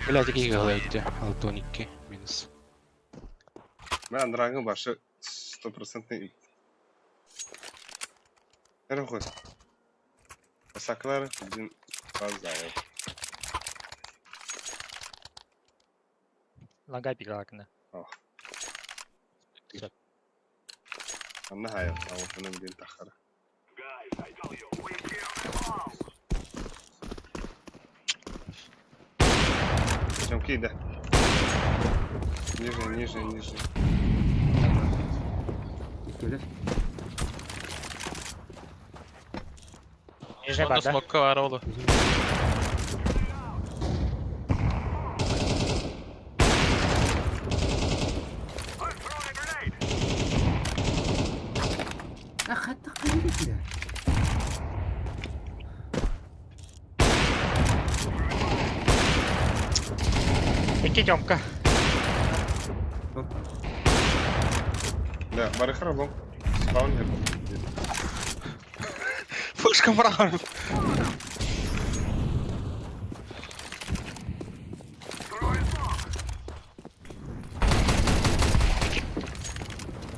Блядь, какие голы эти? Алтоники. Минус. Мен Драгон başı 100% Nereye koy? Saklar bizim fazla ya. Langay bir hakkında. Anne hayat. Ama bunu bilin takara. Çamki de. Ниже. Gelir. Nijne Onda bende. smoke var oğlum. Hatta kaybettiler. İki camka. Short. Да, барыхара бом. Спаунер. Пушка мрам.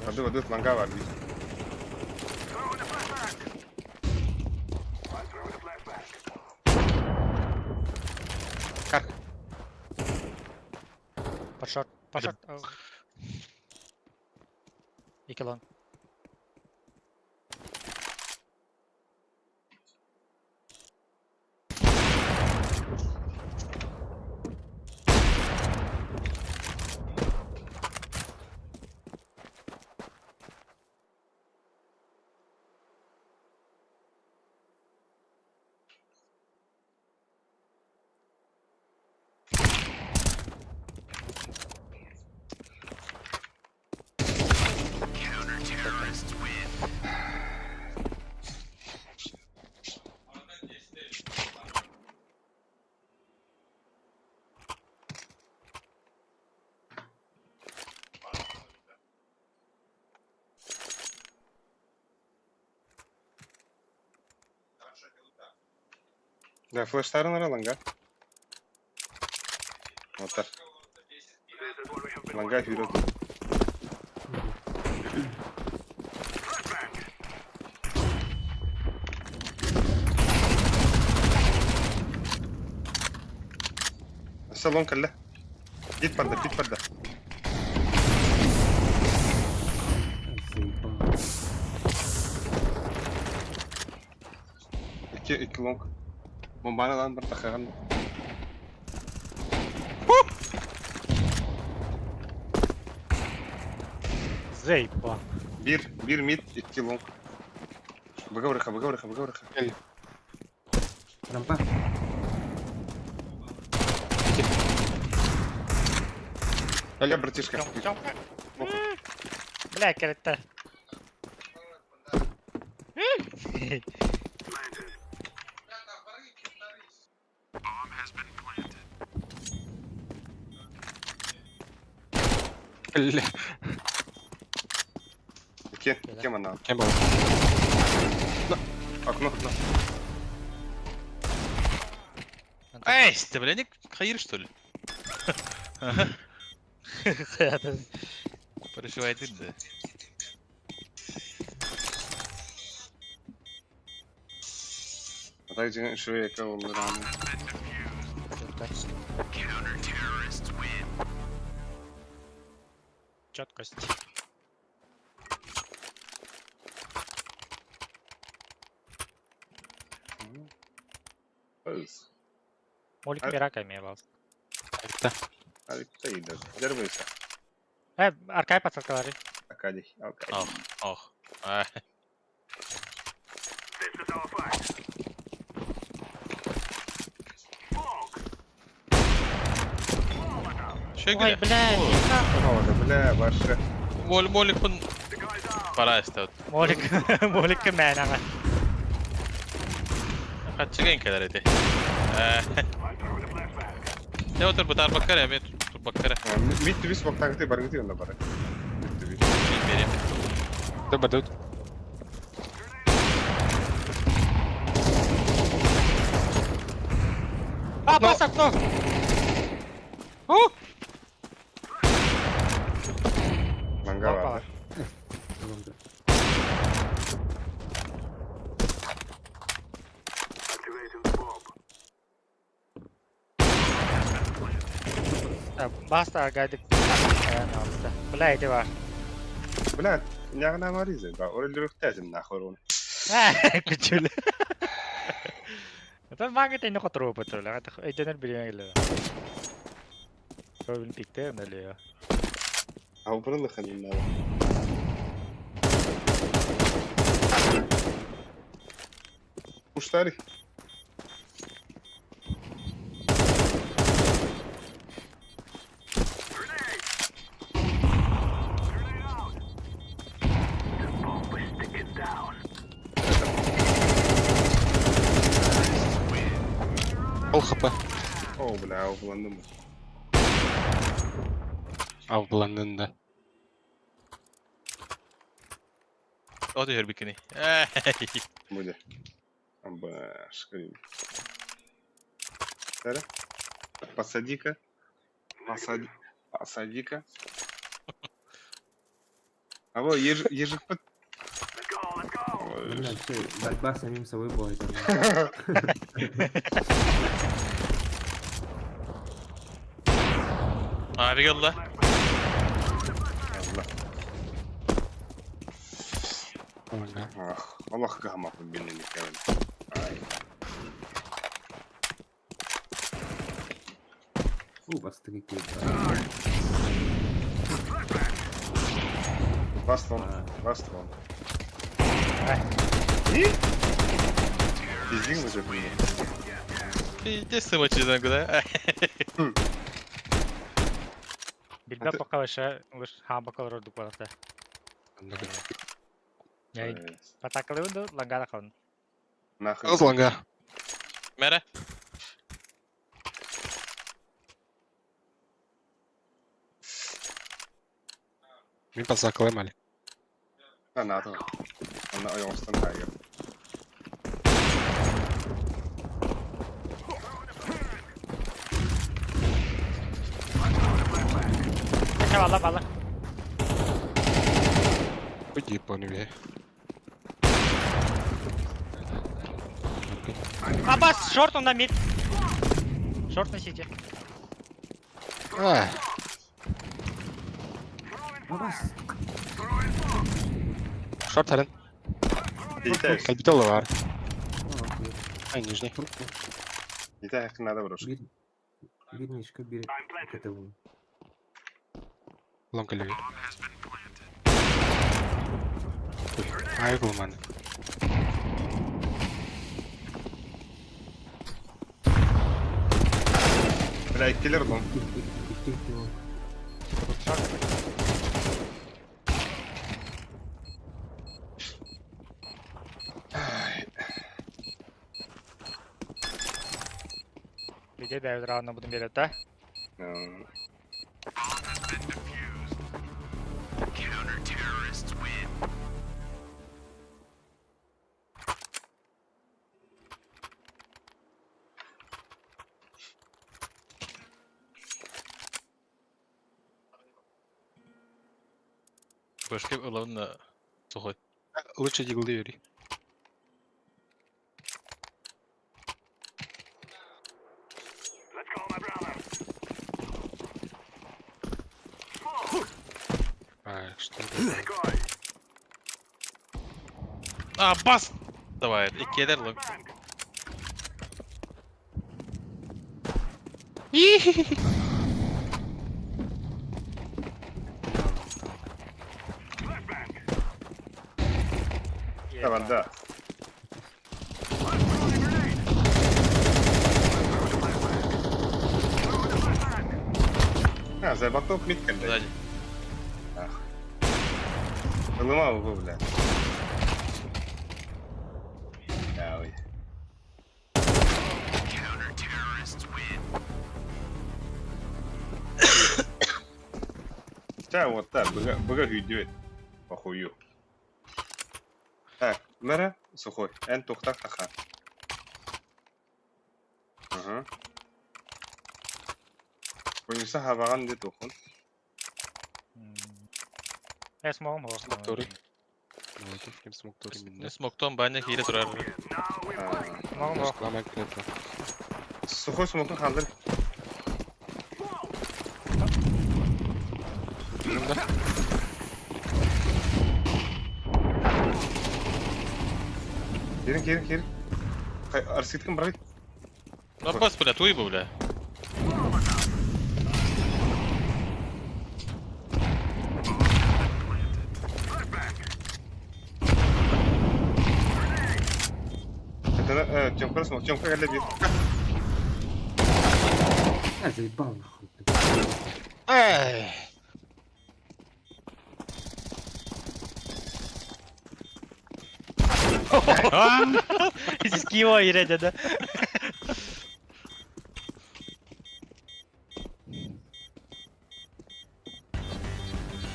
Hadi manga var bir. Как? Под шорт. İki long. Да, флештарын ара ланга. Отар. Ланга хүйрөт. Салон калла. Git parda, git parda. İki long. Bombana lan bir takıgan. Заебал. Bir mid, iki long. Быга врыха, быга врыха, быга врыха. Рампа. Аля, братишка. Тёмка. Бля, керетте. Бля. Кем она? Кем был? Окно. Эй, стебляник, хаир что ли? Переживает да. А так же швея кого рано. Чёткость. Öz. Молик merak etmeye lazım. Hadi iyi de. Derbeyse. He, arkaya patlatkaları. Акадий. Акадий. Ох, ох. Ай. This is our fight. Şey Ой, güle. бля, Orada bile başı. Молик пун. Пора istedi. Молик, Молик мен ага. Kaççı genkeler edi. Ne otur bu tar bakar ya, ben tur bakar. Mid to bis vakti bargıtı onda bara. Mid to bis. Vereyim. Кто бадут? А, пас окно! Manga Hoppa. vardı. Tamamdır. Basta gaydik. Бля, иди var. Блядь, нягна маризы. Да, орели рухтязим нахуй он. Küçül. Ben bakit ini ko tropa to lang. Ay, dyan bilhin nila. Robin pikte, naliyo. А упрыгнул ходил надо. Уштари. Пол хп. О, бля, упланdım. Avlandığında. O diyor bikini. Буде. Аба, шкрим. Сара? Посади-ка. Посади-ка. А вот ежик под... Блядь, şey, Berkbar samim savı bu arada. Abi yolla. Allah. Ах, Allah гамма побили Кевин. Ай. Фу, bastı ki. Ласт вон. Пиздин уже блин. Иди сымачыдан куда. Bilmem bakalım aşağı. Ha bakalım orada bu arada. Яй. Потакали унду, лангада калын. Нахуй. Ağız langa. Mere. Min pasaklayayım Ali. Ha, NATO. Ona ayağımızdan kayıyor. Kaça valla valla. Uji po ni be. Abbas short onda mid. Short na CT. Ah. Abbas. Short haren. Yiğiter. Kalbitolu var. Okey. Ay nижний. Трубку. Yiğiter yakınlarda vurur. Bir nişka, bir КТВ. Long kalbi. Ay kulman. Bля, killer lan. Тихо. Bir de David round'da budum bir de. Башка улавын сухой. Лучше диглды yürü. Ай, что это? А, бас! Давай, iki eder lan. Tamam da. Ha, zabatov mid kende. Сзади. Выломал его, бля. Ой. Сейчас вот так, быга идет. Похую. Так, мэра, сухой. Эн тухтак таха. Ага. Oyunsa havagan de tokun. Smoke mu? Smoktori. Молотов, кем смоктори минде. Смоктон баня хile durar. Smoke mu? Склама клепа. Сухой смокун халдыр. Önümde. Келин. Арситкин брать. Ну бас, бля, туй бы, бля. Это Тёмка смог. Тёмка для бит. Я заебал нахуй. Ай. Скиво иреде да.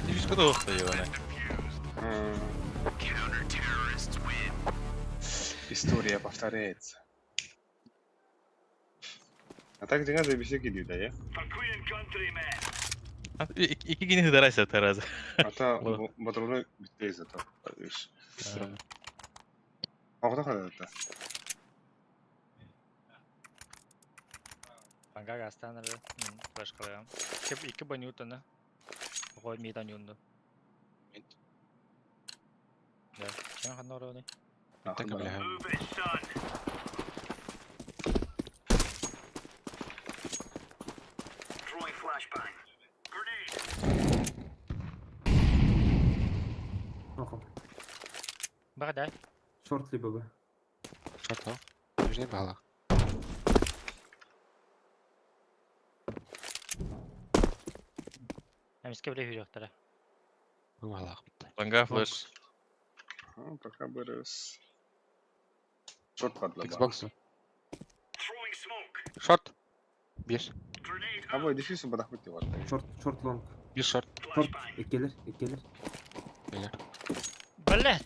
Дивишка да охта ебаная. История повторяется. А так деньги забиси gidiyor da ya. İki günü hıdaraysa tarazı. Ata motorunu bitti zaten. Orada kadar da. Kanka gastanları flash kalıyorum. İki banyutunu. Koy midan yundu. Ya, sen kanı oraya ne? Так, бля. Охо. Bak дай. Шорт либо Б. Шорт ал. Нижний бағалақ. Hem iske bile yürüyor tara. Бағалақ бітті. Ланга флеш. Ага, пока берез. Шорт падла. Xbox. Throwing smoke. Short. Bir. Grenade А бой дефису бадахмет var. Short long. Bir short. Short. İki gelir. Beyler. Böyle.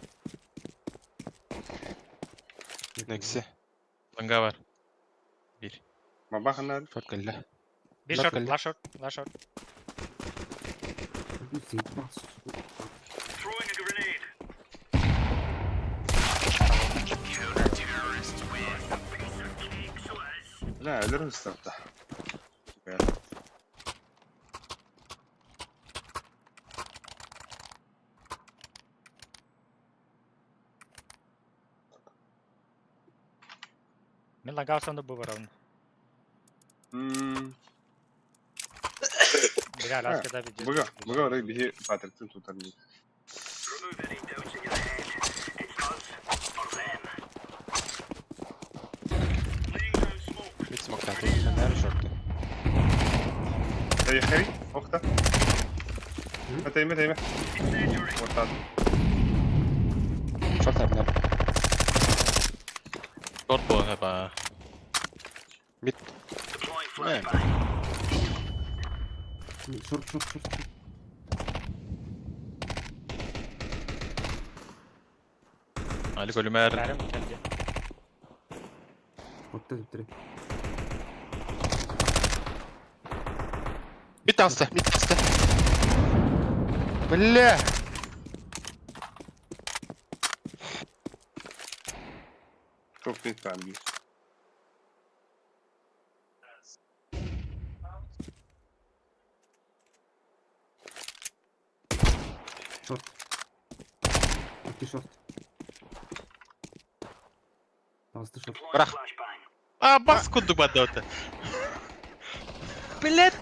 Nexi. Langa var. Ma bakın Short geldi. Bir Bak short, öyle. last short, last short. Bu zeyt bas. throwing a grenade. La ölürüm startta. Süper. Men langa avstånda bu var onun. Bir Alaska da bir. Buga orayı bir Patrick'ten tutarım. Remove any doubts in your head. It's us or them. Laying down smoke. Bir smoke attım. Sen nerede short'tu? يا خيري اختك تيمه وطاد Short abi nerede? Short bu chyba. Mid. Deploying Ne? flashbang. Short. Ali Golümer. Verim geldi. Short'ta direkt. Mid bastı. Bля. Çok net kalbi. İki short. Bastı short. Deploying Bırak. flashbang. А, паскудно бодота. Блять.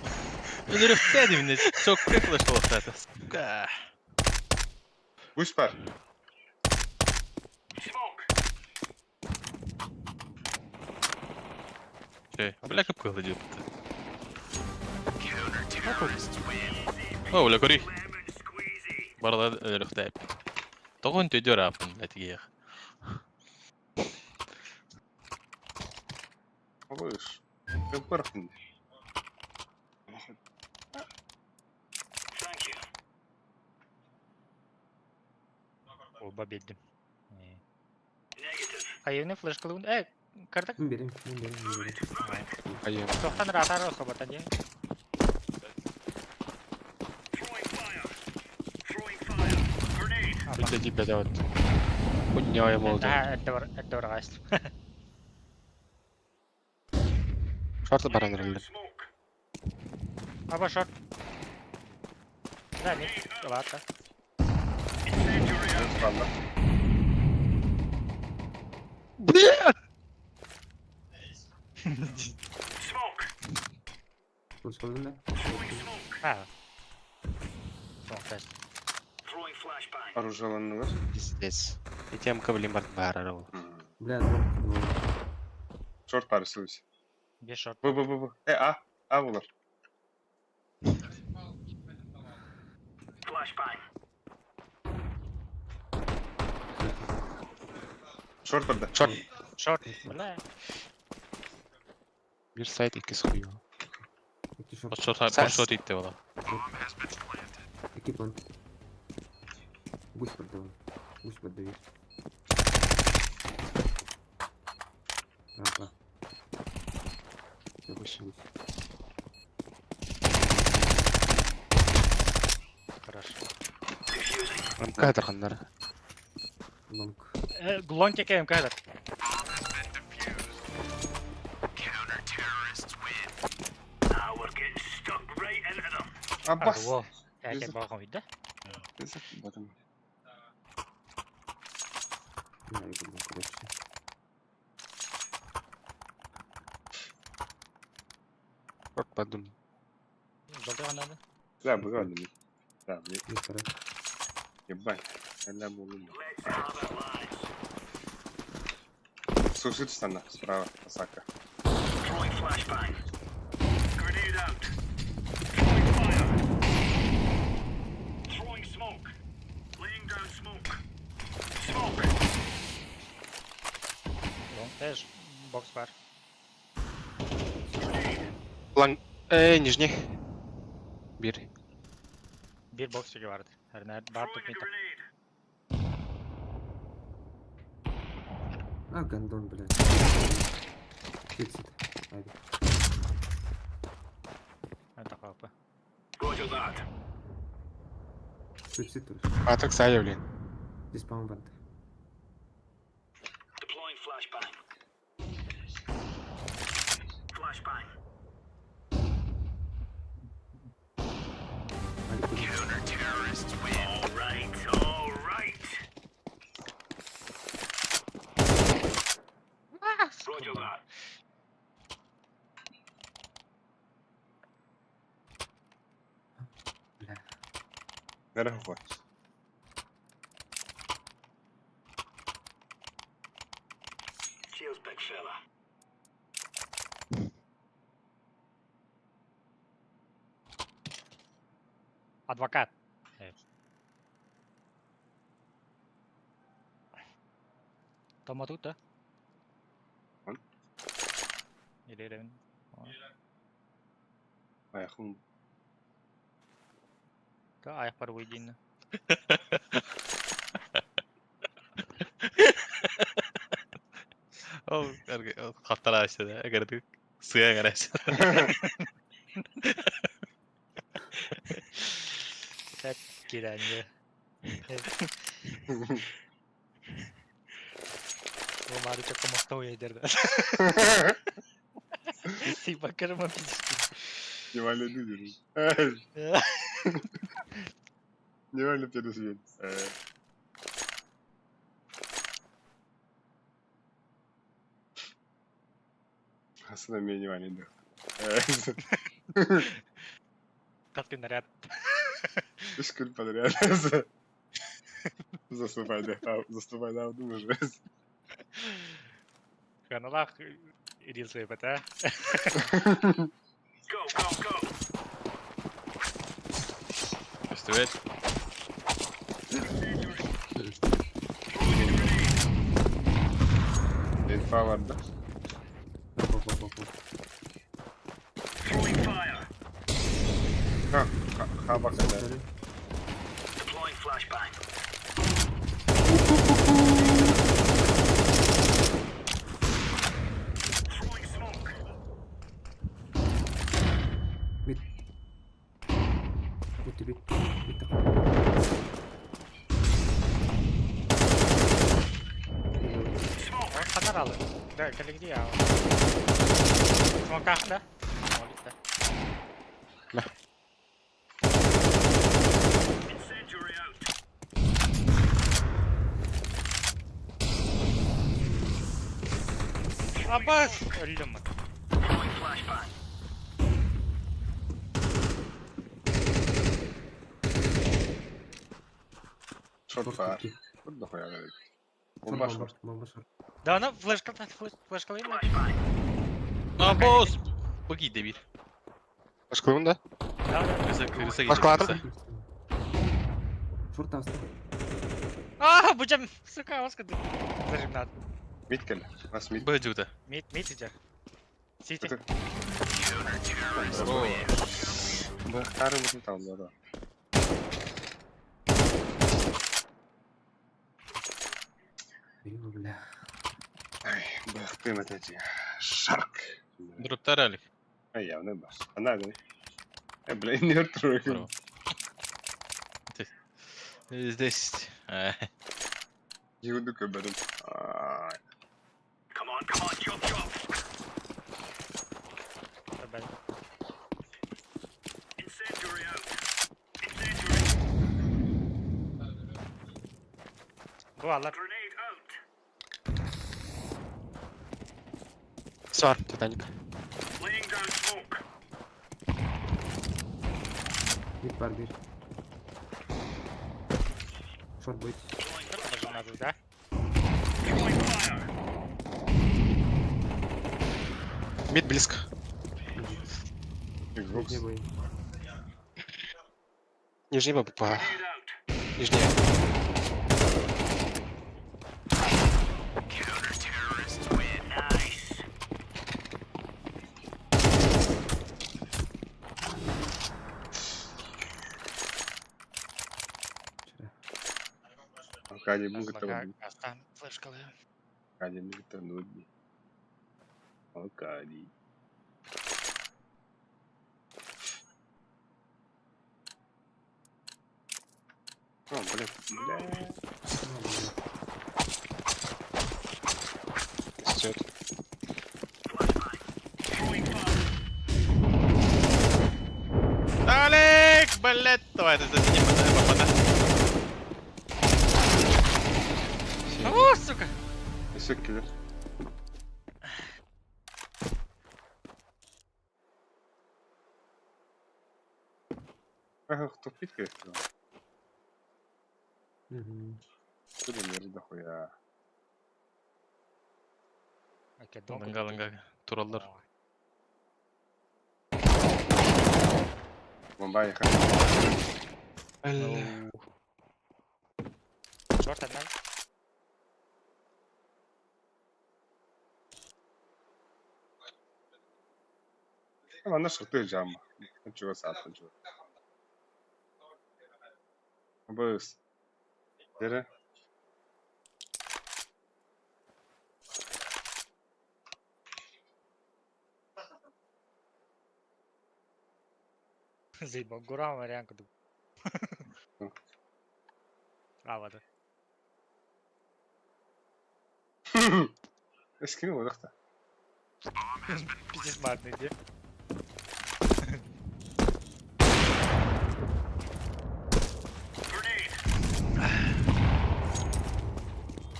Ölürüm dedim ne çok kırıklı olsa da. Suka. Whisper. Smoke. Бля, капкала идет. О, бля, кори. Lemon squeezy. Барда ölürüm de. Тоғын төдер апын, әтігеғ. Alış. Çok barkın. Thank you. Oba bildim. Negative. Hayırını flash kılın. Kırdık. Ben vereyim. Hayır. Çoktan ratar olsa batacak. Throwing fire. Throwing fire. Grenade. Bir de dibe de var. Kunyayım oldu. Daha etde var kaçtım. Short'ta baran Laying down herhalde. smoke. Ama short. Ne? Rahat. Incendiary out. Valla. Smoke. Kılıç kaldın da. Throwing smoke. Ha. Son test. Throwing flashbang. Оружие var. Пиздец. И тем кавлим бар арау. Bля, long. Short parası. Bir short. Bu. A bunlar. Flashbang. Short burada. Short. Böyle. Bir side iki sıkıyor. İki O short. short itti valla. İki plant. Whisper da var. Whisper da bir. Rahat. Yavaş. Хорошо. МК тархандар. Long. Long çekeyim MK'dır. Now we're getting stuck right into them. Abbas. Wow. Erkek balkon vidde. Neyse. Bakın. Ne yapayım bu kadar şey. Short badum. Doldu anladın. La bu kadar. La bu. Yukarı. Ебать. Она булыма. Let's have it, lads. Слушайте, стана. Справа. Осака. Throwing flashbang. Grenade out. Throwing fire. Throwing smoke. Laying down smoke. Smoke. Эш, бокс бар. Lan нижний. Bir. Bir boks çeki vardı. Her nerede? Bar tut mid. А, гандон, блядь. Фиксит. Айди. Это хапы. Roger that. Фиксит тоже. Atak saya блин. Здесь, по-моему, банд. Deploying flashbang. Flashbang. Counter-terrorists win. All right. Roger that. Бля. Nereye koyacağız? Cheers, big fella. Адвокат. Evet. Toma тут, да? Он? Или Ревен? Ayakım. Да, аяқ бар өйдейін. O katlar açtı da. Gördük. Suya garaj. Hep girendi. Bu Mario çok komasta uyuyordu. Si bakarım o fizikli. Невально дудеру. Невально пересвет. Aslında beni невально да. Каткин наряд. 3 gün подряд. Заступай на думаешь. Каналах рилсы бата. Go, go, go. Üstüvet. Elfa vardı. Оп-оп-оп-оп. Throwing fire. Ha bak hele. Sorry. Deploying flashbang. Throwing smoke. Mid. Bitti bit. Bitti. Smoke. Он фонар алды. Да, коли где я? В смоках, да? Молит, да. Incendiary out. Аббас! Öldüm. Deploying flashbang. Short var. Burada koyalım. Bomba short. Бомба шорт. Да, она флешка, флешка видно. Flashbang. Aa boz. Bu giydi bir. Başkalım da. Да, да. Kırısa giydi. Başka kırısa. Шорт австал. А, будем, сука, оскады. Зажим надо. Mid gel. Nas mid. Böcüde. Мид идет. Сити. Oo. Бахтары вот там, да. Бля. Ай, бахтым вот эти. Шарк. Droptar alik. Ай, явно бас. Она, да. Бля, не трогай. Bravo. Здесь. Юду кабарым. Come on, chop, chop. Incendiary out. Incendiary. Bu alır. Grenade out. Sar Titanic. Laying down smoke. Mid var bir. Шорт будет. Зажим надо, да? Throwing fire. Mid близко. Xbox. Нижний бой. Нижний бабу по. Grenade out. Нижний. Counter-terrorists win. Академию готовы. Гастан флешкалы. Академию готовы. Академию. О, блин. Растет. Алик, блядь, давай, это за ним попадай. О, сука! Все киллер. Ага, кто пить, конечно. Мгм. Куда мерз дохуя. Окей, Алынга туралдар. Бомба ехать. Шорт одна. Она шутит джамма. Ничего сад, ничего. Быс. Дere. Заебал, Гурам вариант. Авада. Eskini olduk da. Пиздец матный, где?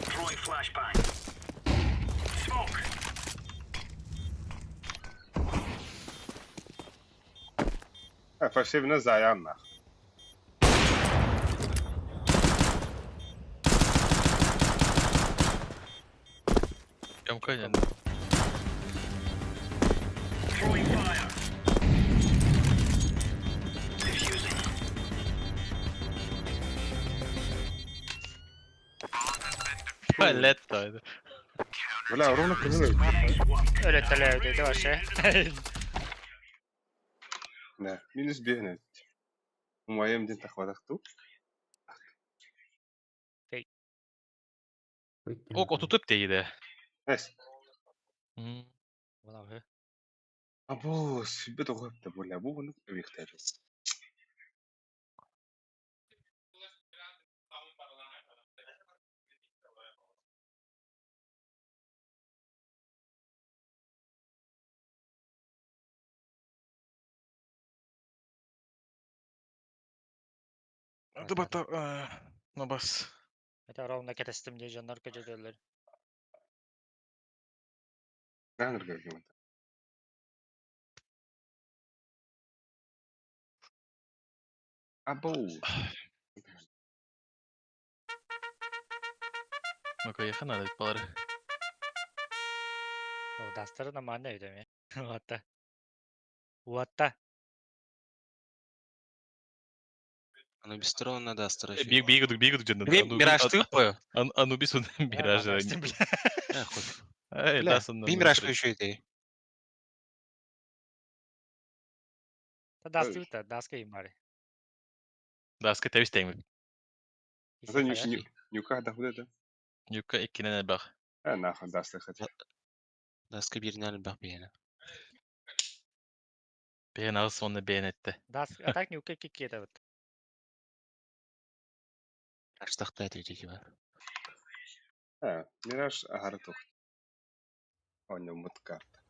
Throwing flashbang. Smoke. Ha, fashevine zayan nах. Ямка, Throwing fire. Diffusing. блядь, это. Бля, ровно кızılır. Öyle televizyon var şey. Ne? Minus bir ne? Umayım din takvadak tu. Ок, отутуп deydi. Neyse. Buna bak. Abo, sübet okup da bula. Bu bunu öbekleri. Hadi bakalım. No bas. Hatta ровно kestim diye canlar kaçı derler. Ne anır görgüm? Abo. Ну-ка, ехай надо, пары. O dastları da manda ödem ya. Hatta. Hatta. Анубистер надо осторожнее. Бегают cennet. Мираж ты по? Anubis onun miraj. Хуй. Ey, Бля, lasın. bir мираж еще идей. Dastı da daska imari. Daska tevis teymi. Это нюка да куда да? Yuka ikkine ne bak. Нахуй даст хотя. Daska birine al bak bir yana. Beğen ağız sonuna beğen etti. Das atak ni uke kiki evet. Açtakta etecek var. Ha, Miraj aharı tok. Onyom mut kartı.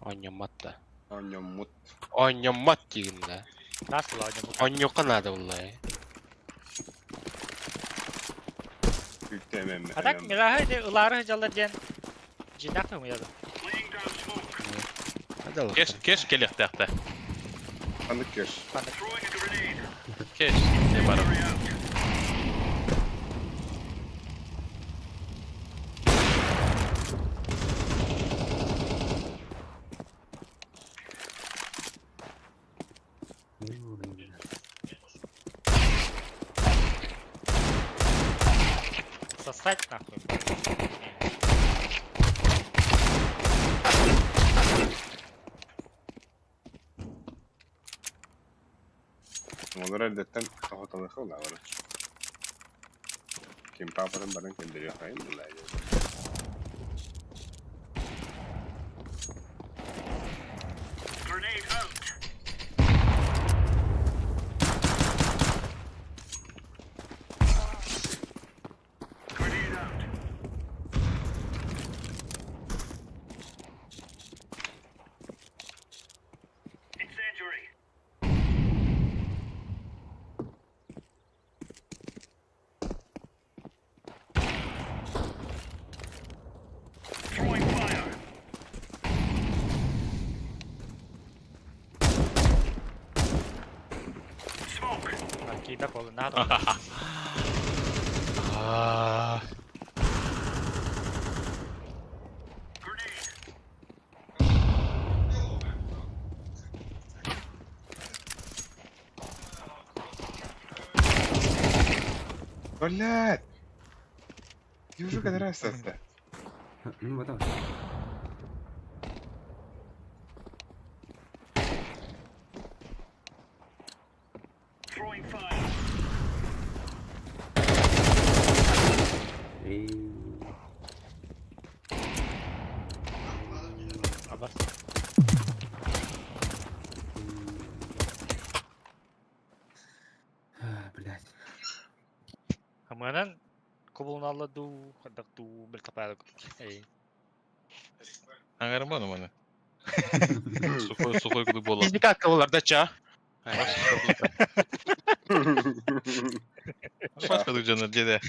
Onyom da. Onyom mut. Onyom mat diyeyim de. Das la hocam. Onyo kanadı vallahi. Büyükte emem. Atak mirahı de ıları hıcalar diyen. Cinnak mı yazın? Laying down smoke. Hadi al. Keş gel yakta. Sandık keş. Throwing a grenade. Keş. Ne var? Hurry out. Ne oluyor ya? Сосать нахуй. Onları eldetten kafatamı kıl da var. Kim papadan barın kendiriyor. Hayır mı lan? Grenade out. Grenade out. Incendiary. Throwing fire. Smoke. Nakita ko na to. Ah. Grenade. Блядь! Вижу, когда раз это. Ну, вот так. Throwing fire. Ey. Abbas. Блядь. Amanan kubulun alla du hadak du belkapalo. Ey. Angarım onu bana. Sufay kudu bola. Bizlik hakkı olur da ça. Başka da canı dede.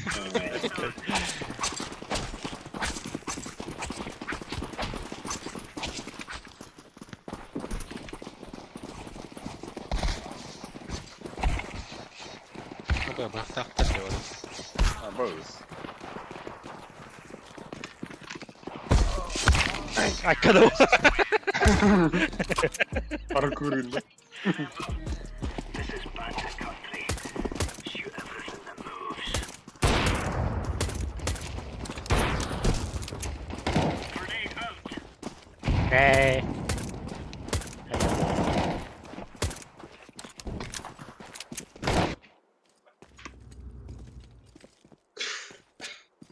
Bak bak tak tak ya var. Abuz. Arkada o. Parkur indi. This is Banter country. Shoot everything that moves. Grenade out. Ey.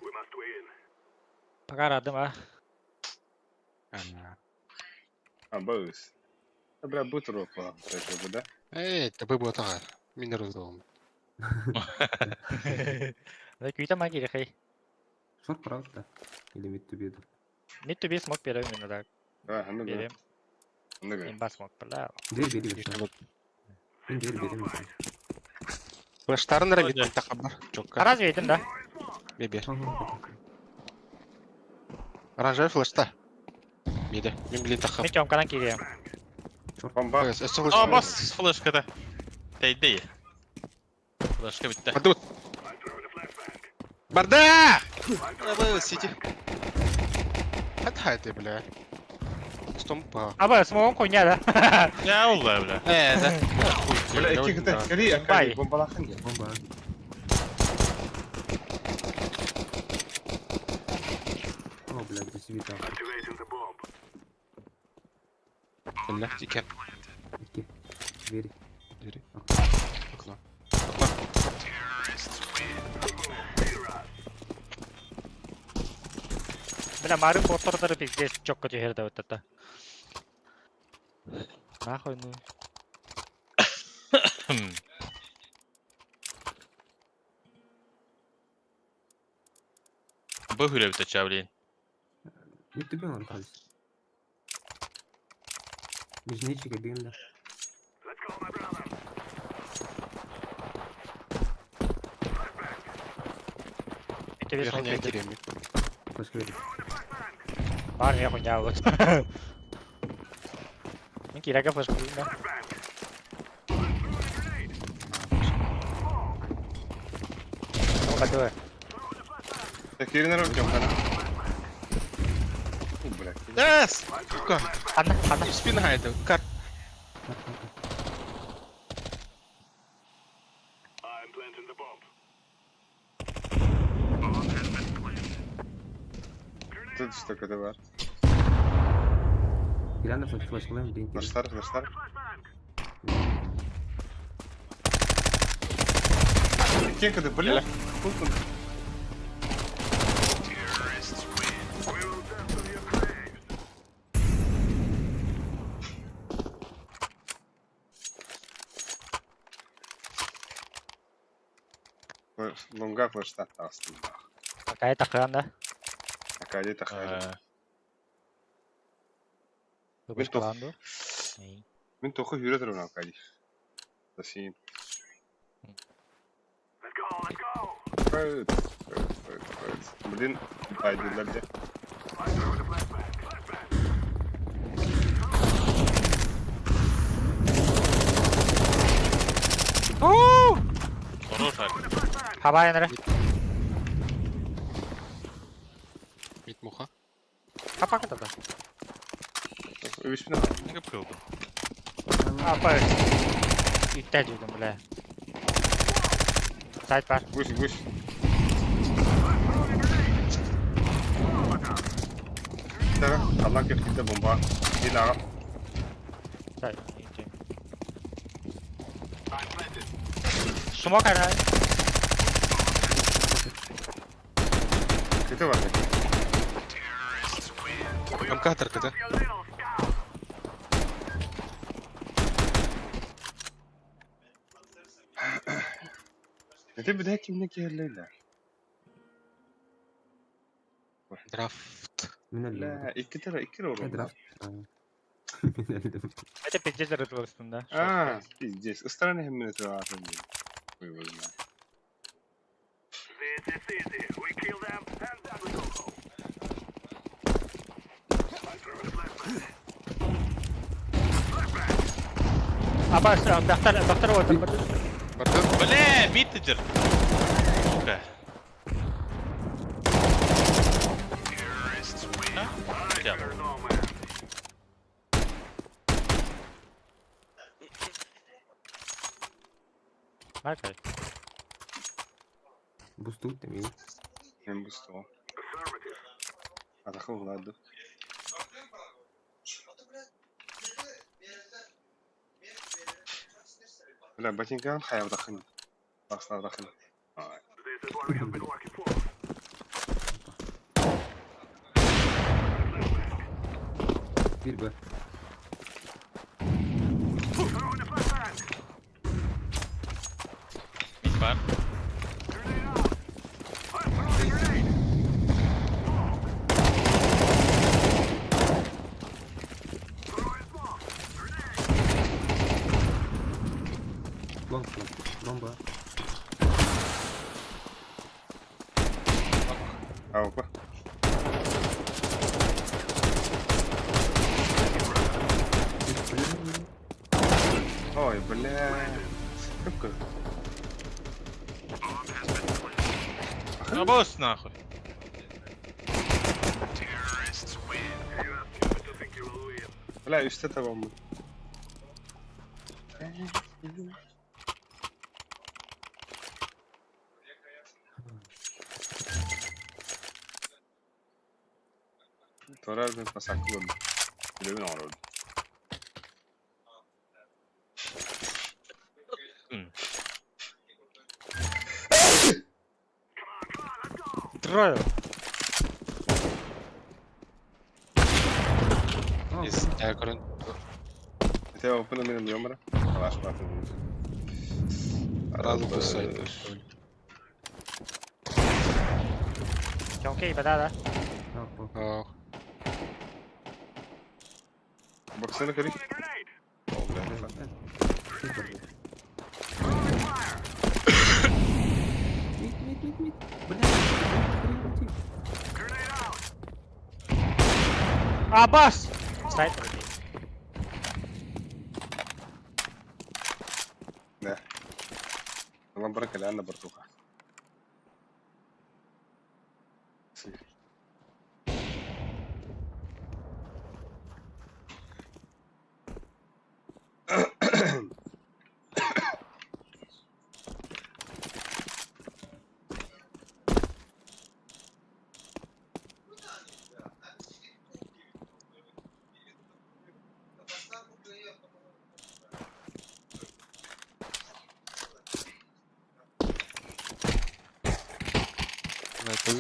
We must win. Pakaradım ha. Ana. Abuz. Бля, бутро по это, да? Это бы было так. Меня раздал. Да күйта маги рехей. Шорт правда? Или mid to bid? Mid to be smoke берем именно так. А, ну да. Берем. Ну да. Имба smoke пала. Дверь бери. Ben dверь берем. Флештарын рамит тахабар. Чокка. Разве едем, да? Бебе. Оранжевый флешта. Миде. Мен билин тахаб. Мен кем кирем. Бомба. Aa bas flashkada. Değdi ya. Flashka bitti. Подут. Барда! Давай, сиди. Hadi bля. Стомпа. Aba smoke konya da. Ya vallahi bile. Да. Бля, iki kıta. Скорее, Бай. бомбалахын. Бомба. О, блядь, здесь видно. Activating the bomb. Бля, тикен. Iki. Двери. Двери. Окно. Бля, марым порторları пиздец çok kötü yerde öttü. Нахуй ну. Bu hüle bitti çavleyin. Mid to be он пальцы. Межнечика бьем, да. Let's go, my brother. Mid to be smoke Верхняя yedim. керемет. Флешка верит. Var mı ya konya olur. Ben kiraga flash koyayım ben. Smoke atıyor. Так, я на руке, он Бля. Yes! Сука. Anla anla. Спина это. Кар. I'm planting the bomb. Тут что это var? Гиранов флешкалаем, блин. Флештар, флештар. Кекады, бля. Longa fırsat aslında. Какая таханда? Akade takaydı. Көбөс тох- кыланды. Мен тоқы үйре тұрмын Акади. Засейін. Бірден байдылар да. Хорош Альб. Хабай нere. Mid muha. Kapak это да. Өшпіне Не кылдым. Апа. Иттә дидем, бля. Сайт бар. Өш. Тара, Allah kefkinde bomba. Değil ağa. Сайт. Smoke ара. Kötü var. Амка тарката. Kötü bir de kimlik yerleyler. Драфт. من ال La, iki kere olur. درافت من ال Это пиздец рытвырстында. Aa, pizdes. Istıran hemmini tüvatın. Buyurun ya. Апа, доктор отыр. Барды. Бля, миттеджер. Сука. А? Взял. Окей. بوستوت تمام. Hem bu stol. Adakı uğladı. لا باكنغهام حياة داخل أصلا داخل Bir be. Mid var. Long. Bomba. أوبا أوه بلا كبكر Абос нахуй. لا üstte tamam mı? Torar ben pasaklı oldum. Bilemin ağrıyordu. Трое. Is Dagron. Te open benim numara. خلاص ما في Разу по сайту. Окей, да. Ох. Baksana kırık. Абас! Сайт вроде. ده الله بركة لأنه برتوخة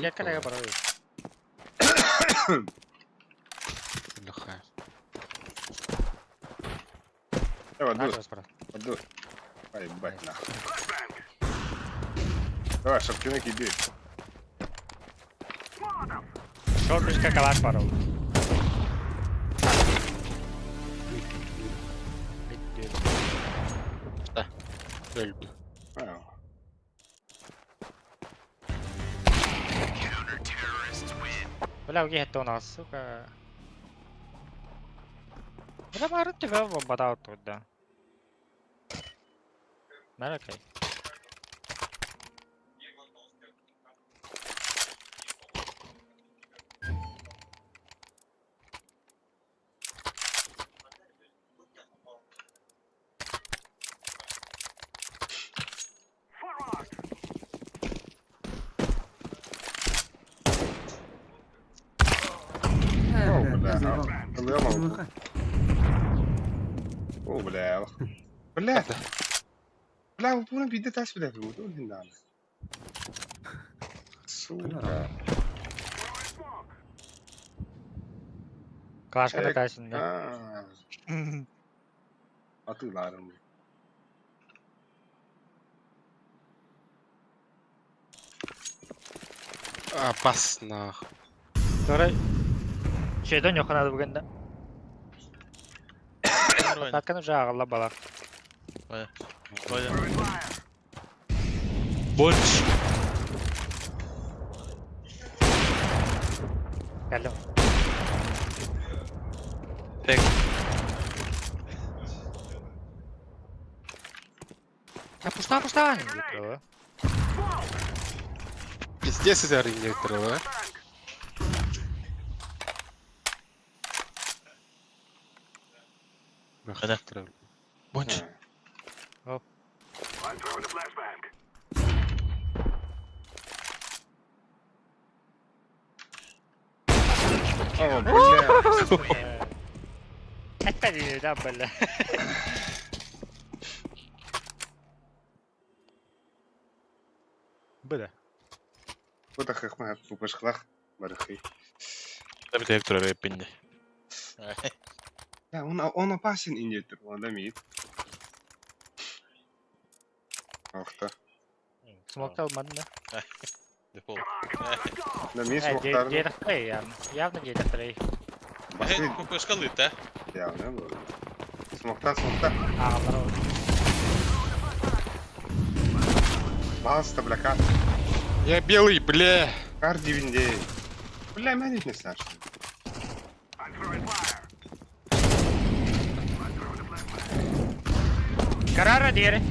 Я когда порой. Лохая. ايوه Надо دوس справа. دوس طيب باهي ناخذ Давай, шапкинок иди. Short üstte kalaş var oldu. Bitti. Öldü. Wow. Бля, угиhettä on suka. Mitä mä yritin vielä bombata ottuudaan? Melkein. О, бля. Бля. Бля, bunu bir de ters bir defa vurdu. Ondan. Сука. Kalaşkada karşında. Atılarım. Bas nah. Sonra şeyden yok anadı bugün de. Sakın ucağı ağırla balak. Oyna. Bonç. Geldim. Tek. Ya pusta не gitu. Пиздец из ориентировал, Hadi. Bonç. I'm throwing a flashbang. О, бля. Это не да, бля. Бля. Bu da hıkma hep bu başkılak. Barıkı. Tabii tek durar hep bindi. Ya ona pasin incetir. Ona demeyin. Hafta. Смокта almadın da. Defol. Demeyin Evet, smoklarını. G3 yani. Явно G3. Баси. Koşkalıydı ha. Ya ne bu? Smoktan. Ağlar oldu. Basta bля kar. Я белый, бля. Kar dibinde. Bля ben ne saçtım. I'm throwing fire. Karara diğeri.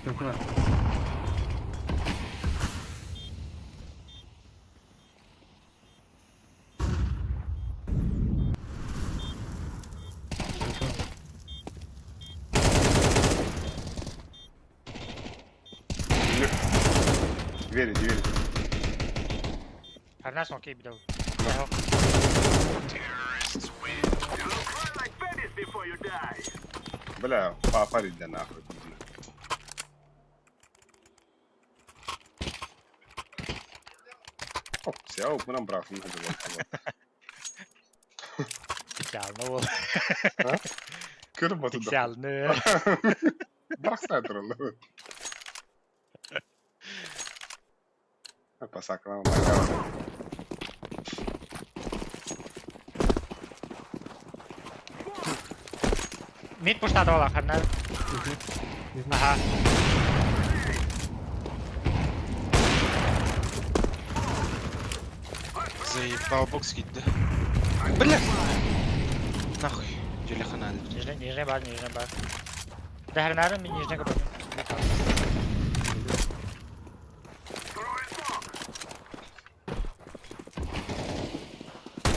Temporar. Двери. Her neyse okey bir de. Cry like Venice before you die. Bля, попарить нахуй. О, все, мы нам брат не ходил. Pekjalını ol. Kır batı da. Pekjalını. Baksana durun. Pasaklan bakalım. Mid pushta dola her Aha. Заебал бокс gitti. Бля. Нахуй. Телефон аль. Нижний бар. Her nereden bir nижний kapat.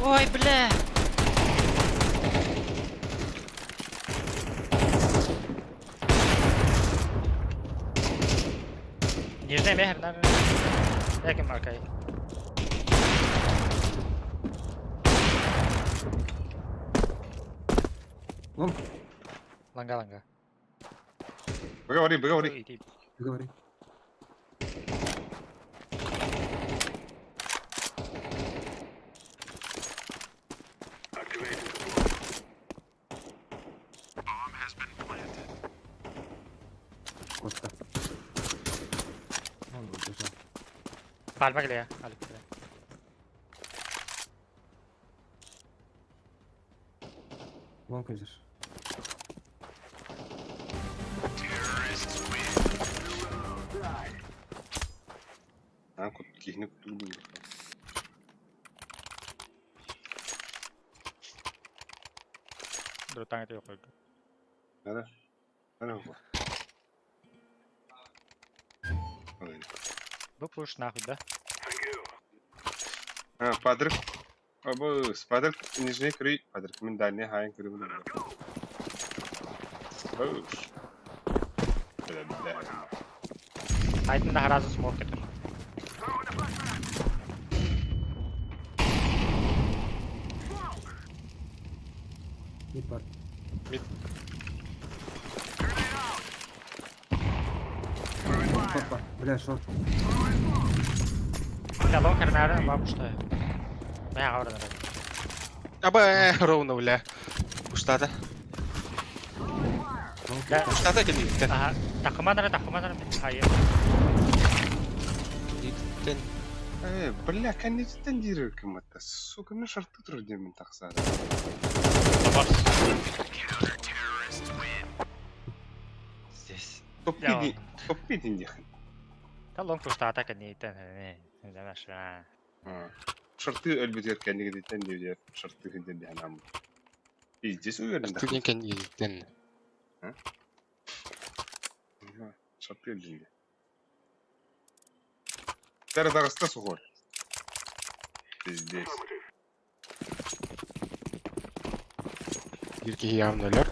Ой, бля. Нижний мехер, наверное. Яким маркай. Лом, Ланга. Поговори. Иди. говори. Котка. Palma geliyor. Alp geliyor. Long кажешь. А, кихни кутулду. Dur tane de yok öldü. Nerede? Nerede bu? Ой. Bu push nahуй, да? А, Патрик. Абы, Патрик нижний крый. Патрик, мен дальний хайын крый bunu. Öş. Böyle bir de. Aydın da razı smoke getir. Mid бар. Mid. Шорт бар. Бля, шорт. Да, локер надо, бабушка. Я говорю, надо. Аба, ровно, бля. Пуштада. Да. Пуштада geldi. Aha, takımanlara. Hayır. Gittin. Бля, конечно, тендируем это. Сука, мы шарты трудим так сада. Здесь. Ya. Топ 5 индих. Да, лонг push'ta атака нийтен. Не demez ha. Шарты элбетер кенди гиден диyor. Шарты гиден diye anam. İzdesi uyarında. Gittin gittin. Шарты элбетер. Тера дараста сухой. Здесь. Ирки явно өлөр.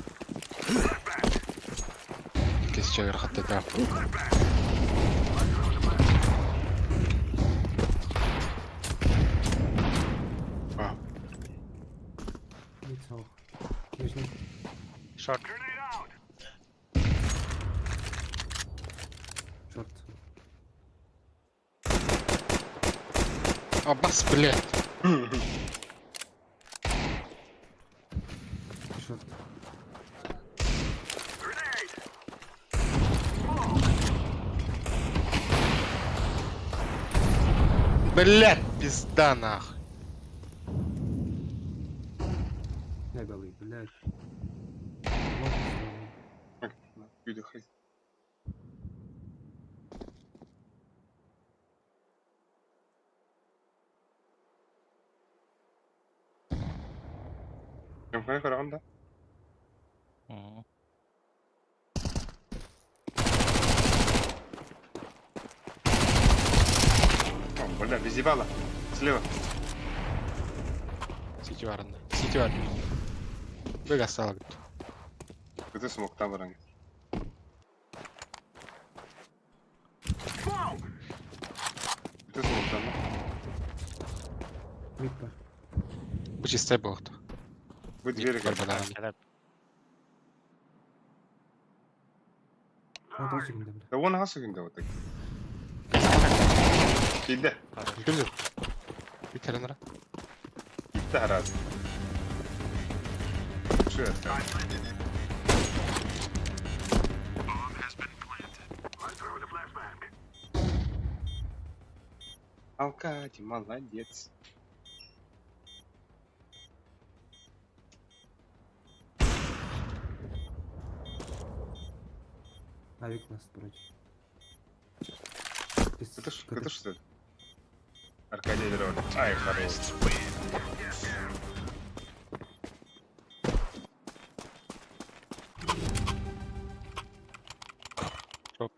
Кес чагыр хатта да. Mid сауық. Нижний. Short. Шорт. Аббас, блядь. Шорт. Блядь, пизда нахуй. Не голы, блядь. Long сауық. Выдохай. Кем караганда? Бля, визибала. Слева. Сити барында. Сити бар. Бек астала күтті. Где смоктан бараң? Где смоктан? Mid бар. Бұл чистай болықты. Вы двери Бар как? бананы. Evet. Вот очень да, бля. Да вон асу günde вот так. Gitti. Güldüm. Bir tane daha. Gitti herhalde. Şu ya. Алкади, молодец. Авик нас прочь. Это что? Аркадий Дрон. Ай, хорош. Жоп.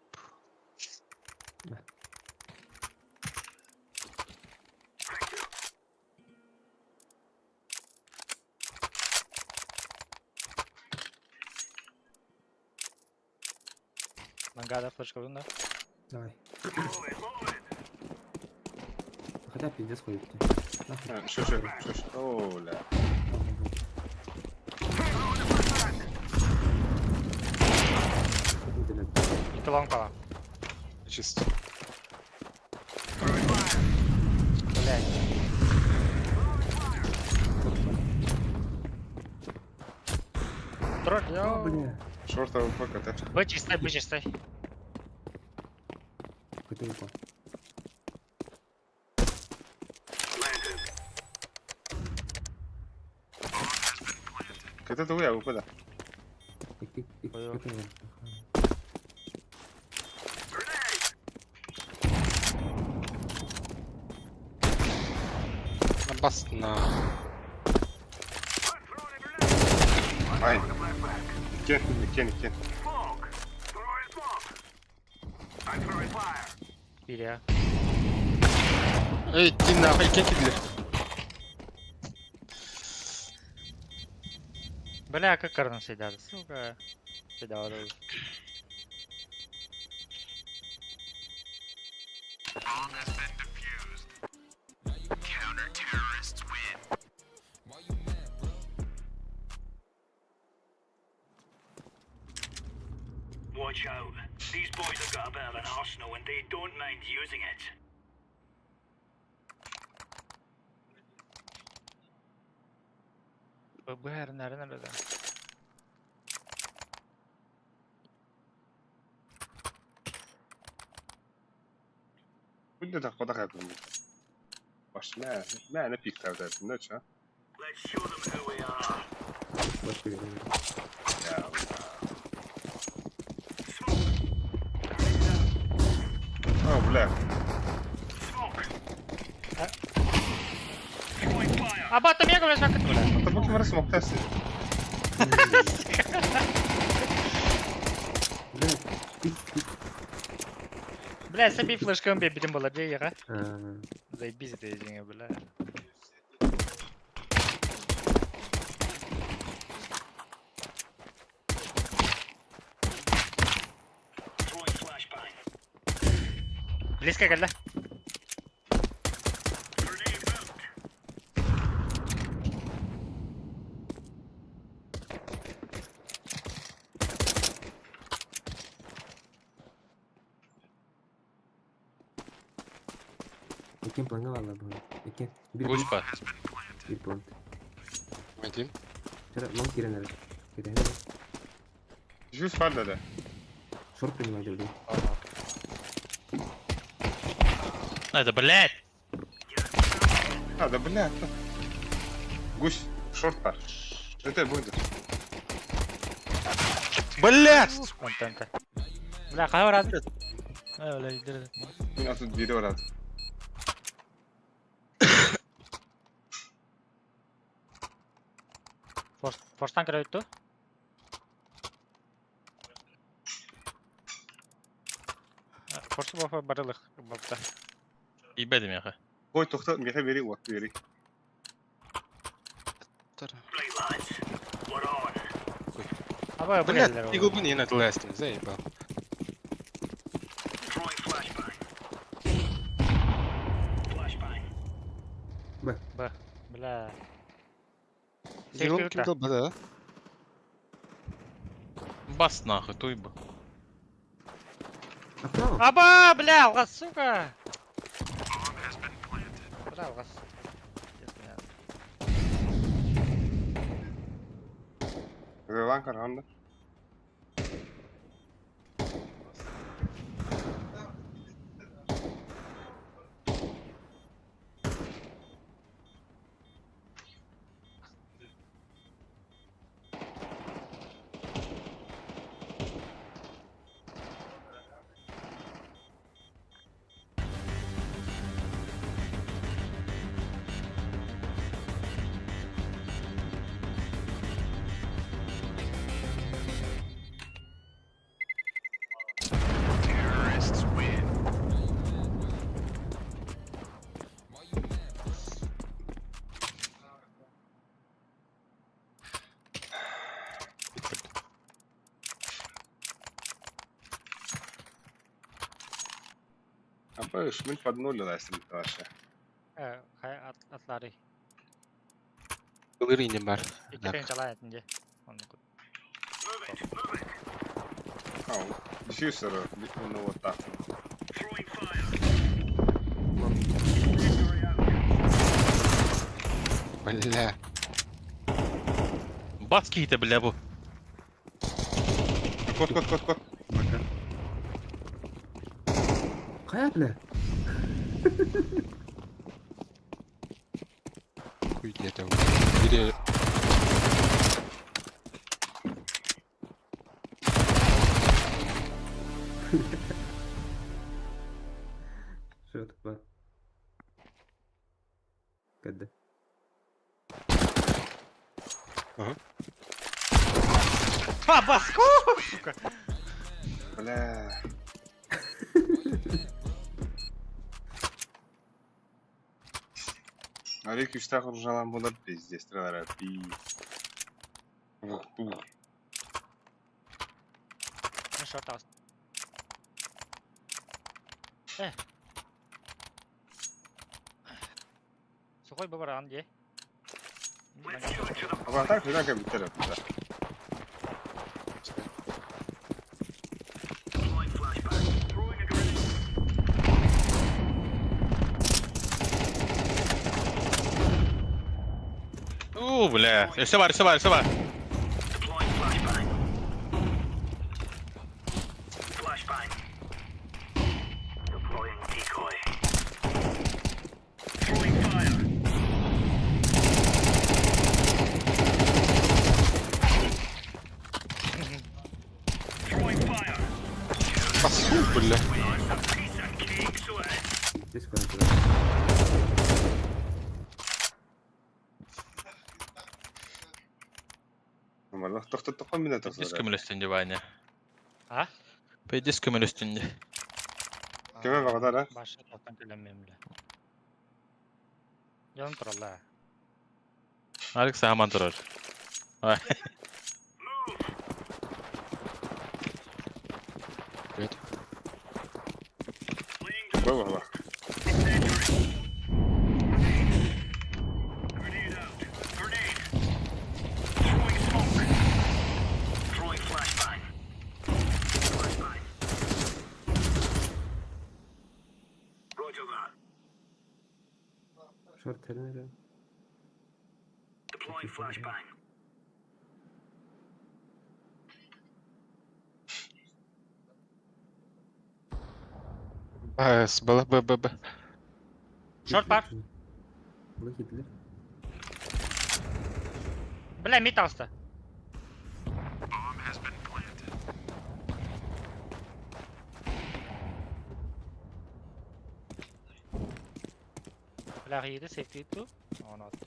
Мангада флешка вынна. Давай. Хотя пиздец ходит. Нахуй. Что? Оля. İki long falan. Чисто. Блядь. Троль, А, бля. Шорта ВП КТ. Вы чистой. Какой упал. Кетеді ғой, көпеді. Басына. Ай. Кен. Bir ya. Ey, ти нахуй, кетидлер. Бля, как кардан съедали, сука. Съедала. Watch out. These boys have got a bit of an arsenal and they don't mind using it. Bu her nerede? Kudde da kodak yapalım. Baş ne pik tavda ne ça? Let's show them who we are. Ya. Oh, bля. Aba tam ya говоришь, как это, бля? Это поки враз смоктаси. Бля, себе флешком бедим было, где я? Заебись это деньги, бля. Throwing flashbang. Близко, гля. Grenade out. Ekin planga valla bu. Ekin. Гуська. Bir point. Один. Şöyle long girenler. Girenler. Жүз фарда да. Short принимать oldu. Это, блядь! А, да бля. Гусь, шорт бар. Это будет. Блядь! Контента. Бля, кайга барады? Öyle gidiyor. Мен atып бере барады. Force'tan kere öttü. Force bu barılık. Bapta. Ебедім яқы. Қой тоқта, меха бери, уақыт бери. Right, lads. We're on. Aba bu Блядь, geldiler. ты глубины над ластом, заебал. Throwing flashbang. Flashbang. Bля. Зелон кидал, да? Бас нахуй, туйба. Направо. Аба, бля, алгас, сука. Бля, алгас. Релан карғанда. Apa, Schmidt под ноль ластим вообще. Kay atları. Ылырыйне бар. İki tane çalay ettince. Ау, диффьюзер, ну вот так. Throwing fire. Бля. Бас кейті, бля, bu. Кот. Kaya bile. Хуй где-то. Бери. Short бар. Кәдді. А, баску, сука! Бля. Олег Ивштах ұржалан болады пиздец, тралара, пи. Не шорт аст. Сухой бабаран, де? Ama tak bir dakika bitirir. Deploying flashbang. Throwing a grenade. Бля. Все var, все var, все var. Deploying flashbang. Flashbang. Deploying decoy. Throwing fire. Throwing fire. Басу, бля. Piece of cake, sweat. Здесь контроль. Numaralar to'xtatib kombinator Diz kömür üstünde Vanya. Ha? Be diz kömür üstünde. Kime bakar ha? Başka toptan gelemeyim bile. Yanım trolla. Alex hemen durur. Vay. Bak bak bak. Grenade out. Grenade. Throwing smoke. Throwing flashbang. Flashbang. Roger that. Short terminal. Deploying flashbang. Bas, bala. Short var. Bu hitler. Bile mid astı. Bile yedi, safety yedi. Onu attı.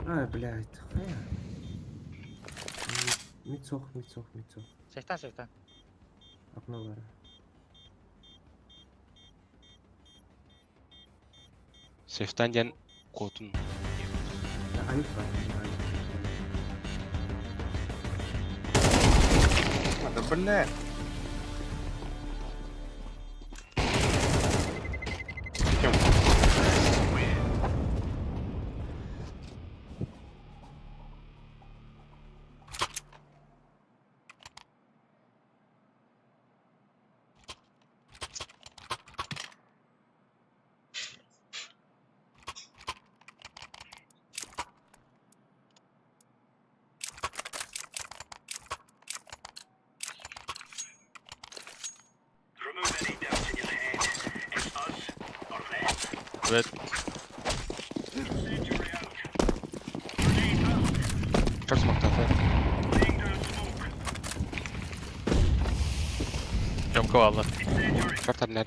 А, блядь. Хая. Мицох. Safe'den. Окно var. Safe'den gen kotun. Ayıp var. Hadi bля. Remove any doubts in your head. It's us or them. Evet. Incendiary out. Grenade out. Short smoke tarafı. Laying down smoke. Cam kovallı. Incendiary. Short terminal.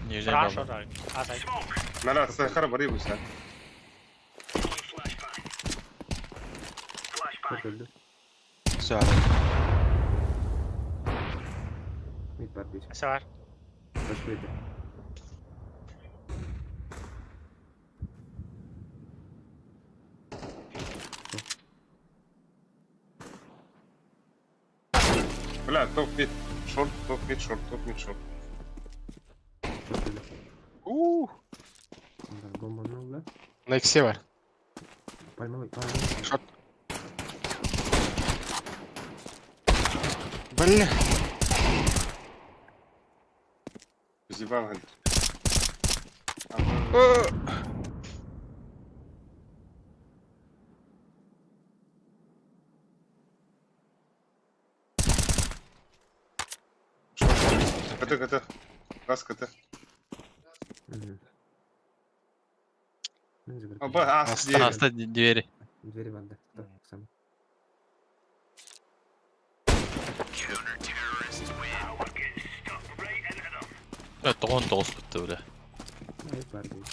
Nижний Bra baba. short var. Asay. Smoke. Nara sakar bari bu sen. Throwing flashbang. Flashbang. Short öldü. Güzel. Mid var bir. Asa var. Başkaydı. Bля, top mid. Short, top mid, short, top mid, short. Short öldü. Ondan bomba ne oldu? Na ikisi var. Palma Short. Bля. Зевал, гад. Ката. Раз ката. Оба, ас, Аста двери. Двери в отдых. Так, сам. Evet, 19 bitti öyle. Ayıp var değil.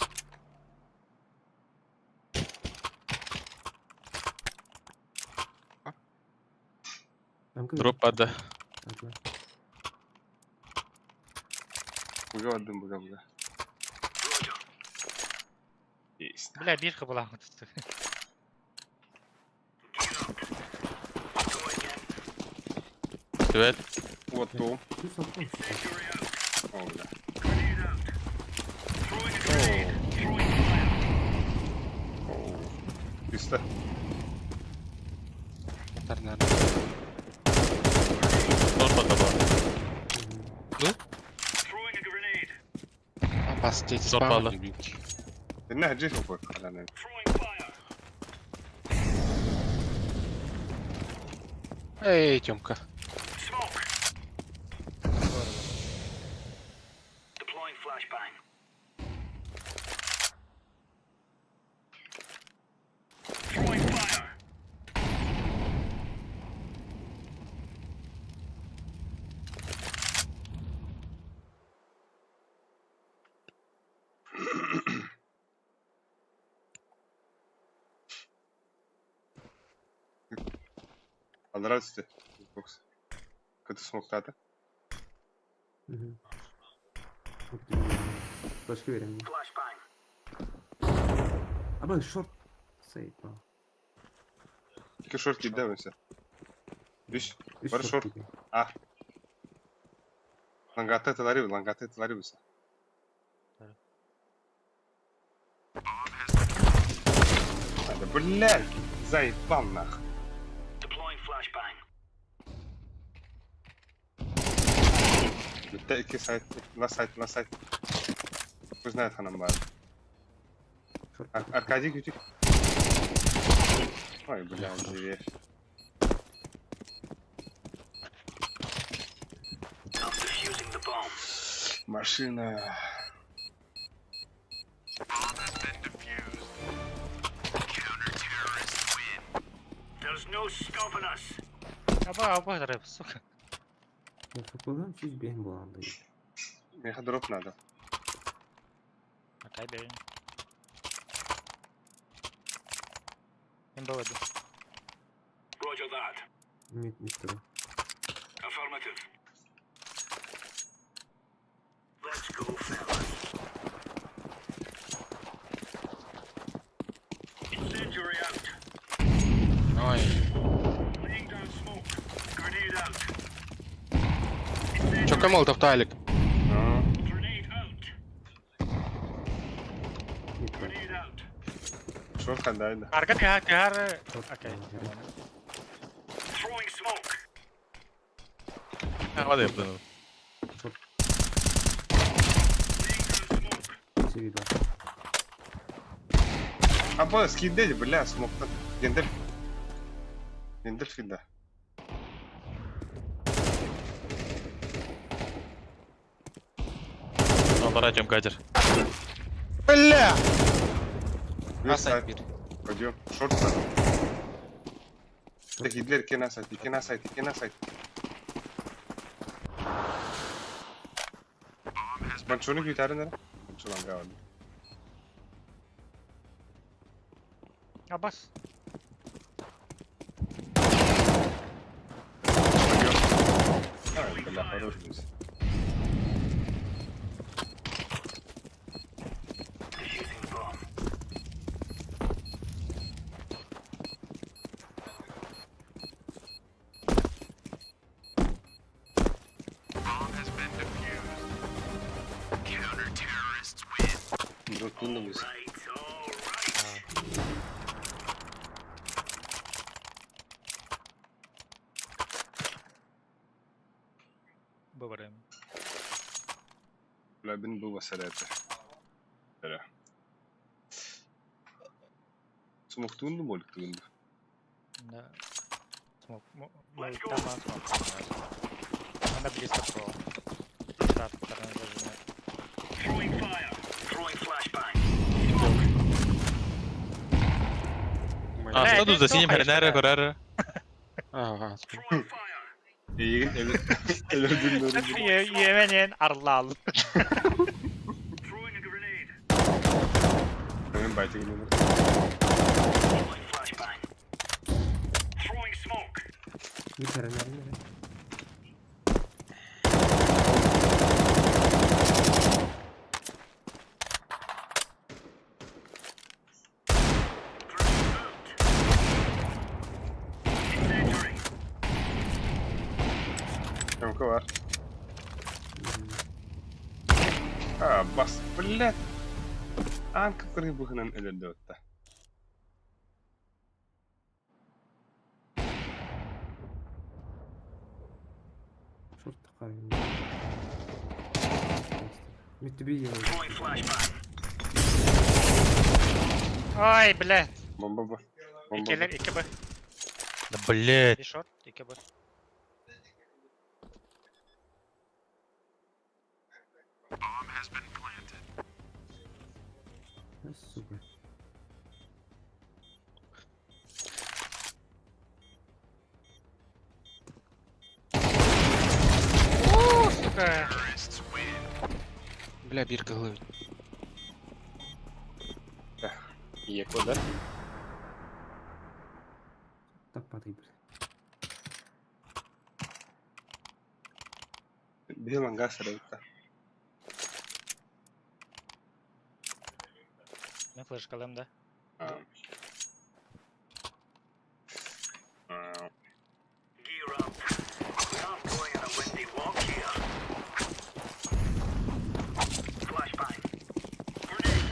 Drop hadi. Atla. Buga aldım buga. Есть. Бля, бирка была. Evet. Вот то. Ты сопон. О, бля. Чисто. Atar nerede? Drop hadi bak. Bas дети Запало. спамили. إنها جيش فوق على Эй, Тёмка. Deploying flashbang. Throwing fire. Понравился тебе? Бокс. Как ты смог тата? Başka vereyim. Flashbang. Ama short. Sayı pa. İki short gidemezsin. Üç. Üç Var short. gibi. Ah. Лангаты творился. Да, блядь, заебал нахуй. Deploying flashbang. بالتأكيد سايت لا سايت Кто знает ханамбар. Short. Аркадий Кютик. Ой, блядь, зверь. I'm defusing the bomb. Машина. There's no stopping us. Оба рэп, сука. Я факулдан чуть бен буланды. Мне дроп надо. Окей, бей. МБВД. Roger that. Мистер. Affirmative. Let's go, fellas. Incendiary out. Ой. Laying down smoke. Grenade out. Чё, Камолтов, Талик? Grenade out. Grenade out. Шорт хадайда. Арка тихар. Окей. Throwing smoke. Hadi yapalım. Laying down smoke. Все видно. А бо скидели, бля, смог. Гендель. Гендель фида. Оборачиваем катер. Бля! Плюс Асайт сайт. бир. Пойдем. Шорт сайт. Так, Гитлер, кена сайт. Банчоник битарынар. Шулан гавады. Абас. Ай, бля, хорош здесь. Defusing the bomb. Дротнули мы. Right, all right. БВР. Бля, бин был васарета. Бля. Смог тунду, молик тунду. Да. Смог. Мой там смог. Надо близко про. Да, вторая зажимает. Throwing fire. Throwing flashbang. Asta da sinye merner korar. Ага. İyi öldürdün. Yemenin arlal. Throwing a grenade. Benim bayta gidiyor. Throwing flashbang. Throwing smoke. Bir kere nerede? Incendiary. Kanka var. Bas. Блядь. Анка прибухнен эледотта. Şort takayım. Müthibi yiyor. Throwing flashbang. Ой, бля. Bomba bu. Bomba İkiler bu. 2 B. Да блять. Bir short 2 B. Ha, süper. Сука. Бля, бирка головы. İyi koda. Tapmadı bir. Bir lan gasarayta. Ben flashkalım da. Gear up. We aren't going on a windy walk here. Flashbang. Grenade.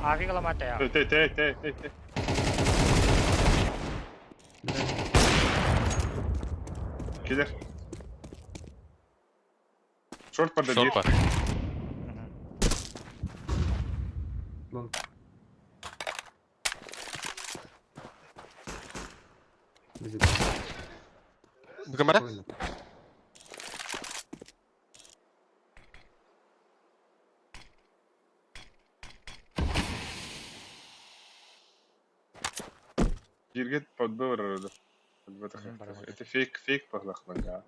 Avi kalau mati ya. Te. Killer. Shortpada Short bir. var. Long. Bizi Bu kamera? oynadı. Girget podba var arada. Podba da. Это fake pahlaklanca.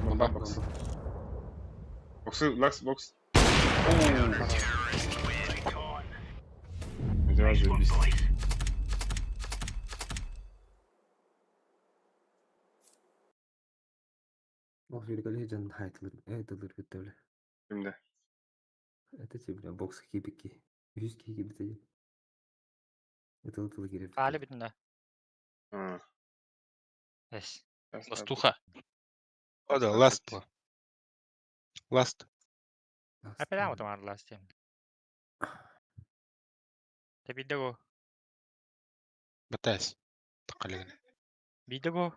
Bomba box. Box. Güzel bir O şirkeli can hayatlı. Evet alır götürle. Şimdi. Evet çevre box gibi ki. 100 ki gibi değil. Evet alır girip. Kali bitin de. Ha. Yes. Бастуха. O da last. Last. Apa dah mau teman last time. Tapi dah go. Батайс. Такалин. Video go.